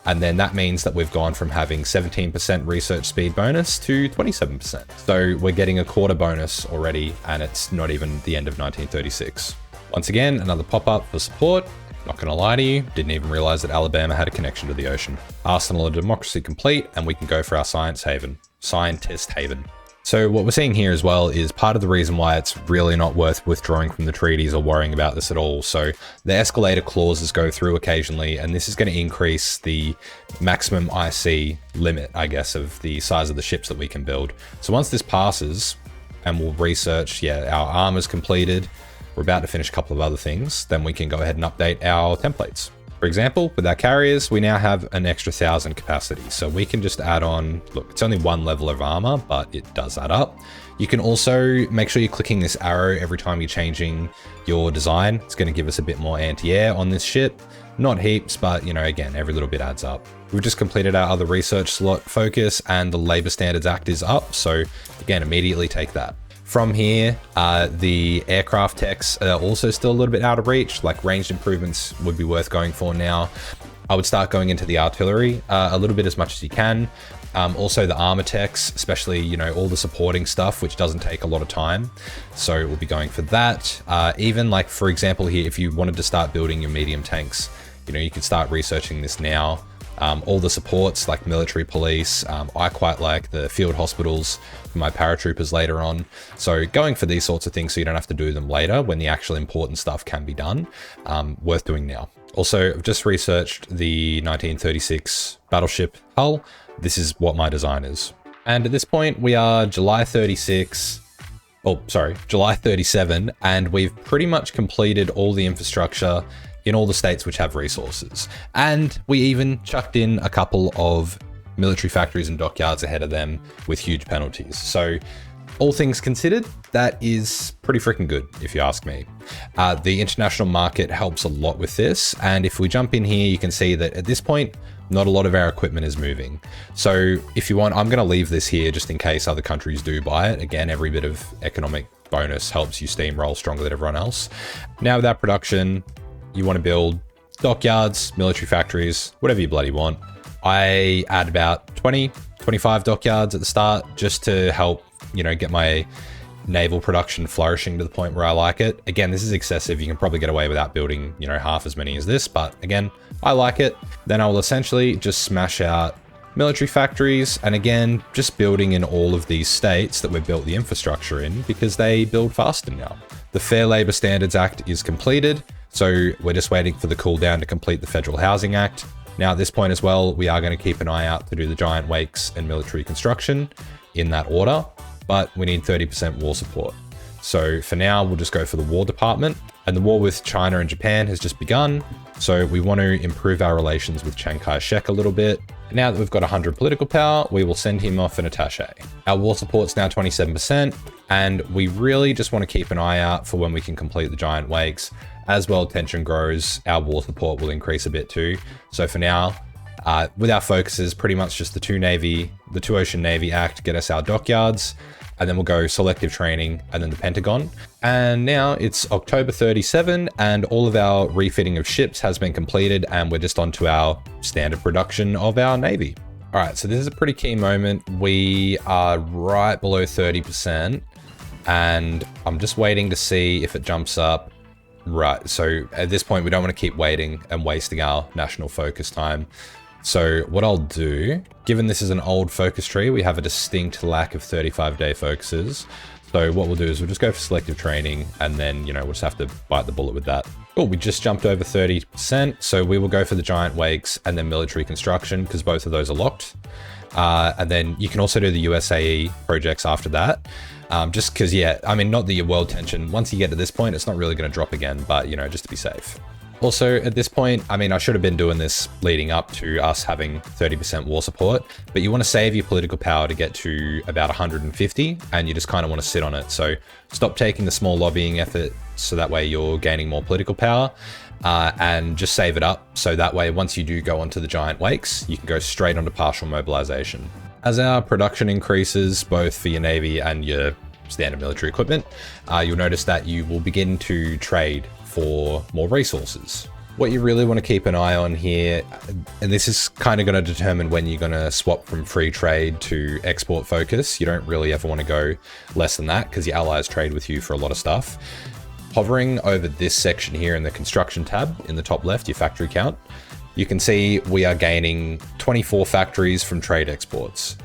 And then that means that we've gone from having 17% research speed bonus to 27%. So we're getting a quarter bonus already, and it's not even the end of 1936. Once again, another pop-up for support. Not gonna lie to you, didn't even realize that Alabama had a connection to the ocean. Arsenal of Democracy complete, and we can go for our scientist haven. So what we're seeing here as well is part of the reason why it's really not worth withdrawing from the treaties or worrying about this at all. So the escalator clauses go through occasionally, and this is going to increase the maximum IC limit, I guess, of the size of the ships that we can build. So once this passes, and we'll research, our armor's completed, we're about to finish a couple of other things, then we can go ahead and update our templates. For example, with our carriers, we now have an extra 1,000 capacity. So we can just add on, look, it's only one level of armor, but it does add up. You can also make sure you're clicking this arrow every time you're changing your design. It's going to give us a bit more anti-air on this ship. Not heaps, but again, every little bit adds up. We've just completed our other research slot focus, and the Labor Standards Act is up. So again, immediately take that. From here, the aircraft techs are also still a little bit out of reach, like ranged improvements would be worth going for now. I would start going into the artillery a little bit as much as you can. Also the armor techs, especially, all the supporting stuff, which doesn't take a lot of time. So we'll be going for that. Even like, for example, here, if you wanted to start building your medium tanks, you could start researching this now. All the supports like military police, I quite like the field hospitals for my paratroopers later on. So going for these sorts of things so you don't have to do them later when the actual important stuff can be done, worth doing now. Also, I've just researched the 1936 battleship hull. This is what my design is. And at this point we are July 37, and we've pretty much completed all the infrastructure in all the states which have resources. And we even chucked in a couple of military factories and dockyards ahead of them with huge penalties. So all things considered, that is pretty freaking good, if you ask me. The international market helps a lot with this. And if we jump in here, you can see that at this point, not a lot of our equipment is moving. So if you want, I'm gonna leave this here just in case other countries do buy it. Again, every bit of economic bonus helps you steamroll stronger than everyone else. Now with that production, you want to build dockyards, military factories, whatever you bloody want. I add about 25 dockyards at the start just to help, get my naval production flourishing to the point where I like it. Again, this is excessive. You can probably get away without building, half as many as this, but again, I like it. Then I will essentially just smash out military factories, and again, just building in all of these states that we've built the infrastructure in because they build faster now. The Fair Labor Standards Act is completed. So we're just waiting for the cooldown to complete the Federal Housing Act. Now at this point as well, we are going to keep an eye out to do the giant wakes and military construction in that order, but we need 30% war support. So for now, we'll just go for the War Department, And the war with China and Japan has just begun, so we want to improve our relations with Chiang Kai-shek a little bit. Now that we've got 100 political power, we will send him off an attaché. Our war support's now 27%, and we really just want to keep an eye out for when we can complete the giant wakes. As world tension grows, our war support will increase a bit too. So for now, with our focuses, pretty much just the two Ocean Navy Act get us our dockyards, and then we'll go selective training and then the Pentagon. And now it's October 37 and all of our refitting of ships has been completed and we're just on to our standard production of our Navy. All right, so this is a pretty key moment. We are right below 30% and I'm just waiting to see if it jumps up. Right, so at this point, we don't want to keep waiting and wasting our national focus time. So what I'll do, given this is an old focus tree, we have a distinct lack of 35-day focuses. So what we'll do is we'll just go for selective training and then, we'll just have to bite the bullet with that. Oh, we just jumped over 30%. So we will go for the giant wakes and then military construction because both of those are locked. And then you can also do the USAE projects after that. Just because, not the world tension. Once you get to this point, it's not really going to drop again, but, just to be safe. Also, at this point, I should have been doing this leading up to us having 30% war support, but you want to save your political power to get to about 150, and you just kind of want to sit on it. So stop taking the small lobbying effort, so that way you're gaining more political power, and just save it up. So that way, once you do go onto the giant wakes, you can go straight onto partial mobilization. As our production increases, both for your Navy and your standard military equipment, you'll notice that you will begin to trade for more resources. What you really want to keep an eye on here, and this is kind of going to determine when you're going to swap from free trade to export focus. You don't really ever want to go less than that because your allies trade with you for a lot of stuff. Hovering over this section here in the construction tab in the top left, your factory count, you can see we are gaining 24 factories from trade exports.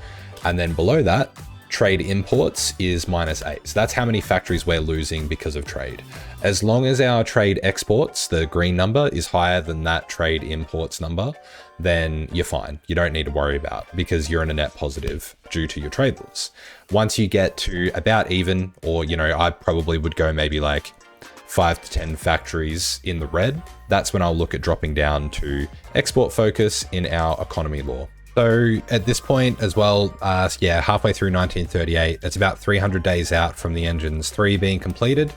And then below that, trade imports is -8. So that's how many factories we're losing because of trade. As long as our trade exports, the green number, is higher than that trade imports number, then you're fine. You don't need to worry about because you're in a net positive due to your trade laws. Once you get to about even, or, I probably would go maybe like 5 to 10 factories in the red, that's when I'll look at dropping down to export focus in our economy law. So at this point as well, halfway through 1938, it's about 300 days out from the Engines 3 being completed.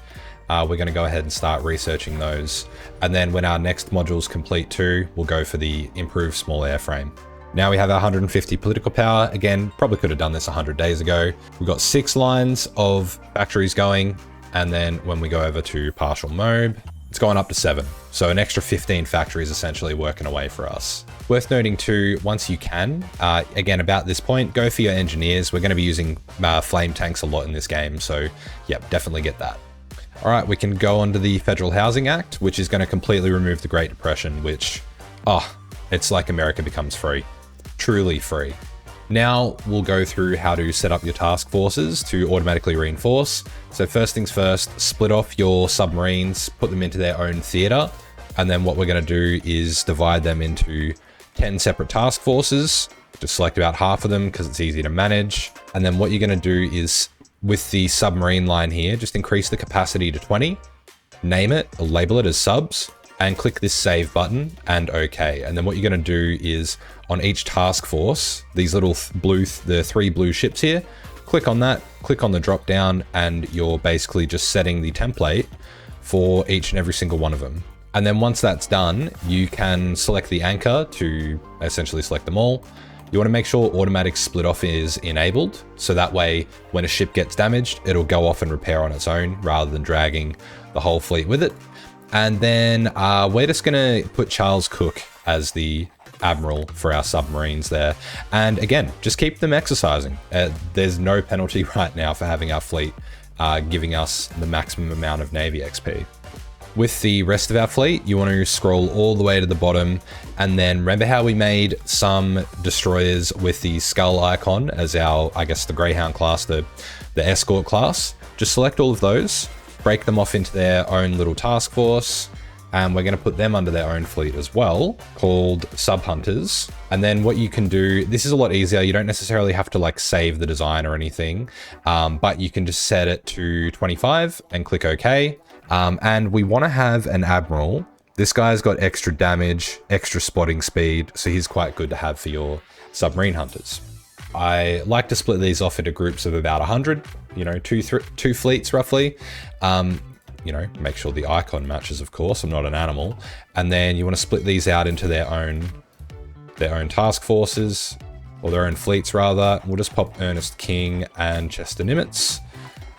We're going to go ahead and start researching those. And then when our next module's complete too, we'll go for the improved small airframe. Now we have our 150 political power. Again, probably could have done this 100 days ago. We've got 6 lines of factories going. And then when we go over to partial mob, it's going up to 7. So an extra 15 factories essentially working away for us. Worth noting too, once you can, again, about this point, go for your engineers. We're going to be using flame tanks a lot in this game. So definitely get that. All right, we can go on to the Federal Housing Act, which is going to completely remove the Great Depression, which, it's like America becomes free. Truly free. Now we'll go through how to set up your task forces to automatically reinforce. So first things first, split off your submarines, put them into their own theater. And then what we're going to do is divide them into 10 separate task forces. Just select about half of them because it's easy to manage. And then what you're going to do is with the submarine line here, just increase the capacity to 20, name it, or label it as subs, and click this save button and OK. And then what you're going to do is on each task force, these little the 3 blue ships here, click on that, click on the drop down, and you're basically just setting the template for each and every single one of them. And then once that's done, you can select the anchor to essentially select them all. You want to make sure automatic split off is enabled. So that way, when a ship gets damaged, it'll go off and repair on its own rather than dragging the whole fleet with it. And then we're just going to put Charles Cook as the admiral for our submarines there. And again, just keep them exercising. There's no penalty right now for having our fleet giving us the maximum amount of Navy XP. With the rest of our fleet, you want to scroll all the way to the bottom, and then remember how we made some destroyers with the skull icon as our, the Greyhound class, the escort class. Just select all of those, break them off into their own little task force, and we're going to put them under their own fleet as well, called Sub Hunters. And then what you can do, this is a lot easier. You don't necessarily have to save the design or anything, but you can just set it to 25 and click OK. And we want to have an admiral. This guy's got extra damage, extra spotting speed, so he's quite good to have for your submarine hunters. I like to split these off into groups of about 100, you know, two fleets roughly. You know, make sure the icon matches, of course. I'm not an animal. And then you want to split these out into their own task forces, or their own fleets rather. We'll just pop Ernest King and Chester Nimitz,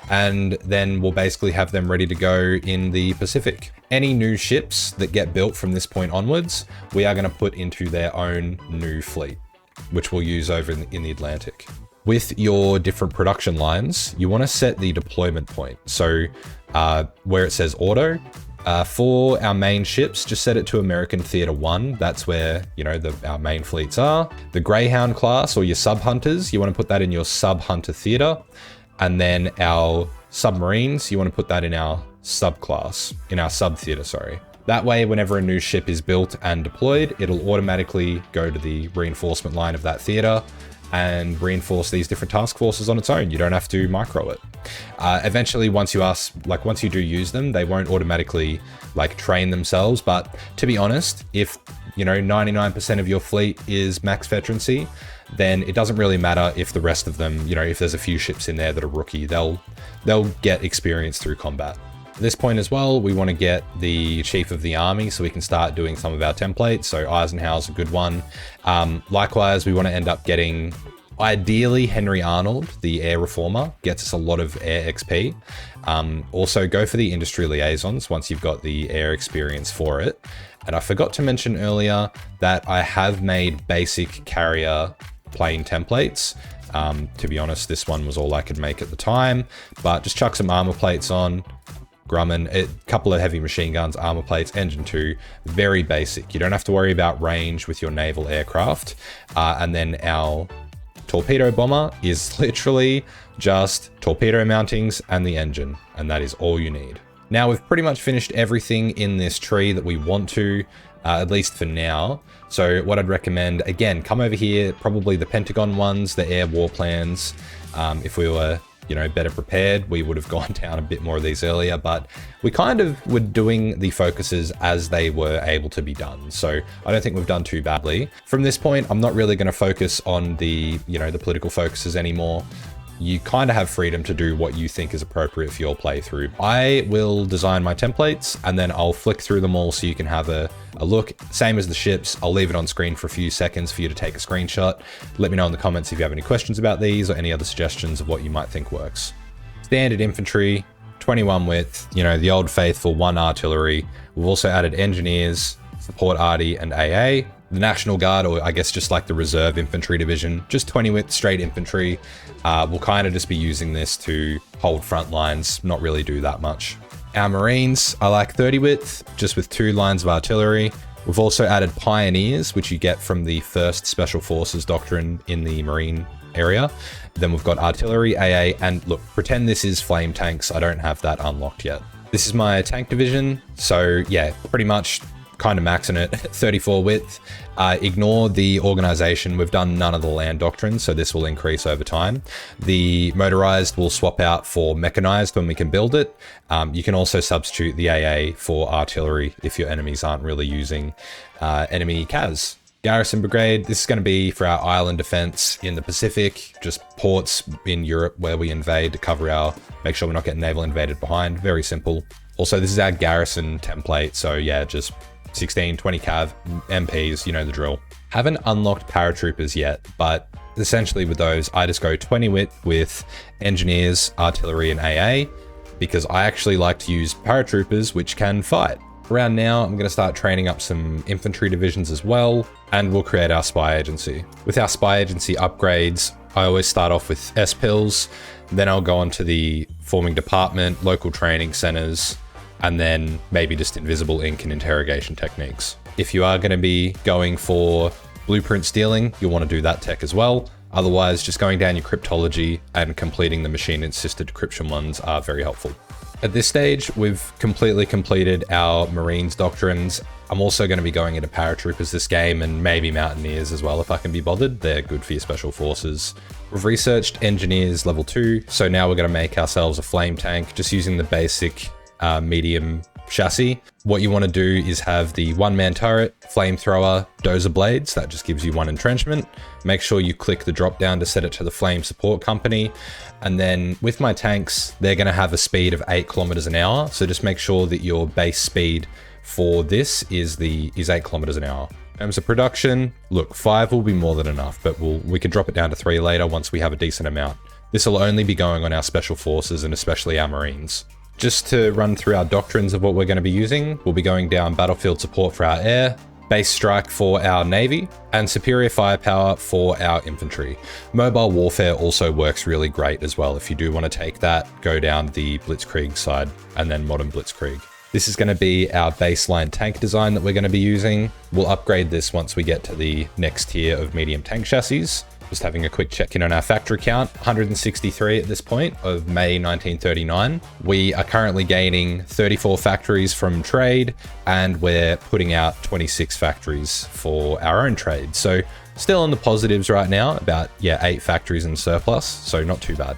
and then we'll basically have them ready to go in the Pacific. Any new ships that get built from this point onwards, we are going to put into their own new fleet, which we'll use over in the Atlantic. With your different production lines, you want to set the deployment point. So where it says auto, for our main ships, just set it to American Theater 1. That's where, you know, our main fleets are. The Greyhound class, or your sub-hunters, you want to put that in your sub-hunter theater. And then our submarines, you want to put that in our subclass, in our sub-theater, sorry. That way, whenever a new ship is built and deployed, it'll automatically go to the reinforcement line of that theater and reinforce these different task forces on its own. You don't have to micro it. Eventually, once you do use them, they won't automatically train themselves. But to be honest, if 99% of your fleet is max veterancy, then it doesn't really matter if the rest of them, if there's a few ships in there that are rookie, they'll get experience through combat. At this point as well, we want to get the Chief of the Army so we can start doing some of our templates. So Eisenhower's a good one. Likewise, we want to end up getting, ideally, Henry Arnold, the Air Reformer, gets us a lot of air XP. Also, go for the industry liaisons once you've got the air experience for it. And I forgot to mention earlier that I have made basic carrier plane templates. To be honest, this one was all I could make at the time, but just chuck some armor plates on, Grumman, a couple of heavy machine guns, armor plates, engine 2, very basic. You don't have to worry about range with your naval aircraft. And then our torpedo bomber is literally just torpedo mountings and the engine, and that is all you need. Now we've pretty much finished everything in this tree that we want to, at least for now. So what I'd recommend, again, come over here, probably the Pentagon ones, the air war plans. If we were better prepared, we would have gone down a bit more of these earlier, but we kind of were doing the focuses as they were able to be done. So I don't think we've done too badly. From this point, I'm not really going to focus on the, the political focuses anymore. You kind of have freedom to do what you think is appropriate for your playthrough. I will design my templates and then I'll flick through them all so you can have a look. Same as the ships, I'll leave it on screen for a few seconds for you to take a screenshot. Let me know in the comments if you have any questions about these or any other suggestions of what you might think works. Standard infantry, 21 width, the old faithful 1 artillery. We've also added engineers, support RD and AA. The National Guard, or I guess just like the Reserve Infantry Division, just 20 width straight infantry. We'll kind of just be using this to hold front lines, not really do that much. Our Marines, I like 30 width, just with 2 lines of artillery. We've also added Pioneers, which you get from the 1st Special Forces Doctrine in the Marine area. Then we've got artillery, AA, and look, pretend this is flame tanks. I don't have that unlocked yet. This is my tank division, so yeah, pretty much kind of maxing it, 34 width. Ignore the organization. We've done none of the land doctrines, so this will increase over time. The motorized will swap out for mechanized when we can build it. You can also substitute the AA for artillery if your enemies aren't really using enemy CAS. Garrison Brigade, this is going to be for our island defense in the Pacific, just ports in Europe where we invade to cover make sure we're not getting naval invaded behind. Very simple. Also, this is our garrison template, so yeah, just 16, 20 cav, MPs, you know the drill. Haven't unlocked paratroopers yet, but essentially with those, I just go 20 width with engineers, artillery, and AA, because I actually like to use paratroopers, which can fight. Around now, I'm going to start training up some infantry divisions as well, and we'll create our spy agency. With our spy agency upgrades, I always start off with S-Pills, then I'll go on to the forming department, local training centers, and then maybe just invisible ink and interrogation techniques. If you are going to be going for blueprint stealing, you'll want to do that tech as well. Otherwise, just going down your cryptology and completing the machine-assisted decryption ones are very helpful. At this stage, we've completely completed our Marines doctrines. I'm also going to be going into paratroopers this game and maybe mountaineers as well if I can be bothered. They're good for your special forces. We've researched engineers level 2, so now we're going to make ourselves a flame tank just using the basic medium chassis. What you want to do is have the one-man turret, flamethrower, dozer blades. That just gives you one entrenchment. Make sure you click the drop down to set it to the flame support company. And then with my tanks, they're going to have a speed of 8 kilometers an hour. So just make sure that your base speed for this is 8 kilometers an hour. In terms of production, look, 5 will be more than enough, but we can drop it down to 3 later once we have a decent amount. This will only be going on our special forces and especially our Marines. Just to run through our doctrines of what we're going to be using, we'll be going down battlefield support for our air, base strike for our navy, and superior firepower for our infantry. Mobile warfare also works really great as well. If you do want to take that, go down the blitzkrieg side and then modern blitzkrieg. This is going to be our baseline tank design that we're going to be using. We'll upgrade this once we get to the next tier of medium tank chassis. Just having a quick check in on our factory count, 163 at this point of May 1939. We are currently gaining 34 factories from trade, and we're putting out 26 factories for our own trade. So still on the positives right now, about 8 factories in surplus, so not too bad.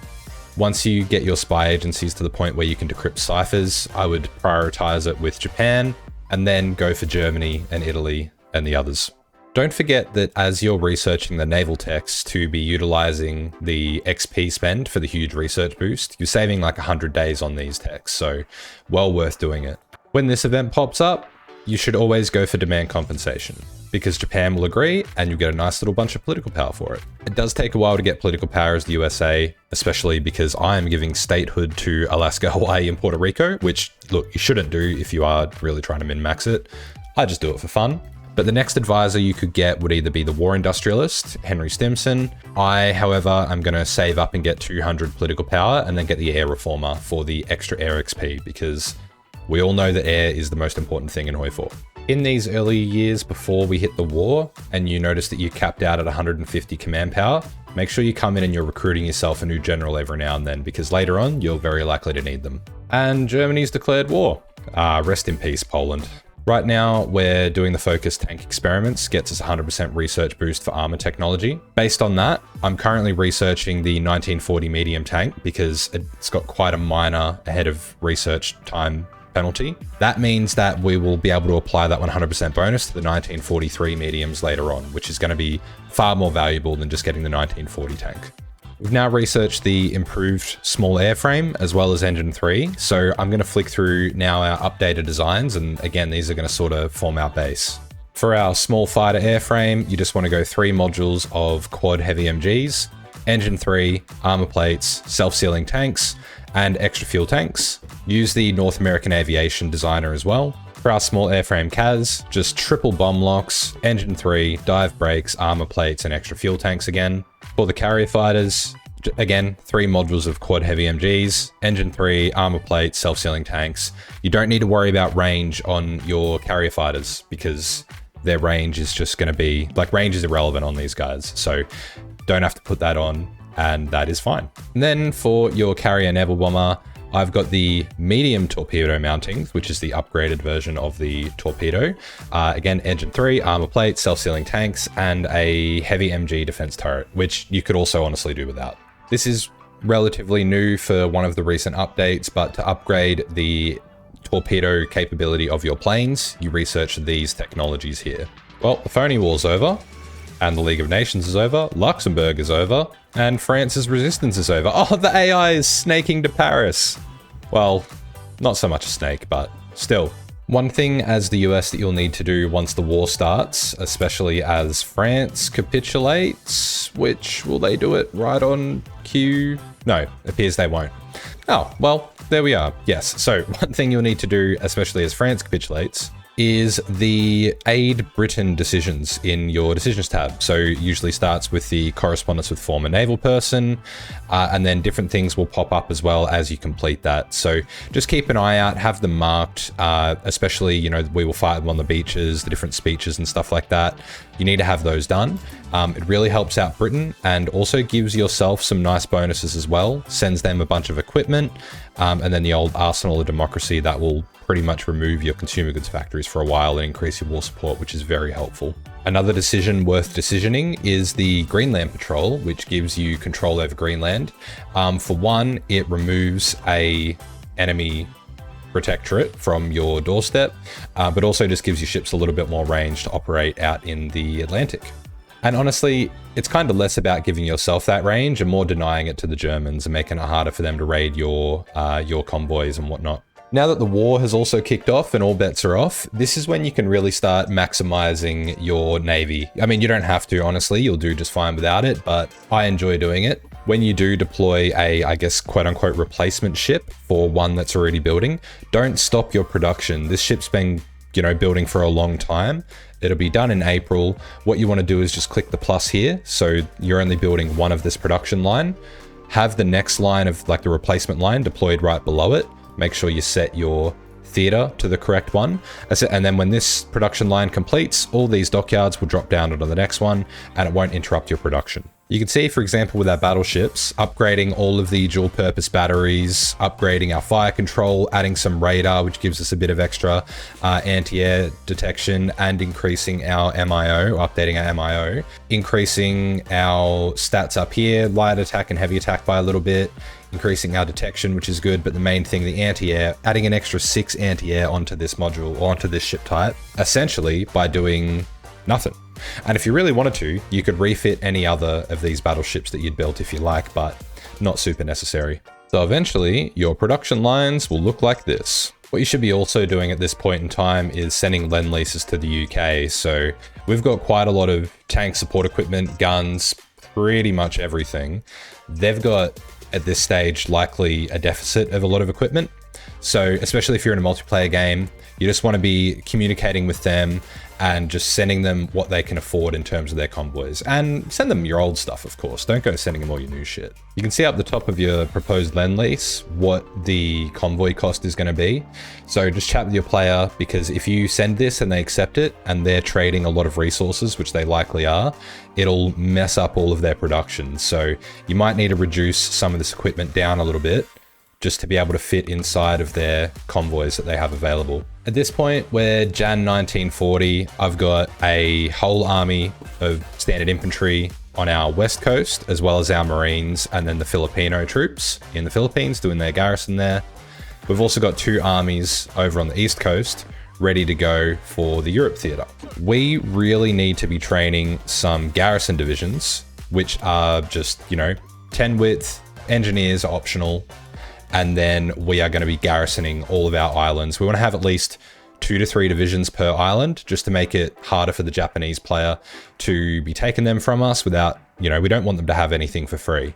Once you get your spy agencies to the point where you can decrypt ciphers, I would prioritize it with Japan, and then go for Germany and Italy and the others. Don't forget that as you're researching the naval techs to be utilizing the XP spend for the huge research boost, you're saving like 100 days on these techs, so well worth doing it. When this event pops up, you should always go for demand compensation, because Japan will agree and you'll get a nice little bunch of political power for it. It does take a while to get political power as the USA, especially because I am giving statehood to Alaska, Hawaii, and Puerto Rico, which, look, you shouldn't do if you are really trying to min-max it. I just do it for fun. But the next advisor you could get would either be the war industrialist, Henry Stimson. I, however, am going to save up and get 200 political power and then get the air reformer for the extra air XP, because we all know that air is the most important thing in HOI4. In these early years before we hit the war, and you notice that you're capped out at 150 command power, make sure you come in and you're recruiting yourself a new general every now and then, because later on, you're very likely to need them. And Germany's declared war. Rest in peace, Poland. Right now, we're doing the focused tank experiments, gets us 100% research boost for armor technology. Based on that, I'm currently researching the 1940 medium tank because it's got quite a minor ahead of research time penalty. That means that we will be able to apply that 100% bonus to the 1943 mediums later on, which is going to be far more valuable than just getting the 1940 tank. We've now researched the improved small airframe as well as engine 3. So I'm going to flick through now our updated designs. And again, these are going to sort of form our base. For our small fighter airframe, you just want to go 3 modules of quad heavy MGs, engine 3, armor plates, self-sealing tanks, and extra fuel tanks. Use the North American Aviation designer as well. For our small airframe CAS, just triple bomb locks, engine 3, dive brakes, armor plates, and extra fuel tanks again. For the carrier fighters, again, 3 modules of quad heavy MGs, engine 3, armor plates, self-sealing tanks. You don't need to worry about range on your carrier fighters because their range is just going to be, like, range is irrelevant on these guys. So don't have to put that on, and that is fine. And then for your carrier naval bomber, I've got the medium torpedo mounting, which is the upgraded version of the torpedo. Again, engine 3, armor plates, self-sealing tanks, and a heavy MG defense turret, which you could also honestly do without. This is relatively new for one of the recent updates, but to upgrade the torpedo capability of your planes, you research these technologies here. Well, the phony war's over, and the League of Nations is over, Luxembourg is over, and France's resistance is over. Oh, the AI is snaking to Paris. Well, not so much a snake, but still. One thing as the US that you'll need to do once the war starts, especially as France capitulates, which will they do it right on cue? No, it appears they won't. Oh, well, there we are. Yes, so one thing you'll need to do, especially as France capitulates, is the aid Britain decisions in your decisions tab. So usually starts with the correspondence with former naval person, and then different things will pop up as well as you complete that. So just keep an eye out, have them marked, especially, you know, we will fight them on the beaches, the different speeches and stuff like that. You need to have those done. It really helps out Britain and also gives yourself some nice bonuses as well, sends them a bunch of equipment, and then the old arsenal of democracy that will pretty much remove your consumer goods factories for a while and increase your war support, which is very helpful. Another decision worth decisioning is the Greenland Patrol, which gives you control over Greenland. For one, it removes a enemy protectorate from your doorstep, but also just gives your ships a little bit more range to operate out in the Atlantic. And honestly, it's kind of less about giving yourself that range and more denying it to the Germans and making it harder for them to raid your convoys and whatnot. Now that the war has also kicked off and all bets are off, this is when you can really start maximizing your navy. I mean, you don't have to, honestly, you'll do just fine without it, but I enjoy doing it. When you do deploy a, I guess, quote unquote replacement ship for one that's already building, don't stop your production. This ship's been, you know, building for a long time. It'll be done in April. What you want to do is just click the plus here. So you're only building one of this production line. Have the next line of like the replacement line deployed right below it. Make sure you set your theater to the correct one. And then when this production line completes, all these dockyards will drop down onto the next one and it won't interrupt your production. You can see, for example, with our battleships, upgrading all of the dual purpose batteries, upgrading our fire control, adding some radar, which gives us a bit of extra anti-air detection, and increasing our MIO, updating our MIO, increasing our stats up here, light attack and heavy attack by a little bit, increasing our detection, which is good, but the main thing, the anti-air, adding an extra 6 anti-air onto this module, or onto this ship type, essentially by doing nothing. And if you really wanted to, you could refit any other of these battleships that you'd built if you like, but not super necessary. So eventually, your production lines will look like this. What you should be also doing at this point in time is sending lend leases to the UK. So we've got quite a lot of tank support equipment, guns, pretty much everything. They've got, at this stage, likely a deficit of a lot of equipment. So especially if you're in a multiplayer game, you just want to be communicating with them and just sending them what they can afford in terms of their convoys. And send them your old stuff, of course. Don't go sending them all your new shit. You can see up the top of your proposed lend lease what the convoy cost is going to be. So just chat with your player, because if you send this and they accept it and they're trading a lot of resources, which they likely are, it'll mess up all of their production. So you might need to reduce some of this equipment down a little bit just to be able to fit inside of their convoys that they have available. At this point, we're Jan 1940. I've got a whole army of standard infantry on our west coast, as well as our Marines, and then the Filipino troops in the Philippines doing their garrison there. We've also got 2 armies over on the east coast ready to go for the Europe theater. We really need to be training some garrison divisions, which are just, you know, 10 width, engineers are optional. And then we are going to be garrisoning all of our islands. We want to have at least 2 to 3 divisions per island, just to make it harder for the Japanese player to be taking them from us without, you know, we don't want them to have anything for free.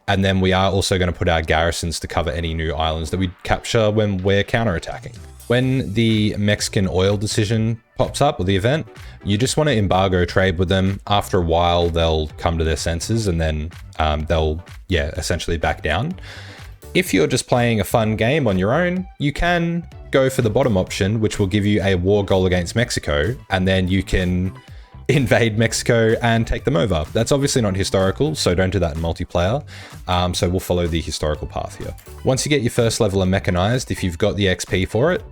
And then we are also going to put our garrisons to cover any new islands that we capture when we're counterattacking. When the Mexican oil decision pops up, or the event, you just want to embargo trade with them. After a while, they'll come to their senses and then they'll, essentially back down. If you're just playing a fun game on your own, you can go for the bottom option, which will give you a war goal against Mexico, and then you can invade Mexico and take them over. That's obviously not historical, so don't do that in multiplayer. So we'll follow the historical path here. Once you get your first level of mechanized, if you've got the XP for it,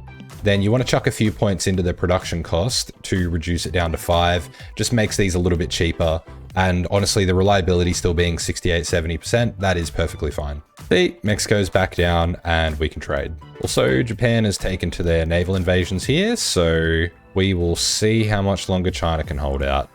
then you want to chuck a few points into the production cost to reduce it down to 5. Just makes these a little bit cheaper. And honestly, the reliability still being 68-70%, that is perfectly fine. See, Mexico's back down and we can trade. Also, Japan has taken to their naval invasions here, so we will see how much longer China can hold out.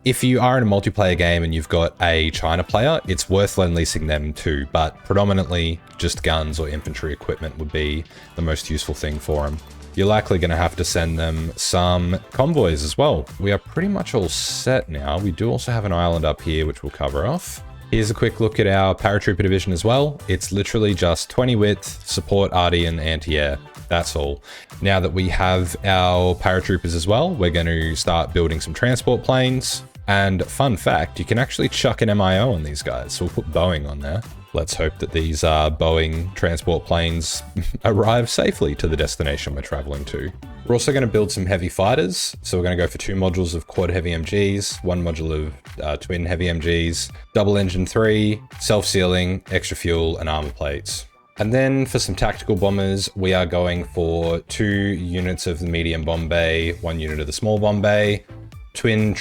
If you are in a multiplayer game and you've got a China player, it's worth lend leasing them too, but predominantly just guns or infantry equipment would be the most useful thing for them. You're likely going to have to send them some convoys as well. We are pretty much all set now. We do also have an island up here, which we'll cover off. Here's a quick look at our paratrooper division as well. It's literally just 20 width, support RD and anti-air. That's all. Now that we have our paratroopers as well, we're going to start building some transport planes. And fun fact, you can actually chuck an MIO on these guys. So we'll put Boeing on there. Let's hope that these Boeing transport planes arrive safely to the destination we're traveling to. We're also going to build some heavy fighters. So we're going to go for 2 modules of quad heavy MGs, 1 module of twin heavy MGs, double engine 3, self-sealing, extra fuel, and armor plates. And then for some tactical bombers, we are going for 2 units of the medium bomb bay, 1 unit of the small bomb bay, twin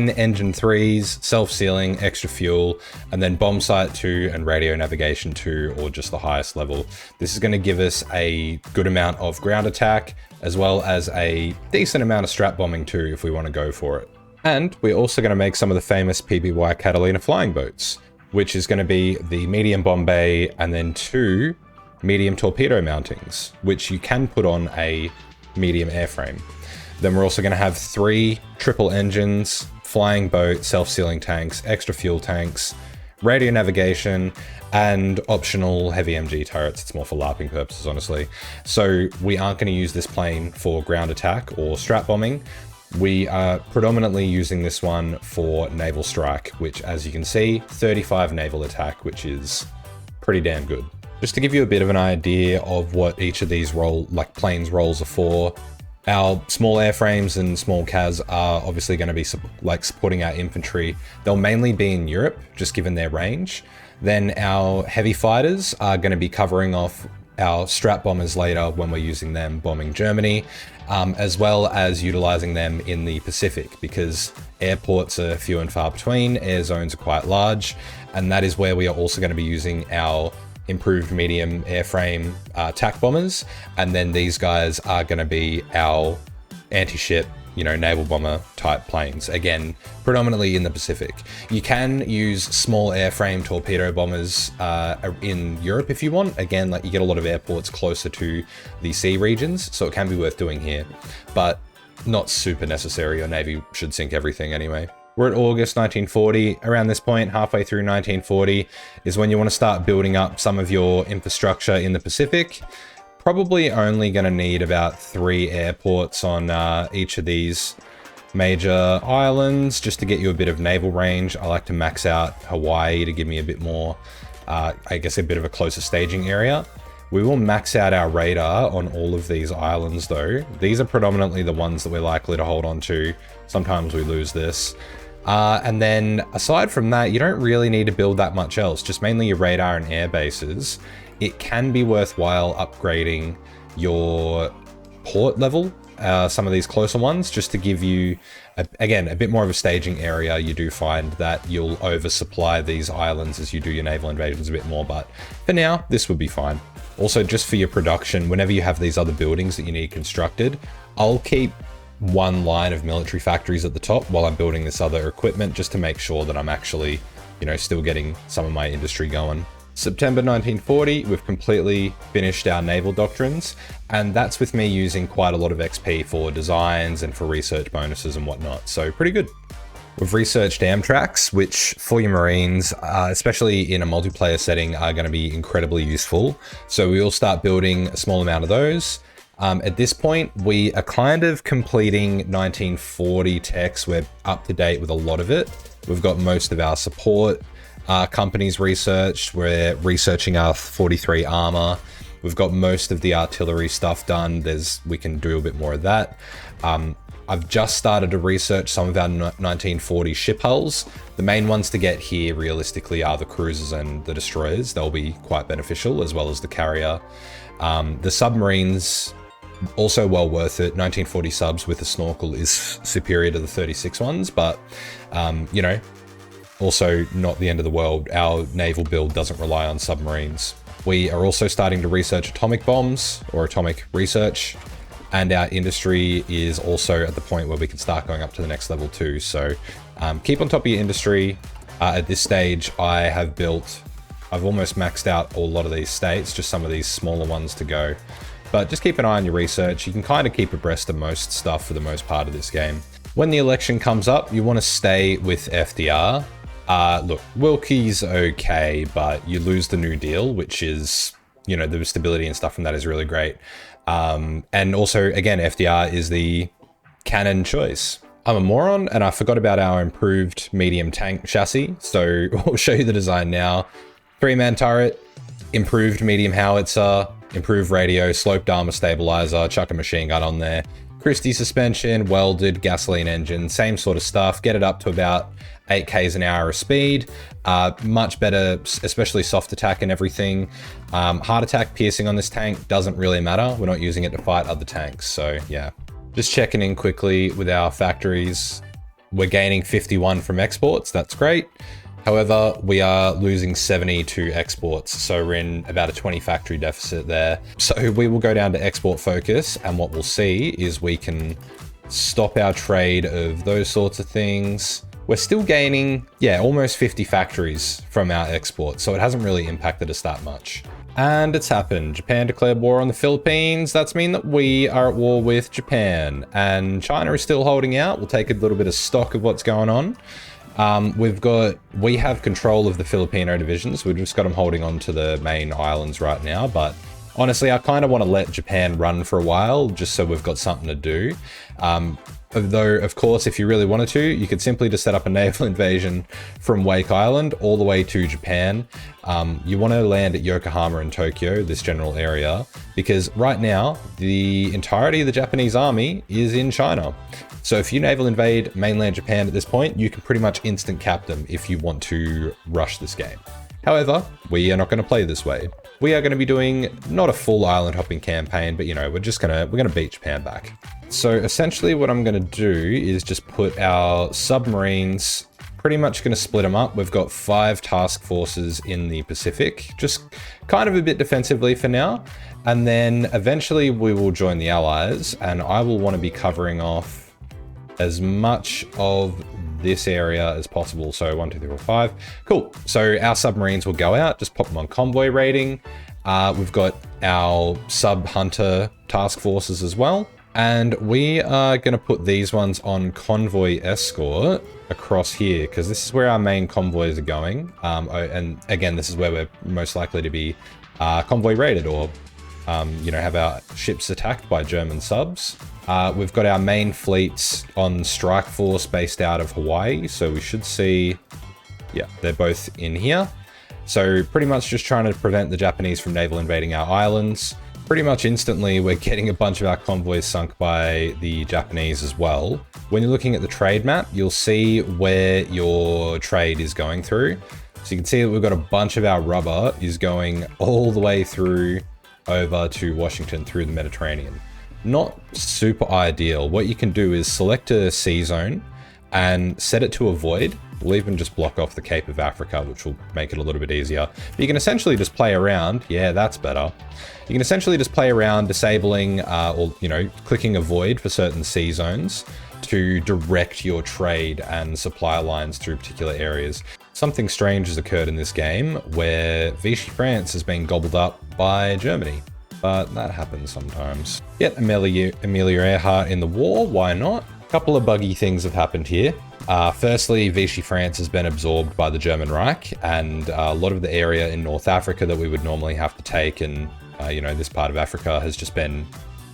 engine 3s, self-sealing, extra fuel, and then bomb sight 2 and radio navigation 2, or just the highest level. This is going to give us a good amount of ground attack, as well as a decent amount of strat bombing too, if we want to go for it. And we're also going to make some of the famous PBY Catalina flying boats, which is going to be the medium bomb bay and then 2 medium torpedo mountings, which you can put on a medium airframe. Then we're also going to have 3 triple engines, flying boat, self-sealing tanks, extra fuel tanks, radio navigation, and optional heavy MG turrets. It's more for LARPing purposes, honestly. So we aren't going to use this plane for ground attack or strat bombing. We are predominantly using this one for naval strike, which, as you can see, 35 naval attack, which is pretty damn good. Just to give you a bit of an idea of what each of these planes roles are for, our small airframes and small CAS are obviously going to be supporting our infantry. They'll mainly be in Europe, just given their range. Then our heavy fighters are going to be covering off our strat bombers later when we're using them bombing Germany, as well as utilizing them in the Pacific, because airports are few and far between, air zones are quite large, and that is where we are also going to be using our improved medium airframe attack bombers, and then these guys are going to be our anti-ship, naval bomber type planes, again predominantly in the Pacific. You can use small airframe torpedo bombers in Europe if you want. Again, you get a lot of airports closer to the sea regions, so it can be worth doing here, but not super necessary. Your Navy should sink everything anyway. We're at August 1940. Around this point, halfway through 1940, is when you want to start building up some of your infrastructure in the Pacific. Probably only going to need about 3 airports on each of these major islands, just to get you a bit of naval range. I like to max out Hawaii to give me a bit more, I guess a bit of a closer staging area. We will max out our radar on all of these islands though. These are predominantly the ones that we're likely to hold on to. Sometimes we lose this. And then aside from that, you don't really need to build that much else, just mainly your radar and air bases. It can be worthwhile upgrading your port level, some of these closer ones, just to give you, again, a bit more of a staging area. You do find that you'll oversupply these islands as you do your naval invasions a bit more, but for now, this would be fine. Also, just for your production, whenever you have these other buildings that you need constructed, I'll keep 1 line of military factories at the top while I'm building this other equipment, just to make sure that I'm actually, still getting some of my industry going. September 1940, we've completely finished our naval doctrines, and that's with me using quite a lot of XP for designs and for research bonuses and whatnot, so pretty good. We've researched Amtraks, which for your Marines, especially in a multiplayer setting, are going to be incredibly useful. So we will start building a small amount of those. At this point, we are kind of completing 1940 techs. We're up to date with a lot of it. We've got most of our support companies researched. We're researching our 43 armor. We've got most of the artillery stuff done. We can do a bit more of that. I've just started to research some of our 1940 ship hulls. The main ones to get here realistically are the cruisers and the destroyers. They'll be quite beneficial, as well as the carrier. The submarines, also well worth it. 1940 subs with a snorkel is superior to the 36 ones, but also not the end of the world. Our naval build doesn't rely on submarines. We are also starting to research atomic bombs, or atomic research, and our industry is also at the point where we can start going up to the next level too. So keep on top of your industry. At this stage, I've almost maxed out a lot of these states, just some of these smaller ones to go. But just keep an eye on your research. You can kind of keep abreast of most stuff for the most part of this game. When the election comes up, you want to stay with FDR. Look, Wilkie's okay, but you lose the New Deal, which is, the stability and stuff from that is really great. And also, again, FDR is the canon choice. I'm a moron, and I forgot about our improved medium tank chassis, so I'll show you the design now. 3-man turret, improved medium howitzer, improved radio, sloped armor stabilizer, chuck a machine gun on there, Christie suspension, welded, gasoline engine, same sort of stuff. Get it up to about 8 k's an hour of speed. Much better, especially soft attack and everything. Hard attack piercing on this tank doesn't really matter. We're not using it to fight other tanks, so yeah. Just checking in quickly with our factories. We're gaining 51 from exports. That's great. However, we are losing 70 to exports. So we're in about a 20 factory deficit there. So we will go down to export focus, and what we'll see is we can stop our trade of those sorts of things. We're still gaining, yeah, almost 50 factories from our exports. So it hasn't really impacted us that much. And it's happened. Japan declared war on the Philippines. That's mean that we are at war with Japan, and China is still holding out. We'll take a little bit of stock of what's going on. We have control of the Filipino divisions. We've just got them holding on to the main islands right now. But honestly, I kind of want to let Japan run for a while, just so we've got something to do. Though, of course, if you really wanted to, you could simply just set up a naval invasion from Wake Island all the way to Japan. You want to land at Yokohama and Tokyo, this general area, because right now, the entirety of the Japanese army is in China. So if you naval invade mainland Japan at this point, you can pretty much instant cap them if you want to rush this game. However, we are not going to play this way. We are going to be doing not a full island hopping campaign, but you know, we're going to beat Japan back. So essentially what I'm going to do is just put our submarines, pretty much going to split them up. We've got 5 task forces in the Pacific, just kind of a bit defensively for now. And then eventually we will join the Allies, and I will want to be covering off as much of this area as possible. So 1, 2, 3, 4, 5. Cool. So our submarines will go out, just pop them on convoy rating. We've got our sub-hunter task forces as well. And we are going to put these ones on convoy escort across here, because this is where our main convoys are going. And again, this is where we're most likely to be convoy raided, or you know, have our ships attacked by German subs. We've got our main fleets on strike force based out of Hawaii. So we should see, yeah, they're both in here. So pretty much just trying to prevent the Japanese from naval invading our islands. Pretty much instantly, we're getting a bunch of our convoys sunk by the Japanese as well. When you're looking at the trade map, you'll see where your trade is going through. So you can see that we've got a bunch of our rubber is going all the way through over to Washington through the Mediterranean. Not super ideal. What you can do is select a sea zone and set it to avoid. We'll even just block off the Cape of Africa, which will make it a little bit easier. But you can essentially just play around. Yeah, that's better. You can essentially just play around disabling or, you know, clicking avoid for certain sea zones to direct your trade and supply lines through particular areas. Something strange has occurred in this game where Vichy France has been gobbled up by Germany. But that happens sometimes. Get Amelia Earhart in the war, why not? A couple of buggy things have happened here. Firstly, Vichy France has been absorbed by the German Reich, and a lot of the area in North Africa that we would normally have to take, and you know, this part of Africa has just been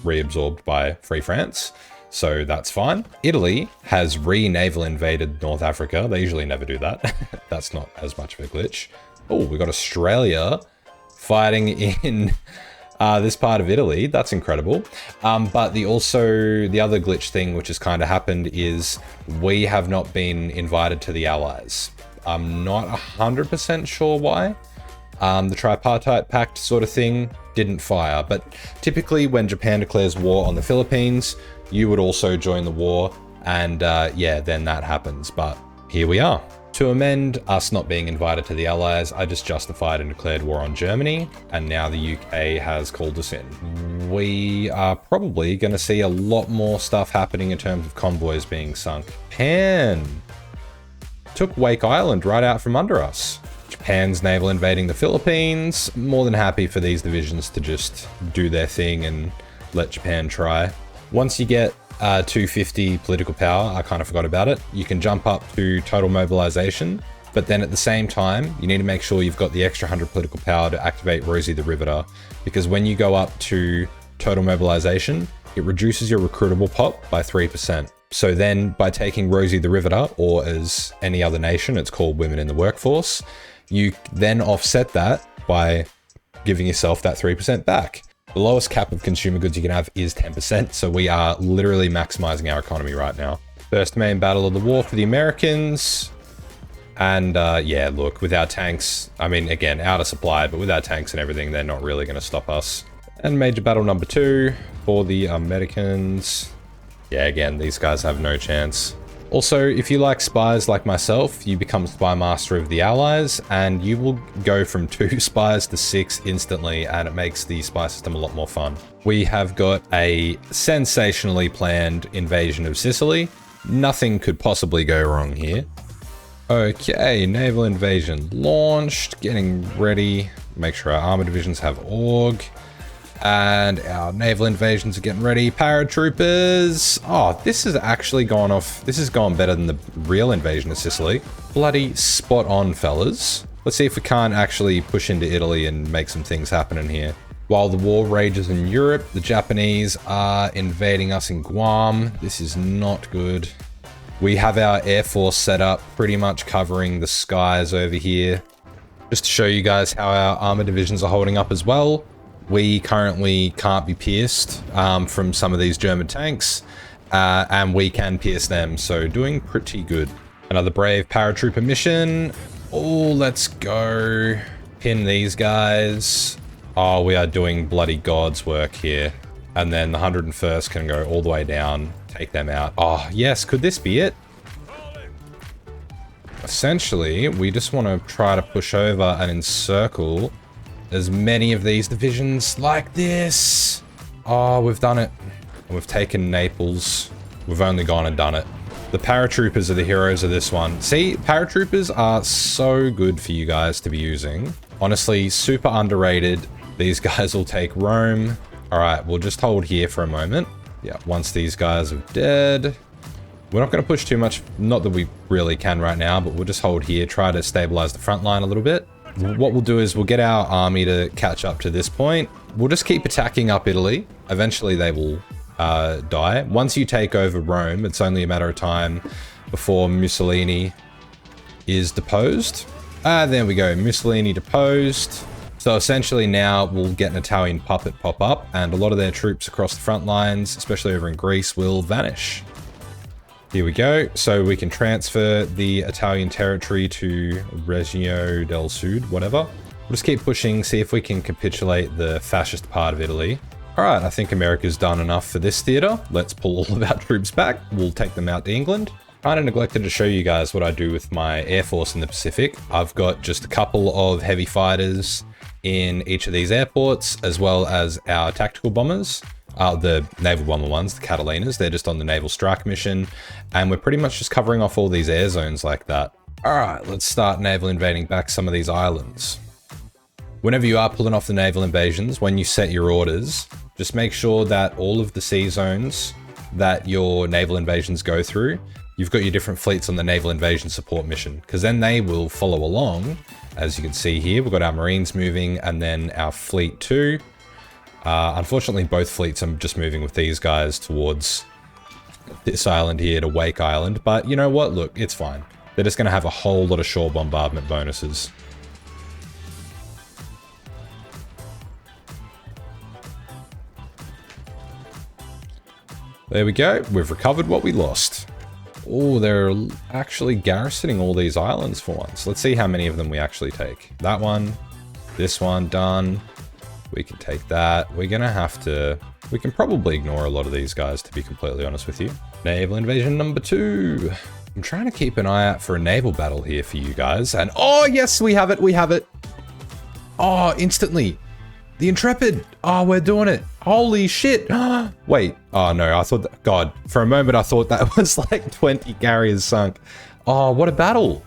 reabsorbed by Free France. So that's fine. Italy has re-naval invaded North Africa. They usually never do that. That's not as much of a glitch. Oh, we got Australia fighting in this part of Italy. That's incredible. But the other glitch thing which has kind of happened is we have not been invited to the Allies. I'm not 100% sure why. The tripartite pact sort of thing didn't fire, but typically when Japan declares war on the Philippines, you would also join the war, and yeah, then that happens. But here we are. To amend us not being invited to the Allies, I just justified and declared war on Germany, and now the UK has called us in. We are probably going to see a lot more stuff happening in terms of convoys being sunk. Japan took Wake Island right out from under us. Japan's naval invading the Philippines. More than happy for these divisions to just do their thing and let Japan try. Once you get 250 political power, I kind of forgot about it, you can jump up to total mobilization, but then at the same time, you need to make sure you've got the extra 100 political power to activate Rosie the Riveter, because when you go up to total mobilization, it reduces your recruitable pop by 3%. So then by taking Rosie the Riveter, or as any other nation, it's called Women in the Workforce, you then offset that by giving yourself that 3% back. The lowest cap of consumer goods you can have is 10%, so we are literally maximizing our economy right now. First main battle of the war for the Americans. And yeah, look, with our tanks, I mean, again, out of supply, but with our tanks and everything, they're not really going to stop us. And major battle number 2 for the Americans. Yeah, again, these guys have no chance. Also, if you like spies like myself, you become Spy Master of the Allies, and you will go from 2 spies to 6 instantly, and it makes the spy system a lot more fun. We have got a sensationally planned invasion of Sicily. Nothing could possibly go wrong here. Okay, naval invasion launched, getting ready. Make sure our armor divisions have org. And our naval invasions are getting ready. Paratroopers. Oh, this has actually gone off. This has gone better than the real invasion of Sicily. Bloody spot on, fellas. Let's see if we can't actually push into Italy and make some things happen in here. While the war rages in Europe, the Japanese are invading us in Guam. This is not good. We have our air force set up, pretty much covering the skies over here. Just to show you guys how our armor divisions are holding up as well. We currently can't be pierced from some of these German tanks, and we can pierce them, so doing pretty good. Another brave paratrooper mission. Oh, let's go. Pin these guys. Oh, we are doing bloody God's work here. And then the 101st can go all the way down, take them out. Oh, yes, could this be it? Essentially, we just want to try to push over and encircle as many of these divisions like this. Oh, we've done it. We've taken Naples. We've only gone and done it. The paratroopers are the heroes of this one. See, paratroopers are so good for you guys to be using. Honestly, super underrated. These guys will take Rome. All right, we'll just hold here for a moment. Yeah, once these guys are dead. We're not going to push too much. Not that we really can right now, but we'll just hold here, try to stabilize the front line a little bit. What we'll do is we'll get our army to catch up to this point. We'll just keep attacking up Italy. Eventually they will die. Once you take over Rome, it's only a matter of time before Mussolini is deposed. There we go, Mussolini deposed. So essentially now we'll get an Italian puppet pop up, and a lot of their troops across the front lines, especially over in Greece, will vanish. Here we go. So we can transfer the Italian territory to Reggio del Sud, whatever. We'll just keep pushing, see if we can capitulate the fascist part of Italy. All right, I think America's done enough for this theater. Let's pull all of our troops back. We'll take them out to England. Kind of neglected to show you guys what I do with my air force in the Pacific. I've got just a couple of heavy fighters in each of these airports, as well as our tactical bombers. The naval bomber ones, the Catalinas, they're just on the naval strike mission, and we're pretty much just covering off all these air zones like that. All right, let's start naval invading back some of these islands. Whenever you are pulling off the naval invasions, when you set your orders, just make sure that all of the sea zones that your naval invasions go through, you've got your different fleets on the naval invasion support mission, because then they will follow along. As you can see here, we've got our Marines moving, and then our fleet too. Unfortunately, both fleets are just moving with these guys towards this island here to Wake Island, but you know what? Look, it's fine. They're just going to have a whole lot of shore bombardment bonuses. There we go. We've recovered what we lost. Oh, they're actually garrisoning all these islands for once. Let's see how many of them we actually take. That one, this one, done. We can take that. We're gonna have to... We can probably ignore a lot of these guys, to be completely honest with you. Naval invasion number 2. I'm trying to keep an eye out for a naval battle here for you guys. And oh, yes, we have it. We have it. Oh, instantly. The Intrepid. Oh, we're doing it. Holy shit. Wait. Oh, no. I thought that... God, for a moment, I thought that was like 20 carriers sunk. Oh, what a battle.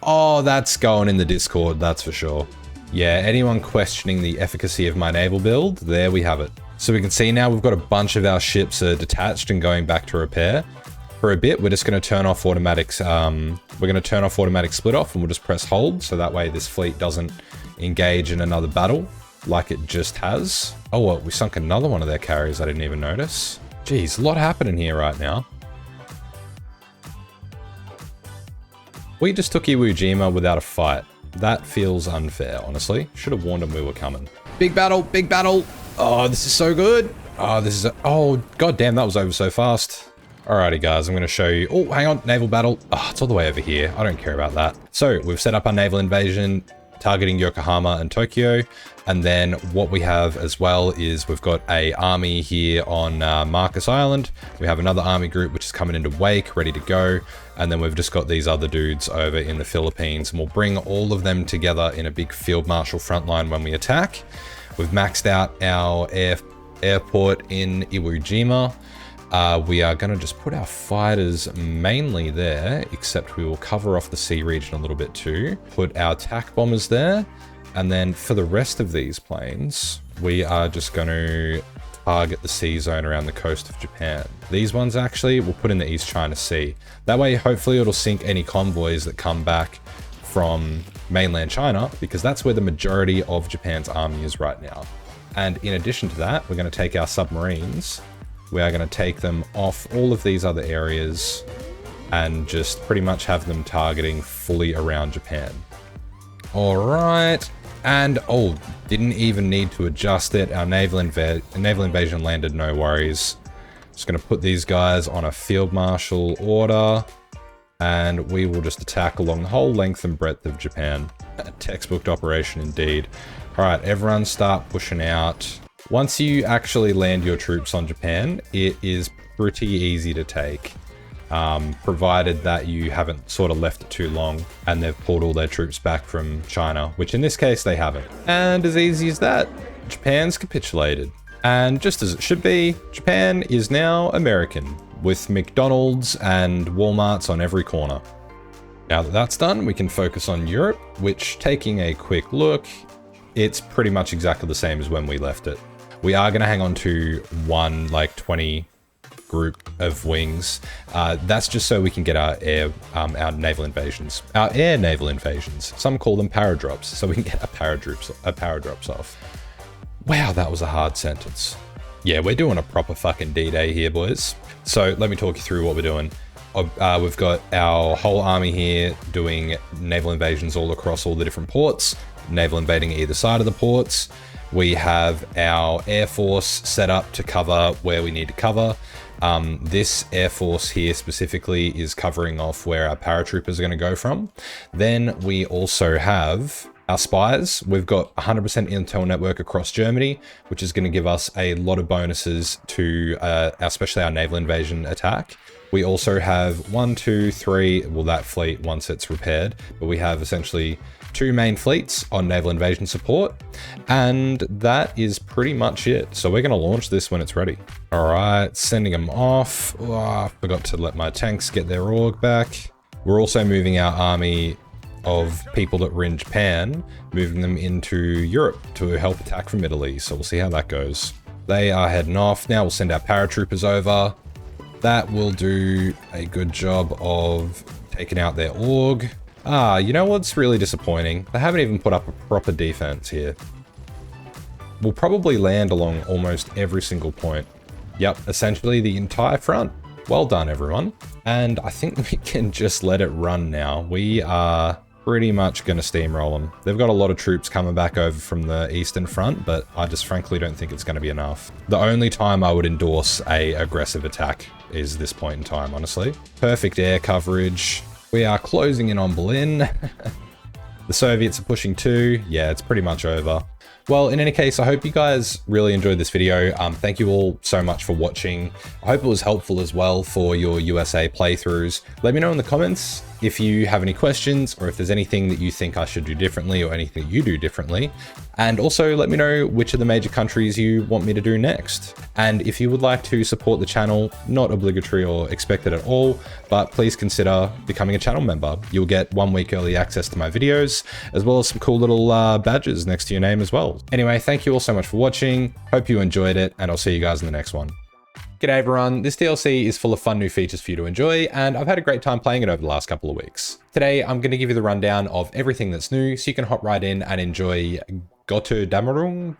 Oh, that's going in the Discord. That's for sure. Yeah, anyone questioning the efficacy of my naval build, there we have it. So we can see now we've got a bunch of our ships detached and going back to repair. For a bit, we're just going to turn off automatics. We're going to turn off automatic split off, and we'll just press hold, so that way this fleet doesn't engage in another battle like it just has. Oh, well, we sunk another one of their carriers I didn't even notice. Jeez, a lot happening here right now. We just took Iwo Jima without a fight. That feels unfair, honestly. Should have warned them we were coming. Big battle, big battle. Oh, this is so good. Oh, this is... Oh, god damn, that was over so fast. Alrighty, guys, I'm going to show you... Oh, hang on, naval battle. Oh, it's all the way over here. I don't care about that. So, we've set up our naval invasion, targeting Yokohama and Tokyo. And then what we have as well is we've got a army here on Marcus Island. We have another army group which is coming into Wake, ready to go. And then we've just got these other dudes over in the Philippines, and we'll bring all of them together in a big field marshal front line when we attack. We've maxed out our airport in Iwo Jima. We are going to just put our fighters mainly there, except we will cover off the sea region a little bit too. Put our attack bombers there. And then for the rest of these planes, we are just going to target the sea zone around the coast of Japan. These ones actually we'll put in the East China Sea. That way, hopefully it'll sink any convoys that come back from mainland China, because that's where the majority of Japan's army is right now. And in addition to that, we're going to take our submarines. We are going to take them off all of these other areas and just pretty much have them targeting fully around Japan. All right. And, oh, didn't even need to adjust it. Our naval invasion landed, no worries. Just going to put these guys on a field marshal order, and we will just attack along the whole length and breadth of Japan. A textbooked operation indeed. All right, everyone start pushing out. Once you actually land your troops on Japan, it is pretty easy to take. Provided that you haven't sort of left it too long and they've pulled all their troops back from China, which in this case they haven't. And as easy as that, Japan's capitulated. And just as it should be, Japan is now American, with McDonald's and Walmarts on every corner. Now that that's done, we can focus on Europe, which, taking a quick look, it's pretty much exactly the same as when we left it. We are going to hang on to one, like 20 group of wings. That's just so we can get our our naval invasions, our air naval invasions. Some call them paradrops, so we can get our paradrops off. Wow, that was a hard sentence. Yeah, we're doing a proper fucking D-Day here, boys. So let me talk you through what we're doing. We've got our whole army here doing naval invasions all across all the different ports, naval invading either side of the ports. We have our Air Force set up to cover where we need to cover. This Air Force here specifically is covering off where our paratroopers are going to go from. Then we also have our spies. We've got 100% intel network across Germany, which is going to give us a lot of bonuses to especially our naval invasion attack. We also have 1, 2, 3, well, that fleet once it's repaired, but we have essentially 2 main fleets on naval invasion support, and that is pretty much it. So we're going to launch this when it's ready. All right, sending them off. Oh, I forgot to let my tanks get their org back. We're also moving our army of people that were in Japan, moving them into Europe to help attack from Italy. So we'll see how that goes. They are heading off. Now we'll send our paratroopers over. That will do a good job of taking out their org. You know what's really disappointing? They haven't even put up a proper defense here. We'll probably land along almost every single point. Yep, essentially the entire front. Well done, everyone. And I think we can just let it run now. We are pretty much going to steamroll them. They've got a lot of troops coming back over from the Eastern Front, but I just frankly don't think it's going to be enough. The only time I would endorse a aggressive attack is this point in time, honestly. Perfect air coverage. We are closing in on Berlin. The Soviets are pushing too. Yeah, it's pretty much over. Well, in any case, I hope you guys really enjoyed this video. Thank you all so much for watching. I hope it was helpful as well for your USA playthroughs. Let me know in the comments if you have any questions or if there's anything that you think I should do differently or anything you do differently. And also let me know which of the major countries you want me to do next. And if you would like to support the channel, not obligatory or expected at all, but please consider becoming a channel member. You'll get 1 week early access to my videos, as well as some cool little badges next to your name as well. Anyway, thank you all so much for watching. Hope you enjoyed it, and I'll see you guys in the next one. G'day everyone, this DLC is full of fun new features for you to enjoy, and I've had a great time playing it over the last couple of weeks. Today, I'm going to give you the rundown of everything that's new, so you can hop right in and enjoy Gotterdamerung.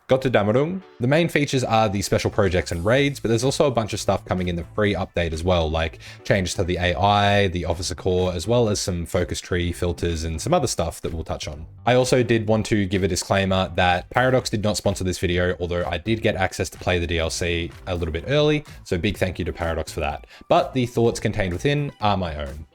Gotterdamerung. The main features are the special projects and raids, but there's also a bunch of stuff coming in the free update as well, like changes to the AI, the officer core, as well as some focus tree filters and some other stuff that we'll touch on. I also did want to give a disclaimer that Paradox did not sponsor this video, although I did get access to play the DLC a little bit early, so big thank you to Paradox for that. But the thoughts contained within are my own.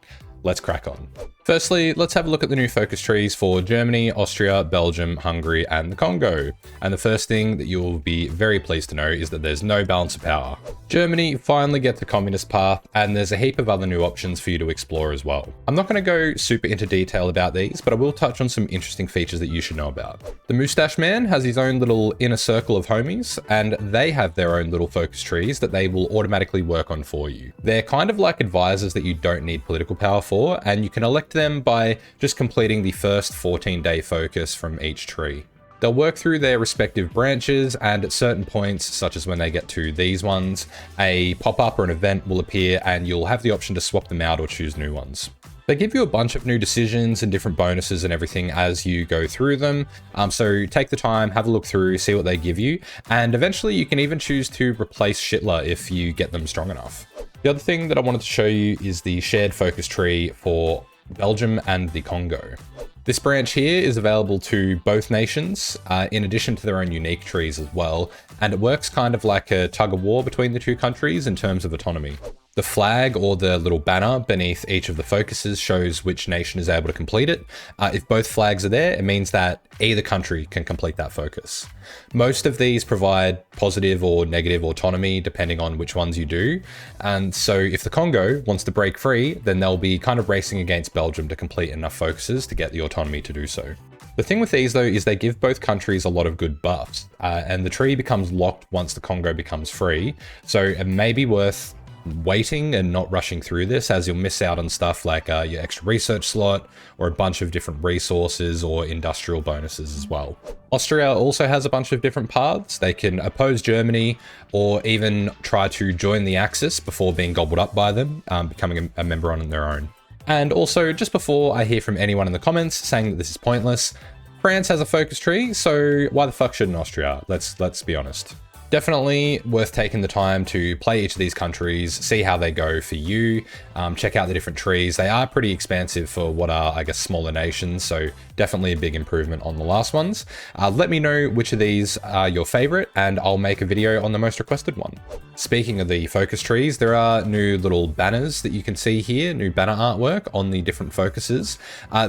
Let's crack on. Firstly, let's have a look at the new focus trees for Germany, Austria, Belgium, Hungary, and the Congo. And the first thing that you'll be very pleased to know is that there's no balance of power. Germany finally gets the communist path, and there's a heap of other new options for you to explore as well. I'm not going to go super into detail about these, but I will touch on some interesting features that you should know about. The Moustache Man has his own little inner circle of homies, and they have their own little focus trees that they will automatically work on for you. They're kind of like advisors that you don't need political power for, and you can elect them by just completing the first 14-day focus from each tree. They'll work through their respective branches, and at certain points, such as when they get to these ones, a pop-up or an event will appear and you'll have the option to swap them out or choose new ones. They give you a bunch of new decisions and different bonuses and everything as you go through them. So take the time, have a look through, see what they give you, and eventually you can even choose to replace Shitler if you get them strong enough. The other thing that I wanted to show you is the shared focus tree for Belgium and the Congo. This branch here is available to both nations, in addition to their own unique trees as well, and it works kind of like a tug of war between the two countries in terms of autonomy. The flag or the little banner beneath each of the focuses shows which nation is able to complete it. If both flags are there, it means that either country can complete that focus. Most of these provide positive or negative autonomy depending on which ones you do. And so if the Congo wants to break free, then they'll be kind of racing against Belgium to complete enough focuses to get the autonomy to do so. The thing with these though is they give both countries a lot of good buffs, and the tree becomes locked once the Congo becomes free. So it may be worth waiting and not rushing through this, as you'll miss out on stuff like your extra research slot or a bunch of different resources or industrial bonuses as well. Austria also has a bunch of different paths. They can oppose Germany or even try to join the Axis before being gobbled up by them, becoming a member on their own. And also, just before I hear from anyone in the comments saying that this is pointless, France has a focus tree, so why the fuck shouldn't Austria? Let's be honest. Definitely worth taking the time to play each of these countries, see how they go for you, check out the different trees. They are pretty expansive for what are, I guess, smaller nations, so definitely a big improvement on the last ones. Let me know which of these are your favorite, and I'll make a video on the most requested one. Speaking of the focus trees, there are new little banners that you can see here, new banner artwork on the different focuses.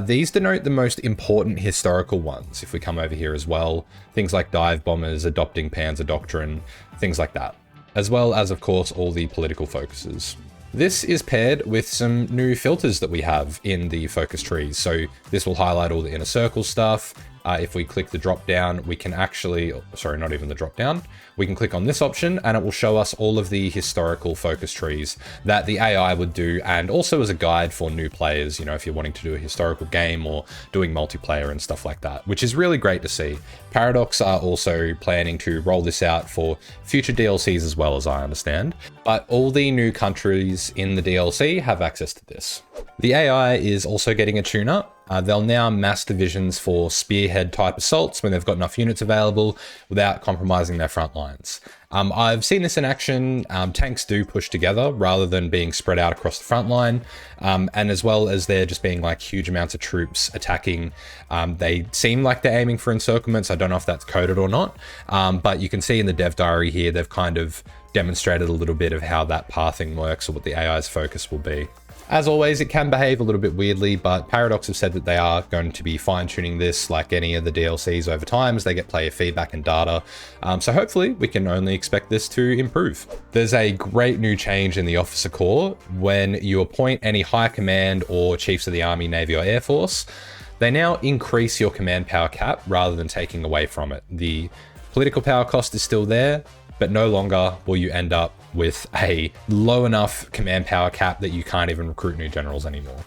These denote the most important historical ones, if we come over here as well. Things like dive bombers, adopting Panzer Doctrine, things like that. As well as, of course, all the political focuses. This is paired with some new filters that we have in the focus trees. So this will highlight all the inner circle stuff. If we click the drop down, we can actually, sorry, not even the drop down. We can click on this option and it will show us all of the historical focus trees that the AI would do, and also as a guide for new players, you know, if you're wanting to do a historical game or doing multiplayer and stuff like that, which is really great to see. Paradox are also planning to roll this out for future DLCs as well, as I understand, but all the new countries in the DLC have access to this. The AI is also getting a tune-up. They'll now mass divisions for spearhead type assaults when they've got enough units available without compromising their front lines. I've seen this in action. Tanks do push together rather than being spread out across the front line. And as well as there just being like huge amounts of troops attacking, they seem like they're aiming for encirclements. I don't know if that's coded or not, but you can see in the dev diary here, they've kind of demonstrated a little bit of how that pathing works or what the AI's focus will be. As always, it can behave a little bit weirdly, but Paradox have said that they are going to be fine-tuning this like any of the DLCs over time as they get player feedback and data. So hopefully we can only expect this to improve. There's a great new change in the Officer Corps. When you appoint any high command or chiefs of the Army, Navy, or Air Force, they now increase your command power cap rather than taking away from it. The political power cost is still there, but no longer will you end up with a low enough command power cap that you can't even recruit new generals anymore.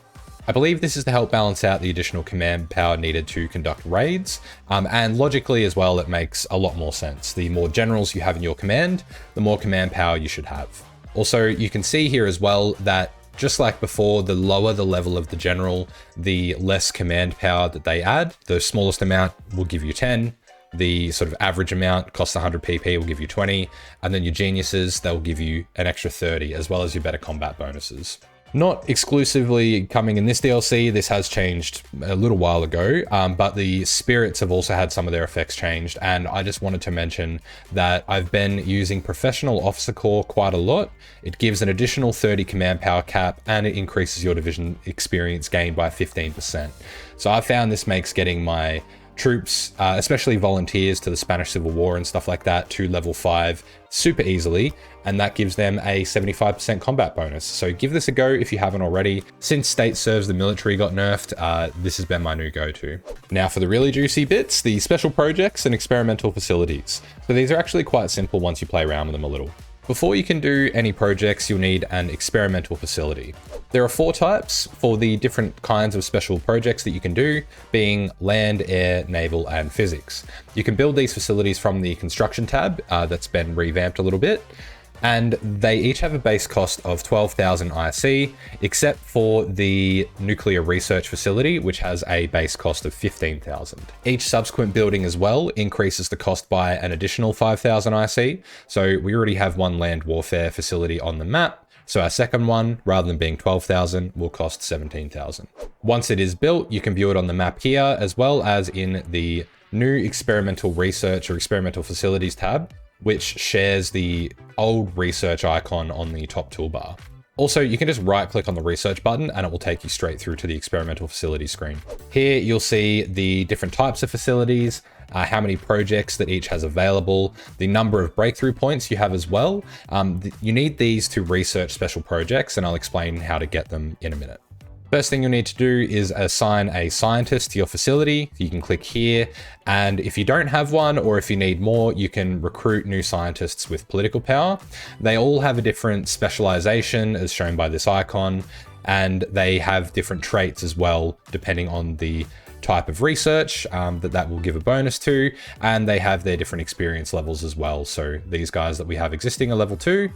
I believe this is to help balance out the additional command power needed to conduct raids, and logically as well, it makes a lot more sense. The more generals you have in your command, the more command power you should have. Also, you can see here as well that just like before, the lower the level of the general, the less command power that they add. The smallest amount will give you 10. The sort of average amount costs 100 PP will give you 20, and then your geniuses, they'll give you an extra 30, as well as your better combat bonuses. Not exclusively coming in this DLC, this has changed a little while ago, but the spirits have also had some of their effects changed, and I just wanted to mention that I've been using Professional Officer Corps quite a lot. It gives an additional 30 command power cap, and it increases your division experience gained by 15%. So I found this makes getting my troops, especially volunteers to the Spanish Civil War and stuff like that, to level 5 super easily, and that gives them a 75% combat bonus. So give this a go if you haven't already. Since State Serves the Military got nerfed, this has been my new go-to. Now for the really juicy bits, the special projects and experimental facilities. So these are actually quite simple once you play around with them a little. Before you can do any projects, you'll need an experimental facility. There are 4 types for the different kinds of special projects that you can do, being land, air, naval, and physics. You can build these facilities from the construction tab that's been revamped a little bit, and they each have a base cost of 12,000 IC, except for the nuclear research facility, which has a base cost of 15,000. Each subsequent building as well increases the cost by an additional 5,000 IC. So we already have one land warfare facility on the map. So our second one, rather than being 12,000, will cost 17,000. Once it is built, you can view it on the map here, as well as in the new experimental research or experimental facilities tab, which shares the old research icon on the top toolbar. Also, you can just right click on the research button and it will take you straight through to the experimental facility screen. Here you'll see the different types of facilities, how many projects that each has available, the number of breakthrough points you have as well. You need these to research special projects, and I'll explain how to get them in a minute. First thing you'll need to do is assign a scientist to your facility. You can click here, and if you don't have one, or if you need more, you can recruit new scientists with political power. They all have a different specialization as shown by this icon, and they have different traits as well, depending on the type of research that will give a bonus to, and they have their different experience levels as well. So these guys that we have existing are level 2,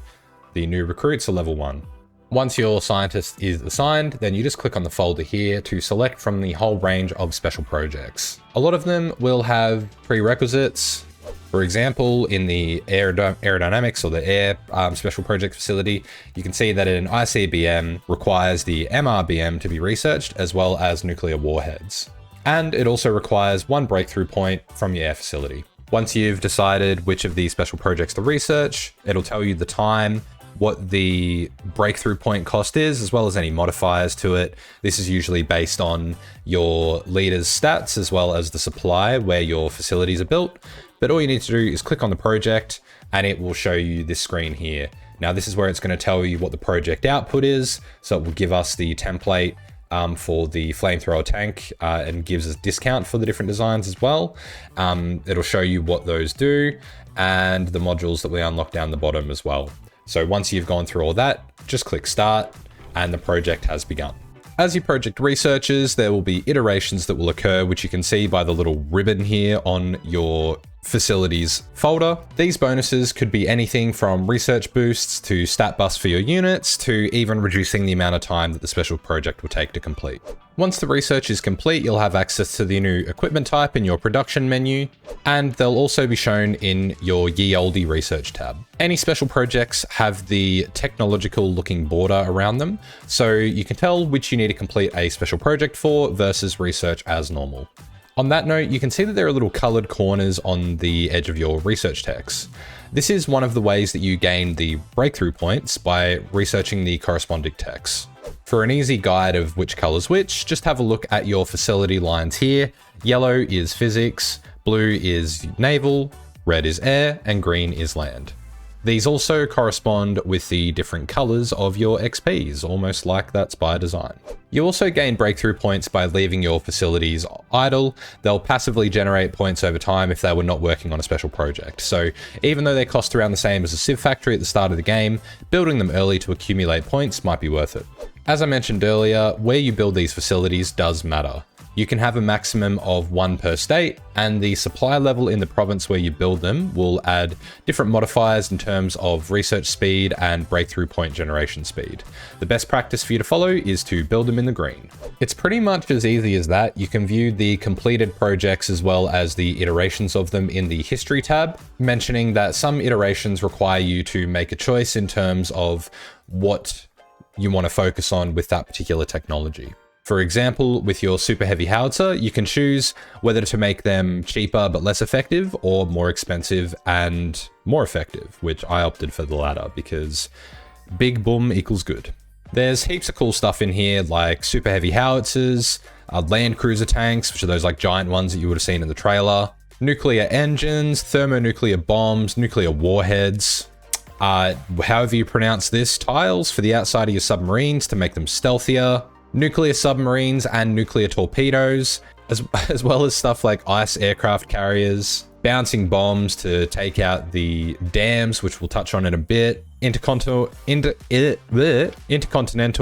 the new recruits are level 1. Once your scientist is assigned, then you just click on the folder here to select from the whole range of special projects. A lot of them will have prerequisites. For example, in the aerodynamics or the air special project facility, you can see that an ICBM requires the MRBM to be researched, as well as nuclear warheads. And it also requires 1 breakthrough point from your air facility. Once you've decided which of these special projects to research, it'll tell you the time, what the breakthrough point cost is, as well as any modifiers to it. This is usually based on your leader's stats, as well as the supply where your facilities are built. But all you need to do is click on the project and it will show you this screen here. Now this is where it's going to tell you what the project output is. So it will give us the template for the flamethrower tank and gives us discount for the different designs as well. It'll show you what those do and the modules that we unlock down the bottom as well. So once you've gone through all that, just click start and the project has begun. As you project researches, there will be iterations that will occur, which you can see by the little ribbon here on your facilities folder. These bonuses could be anything from research boosts to stat buffs for your units to even reducing the amount of time that the special project will take to complete. Once the research is complete, you'll have access to the new equipment type in your production menu, and they'll also be shown in your Ye Olde research tab. Any special projects have the technological looking border around them, so you can tell which you need to complete a special project for versus research as normal. On that note, you can see that there are little colored corners on the edge of your research text. This is one of the ways that you gain the breakthrough points by researching the corresponding text. For an easy guide of which color's which, just have a look at your facility lines here. Yellow is physics, blue is naval, red is air, and green is land. These also correspond with the different colors of your XPs, almost like that's by design. You also gain breakthrough points by leaving your facilities idle. They'll passively generate points over time if they were not working on a special project. So even though they cost around the same as a Civ factory at the start of the game, building them early to accumulate points might be worth it. As I mentioned earlier, where you build these facilities does matter. You can have a maximum of 1 per state, and the supply level in the province where you build them will add different modifiers in terms of research speed and breakthrough point generation speed. The best practice for you to follow is to build them in the green. It's pretty much as easy as that. You can view the completed projects as well as the iterations of them in the history tab, mentioning that some iterations require you to make a choice in terms of what you want to focus on with that particular technology. For example, with your super heavy howitzer, you can choose whether to make them cheaper but less effective, or more expensive and more effective, which I opted for the latter because big boom equals good. There's heaps of cool stuff in here, like super heavy howitzers, land cruiser tanks, which are those like giant ones that you would have seen in the trailer, nuclear engines, thermonuclear bombs, nuclear warheads, however you pronounce this, tiles for the outside of your submarines to make them stealthier, nuclear submarines and nuclear torpedoes, as well as stuff like ice aircraft carriers, bouncing bombs to take out the dams, which we'll touch on in a bit, intercontinental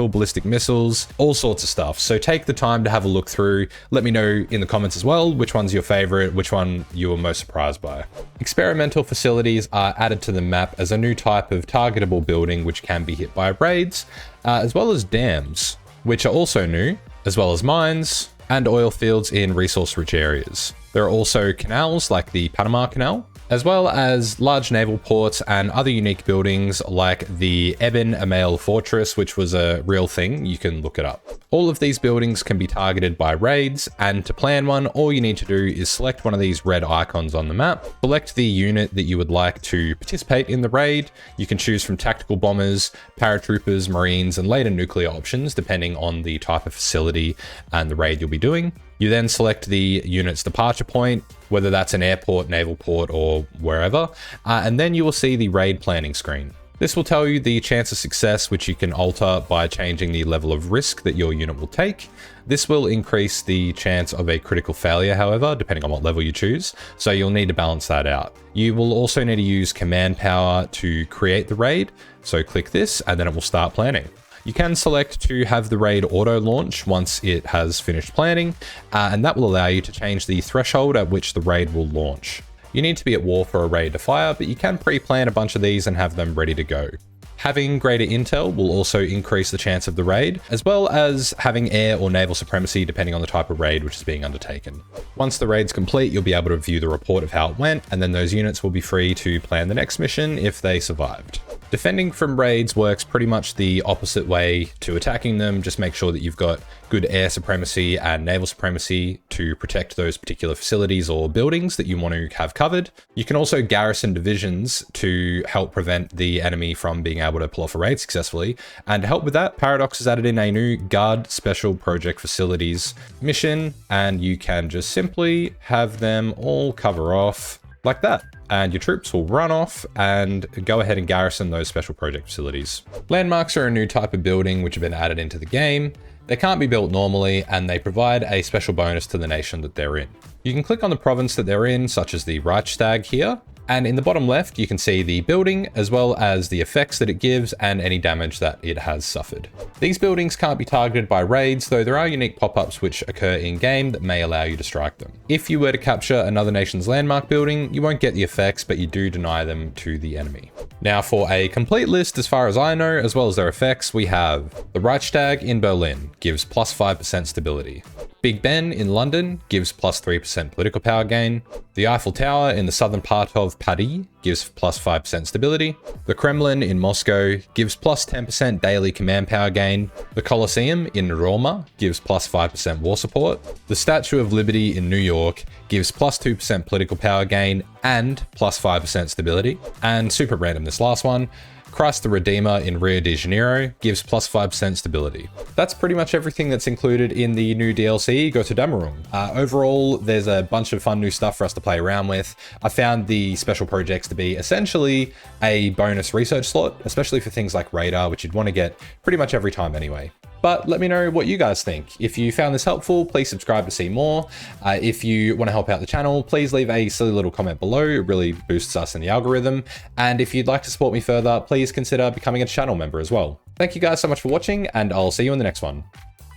ballistic missiles, all sorts of stuff. So take the time to have a look through. Let me know in the comments as well which one's your favorite, which one you were most surprised by. Experimental facilities are added to the map as a new type of targetable building which can be hit by raids, as well as dams, which are also new, as well as mines and oil fields in resource-rich areas. There are also canals like the Panama Canal, as well as large naval ports and other unique buildings like the Eben Emael Fortress, which was a real thing. You can look it up. All of these buildings can be targeted by raids, and to plan one, all you need to do is select one of these red icons on the map, select the unit that you would like to participate in the raid. You can choose from tactical bombers, paratroopers, marines, and later nuclear options, depending on the type of facility and the raid you'll be doing. You then select the unit's departure point, whether that's an airport, naval port, or wherever, and then you will see the raid planning screen. This will tell you the chance of success, which you can alter by changing the level of risk that your unit will take. This will increase the chance of a critical failure, however, depending on what level you choose, so you'll need to balance that out. You will also need to use command power to create the raid, so click this and then it will start planning. You can select to have the raid auto launch once it has finished planning, and that will allow you to change the threshold at which the raid will launch. You need to be at war for a raid to fire, but you can pre-plan a bunch of these and have them ready to go. Having greater intel will also increase the chance of the raid, as well as having air or naval supremacy depending on the type of raid which is being undertaken. Once the raid's complete, you'll be able to view the report of how it went, and then those units will be free to plan the next mission if they survived. Defending from raids works pretty much the opposite way to attacking them. Just make sure that you've got good air supremacy and naval supremacy to protect those particular facilities or buildings that you want to have covered. You can also garrison divisions to help prevent the enemy from being able to pull off a raid successfully. And to help with that, Paradox has added in a new Guard Special Project Facilities mission, and you can just simply have them all cover off like that, and your troops will run off and go ahead and garrison those special project facilities. Landmarks are a new type of building which have been added into the game. They can't be built normally, and they provide a special bonus to the nation that they're in. You can click on the province that they're in, such as the Reichstag here, and in the bottom left you can see the building as well as the effects that it gives and any damage that it has suffered. These buildings can't be targeted by raids, though there are unique pop-ups which occur in game that may allow you to strike them. If you were to capture another nation's landmark building, you won't get the effects, but you do deny them to the enemy. Now for a complete list, as far as I know, as well as their effects, we have the Reichstag in Berlin, gives plus 5% stability. Big Ben in London gives plus 3% political power gain. The Eiffel Tower in the southern part of Paris gives plus 5% stability. The Kremlin in Moscow gives plus 10% daily command power gain. The Colosseum in Roma gives plus 5% war support. The Statue of Liberty in New York gives plus 2% political power gain and plus 5% stability. And super random, this last one, Christ the Redeemer in Rio de Janeiro gives plus 5% stability. That's pretty much everything that's included in the new DLC, Götterdämmerung. Overall, there's a bunch of fun new stuff for us to play around with. I found the special projects to be essentially a bonus research slot, especially for things like radar, which you'd want to get pretty much every time anyway. But let me know what you guys think. If you found this helpful, please subscribe to see more. If you want to help out the channel, please leave a silly little comment below. It really boosts us in the algorithm. And if you'd like to support me further, please consider becoming a channel member as well. Thank you guys so much for watching, and I'll see you in the next one.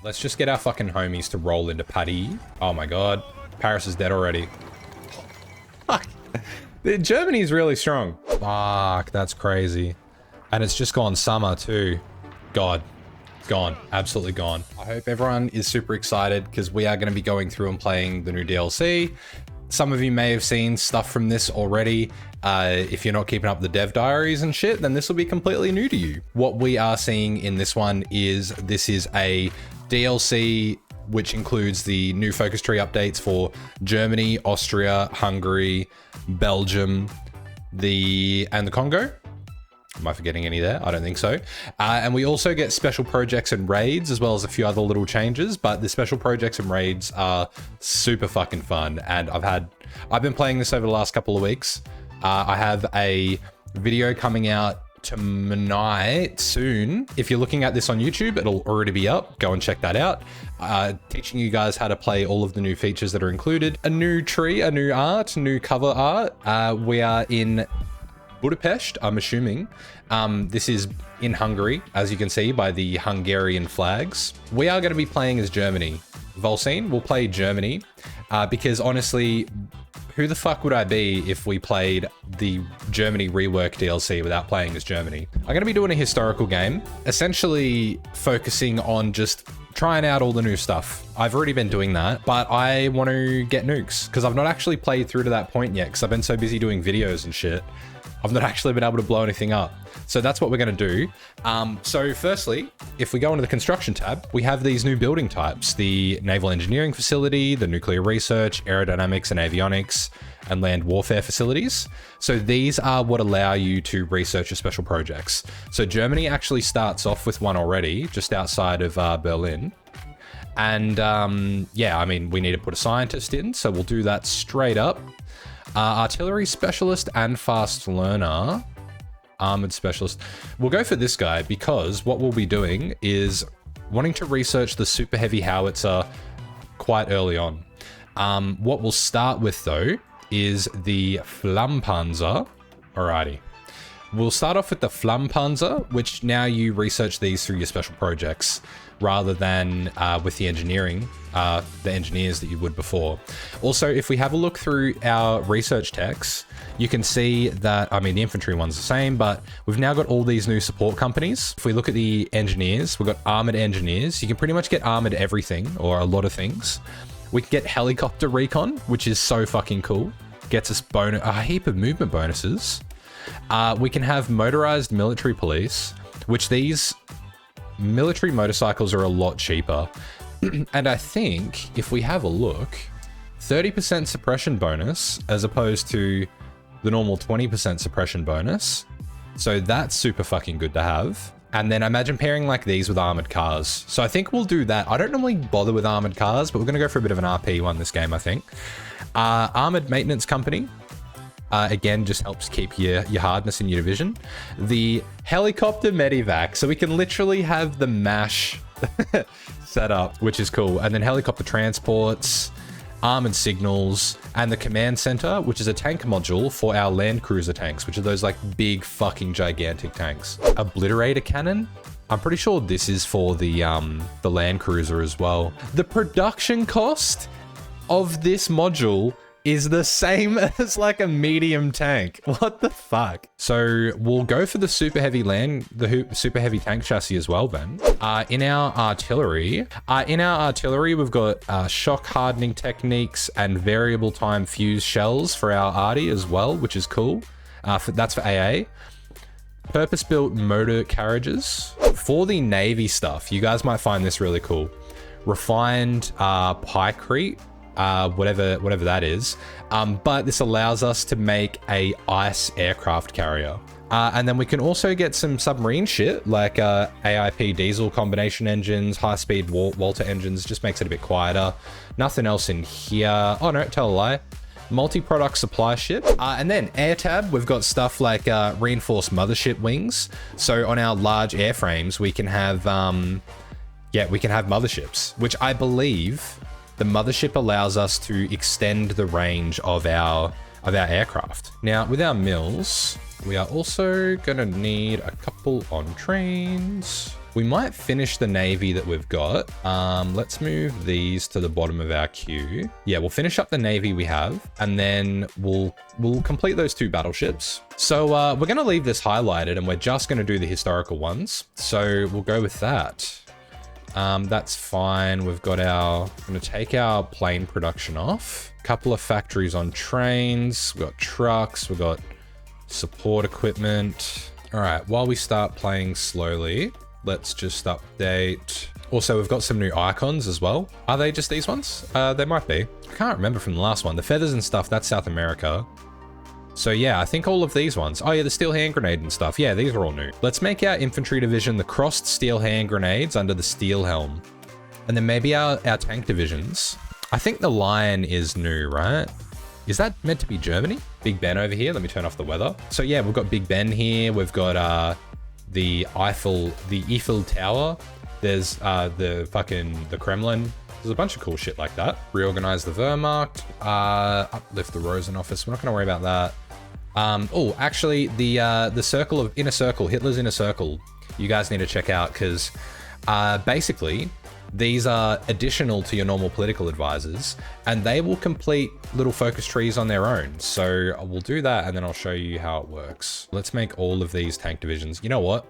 Let's just get our fucking homies to roll into Paris. Oh my god. Paris is dead already. Fuck. Germany's really strong. Fuck, that's crazy. And it's just gone summer too. God. Gone, absolutely gone. I hope everyone is super excited because we are going to be going through and playing the new DLC. Some of you may have seen stuff from this already. If you're not keeping up the dev diaries and shit, then this will be completely new to you. What we are seeing in this one is this is a DLC which includes the new focus tree updates for Germany, Austria, Hungary, Belgium, and the Congo. Am I forgetting any there? I don't think so. And we also get special projects and raids, as well as a few other little changes, but the special projects and raids are super fucking fun. And I've been playing this over the last couple of weeks. I have a video coming out tonight soon. If you're looking at this on YouTube, it'll already be up. Go and check that out. Teaching you guys how to play all of the new features that are included. A new tree, a new art, new cover art. We are in Budapest, I'm assuming. This is in Hungary, as you can see by the Hungarian flags. We are going to be playing as Germany. Volcine will play Germany because honestly, who the fuck would I be if we played the Germany rework DLC without playing as Germany? I'm going to be doing a historical game, essentially focusing on just trying out all the new stuff. I've already been doing that, but I want to get nukes because I've not actually played through to that point yet because I've been so busy doing videos and shit. I've not actually been able to blow anything up. So that's what we're going to do. So firstly, if we go into the construction tab, we have these new building types, the naval engineering facility, the nuclear research, aerodynamics and avionics, and land warfare facilities. So these are what allow you to research your special projects. So Germany actually starts off with one already, just outside of Berlin. And yeah, I mean, we need to put a scientist in, so we'll do that straight up. Artillery specialist and fast learner, armored specialist. We'll go for this guy because what we'll be doing is wanting to research the super heavy howitzer quite early on. What we'll start with though is the Flammpanzer. Alrighty. We'll start off with the Flammpanzer, which now you research these through your special projects rather than with the engineering, the engineers that you would before. Also, if we have a look through our research techs, you can see that, I mean, the infantry one's the same, but we've now got all these new support companies. If we look at the engineers, we've got armored engineers. You can pretty much get armored everything or a lot of things. We can get helicopter recon, which is so fucking cool. Gets us a heap of movement bonuses. We can have motorized military police, which these military motorcycles are a lot cheaper. And I think if we have a look, 30% suppression bonus as opposed to the normal 20% suppression bonus. So that's super fucking good to have. And then imagine pairing like these with armored cars. So I think we'll do that. I don't normally bother with armored cars, but we're going to go for a bit of an RP one this game, I think. Armored maintenance company. Again, just helps keep your hardness in your division. The helicopter medevac, so we can literally have the MASH set up, which is cool. And then helicopter transports, armored signals, and the command center, which is a tank module for our land cruiser tanks, which are those like big fucking gigantic tanks. Obliterator cannon. I'm pretty sure this is for the land cruiser as well. The production cost of this module is the same as like a medium tank. What the fuck? So we'll go for the super heavy super heavy tank chassis as well then. In our artillery, we've got shock hardening techniques and variable time fuse shells for our arty as well, which is cool. That's for AA. Purpose-built motor carriages. For the Navy stuff, you guys might find this really cool. Refined pykrete. Whatever that is. But this allows us to make a ice aircraft carrier. And then we can also get some submarine shit like AIP diesel combination engines, high-speed Walter engines, just makes it a bit quieter. Nothing else in here. Oh no, tell a lie. Multi-product supply ship. And then air tab, we've got stuff like reinforced mothership wings. So on our large airframes, we can have, we can have motherships, which I believe the mothership allows us to extend the range of our aircraft. Now, with our mills, we are also gonna need a couple on trains. We might finish the Navy that we've got. Let's move these to the bottom of our queue. Yeah, we'll finish up the Navy we have, and then we'll complete those 2 battleships. So we're gonna leave this highlighted, and we're just gonna do the historical ones. So we'll go with that. That's fine. We've got I'm going to take our plane production off. A couple of factories on trains. We've got trucks. We've got support equipment. All right, while we start playing slowly, let's just update. Also, we've got some new icons as well. Are they just these ones? They might be. I can't remember from the last one. The feathers and stuff, that's South America. So yeah, I think all of these ones. Oh yeah, the steel hand grenade and stuff. Yeah, these are all new. Let's make our infantry division the crossed steel hand grenades under the steel helm. And then maybe our tank divisions. I think the lion is new, right? Is that meant to be Germany? Big Ben over here. Let me turn off the weather. So yeah, we've got Big Ben here. We've got the Eiffel Tower. There's the Kremlin. There's a bunch of cool shit like that. Reorganize the Wehrmacht. Uplift the Rosen office. We're not gonna worry about that. Oh, actually, the inner circle, Hitler's inner circle, you guys need to check out, because basically these are additional to your normal political advisors, and they will complete little focus trees on their own. So we'll do that, and then I'll show you how it works. Let's make all of these tank divisions. You know what?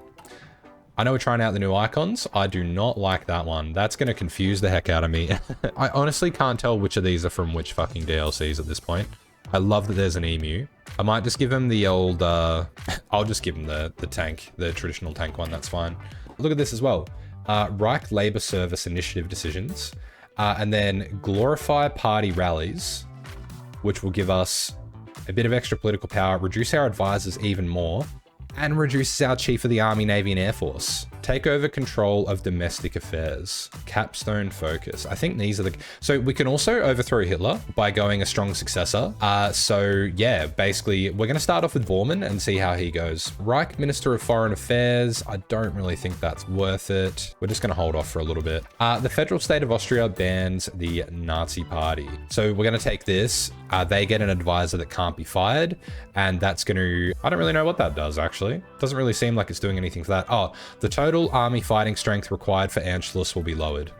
I know we're trying out the new icons. I do not like that one. That's going to confuse the heck out of me. I honestly can't tell which of these are from which fucking DLCs at this point. I love that there's an emu. I might just give him the old, I'll just give him the tank, the traditional tank one, that's fine. Look at this as well. Reich Labor Service Initiative decisions, and then glorify party rallies, which will give us a bit of extra political power, reduce our advisors even more, and reduces our Chief of the Army, Navy, and Air Force. Take over control of domestic affairs. Capstone focus. I think these are the... So we can also overthrow Hitler by going a strong successor. So yeah, basically, we're going to start off with Bormann and see how he goes. Reich Minister of Foreign Affairs. I don't really think that's worth it. We're just going to hold off for a little bit. The federal state of Austria bans the Nazi party. So we're going to take this. They get an advisor that can't be fired. And that's going to... I don't really know what that does, actually. Doesn't really seem like it's doing anything for that. Oh, the total army fighting strength required for Anschluss will be lowered.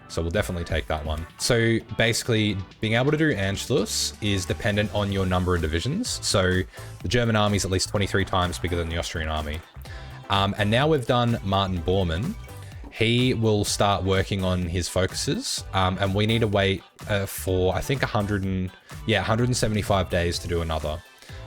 So we'll definitely take that one. So basically, being able to do Anschluss is dependent on your number of divisions. So the German army is at least 23 times bigger than the Austrian army. And now we've done Martin Bormann. He will start working on his focuses. And we need to wait for, I think, 175 days to do another.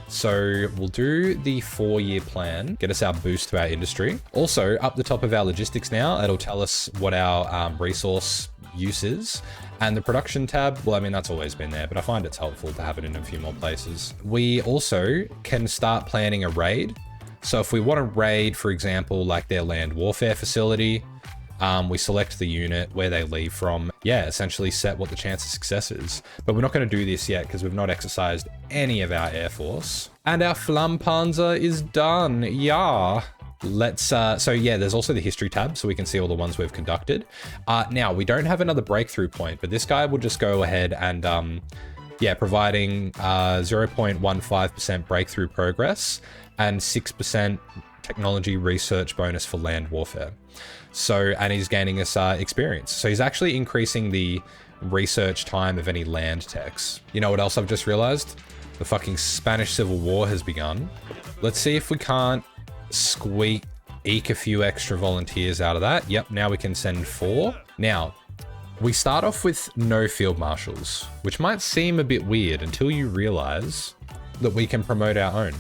So we'll do the 4-year plan, get us our boost to our industry. Also, up the top of our logistics now, it'll tell us what our resource use is. And the production tab, well, I mean, that's always been there, but I find it's helpful to have it in a few more places. We also can start planning a raid. So if we want to raid, for example, like their land warfare facility, we select the unit, where they leave from. Yeah, essentially set what the chance of success is. But we're not going to do this yet because we've not exercised any of our Air Force. And our Flammpanzer is done. Yeah. Let's, so yeah, there's also the history tab, so we can see all the ones we've conducted. Now, we don't have another breakthrough point, but this guy will just go ahead and, yeah, providing 0.15% breakthrough progress and 6% technology research bonus for land warfare. So, and he's gaining us experience. So he's actually increasing the research time of any land techs. You know what else I've just realized? The fucking Spanish Civil War has begun. Let's see if we can't eke a few extra volunteers out of that. Yep, now we can send 4. Now, we start off with no field marshals, which might seem a bit weird until you realize that we can promote our own.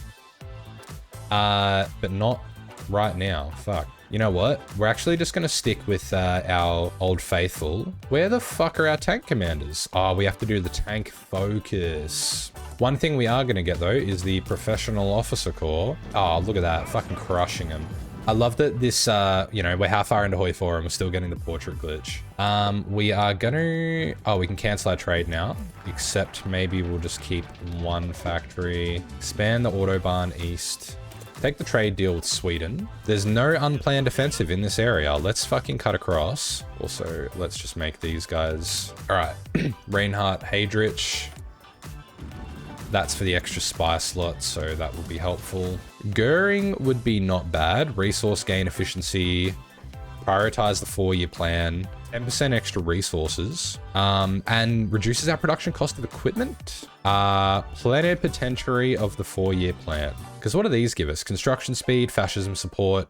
But not right now. Fuck. You know what? We're actually just going to stick with our old faithful. Where the fuck are our tank commanders? Oh, we have to do the tank focus. One thing we are going to get, though, is the professional officer corps. Oh, look at that. Fucking crushing them. I love that this, you know, we're how far into Hoi 4 and we're still getting the portrait glitch. We are going to... Oh, we can cancel our trade now. Except maybe we'll just keep one factory. Expand the Autobahn east. Take the trade deal with Sweden. There's no unplanned offensive in this area. Let's fucking cut across. Also, let's just make these guys... All right. Reinhardt, Heydrich. That's for the extra spy slot, so that will be helpful. Goering would be not bad. Resource gain efficiency. Prioritize the 4-year plan. 10% extra resources. And reduces our production cost of equipment. Plenipotentiary of the 4-year plan. Because what do these give us? Construction speed, fascism support,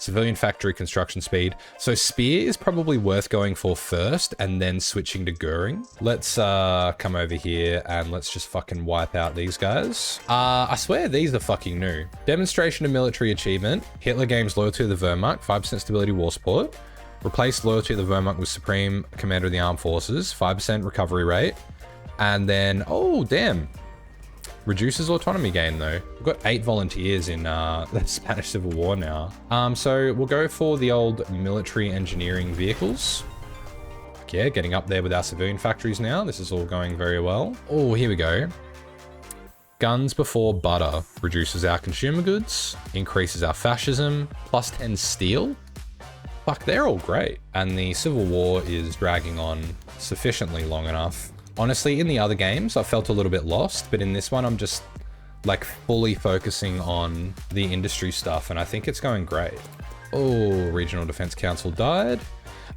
Civilian factory construction speed. So Spear is probably worth going for first and then switching to Göring. Let's come over here and let's just fucking wipe out these guys. I swear these are fucking new. Demonstration of military achievement. Hitler gains loyalty to the Wehrmacht, 5% stability war support. Replace loyalty to the Wehrmacht with Supreme Commander of the Armed Forces, 5% recovery rate. And then, oh damn. Reduces autonomy gain though. We've got 8 volunteers in the Spanish Civil War now. So we'll go for the old military engineering vehicles. Yeah, getting up there with our civilian factories now. This is all going very well. Oh, here we go. Guns before butter reduces our consumer goods, increases our fascism, plus 10 steel. Fuck, they're all great. And the Civil War is dragging on sufficiently long enough. Honestly, in the other games, I felt a little bit lost, but in this one, I'm just like fully focusing on the industry stuff, and I think it's going great. Oh, Regional Defense Council died.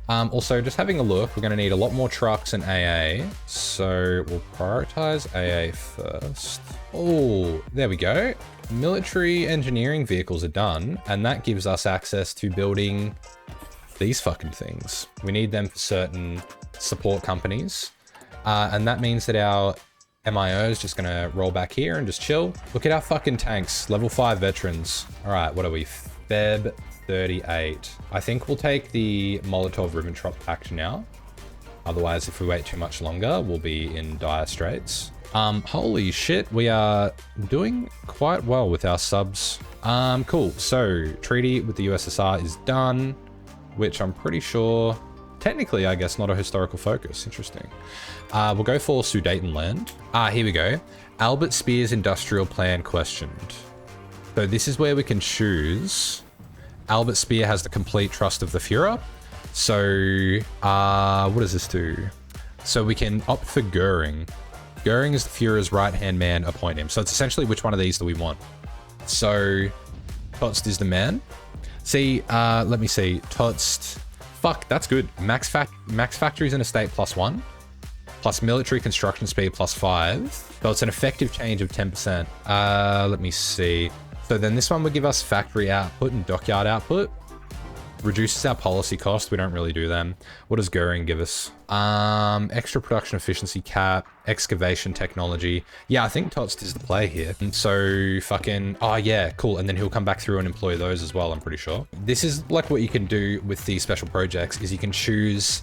Also, just having a look, we're going to need a lot more trucks and AA, so we'll prioritize AA first. Oh, there we go. Military engineering vehicles are done, and that gives us access to building these fucking things. We need them for certain support companies. And that means that our MIO is just gonna roll back here and just chill. Look at our fucking tanks, level 5 veterans. All right, what are we? Feb 38. I think we'll take the Molotov-Ribbentrop Pact now. Otherwise, if we wait too much longer, we'll be in dire straits. Holy shit, we are doing quite well with our subs. Cool, so treaty with the USSR is done, which I'm pretty sure, technically, I guess, not a historical focus. Interesting. We'll go for Sudetenland. Here we go. Albert Speer's industrial plan questioned. So this is where we can choose. Albert Speer has the complete trust of the Führer. So, what does this do? So we can opt for Göring. Göring is the Führer's right-hand man, appoint him. So it's essentially which one of these do we want? So, Totst is the man. See, let me see. Totst. Fuck, that's good. Max factories and estate +1. Plus military construction speed +5. So it's an effective change of 10%. Let me see. So then this one would give us factory output and dockyard output. Reduces our policy cost. We don't really do them. What does Göring give us? Extra production efficiency cap, excavation technology. Yeah, I think Totst is the play here. And so fucking, oh yeah, cool. And then he'll come back through and employ those as well, I'm pretty sure. This is like what you can do with these special projects is you can choose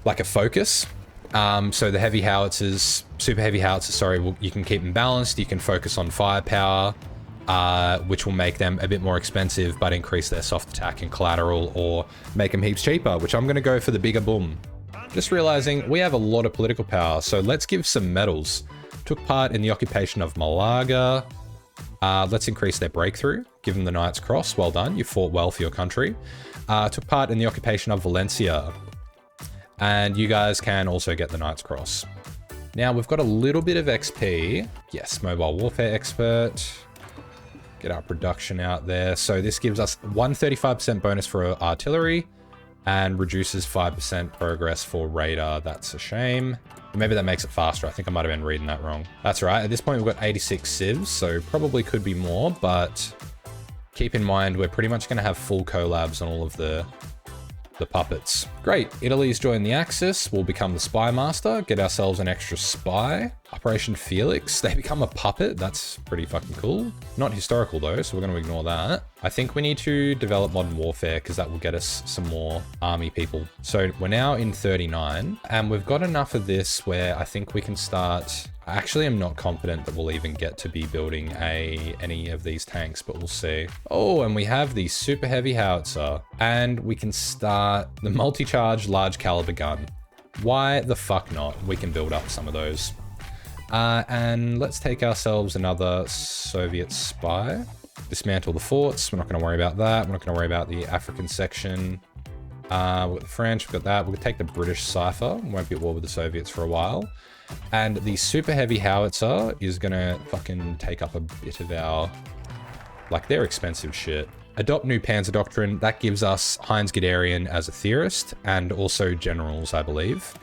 like a focus. So the heavy howitzers, super heavy howitzers, sorry, you can keep them balanced. You can focus on firepower, which will make them a bit more expensive, but increase their soft attack and collateral, or make them heaps cheaper, which I'm going to go for the bigger boom. Just realizing we have a lot of political power, so let's give some medals. Took part in the occupation of Malaga. Let's increase their breakthrough. Give them the Knight's Cross. Well done. You fought well for your country. Took part in the occupation of Valencia. And you guys can also get the Knight's Cross. Now we've got a little bit of XP. Yes, mobile warfare expert. Get our production out there. So this gives us 135% bonus for artillery and reduces 5% progress for radar. That's a shame. Maybe that makes it faster. I think I might have been reading that wrong. That's right. At this point, we've got 86 civs, so probably could be more, but keep in mind, we're pretty much going to have full collabs on all of the puppets. Great. Italy's joined the Axis. We'll become the spy master. Get ourselves an extra spy. Operation Felix. They become a puppet. That's pretty fucking cool. Not historical though, so we're going to ignore that. I think we need to develop modern warfare because that will get us some more army people. So we're now in 39 and we've got enough of this where I think we can start. I actually am not confident that we'll even get to be building any of these tanks, but we'll see. Oh, and we have the super heavy howitzer and we can start the multi-charge large caliber gun. Why the fuck not? We can build up some of those. And let's take ourselves another Soviet spy. Dismantle the forts. We're not going to worry about that. We're not going to worry about the African section. We've got the French, we've got that. We're going to take the British cipher. We won't be at war with the Soviets for a while. And the super heavy howitzer is going to fucking take up a bit of our, like, their expensive shit. Adopt new Panzer Doctrine. That gives us Heinz Guderian as a theorist and also generals, I believe.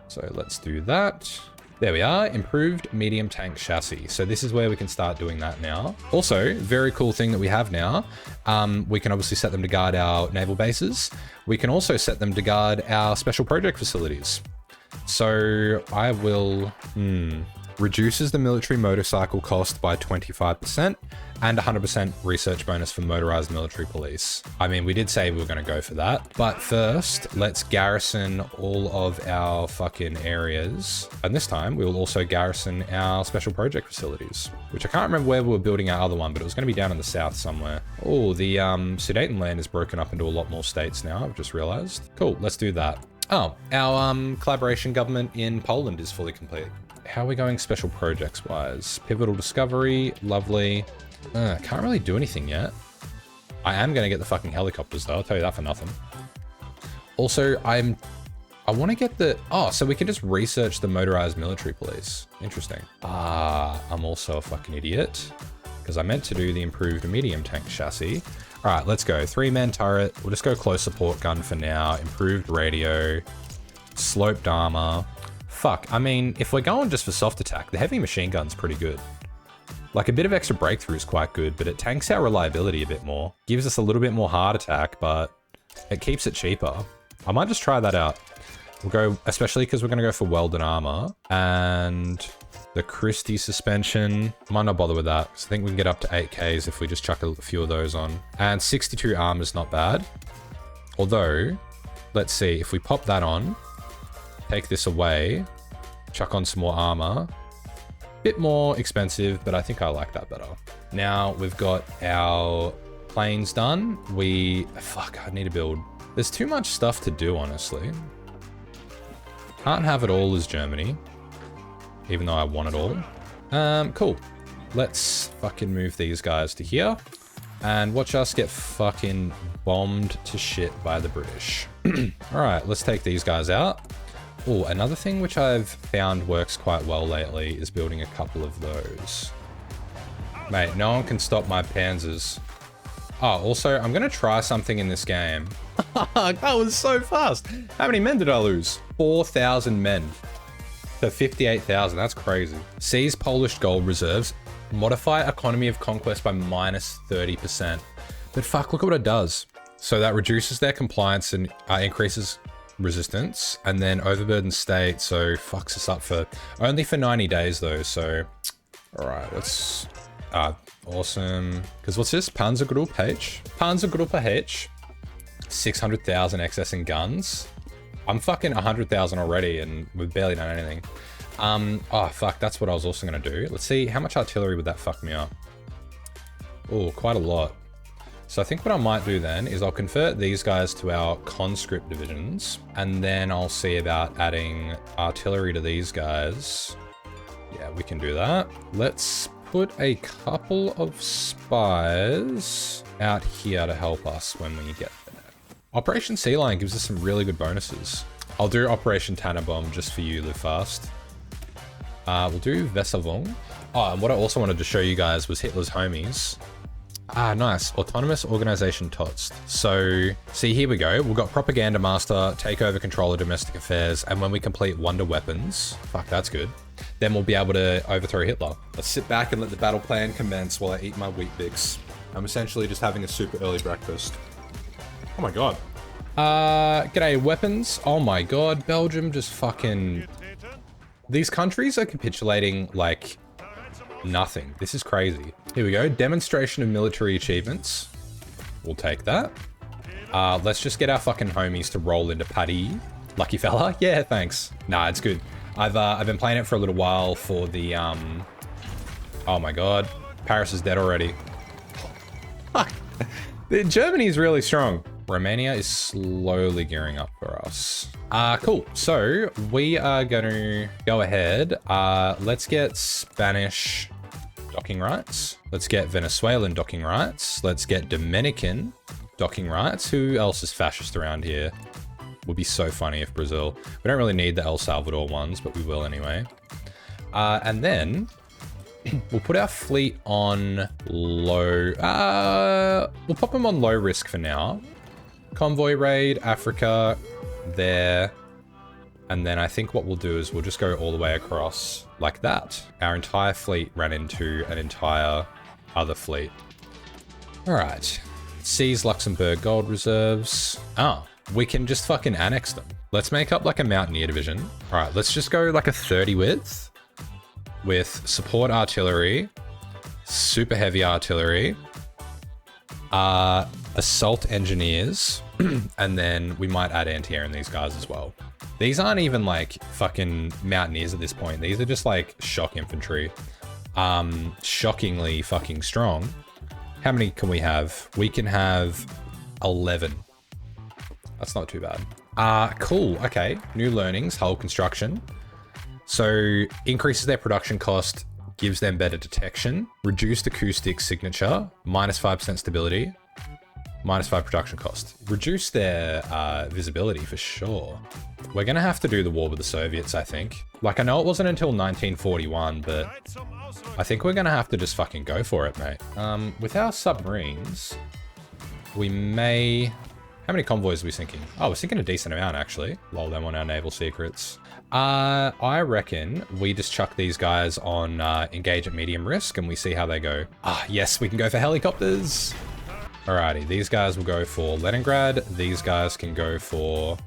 So let's do that. There we are, improved medium tank chassis. So this is where we can start doing that now. Also, very cool thing that we have now, we can obviously set them to guard our naval bases. We can also set them to guard our special project facilities. So I will, reduces the military motorcycle cost by 25% and 100% research bonus for motorized military police. I mean, we did say we were going to go for that, but first let's garrison all of our fucking areas. And this time we will also garrison our special project facilities, which I can't remember where we were building our other one, but it was going to be down in the south somewhere. Oh, the Sudetenland is broken up into a lot more states now, I've just realized. Cool, let's do that. Oh, our collaboration government in Poland is fully complete. How are we going special projects wise? Pivotal discovery, lovely. Can't really do anything yet. I am going to get the fucking helicopters though, I'll tell you that for nothing. Also, I want to get the, so we can just research the motorized military police. Interesting. I'm also a fucking idiot because I meant to do the improved medium tank chassis. All right, let's go. 3-man turret. We'll just go close support gun for now. Improved radio, sloped armor. Fuck, I mean, if we're going just for soft attack, the heavy machine gun's pretty good. Like, a bit of extra breakthrough is quite good, but it tanks our reliability a bit more. Gives us a little bit more hard attack, but it keeps it cheaper. I might just try that out. We'll go, especially because we're going to go for welded armor. And the Christie suspension, might not bother with that, because I think we can get up to 8Ks if we just chuck a few of those on. And 62 armor is not bad. Although, let's see, if we pop that on, take this away, chuck on some more armor. Bit more expensive, but I think I like that better. Now we've got our planes done. Fuck, I need to build. There's too much stuff to do, honestly. Can't have it all as Germany, even though I want it all. Cool. Let's fucking move these guys to here and watch us get fucking bombed to shit by the British. All right, let's take these guys out. Oh, another thing which I've found works quite well lately is building a couple of those. Mate, no one can stop my panzers. Oh, also, I'm going to try something in this game. That was so fast. How many men did I lose? 4,000 men. So 58,000, that's crazy. Seize Polish gold reserves. Modify economy of conquest by minus 30%. But fuck, look at what it does. So that reduces their compliance and increases resistance, and then overburden state, so fucks us up for only for 90 days though. So all right, let's awesome, because what's this? Panzergruppe H, 600,000 excess in guns. I'm fucking 100,000 already and we've barely done anything. Oh fuck, that's what I was also gonna do. Let's see, how much artillery would that fuck me up? Oh, quite a lot. So I think what I might do then is I'll convert these guys to our conscript divisions, and then I'll see about adding artillery to these guys. Yeah, we can do that. Let's put a couple of spies out here to help us when we get there. Operation Sea Lion gives us some really good bonuses. I'll do Operation Tannenbaum just for you, live fast. We'll do Weserwung. Oh, and what I also wanted to show you guys was Hitler's homies. Nice. Autonomous Organization TOTS. So, see, here we go. We've got Propaganda Master, take over control of domestic affairs, and when we complete Wonder Weapons, fuck, that's good, then we'll be able to overthrow Hitler. Let's sit back and let the battle plan commence while I eat my Wheat Bix. I'm essentially just having a super early breakfast. Oh my god. G'day, weapons. Oh my god, Belgium just fucking... These countries are capitulating like nothing. This is crazy. Here we go. Demonstration of military achievements. We'll take that. Let's just get our fucking homies to roll into Paris. Lucky fella. Yeah, thanks. Nah, it's good. I've been playing it for a little while for the oh my god. Paris is dead already. Germany is really strong. Romania is slowly gearing up for us. Cool. So we are going to go ahead. Let's get Spanish docking rights. Let's get Venezuelan docking rights. Let's get Dominican docking rights. Who else is fascist around here? Would be so funny if Brazil. We don't really need the El Salvador ones, but we will anyway. And then we'll put our fleet on low. We'll pop them on low risk for now. Convoy raid, Africa, there. And then I think what we'll do is we'll just go all the way across like that. Our entire fleet ran into an entire other fleet. All right. Seize Luxembourg gold reserves. Oh, we can just fucking annex them. Let's make up like a mountaineer division. All right, let's just go like a 30 width with support artillery, super heavy artillery, assault engineers, and then we might add anti-air in these guys as well. These aren't even like fucking mountaineers at this point. These are just like shock infantry. Shockingly fucking strong. How many can we have? We can have 11. That's not too bad. Cool. Okay. New learnings, hull construction. So increases their production cost, gives them better detection, reduced acoustic signature, -5% stability, -5 production cost. Reduce their visibility for sure. We're going to have to do the war with the Soviets, I think. Like, I know it wasn't until 1941, but I think we're going to have to just fucking go for it, mate. With our submarines, we may... How many convoys are we sinking? Oh, we're sinking a decent amount, actually. Lol them on our naval secrets. I reckon we just chuck these guys on engage at medium risk and we see how they go. Ah, yes, we can go for helicopters. Alrighty, these guys will go for Leningrad. These guys can go for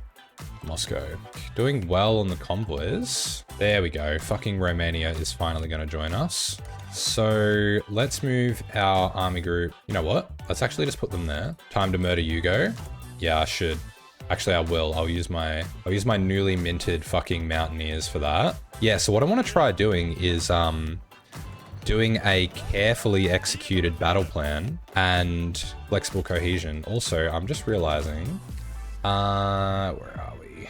Moscow. Doing well on the convoys. There we go. Fucking Romania is finally going to join us. So let's move our army group. You know what? Let's actually just put them there. Time to murder Yugo. Yeah, I should. Actually, I will. I'll use my newly minted fucking mountaineers for that. Yeah, so what I want to try doing is doing a carefully executed battle plan and flexible cohesion. Also, I'm just realizing, where are we?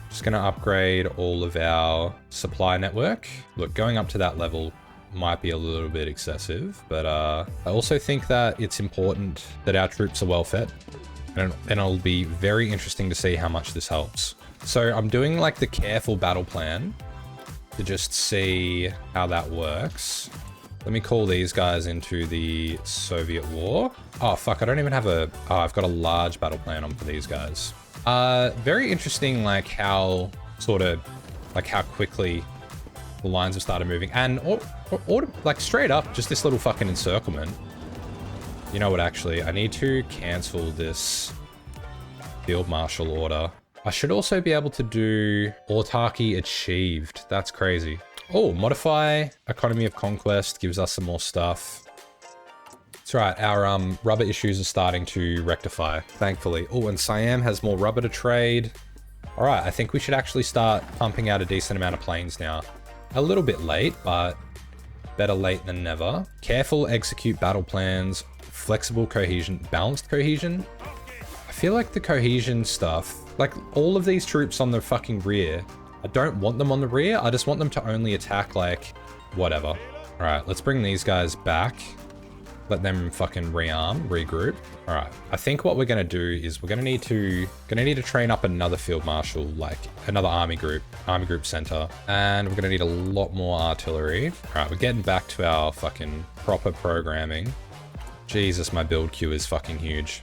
Just gonna upgrade all of our supply network. Look, going up to that level might be a little bit excessive, but I also think that it's important that our troops are well fed. And it'll be very interesting to see how much this helps. So I'm doing like the careful battle plan to just see how that works. Let me call these guys into the Soviet war. Oh, fuck, I don't even have a... Oh, I've got a large battle plan on for these guys. Very interesting, like how sort of, like how quickly the lines have started moving. And or like straight up, just this little fucking encirclement. You know what, actually, I need to cancel this field marshal order. I should also be able to do autarky achieved. That's crazy. Oh, modify economy of conquest gives us some more stuff. That's right, our rubber issues are starting to rectify, thankfully. Oh, and Siam has more rubber to trade. All right, I think we should actually start pumping out a decent amount of planes now. A little bit late, but better late than never. Careful execute battle plans. Flexible cohesion, balanced cohesion. I feel like the cohesion stuff, like all of these troops on the fucking rear, I don't want them on the rear. I just want them to only attack like whatever. All right, let's bring these guys back. Let them fucking rearm, regroup. All right, I think what we're gonna do is we're gonna need to train up another field marshal, like another army group center, and we're gonna need a lot more artillery. All right, we're getting back to our fucking proper programming. Jesus, my build queue is fucking huge.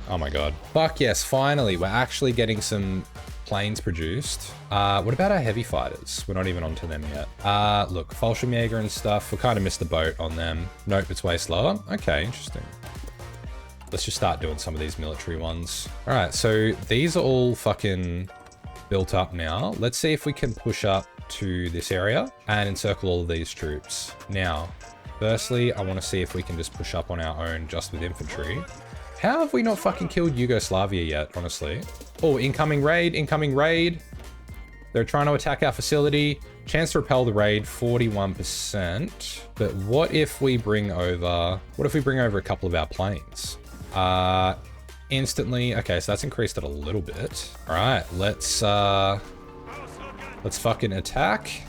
Oh my god. Fuck yes, finally, we're actually getting some planes produced. What about our heavy fighters? We're not even onto them yet. Look, Fallschirmjäger and stuff, we kind of missed the boat on them. Nope, it's way slower. Okay, interesting. Let's just start doing some of these military ones. All right, so these are all fucking built up now. Let's see if we can push up to this area and encircle all of these troops. Now, firstly, I want to see if we can just push up on our own just with infantry. How have we not fucking killed Yugoslavia yet, honestly? Oh, incoming raid, incoming raid. They're trying to attack our facility. Chance to repel the raid, 41%. But what if we bring over a couple of our planes? Instantly, okay, so that's increased it a little bit. All right, let's fucking attack.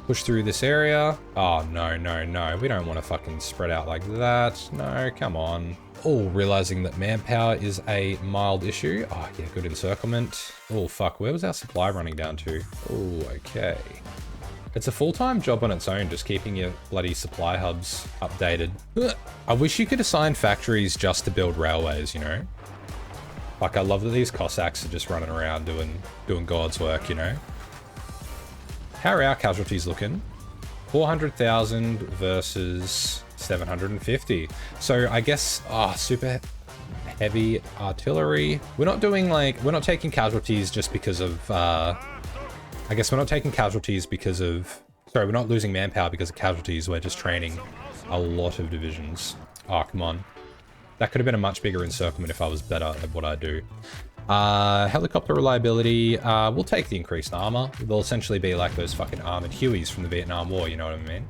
Push through this area. Oh, no, no, no. We don't want to fucking spread out like that. No, come on. Oh, realizing that manpower is a mild issue. Oh, yeah, good encirclement. Oh, fuck. Where was our supply running down to? Oh, okay. It's a full-time job on its own, just keeping your bloody supply hubs updated. I wish you could assign factories just to build railways, you know? Fuck, I love that these Cossacks are just running around doing God's work, you know? How are our casualties looking? 400,000 versus 750. So I guess, super heavy artillery. We're not doing like, we're not taking casualties just because of, I guess we're not taking casualties because of, sorry, we're not losing manpower because of casualties. We're just training a lot of divisions. Oh, come on. That could have been a much bigger encirclement if I was better at what I do. Helicopter reliability, we'll take the increased armor. They'll essentially be like those fucking armored Hueys from the Vietnam War, you know what I mean?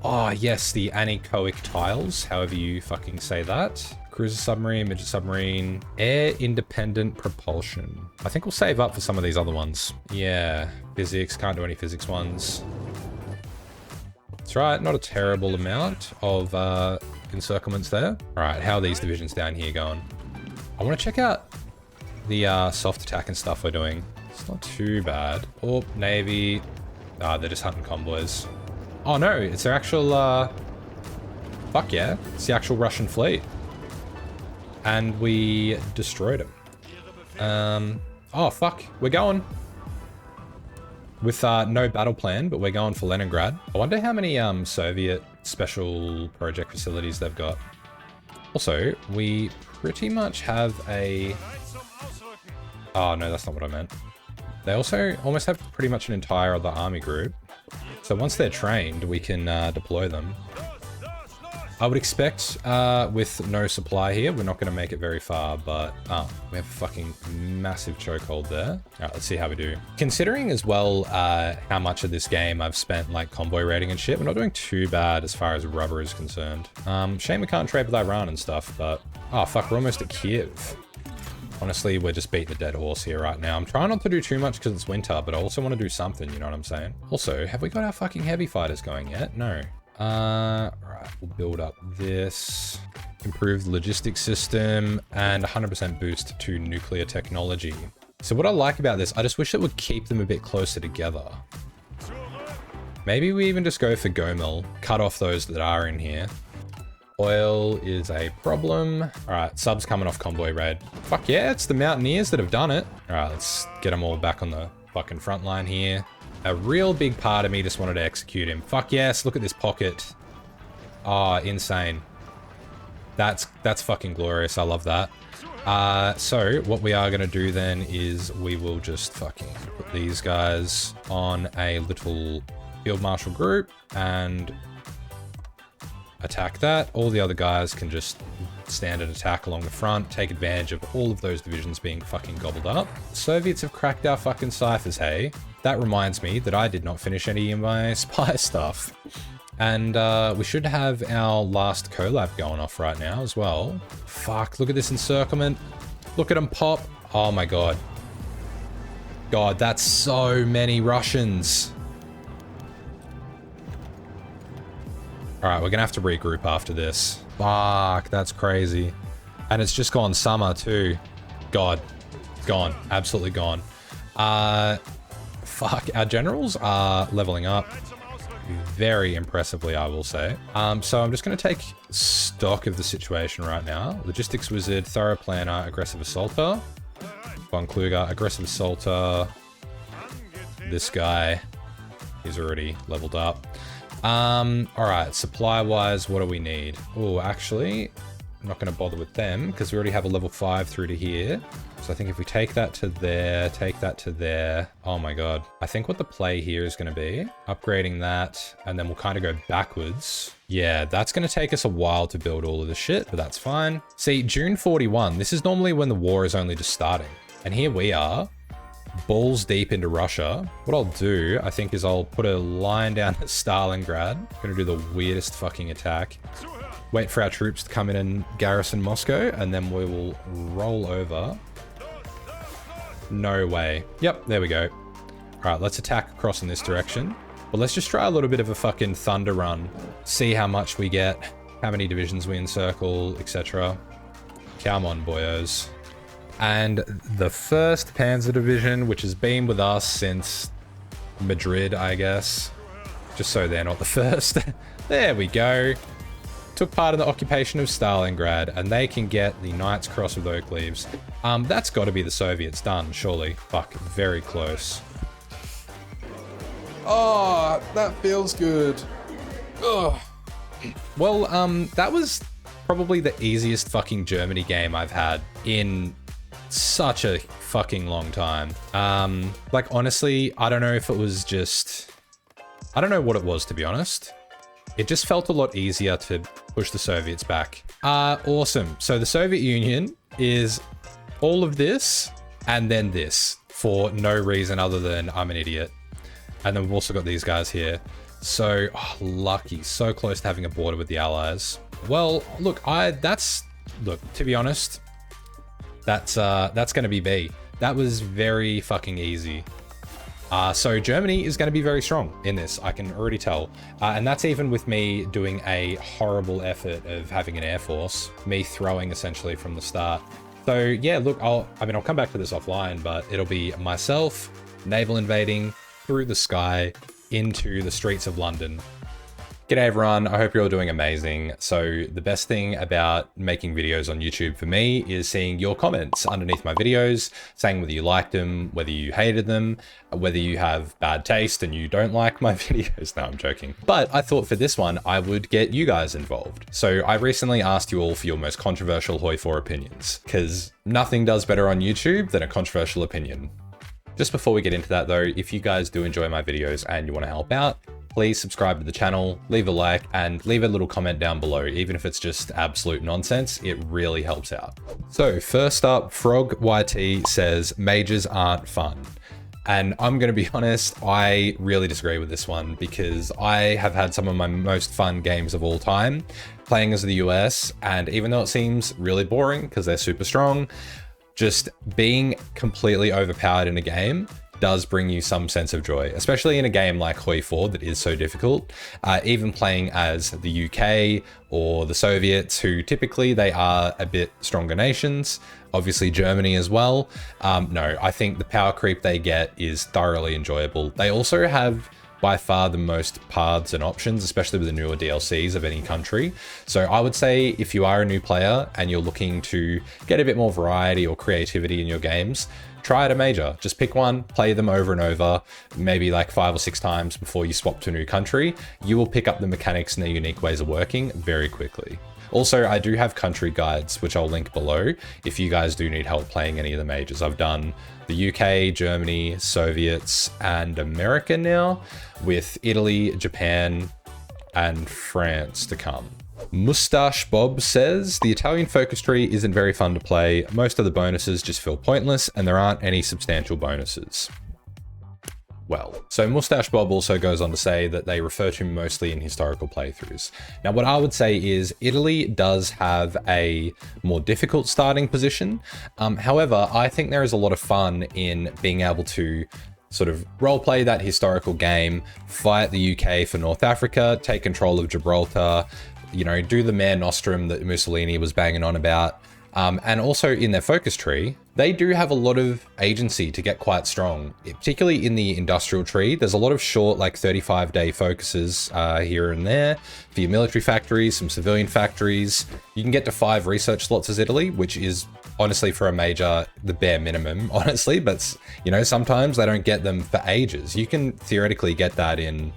Oh, yes, the anechoic tiles, however you fucking say that. Cruiser submarine, midget submarine, air independent propulsion. I think we'll save up for some of these other ones. Yeah, physics, can't do any physics ones. That's right, not a terrible amount of encirclements there. All right, how are these divisions down here going? I want to check out the soft attack and stuff we're doing. It's not too bad. Oh, Navy. They're just hunting convoys. Oh no, it's their actual, fuck yeah. It's the actual Russian fleet. And we destroyed them. Oh fuck, we're going. With no battle plan, but we're going for Leningrad. I wonder how many Soviet special project facilities they've got. Also, we pretty much have a... Oh no, that's not what I meant. They also almost have pretty much an entire other army group. So once they're trained, we can deploy them. I would expect with no supply here, we're not going to make it very far, but we have a fucking massive chokehold there. All right, let's see how we do. Considering as well how much of this game I've spent like convoy raiding and shit, we're not doing too bad as far as rubber is concerned. Shame we can't trade with Iran and stuff, but oh fuck, we're almost at Kiev. Honestly, we're just beating a dead horse here right now. I'm trying not to do too much because it's winter, but I also want to do something, you know what I'm saying? Also, have we got our fucking heavy fighters going yet? No. Right, we'll build up this. Improved logistics system and 100% boost to nuclear technology. So what I like about this, I just wish it would keep them a bit closer together. Maybe we even just go for Gomel, cut off those that are in here. Oil is a problem. All right, subs coming off convoy raid. Fuck yeah, it's the Mountaineers that have done it. All right, let's get them all back on the fucking front line here. A real big part of me just wanted to execute him. Fuck yes, look at this pocket. Oh, insane. That's fucking glorious, I love that. So what we are gonna do then is we will just fucking put these guys on a little field marshal group and attack that. All the other guys can just standard attack along the front, take advantage of all of those divisions being fucking gobbled up. Soviets have cracked our fucking ciphers, hey? That reminds me that I did not finish any of my spy stuff. And we should have our last collab going off right now as well. Fuck, look at this encirclement. Look at them pop. Oh my god. God, that's so many Russians. Alright, we're gonna have to regroup after this. Fuck, that's crazy. And it's just gone summer too. God. Gone. Absolutely gone. Fuck, our generals are leveling up. Very impressively, I will say. So I'm just gonna take stock of the situation right now. Logistics Wizard, Thorough Planner, Aggressive Assaulter. Von Kluger, Aggressive Assaulter. This guy is already leveled up. Alright, supply-wise, what do we need? Oh, actually, I'm not going to bother with them because we already have a level 5 through to here. So I think if we take that to there, take that to there. Oh my god. I think what the play here is going to be, upgrading that, and then we'll kind of go backwards. Yeah, that's going to take us a while to build all of this shit, but that's fine. See, June 41, this is normally when the war is only just starting. And here we are. Balls deep into Russia. What I'll do, I think, is I'll put a line down at Stalingrad. I'm gonna do the weirdest fucking attack. Wait for our troops to come in and garrison Moscow, and then we will roll over. No way. Yep, there we go. All right, let's attack across in this direction. But let's just try a little bit of a fucking thunder run. See how much we get, how many divisions we encircle, etc. Come on, boyos. And the 1st Panzer Division, which has been with us since Madrid, I guess. Just so they're not the first. There we go. took part in the occupation of Stalingrad, and they can get the Knight's Cross with oak leaves. That's got to be the Soviets done, surely. Fuck, very close. Oh, that feels good. Ugh. Well, that was probably the easiest fucking Germany game I've had in such a fucking long time. Like, honestly, I don't know if it was just... I don't know what it was, to be honest. It just felt a lot easier to push the Soviets back. Awesome. So the Soviet Union is all of this and then this for no reason other than I'm an idiot. And then we've also got these guys here. So lucky, so close to having a border with the Allies. Well, look, to be honest, that's going to be B. That was very fucking easy. So Germany is going to be very strong in this, I can already tell. And that's even with me doing a horrible effort of having an air force, me throwing essentially from the start. So yeah, look, I'll come back to this offline, but it'll be myself naval invading through the sky into the streets of London. G'day everyone, I hope you're all doing amazing. So the best thing about making videos on YouTube for me is seeing your comments underneath my videos, saying whether you liked them, whether you hated them, whether you have bad taste and you don't like my videos. No, I'm joking. But I thought for this one, I would get you guys involved. So I recently asked you all for your most controversial Hoi 4 opinions, because nothing does better on YouTube than a controversial opinion. Just before we get into that though, if you guys do enjoy my videos and you want to help out, please subscribe to the channel, leave a like, and leave a little comment down below. Even if it's just absolute nonsense, it really helps out. So first up, Frog YT says, majors aren't fun. And I'm going to be honest, I really disagree with this one because I have had some of my most fun games of all time playing as the US. And even though it seems really boring because they're super strong, just being completely overpowered in a game does bring you some sense of joy, especially in a game like Hoi 4 that is so difficult. Even playing as the UK or the Soviets, who typically they are a bit stronger nations, obviously Germany as well. No, I think the power creep they get is thoroughly enjoyable. They also have by far the most paths and options, especially with the newer DLCs of any country. So I would say if you are a new player and you're looking to get a bit more variety or creativity in your games, try out a major. Just pick one, play them over and over, maybe like 5 or 6 times before you swap to a new country. You will pick up the mechanics and the unique ways of working very quickly. Also, I do have country guides, which I'll link below if you guys do need help playing any of the majors. I've done the UK, Germany, Soviets, and America now, with Italy, Japan, and France to come. Mustache Bob says, the Italian focus tree isn't very fun to play. Most of the bonuses just feel pointless, and there aren't any substantial bonuses. Well, so Mustache Bob also goes on to say that they refer to mostly in historical playthroughs. Now, what I would say is Italy does have a more difficult starting position. However, I think there is a lot of fun in being able to sort of roleplay that historical game, fight the UK for North Africa, take control of Gibraltar, you know, do the Mare Nostrum that Mussolini was banging on about. And also in their focus tree, they do have a lot of agency to get quite strong, particularly in the industrial tree. There's a lot of short, like 35-day focuses here and there for your military factories, some civilian factories. You can get to 5 research slots as Italy, which is honestly for a major, the bare minimum, honestly. But, you know, sometimes they don't get them for ages. You can theoretically get that in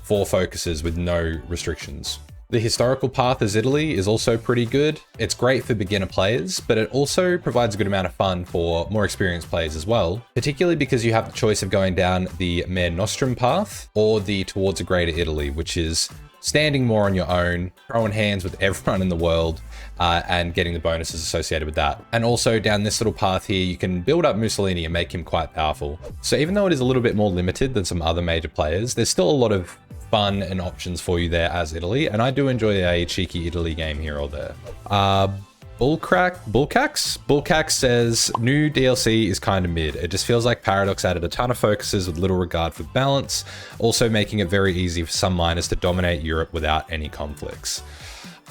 4 focuses with no restrictions. The historical path as Italy is also pretty good. It's great for beginner players, but it also provides a good amount of fun for more experienced players as well, particularly because you have the choice of going down the Mare Nostrum path or the Towards a Greater Italy, which is standing more on your own, throwing hands with everyone in the world, and getting the bonuses associated with that. And also down this little path here, you can build up Mussolini and make him quite powerful. So even though it is a little bit more limited than some other major players, there's still a lot of fun and options for you there as Italy, and I do enjoy a cheeky Italy game here or there. Bullcax says, new DLC is kind of mid. It just feels like Paradox added a ton of focuses with little regard for balance, also making it very easy for some miners to dominate Europe without any conflicts.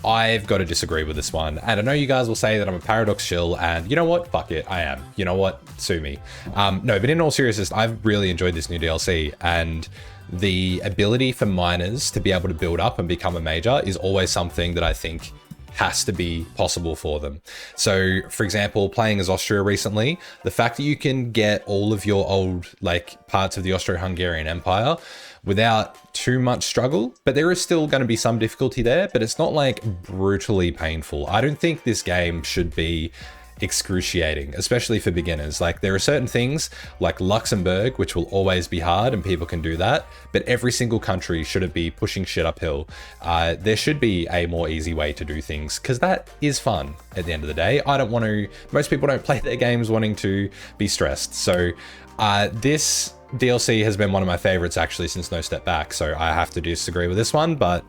I've got to disagree with this one, and I know you guys will say that I'm a Paradox shill, and you know what? Fuck it, I am. You know what? Sue me. No, but in all seriousness, I've really enjoyed this new DLC, and the ability for miners to be able to build up and become a major is always something that I think has to be possible for them. So for example, playing as Austria recently, the fact that you can get all of your old like parts of the Austro-Hungarian Empire without too much struggle, but there is still going to be some difficulty there, but it's not like brutally painful. I don't think this game should be excruciating, especially for beginners. Like there are certain things like Luxembourg, which will always be hard and people can do that, but every single country shouldn't be pushing shit uphill. There should be a more easy way to do things because that is fun at the end of the day. Most people don't play their games wanting to be stressed. So this DLC has been one of my favorites actually since No Step Back, so I have to disagree with this one. But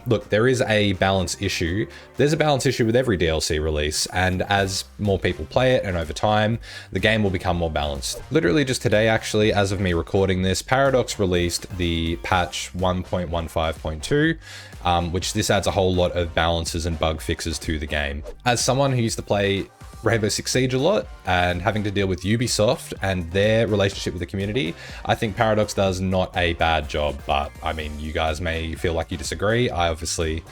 look, there is a balance issue. There's a balance issue with every DLC release, and as more people play it and over time, the game will become more balanced. Literally just today actually, as of me recording this, Paradox released the patch 1.15.2, which this adds a whole lot of balances and bug fixes to the game. As someone who used to play Rainbow Six Siege a lot and having to deal with Ubisoft and their relationship with the community, I think Paradox does not a bad job. But I mean, you guys may feel like you disagree. I obviously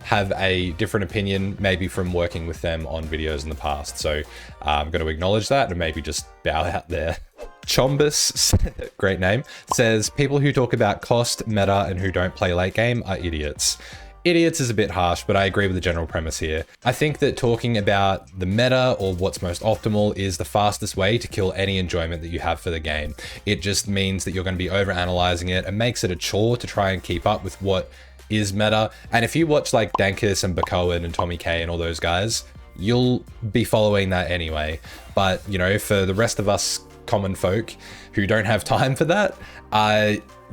have a different opinion, maybe from working with them on videos in the past. So I'm going to acknowledge that and maybe just bow out there. Chombus, great name, says people who talk about cost, meta, and who don't play late game are idiots. Idiots is a bit harsh, but I agree with the general premise here. I think that talking about the meta or what's most optimal is the fastest way to kill any enjoyment that you have for the game. It just means that you're going to be over-analyzing it and makes it a chore to try and keep up with what is meta. And if you watch like Dankus and Bakoan and Tommy K and all those guys, you'll be following that anyway. But, you know, for the rest of us common folk who don't have time for that,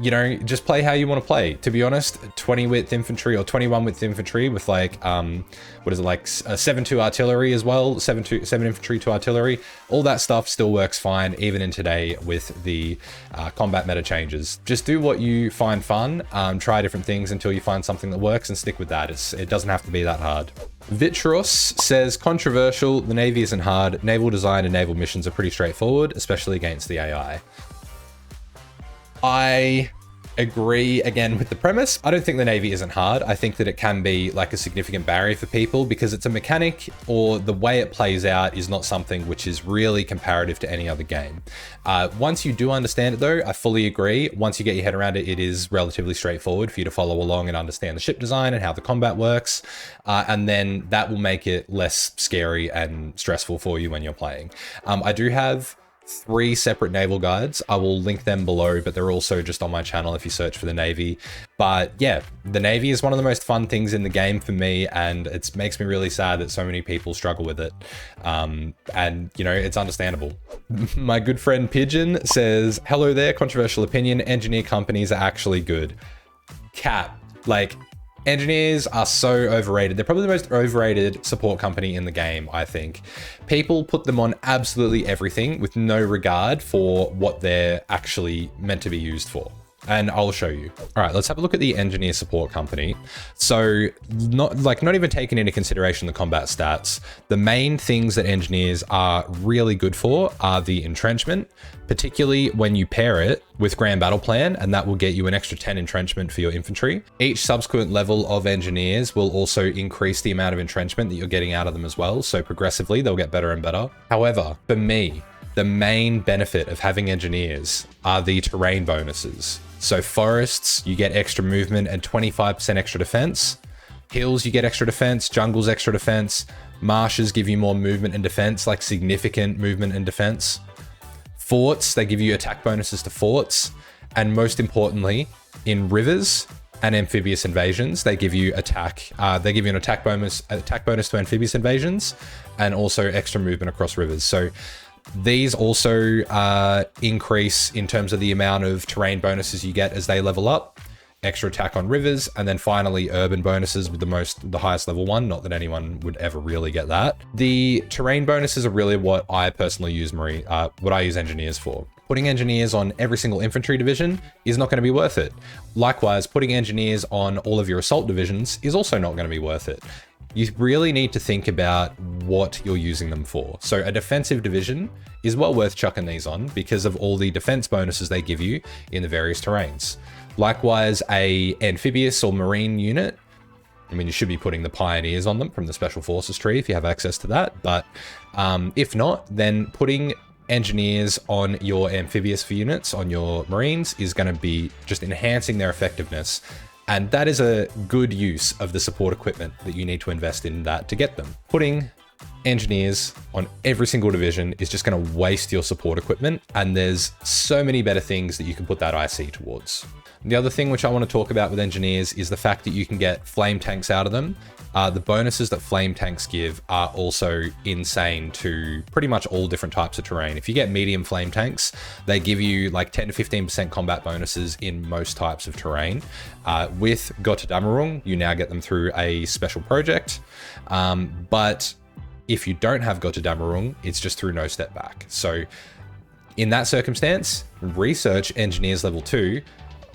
you know, just play how you want to play. To be honest, 20 width infantry or 21 width infantry with like, what is it, like a 7-2 artillery as well, 7 infantry to artillery, all that stuff still works fine even in today with the combat meta changes. Just do what you find fun, try different things until you find something that works and stick with that. It doesn't have to be that hard. Vitros says, controversial, the Navy isn't hard. Naval design and naval missions are pretty straightforward, especially against the AI. I agree again with the premise. I don't think the Navy isn't hard. I think that it can be like a significant barrier for people because it's a mechanic, or the way it plays out is not something which is really comparative to any other game. Once you do understand it though, I fully agree. Once you get your head around it, it is relatively straightforward for you to follow along and understand the ship design and how the combat works. And then that will make it less scary and stressful for you when you're playing. I do have 3 separate naval guides. I will link them below, but they're also just on my channel if you search for the Navy. But yeah, the Navy is one of the most fun things in the game for me, and it makes me really sad that so many people struggle with it. And you know, it's understandable. My good friend Pigeon says, hello there, controversial opinion, engineer companies are actually good. Cap, like, engineers are so overrated. They're probably the most overrated support company in the game, I think. People put them on absolutely everything with no regard for what they're actually meant to be used for. And I'll show you. All right, let's have a look at the engineer support company. So not even taking into consideration the combat stats, the main things that engineers are really good for are the entrenchment, particularly when you pair it with Grand Battle Plan, and that will get you an extra 10 entrenchment for your infantry. Each subsequent level of engineers will also increase the amount of entrenchment that you're getting out of them as well. So progressively, they'll get better and better. However, for me, the main benefit of having engineers are the terrain bonuses. So forests, you get extra movement and 25% extra defense. Hills, you get extra defense. Jungles, extra defense. Marshes give you more movement and defense, like significant movement and defense. Forts, they give you attack bonuses to forts. And most importantly, in rivers and amphibious invasions, they give you an attack bonus to amphibious invasions, and also extra movement across rivers. So these also increase in terms of the amount of terrain bonuses you get as they level up, extra attack on rivers, and then finally urban bonuses with the highest level one. Not that anyone would ever really get that. The terrain bonuses are really what I personally use what I use engineers for. Putting engineers on every single infantry division is not going to be worth it. Likewise, putting engineers on all of your assault divisions is also not going to be worth it. you really need to think about what you're using them for. So a defensive division is well worth chucking these on because of all the defense bonuses they give you in the various terrains. Likewise, a amphibious or marine unit, I mean, you should be putting the pioneers on them from the special forces tree if you have access to that. But if not, then putting engineers on your amphibious units, on your marines, is going to be just enhancing their effectiveness. And that is a good use of the support equipment that you need to invest in that to get them. Putting engineers on every single division is just going to waste your support equipment. And there's so many better things that you can put that IC towards. The other thing which I want to talk about with engineers is the fact that you can get flame tanks out of them. The bonuses that flame tanks give are also insane to pretty much all different types of terrain. If you get medium flame tanks, they give you like 10 to 15% combat bonuses in most types of terrain. With Gotterdamerung, you now get them through a special project. But if you don't have Gotterdamerung, it's just through no step back. So in that circumstance, research engineers level 2,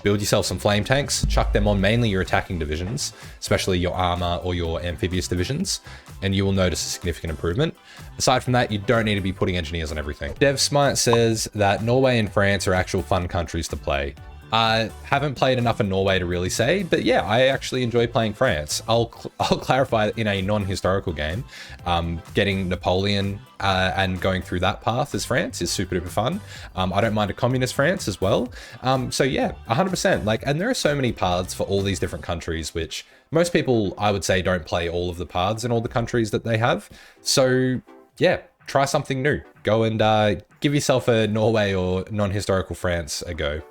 build yourself some flame tanks, chuck them on mainly your attacking divisions, especially your armor or your amphibious divisions, and you will notice a significant improvement. Aside from that, you don't need to be putting engineers on everything. DevSmite says that Norway and France are actual fun countries to play. I haven't played enough in Norway to really say, but yeah, I actually enjoy playing France. I'll clarify, in a non-historical game, getting Napoleon and going through that path as France is super duper fun. I don't mind a communist France as well. So yeah, 100%. Like, and there are so many paths for all these different countries, which most people, I would say, don't play all of the paths in all the countries that they have. So yeah, try something new. Go and give yourself a Norway or non-historical France a go.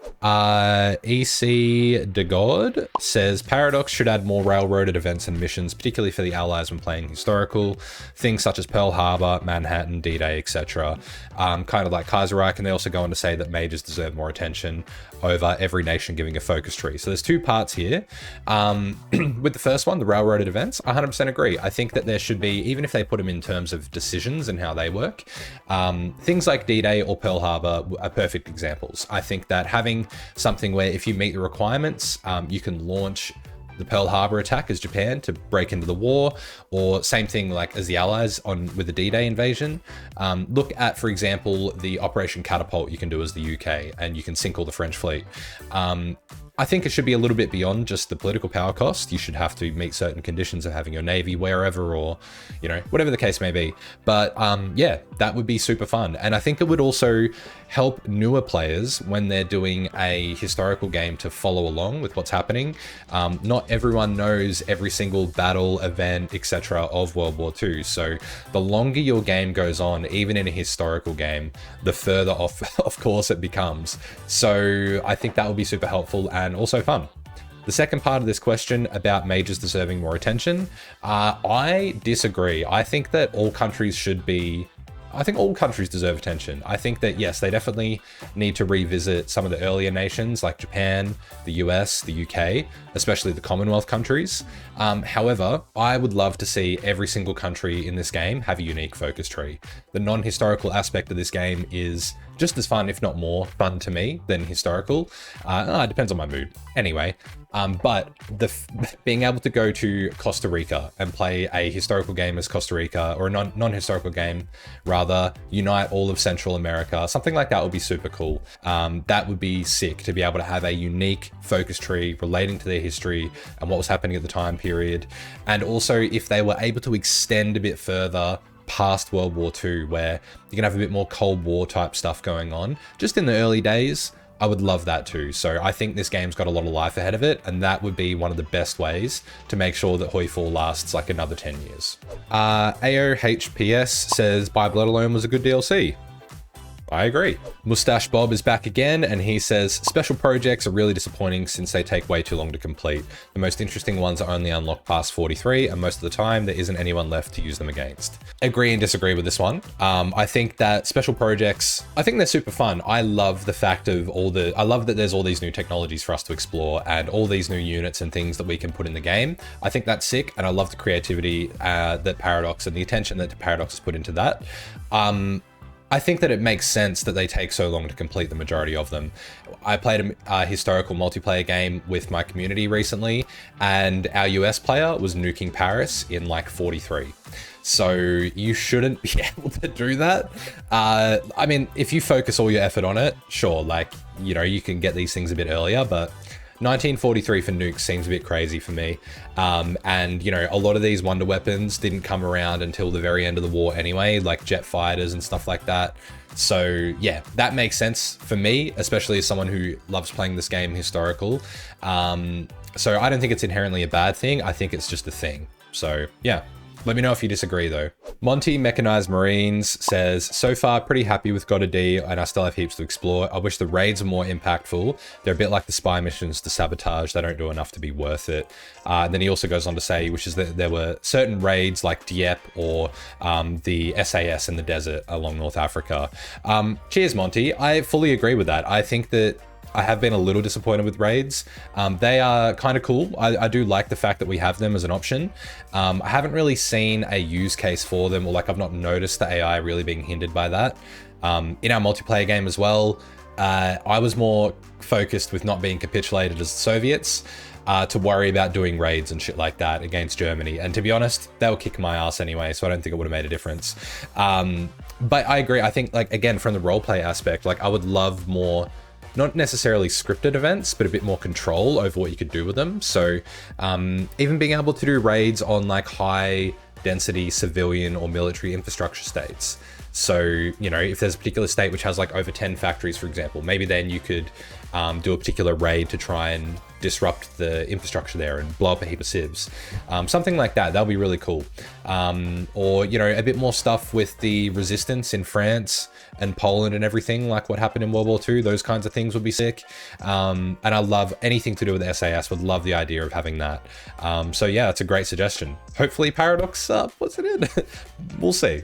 EC de God says Paradox should add more railroaded events and missions, particularly for the allies when playing historical. Things such as Pearl Harbor, Manhattan, D-Day, etc. Kind of like Kaiserreich, and they also go on to say that mages deserve more attention over every nation giving a focus tree. So there's two parts here. With the first one, the railroaded events, I 100% agree. I think that there should be, even if they put them in terms of decisions and how they work, things like D-Day or Pearl Harbor are perfect examples. I think that having something where if you meet the requirements, you can launch the Pearl Harbor attack as Japan to break into the war, or same thing like as the Allies with the D-Day invasion. Look at, for example, the Operation Catapult you can do as the UK, and you can sink all the French fleet. I think it should be a little bit beyond just the political power cost. You should have to meet certain conditions of having your navy wherever, or, you know, whatever the case may be. But yeah, that would be super fun. And I think it would also help newer players when they're doing a historical game to follow along with what's happening. Not everyone knows every single battle, event, etc. of World War II. So the longer your game goes on, even in a historical game, the further off, of course, it becomes. So I think that would be super helpful and also fun. The second part of this question about mages deserving more attention, I disagree. I think that all countries should be, I think all countries deserve attention. I think that, yes, they definitely need to revisit some of the earlier nations like Japan, the US, the UK, especially the Commonwealth countries. However, I would love to see every single country in this game have a unique focus tree. The non-historical aspect of this game is just as fun, if not more fun to me than historical. It depends on my mood. Anyway, but being able to go to Costa Rica and play a historical game as Costa Rica, or a non-historical game rather, unite all of Central America, something like that would be super cool. That would be sick to be able to have a unique focus tree relating to their history and what was happening at the time period. And also if they were able to extend a bit further past World War II, where you can have a bit more Cold War type stuff going on just in the early days, I would love that too. So I think this game's got a lot of life ahead of it, and that would be one of the best ways to make sure that Hoyfall lasts like another 10 years. AOHPS says By Blood Alone was a good DLC. I agree. Mustache Bob is back again, and he says special projects are really disappointing since they take way too long to complete. The most interesting ones are only unlocked past 43, and most of the time there isn't anyone left to use them against. Agree and disagree with this one. I think that special projects, I think they're super fun. I love the fact of I love that there's all these new technologies for us to explore and all these new units and things that we can put in the game. I think that's sick, and I love the creativity that Paradox and the attention that Paradox has put into that. I think that it makes sense that they take so long to complete the majority of them. I played a historical multiplayer game with my community recently, and our US player was nuking Paris in like 43. So you shouldn't be able to do that. I mean, if you focus all your effort on it, sure, like, you know, you can get these things a bit earlier, but 1943 for nukes seems a bit crazy for me. And, you know, a lot of these wonder weapons didn't come around until the very end of the war anyway, like jet fighters and stuff like that. So yeah, that makes sense for me, especially as someone who loves playing this game historical. So I don't think it's inherently a bad thing. I think it's just a thing. So yeah. Let me know if you disagree though. Monty Mechanized Marines says, so far pretty happy with Gotterdämerung and I still have heaps to explore. I wish the raids were more impactful. They're a bit like the spy missions to sabotage. They don't do enough to be worth it. And then he also goes on to say, he wishes that there were certain raids like Dieppe or the SAS in the desert along North Africa. Cheers, Monty. I fully agree with that. I think that I have been a little disappointed with raids. They are kind of cool. I do like the fact that we have them as an option. I haven't really seen a use case for them, or like I've not noticed the AI really being hindered by that. In our multiplayer game as well, I was more focused with not being capitulated as the Soviets to worry about doing raids and shit like that against Germany. And to be honest, they were kicking my ass anyway, so I don't think it would have made a difference. But I agree. I think, like, again, from the roleplay aspect, like I would love more, not necessarily scripted events, but a bit more control over what you could do with them. So even being able to do raids on like high density civilian or military infrastructure states. So, you know, if there's a particular state which has like over 10 factories, for example, maybe then you could do a particular raid to try and disrupt the infrastructure there and blow up a heap of civs. Something like that, that'll be really cool. Or, you know, a bit more stuff with the resistance in France and Poland and everything, like what happened in World War II, those kinds of things would be sick. And I love anything to do with SAS, would love the idea of having that. So yeah, that's a great suggestion. Hopefully Paradox puts it in. We'll see.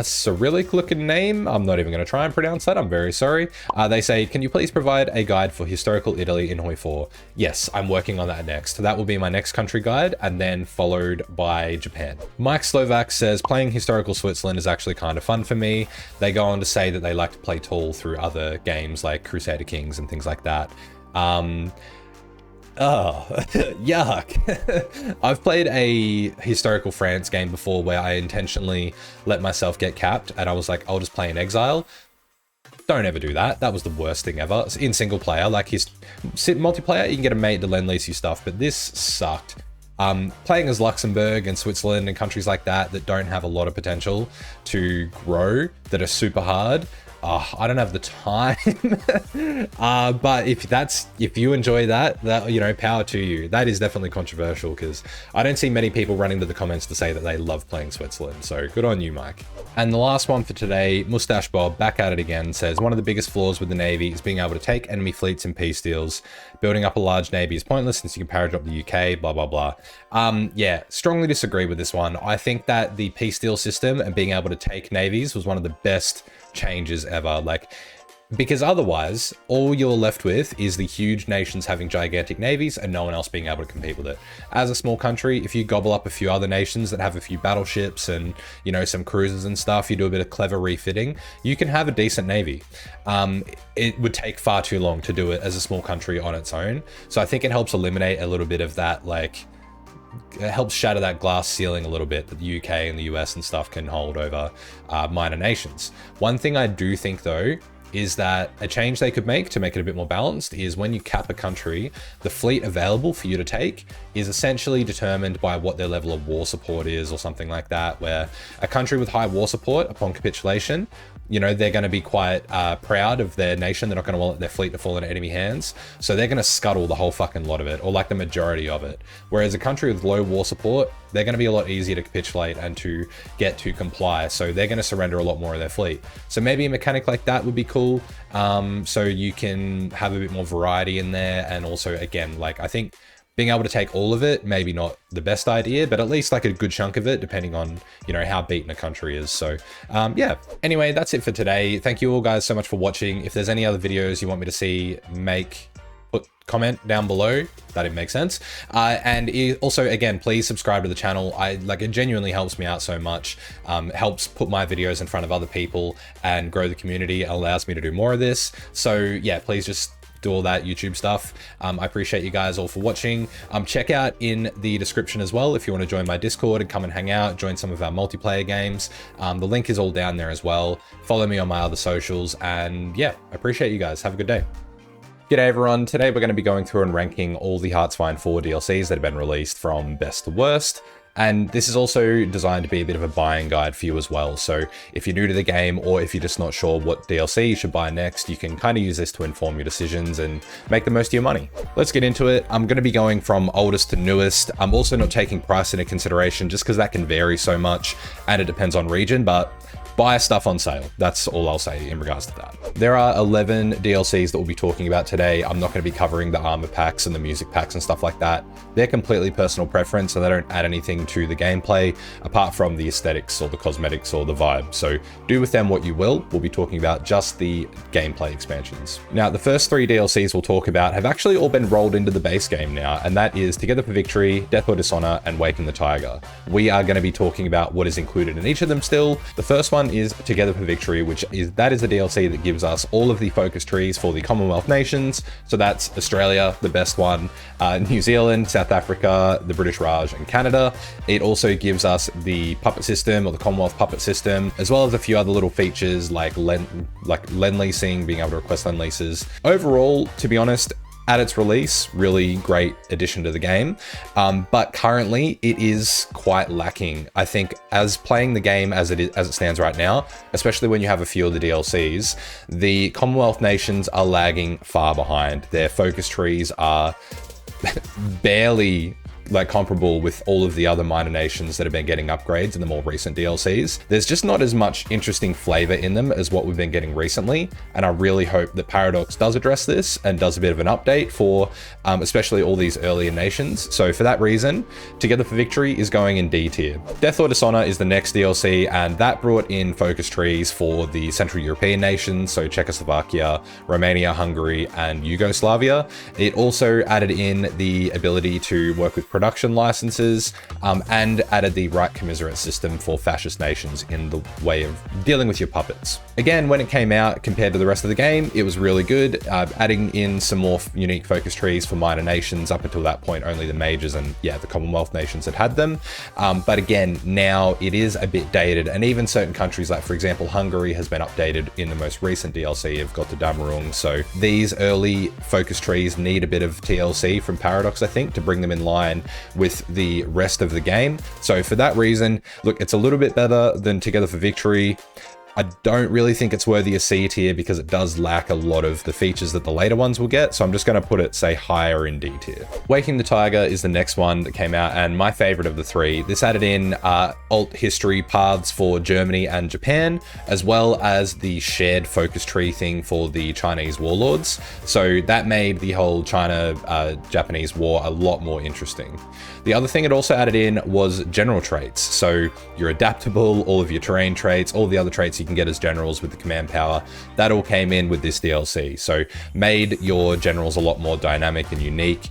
Cyrillic looking name, I'm not even going to try and pronounce that, I'm very sorry. They say, can you please provide a guide for historical Italy in Hoi 4? Yes, I'm working on that next. That will be my next country guide, and then followed by Japan. Mike Slovak says, playing historical Switzerland is actually kind of fun for me. They go on to say that they like to play tall through other games like Crusader Kings and things like that. Oh, yuck. I've played a historical France game before where I intentionally let myself get capped, and I was like, I'll just play in exile. Don't ever do that. That was the worst thing ever. In single player, like his multiplayer, you can get a mate to lend lease you stuff, but this sucked. Playing as Luxembourg and Switzerland and countries like that that don't have a lot of potential to grow, that are super hard, I don't have the time. But if you enjoy that, you know, power to you. That is definitely controversial because I don't see many people running to the comments to say that they love playing Switzerland. So good on you, Mike. And the last one for today, Mustache Bob, back at it again, says, one of the biggest flaws with the Navy is being able to take enemy fleets in peace deals. Building up a large Navy is pointless since you can paradrop the UK, blah, blah, blah. Yeah, strongly disagree with this one. I think that the peace deal system and being able to take navies was one of the best changes ever. Like, because otherwise all you're left with is the huge nations having gigantic navies and no one else being able to compete with it. As a small country, if you gobble up a few other nations that have a few battleships and, you know, some cruisers and stuff, you do a bit of clever refitting, you can have a decent navy. It would take far too long to do it as a small country on its own. So I think it helps eliminate a little bit of that, like, it helps shatter that glass ceiling a little bit that the UK and the US and stuff can hold over minor nations. One thing I do think though is that a change they could make to make it a bit more balanced is when you cap a country, the fleet available for you to take is essentially determined by what their level of war support is or something like that, where a country with high war support upon capitulation, you know, they're going to be quite proud of their nation. They're not going to want their fleet to fall into enemy hands. So they're going to scuttle the whole fucking lot of it, or like the majority of it. Whereas a country with low war support, they're going to be a lot easier to capitulate and to get to comply. So they're going to surrender a lot more of their fleet. So maybe a mechanic like that would be cool. So you can have a bit more variety in there. And also, again, like, I think being able to take all of it, maybe not the best idea, but at least like a good chunk of it, depending on, you know, how beaten a country is. So yeah, anyway, that's it for today. Thank you all guys so much for watching. If there's any other videos you want me to see comment down below. That didn't make sense. And also, again, please subscribe to the channel. It genuinely helps me out so much. Helps put my videos in front of other people and grow the community. It allows me to do more of this. So yeah, please just do all that YouTube stuff. I appreciate you guys all for watching. Check out in the description as well if you want to join my Discord and come and hang out, join some of our multiplayer games. The link is all down there as well. Follow me on my other socials, and yeah, I appreciate you guys. Have a good day. G'day everyone, today we're going to be going through and ranking all the Heartsfine 4 DLCs that have been released from best to worst. And this is also designed to be a bit of a buying guide for you as well. So if you're new to the game, or if you're just not sure what DLC you should buy next, you can kind of use this to inform your decisions and make the most of your money. Let's get into it. I'm going to be going from oldest to newest. I'm also not taking price into consideration just because that can vary so much and it depends on region, but buy stuff on sale. That's all I'll say in regards to that. There are 11 DLCs that we'll be talking about today. I'm not going to be covering the armor packs and the music packs and stuff like that. They're completely personal preference, so they don't add anything to the gameplay apart from the aesthetics or the cosmetics or the vibe. So do with them what you will. We'll be talking about just the gameplay expansions. Now, the first 3 DLCs we'll talk about have actually all been rolled into the base game now, and that is Together for Victory, Death or Dishonor, and Waken the Tiger. We are going to be talking about what is included in each of them still. The first one is Together for Victory, that is a DLC that gives us all of the focus trees for the Commonwealth nations. So that's Australia, the best one, New Zealand, South Africa, the British Raj, and Canada. It also gives us the puppet system, or the Commonwealth puppet system, as well as a few other little features like lend leasing, being able to request lend leases. Overall, to be honest, at its release, really great addition to the game, but currently it is quite lacking. I think as playing the game as it stands right now, especially when you have a few of the DLCs, the Commonwealth nations are lagging far behind. Their focus trees are barely comparable with all of the other minor nations that have been getting upgrades in the more recent DLCs. There's just not as much interesting flavor in them as what we've been getting recently, and I really hope that Paradox does address this and does a bit of an update for especially all these earlier nations. So for that reason, Together for Victory is going in D tier. Death or Dishonor is the next DLC, and that brought in focus trees for the Central European nations, so Czechoslovakia, Romania, Hungary, and Yugoslavia. It also added in the ability to work with production licenses, and added the right commiserate system for fascist nations in the way of dealing with your puppets. Again, when it came out, compared to the rest of the game, it was really good, adding in some more unique focus trees for minor nations. Up until that point, only the majors and yeah, the Commonwealth nations had them. But again, now it is a bit dated, and even certain countries, like for example, Hungary, has been updated in the most recent DLC of Gotterdamerung. So these early focus trees need a bit of TLC from Paradox, I think, to bring them in line with the rest of the game. So for that reason, look, it's a little bit better than Together for Victory. I don't really think it's worthy of C tier because it does lack a lot of the features that the later ones will get. So I'm just going to put it, say, higher in D tier. Waking the Tiger is the next one that came out, and my favorite of the 3. This added in alt history paths for Germany and Japan, as well as the shared focus tree thing for the Chinese warlords. So that made the whole China-Japanese war a lot more interesting. The other thing it also added in was general traits. So you're adaptable, all of your terrain traits, all the other traits you can get as generals with the command power, that all came in with this DLC. So made your generals a lot more dynamic and unique,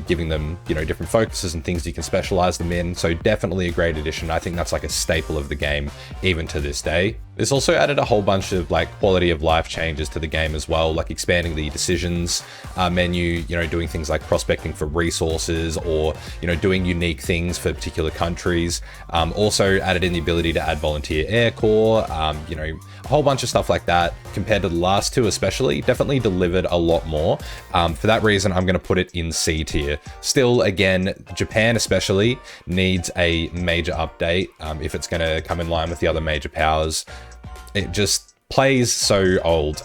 giving them, different focuses and things you can specialize them in. So definitely a great addition. I think that's like a staple of the game, even to this day. This also added a whole bunch of quality of life changes to the game as well, like expanding the decisions menu, doing things like prospecting for resources, or, doing unique things for particular countries. Also added in the ability to add volunteer air corps, a whole bunch of stuff like that. Compared to the last 2 especially, definitely delivered a lot more. For that reason, I'm going to put it in C tier. Still, again, Japan especially needs a major update if it's going to come in line with the other major powers. It just plays so old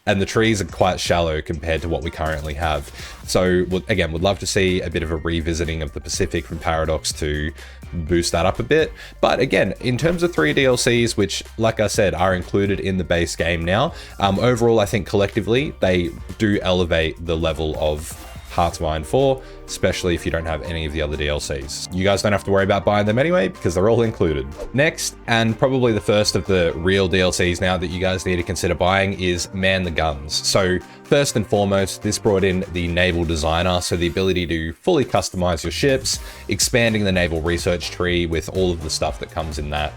and the trees are quite shallow compared to what we currently have. So again, would love to see a bit of a revisiting of the Pacific from Paradox to boost that up a bit. But again, in terms of 3 DLCs, which like I said, are included in the base game now, overall, I think collectively they do elevate the level of Hearts of Iron 4, especially if you don't have any of the other DLCs. You guys don't have to worry about buying them anyway, because they're all included. Next, and probably the first of the real DLCs now that you guys need to consider buying, is Man the Guns. So first and foremost, this brought in the Naval Designer, so the ability to fully customize your ships, expanding the naval research tree with all of the stuff that comes in that.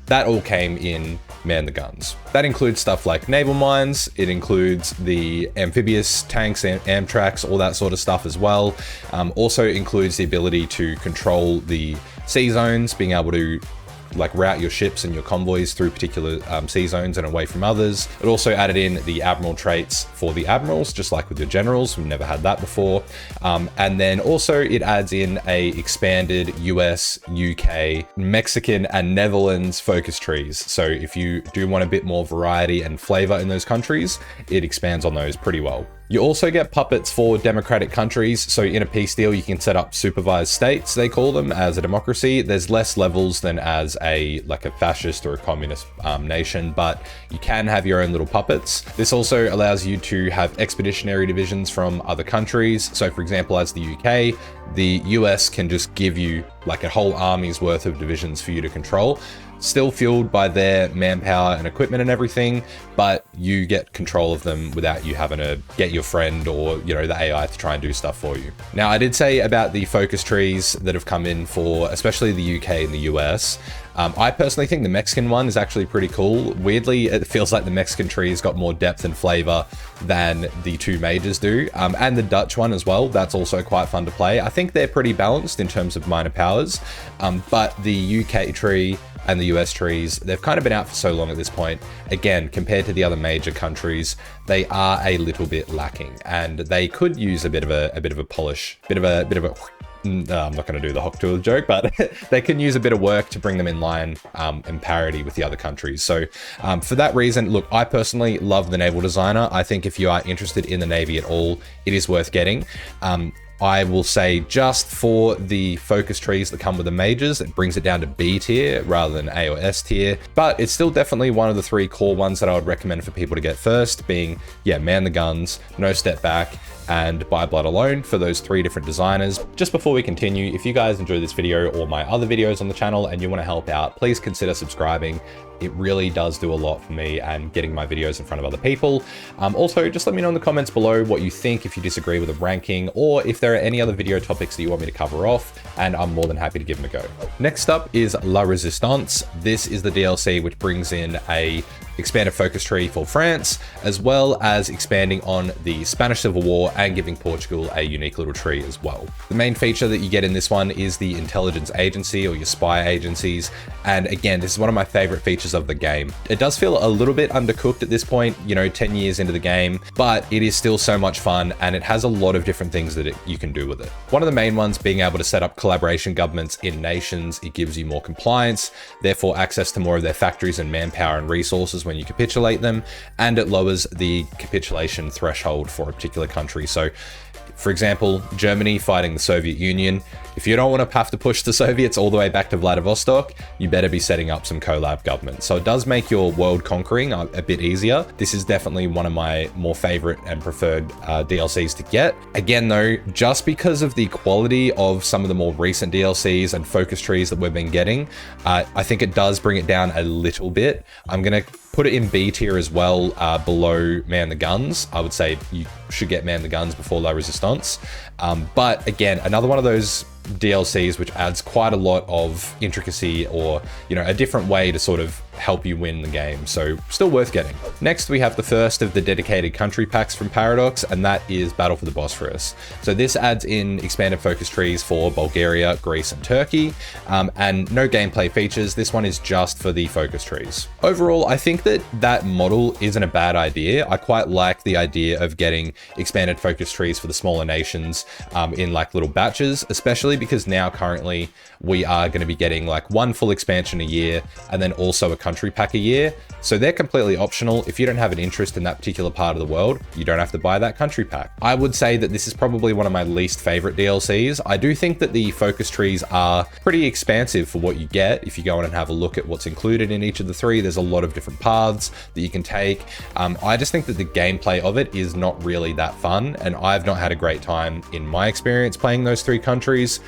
That all came in Man the Guns. That includes stuff like naval mines, it includes the amphibious tanks and amtracks, all that sort of stuff as well. Also includes the ability to control the sea zones, being able to like route your ships and your convoys through particular sea zones and away from others. It also added in the admiral traits for the admirals, just like with your generals. We've never had that before. And then also it adds in a expanded US, UK, Mexican, and Netherlands focus trees. So if you do want a bit more variety and flavor in those countries, it expands on those pretty well. You also get puppets for democratic countries. So in a peace deal, you can set up supervised states, they call them, as a democracy. There's less levels than as a fascist or a communist nation, but you can have your own little puppets. This also allows you to have expeditionary divisions from other countries. So for example, as the UK, the US can just give you like a whole army's worth of divisions for you to control. Still fueled by their manpower and equipment and everything, but you get control of them without you having to get your friend or, you know, the AI to try and do stuff for you. Now, I did say about the focus trees that have come in for especially the UK and the US. I personally think the Mexican one is actually pretty cool. Weirdly, it feels like the Mexican tree's got more depth and flavor than the two majors do. And the Dutch one as well, that's also quite fun to play. I think they're pretty balanced in terms of minor powers, but the UK tree and the US trees, they've kind of been out for so long at this point. Again, compared to the other major countries, they are a little bit lacking, and they could use a bit of a polish, I'm not going to do the Hawk Tool joke, but they can use a bit of work to bring them in line and parity with the other countries. So for that reason, look, I personally love the Naval Designer. I think if you are interested in the Navy at all, it is worth getting. I will say just for the focus trees that come with the majors, it brings it down to B tier rather than A or S tier, but it's still definitely one of the three core ones that I would recommend for people to get first, being, yeah, Man the Guns, No Step Back, and By Blood Alone for those three different designers. Just before we continue, if you guys enjoyed this video or my other videos on the channel and you want to help out, please consider subscribing. It really does do a lot for me and getting my videos in front of other people. Also, just let me know in the comments below what you think, if you disagree with the ranking, or if there are any other video topics that you want me to cover off, and I'm more than happy to give them a go. Next up is La Resistance. This is the DLC which brings in a expanded focus tree for France, as well as expanding on the Spanish Civil War and giving Portugal a unique little tree as well. The main feature that you get in this one is the intelligence agency, or your spy agencies. And again, this is one of my favorite features of the game. It does feel a little bit undercooked at this point, you know, 10 years into the game, but it is still so much fun, and it has a lot of different things that you can do with it. One of the main ones being able to set up collaboration governments in nations. It gives you more compliance, therefore access to more of their factories and manpower and resources when you capitulate them, and it lowers the capitulation threshold for a particular country. So for example, Germany fighting the Soviet Union. If you don't want to have to push the Soviets all the way back to Vladivostok, you better be setting up some collab government. So it does make your world conquering a bit easier. This is definitely one of my more favorite and preferred DLCs to get. Again though, just because of the quality of some of the more recent DLCs and focus trees that we've been getting, I think it does bring it down a little bit. I'm going to put it in B tier as well, below Man the Guns. I would say you should get Man the Guns before La Resistance. But again, another one of those DLCs which adds quite a lot of intricacy, or, you know, a different way to sort of help you win the game. So still worth getting. Next, we have the first of the dedicated country packs from Paradox, and that is Battle for the Bosporus. So this adds in expanded focus trees for Bulgaria, Greece, and Turkey, and no gameplay features. This one is just for the focus trees. Overall, I think that model isn't a bad idea. I quite like the idea of getting expanded focus trees for the smaller nations in like little batches, especially especially because now currently we are going to be getting like one full expansion a year and then also a country pack a year. So they're completely optional. If you don't have an interest in that particular part of the world, you don't have to buy that country pack. I would say that this is probably one of my least favorite DLCs. I do think that the focus trees are pretty expansive for what you get. If you go on and have a look at what's included in each of the three, there's a lot of different paths that you can take. I just think that the gameplay of it is not really that fun, and I've not had a great time in my experience playing those three countries.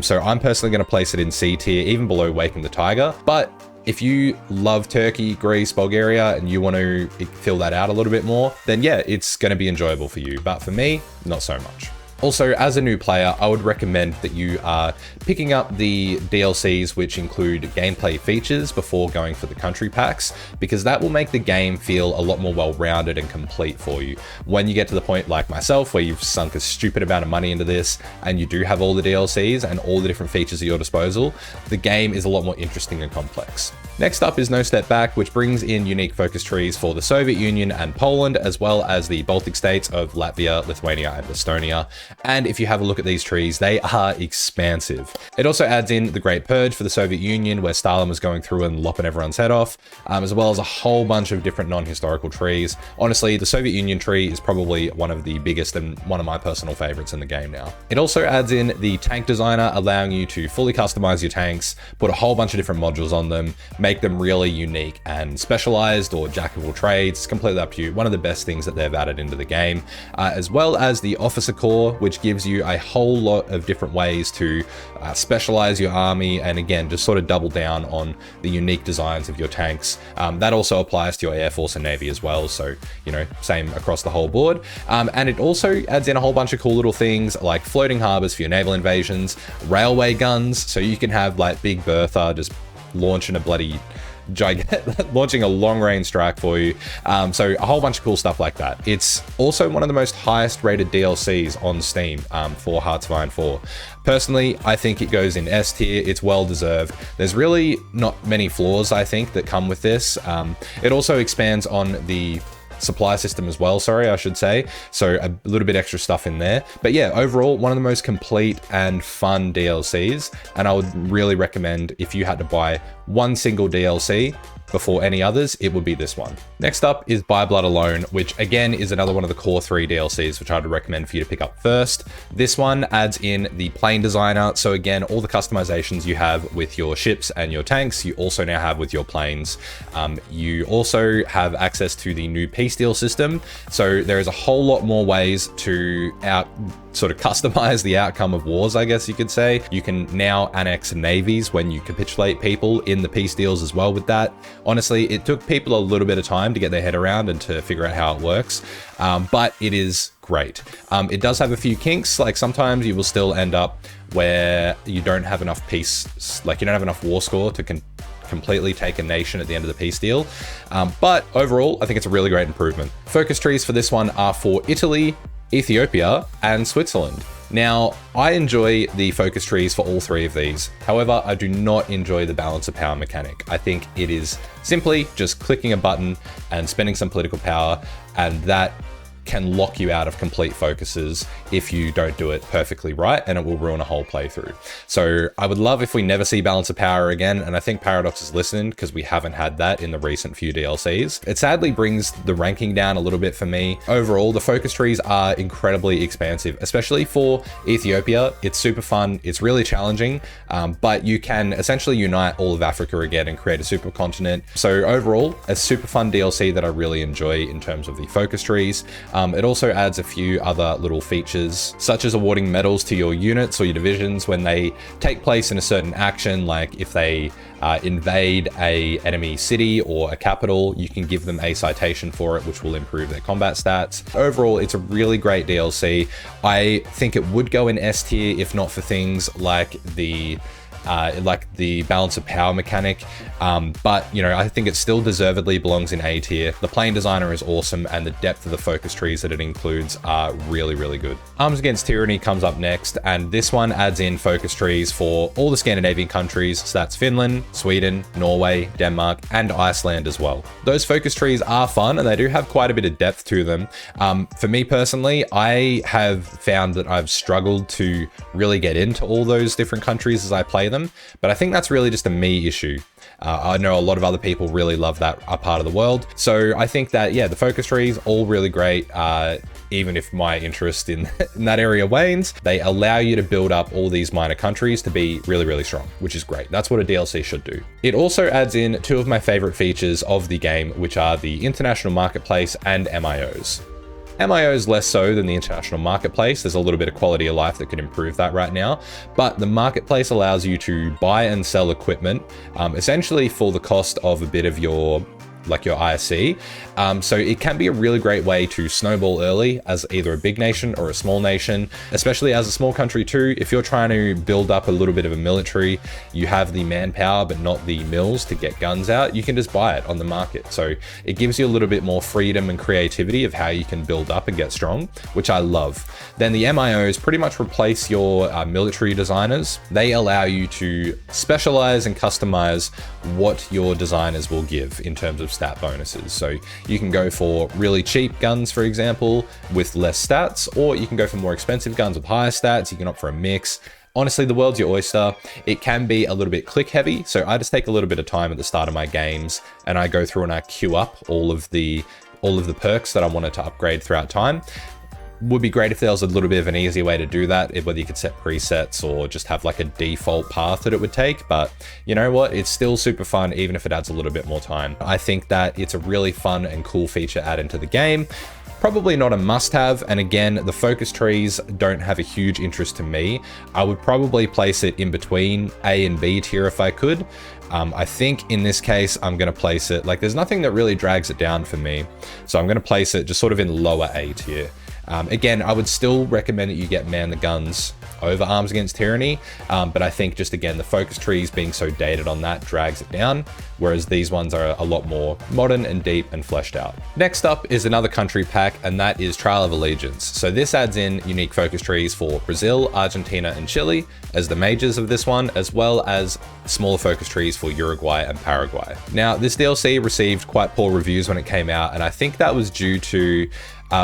So I'm personally going to place it in C tier, even below Waking the Tiger. But if you love Turkey, Greece, Bulgaria, and you want to fill that out a little bit more, then yeah, it's going to be enjoyable for you. But for me, not so much. Also, as a new player, I would recommend that you are picking up the DLCs which include gameplay features before going for the country packs, because that will make the game feel a lot more well-rounded and complete for you. When you get to the point like myself, where you've sunk a stupid amount of money into this and you do have all the DLCs and all the different features at your disposal, the game is a lot more interesting and complex. Next up is No Step Back, which brings in unique focus trees for the Soviet Union and Poland, as well as the Baltic states of Latvia, Lithuania, and Estonia. And if you have a look at these trees, they are expansive. It also adds in the Great Purge for the Soviet Union, where Stalin was going through and lopping everyone's head off, as well as a whole bunch of different non-historical trees. Honestly, the Soviet Union tree is probably one of the biggest and one of my personal favorites in the game now. It also adds in the tank designer, allowing you to fully customize your tanks, put a whole bunch of different modules on them, make them really unique and specialized or jack of all trades. It's completely up to you. One of the best things that they've added into the game, as well as the Officer Corps, which gives you a whole lot of different ways to specialize your army, and again, just sort of double down on the unique designs of your tanks. That also applies to your Air Force and Navy as well, so, you know, same across the whole board. And it also adds in a whole bunch of cool little things like floating harbors for your naval invasions, railway guns, so you can have like Big Bertha just launching a bloody launching a long-range strike for you. So a whole bunch of cool stuff like that. It's also one of the most highest rated DLCs on Steam for Hearts of Iron 4. Personally, I think it goes in S tier. It's well deserved. There's really not many flaws, I think, that come with this. It also expands on the supply system as well, I should say. So a little bit extra stuff in there. But yeah, overall, one of the most complete and fun DLCs. And I would really recommend, if you had to buy one single DLC before any others, it would be this one. Next up is By Blood Alone, which again is another one of the core 3 DLCs, which I'd recommend for you to pick up first. This one adds in the plane designer. So again, all the customizations you have with your ships and your tanks, you also now have with your planes. You also have access to the new peace deal system. So there is a whole lot more ways to sort of customize the outcome of wars, I guess you could say. You can now annex navies when you capitulate people in the peace deals as well with that. Honestly, it took people a little bit of time to get their head around and to figure out how it works, but it is great. It does have a few kinks, like sometimes you will still end up where you don't have enough peace, like you don't have enough war score to completely take a nation at the end of the peace deal. But overall, I think it's a really great improvement. Focus trees for this one are for Italy, Ethiopia, and Switzerland. Now, I enjoy the focus trees for all 3 of these. However, I do not enjoy the balance of power mechanic. I think it is simply just clicking a button and spending some political power, and that can lock you out of complete focuses if you don't do it perfectly right, and it will ruin a whole playthrough. So I would love if we never see balance of power again, and I think Paradox is listening because we haven't had that in the recent few DLCs. It sadly brings the ranking down a little bit for me. Overall, the focus trees are incredibly expansive, especially for Ethiopia. It's super fun, it's really challenging, but you can essentially unite all of Africa again and create a supercontinent. So overall, a super fun DLC that I really enjoy in terms of the focus trees. It also adds a few other little features, such as awarding medals to your units or your divisions when they take place in a certain action, like if they invade a enemy city or a capital, you can give them a citation for it, which will improve their combat stats. Overall, it's a really great DLC. I think it would go in S tier if not for things like the like the balance of power mechanic. But, you know, I think it still deservedly belongs in A tier. The plane designer is awesome, and the depth of the focus trees that it includes are really, really good. Arms Against Tyranny comes up next, and this one adds in focus trees for all the Scandinavian countries. So that's Finland, Sweden, Norway, Denmark, and Iceland as well. Those focus trees are fun, and they do have quite a bit of depth to them. For me personally, I have found that I've struggled to really get into all those different countries as I play them, but I think that's really just a me issue. I know a lot of other people really love that part of the world. So I think that, yeah, the focus trees, all really great. Even if my interest in that area wanes, they allow you to build up all these minor countries to be really, really strong, which is great. That's what a DLC should do. It also adds in two of my favorite features of the game, which are the international marketplace and MIOs. MIOs less so than the international marketplace. There's a little bit of quality of life that could improve that right now, but the marketplace allows you to buy and sell equipment, essentially for the cost of a bit of your ISC. So it can be a really great way to snowball early as either a big nation or a small nation, especially as a small country too. If you're trying to build up a little bit of a military, you have the manpower but not the mills to get guns out, you can just buy it on the market. So it gives you a little bit more freedom and creativity of how you can build up and get strong, which I love. Then the MIOs pretty much replace your military designers. They allow you to specialize and customize what your designers will give in terms of stat bonuses. So you can go for really cheap guns, for example, with less stats, or you can go for more expensive guns with higher stats. You can opt for a mix. Honestly, the world's your oyster. It can be a little bit click heavy, so I just take a little bit of time at the start of my games and I go through and I queue up all of the perks that I wanted to upgrade throughout time. Would be great if there was a little bit of an easier way to do that, whether you could set presets or just have like a default path that it would take. But you know what? It's still super fun, even if it adds a little bit more time. I think that it's a really fun and cool feature add into the game. Probably not a must-have, and again, the focus trees don't have a huge interest to me. I would probably place it in between A and B tier if I could. I think in this case, I'm going to place it, like there's nothing that really drags it down for me. So I'm going to place it just sort of in lower A tier. Again, I would still recommend that you get Man the Guns over Arms Against Tyranny, but I think just again, the focus trees being so dated on that drags it down, whereas these ones are a lot more modern and deep and fleshed out. Next up is another country pack, and that is Trail of Allegiance. So this adds in unique focus trees for Brazil, Argentina, and Chile as the majors of this one, as well as smaller focus trees for Uruguay and Paraguay. Now, this DLC received quite poor reviews when it came out, and I think that was due to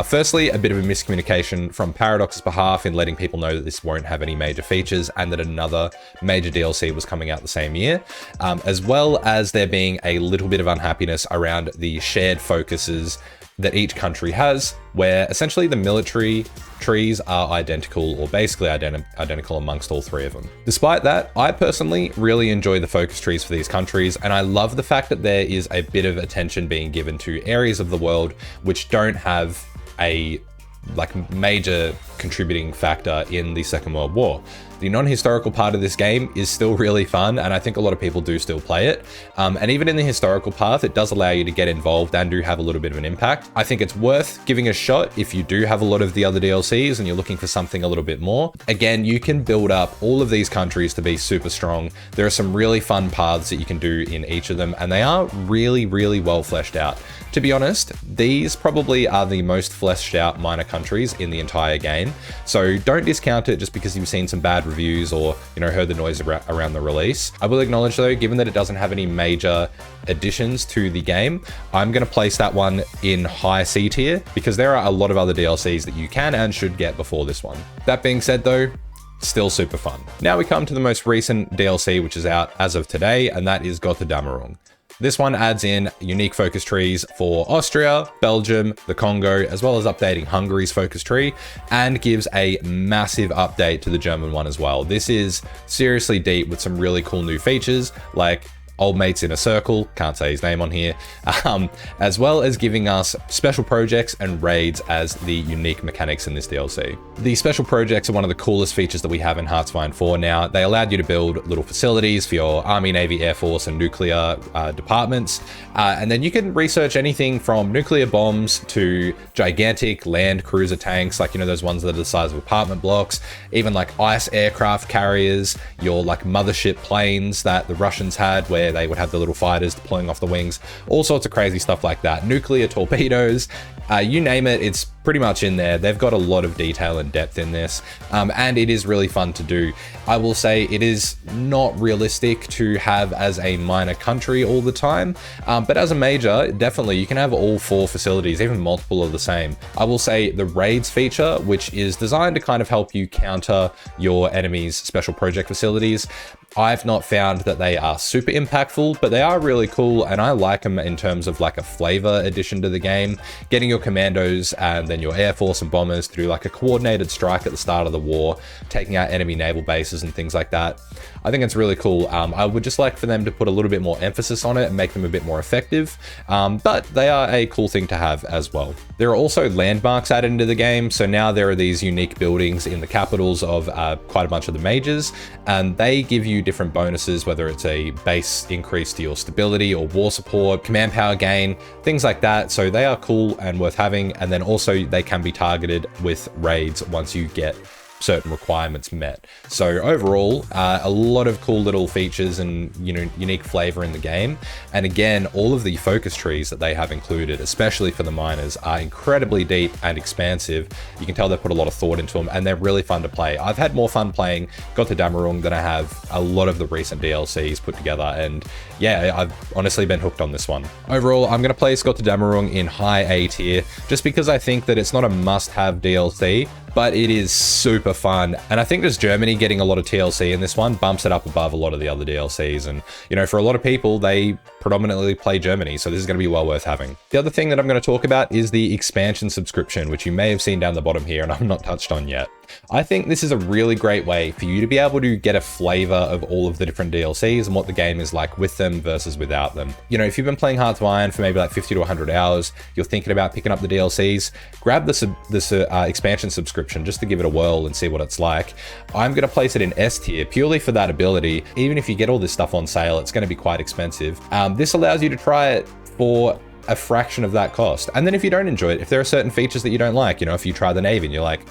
firstly, a bit of a miscommunication from Paradox's behalf in letting people know that this won't have any major features and that another major DLC was coming out the same year, as well as there being a little bit of unhappiness around the shared focuses that each country has, where essentially the military trees are identical, or basically identical amongst all three of them. Despite that, I personally really enjoy the focus trees for these countries, and I love the fact that there is a bit of attention being given to areas of the world which don't have a major contributing factor in the Second World War. The non-historical part of this game is still really fun, and I think a lot of people do still play it. And even in the historical path, it does allow you to get involved and do have a little bit of an impact. I think it's worth giving a shot if you do have a lot of the other DLCs and you're looking for something a little bit more. Again, you can build up all of these countries to be super strong. There are some really fun paths that you can do in each of them, and they are really, really well fleshed out. To be honest, these probably are the most fleshed out minor countries in the entire game. So don't discount it just because you've seen some bad reviews or, you know, heard the noise around the release. I will acknowledge though, given that it doesn't have any major additions to the game, I'm going to place that one in high C tier because there are a lot of other DLCs that you can and should get before this one. That being said though, still super fun. Now we come to the most recent DLC, which is out as of today, and that is Gotterdamerung. This one adds in unique focus trees for Austria, Belgium, the Congo, as well as updating Hungary's focus tree, and gives a massive update to the German one as well. This is seriously deep with some really cool new features, like Old Mates in a Circle, can't say his name on here, as well as giving us special projects and raids as the unique mechanics in this DLC. The special projects are one of the coolest features that we have in Hearts of Iron 4 now. They allowed you to build little facilities for your Army, Navy, Air Force, and nuclear departments, and then you can research anything from nuclear bombs to gigantic land cruiser tanks, like, you know, those ones that are the size of apartment blocks, even like ice aircraft carriers, your like mothership planes that the Russians had where they would have the little fighters deploying off the wings, all sorts of crazy stuff like that. Nuclear torpedoes, you name it, it's pretty much in there. They've got a lot of detail and depth in this, and it is really fun to do. I will say it is not realistic to have as a minor country all the time, but as a major, definitely you can have all 4 facilities, even multiple of the same. I will say the raids feature, which is designed to kind of help you counter your enemy's special project facilities, I've not found that they are super impactful, but they are really cool, and I like them in terms of like a flavor addition to the game. Getting your commandos and then your Air Force and bombers to do like a coordinated strike at the start of the war, taking out enemy naval bases and things like that. I think it's really cool. I would just like for them to put a little bit more emphasis on it and make them a bit more effective, but they are a cool thing to have as well. There are also landmarks added into the game, so now there are these unique buildings in the capitals of quite a bunch of the majors, and they give you different bonuses, whether it's a base increase to your stability or war support, command power gain, things like that. So they are cool and worth having, and then also they can be targeted with raids once you get certain requirements met. So overall, a lot of cool little features and, you know, unique flavor in the game. And again, all of the focus trees that they have included, especially for the miners, are incredibly deep and expansive. You can tell they put a lot of thought into them, and they're really fun to play. I've had more fun playing Gotterdamerung than I have a lot of the recent DLCs put together, and yeah, I've honestly been hooked on this one. Overall, I'm going to place Gotterdamerung in high A tier, just because I think that it's not a must-have DLC, but it is super fun. And I think just Germany getting a lot of TLC in this one bumps it up above a lot of the other DLCs. And, you know, for a lot of people, they predominantly play Germany, so this is going to be well worth having. The other thing that I'm going to talk about is the expansion subscription, which you may have seen down the bottom here and I've not touched on yet. I think this is a really great way for you to be able to get a flavor of all of the different DLCs and what the game is like with them versus without them. You know, if you've been playing Hearts of Iron for maybe like 50 to 100 hours, you're thinking about picking up the DLCs, grab this expansion subscription just to give it a whirl and see what it's like. I'm going to place it in S tier purely for that ability. Even if you get all this stuff on sale, it's going to be quite expensive. This allows you to try it for a fraction of that cost. And then if you don't enjoy it, if there are certain features that you don't like, you know, if you try the Navy and you're like,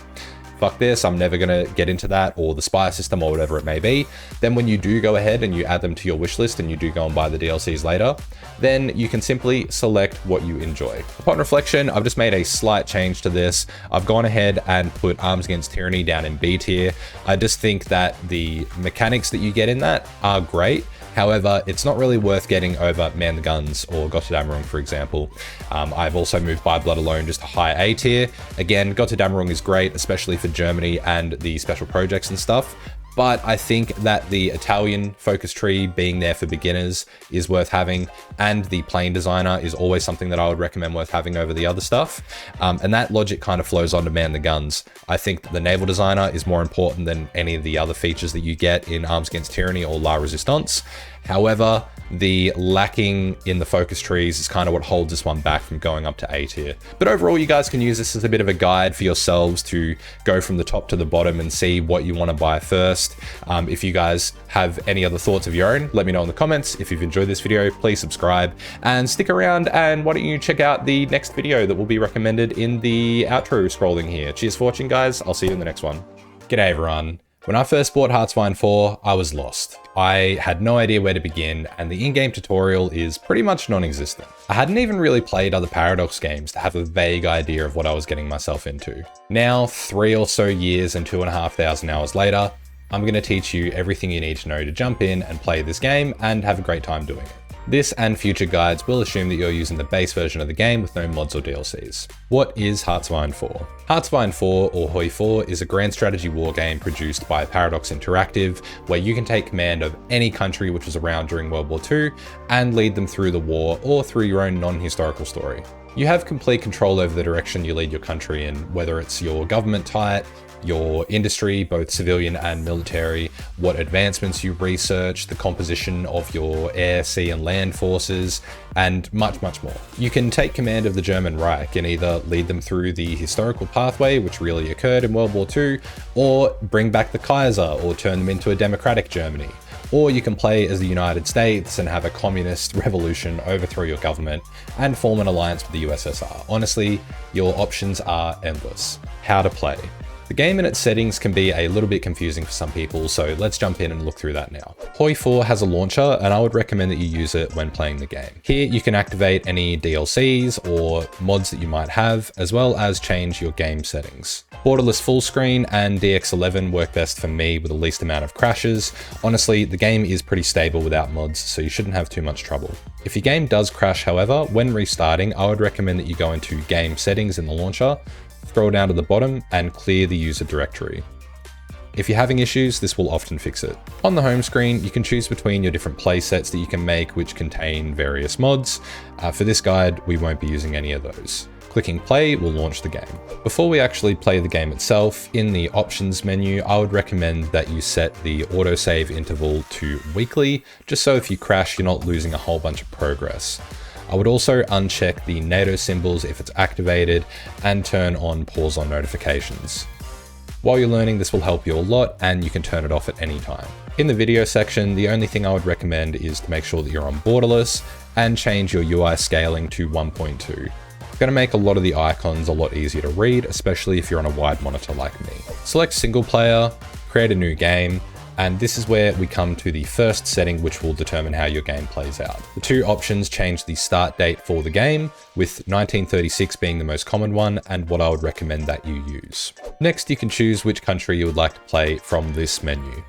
fuck this, I'm never gonna get into that, or the spy system or whatever it may be, then when you do go ahead and you add them to your wish list and you do go and buy the DLCs later, then you can simply select what you enjoy. Upon reflection, I've just made a slight change to this. I've gone ahead and put Arms Against Tyranny down in B tier. I just think that the mechanics that you get in that are great. However, it's not really worth getting over Man the Guns or Gotterdamerung, for example. I've also moved By Blood Alone just to high A tier. Again, Gotterdamerung is great, especially for Germany and the special projects and stuff. But I think that the Italian focus tree being there for beginners is worth having, and the plane designer is always something that I would recommend worth having over the other stuff. And that logic kind of flows on to Man the Guns. I think that the naval designer is more important than any of the other features that you get in Arms Against Tyranny or La Resistance. However, the lacking in the focus trees is kind of what holds this one back from going up to A tier. But overall, you guys can use this as a bit of a guide for yourselves to go from the top to the bottom and see what you want to buy first. If you guys have any other thoughts of your own, let me know in the comments. If you've enjoyed this video, please subscribe and stick around, and why don't you check out the next video that will be recommended in the outro scrolling here. Cheers for watching, guys. I'll see you in the next one. G'day, everyone. When I first bought Hearts of Iron 4, I was lost. I had no idea where to begin, and the in-game tutorial is pretty much non-existent. I hadn't even really played other Paradox games to have a vague idea of what I was getting myself into. Now, 3 or so years and 2,500 hours later, I'm going to teach you everything you need to know to jump in and play this game and have a great time doing it. This and future guides will assume that you're using the base version of the game with no mods or DLCs. What is Hearts of Iron 4? Hearts of Iron 4, or HOI 4, is a grand strategy war game produced by Paradox Interactive, where you can take command of any country which was around during World War II and lead them through the war or through your own non-historical story. You have complete control over the direction you lead your country in, whether it's your government type, your industry, both civilian and military, what advancements you research, the composition of your air, sea and land forces, and much, much more. You can take command of the German Reich and either lead them through the historical pathway, which really occurred in World War II, or bring back the Kaiser, or turn them into a democratic Germany. Or you can play as the United States and have a communist revolution, overthrow your government, and form an alliance with the USSR. Honestly, your options are endless. How to play. The game and its settings can be a little bit confusing for some people, so let's jump in and look through that now. HOI 4 has a launcher, and I would recommend that you use it when playing the game. Here you can activate any DLCs or mods that you might have, as well as change your game settings. Borderless full screen and DX11 work best for me with the least amount of crashes. Honestly, the game is pretty stable without mods, so you shouldn't have too much trouble. If your game does crash, however, when restarting, I would recommend that you go into game settings in the launcher, scroll down to the bottom and clear the user directory. If you're having issues, this will often fix it. On the home screen, you can choose between your different playsets that you can make, which contain various mods. For this guide, we won't be using any of those. Clicking play will launch the game. Before we actually play the game itself, in the options menu, I would recommend that you set the autosave interval to weekly, just so if you crash, you're not losing a whole bunch of progress. I would also uncheck the NATO symbols if it's activated and turn on pause on notifications. While you're learning, this will help you a lot and you can turn it off at any time. In the video section, the only thing I would recommend is to make sure that you're on borderless and change your UI scaling to 1.2. It's going to make a lot of the icons a lot easier to read, especially if you're on a wide monitor like me. Select single player, create a new game, and this is where we come to the first setting, which will determine how your game plays out. The two options change the start date for the game, with 1936 being the most common one and what I would recommend that you use. Next, you can choose which country you would like to play from this menu.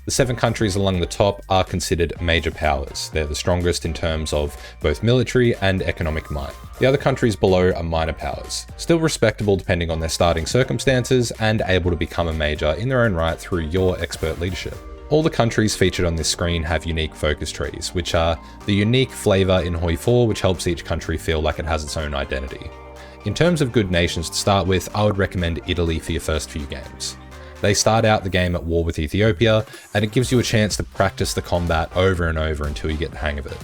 The 7 countries along the top are considered major powers. They're the strongest in terms of both military and economic might. The other countries below are minor powers, still respectable depending on their starting circumstances and able to become a major in their own right through your expert leadership. All the countries featured on this screen have unique focus trees, which are the unique flavor in HOI 4, which helps each country feel like it has its own identity. In terms of good nations to start with, I would recommend Italy for your first few games. They start out the game at war with Ethiopia, and it gives you a chance to practice the combat over and over until you get the hang of it.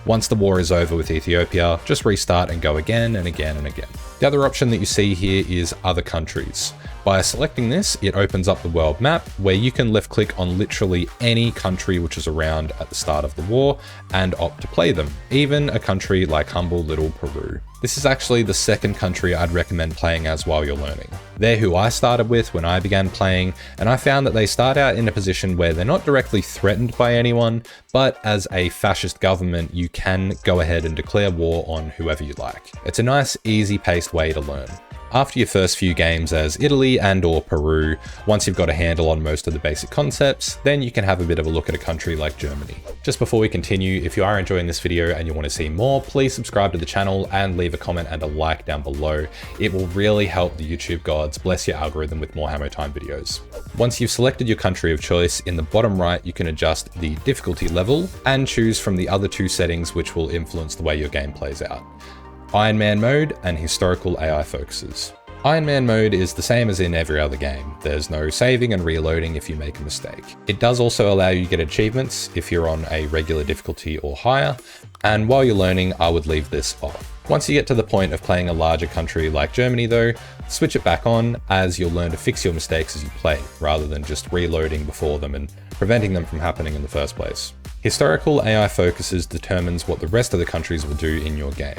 Once the war is over with Ethiopia, just restart and go again and again and again. The other option that you see here is other countries. By selecting this, it opens up the world map where you can left click on literally any country which is around at the start of the war and opt to play them, even a country like humble little Peru. This is actually the second country I'd recommend playing as while you're learning. They're who I started with when I began playing, and I found that they start out in a position where they're not directly threatened by anyone, but as a fascist government, you can go ahead and declare war on whoever you like. It's a nice, easy-paced way to learn. After your first few games as Italy and or Peru, once you've got a handle on most of the basic concepts, then you can have a bit of a look at a country like Germany. Just before we continue, if you are enjoying this video and you want to see more, please subscribe to the channel and leave a comment and a like down below. It will really help the YouTube gods bless your algorithm with more HammoTime videos. Once you've selected your country of choice, in the bottom right you can adjust the difficulty level and choose from the other 2 settings which will influence the way your game plays out. Iron Man mode and historical AI focuses. Iron Man mode is the same as in every other game. There's no saving and reloading if you make a mistake. It does also allow you to get achievements if you're on a regular difficulty or higher, and while you're learning, I would leave this off. Once you get to the point of playing a larger country like Germany though, switch it back on as you'll learn to fix your mistakes as you play, rather than just reloading before them and preventing them from happening in the first place. Historical AI focuses determines what the rest of the countries will do in your game.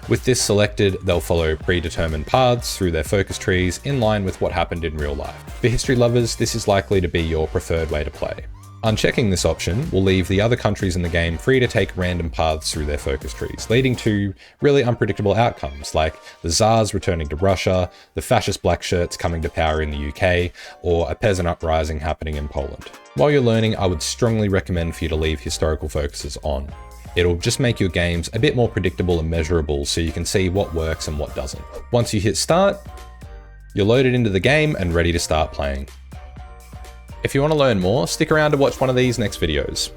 With this selected, they'll follow predetermined paths through their focus trees in line with what happened in real life. For history lovers, this is likely to be your preferred way to play. Unchecking this option will leave the other countries in the game free to take random paths through their focus trees, leading to really unpredictable outcomes like the Tsars returning to Russia, the fascist black shirts coming to power in the UK, or a peasant uprising happening in Poland. While you're learning, I would strongly recommend for you to leave historical focuses on. It'll just make your games a bit more predictable and measurable so you can see what works and what doesn't. Once you hit start, you're loaded into the game and ready to start playing. If you want to learn more, stick around to watch one of these next videos.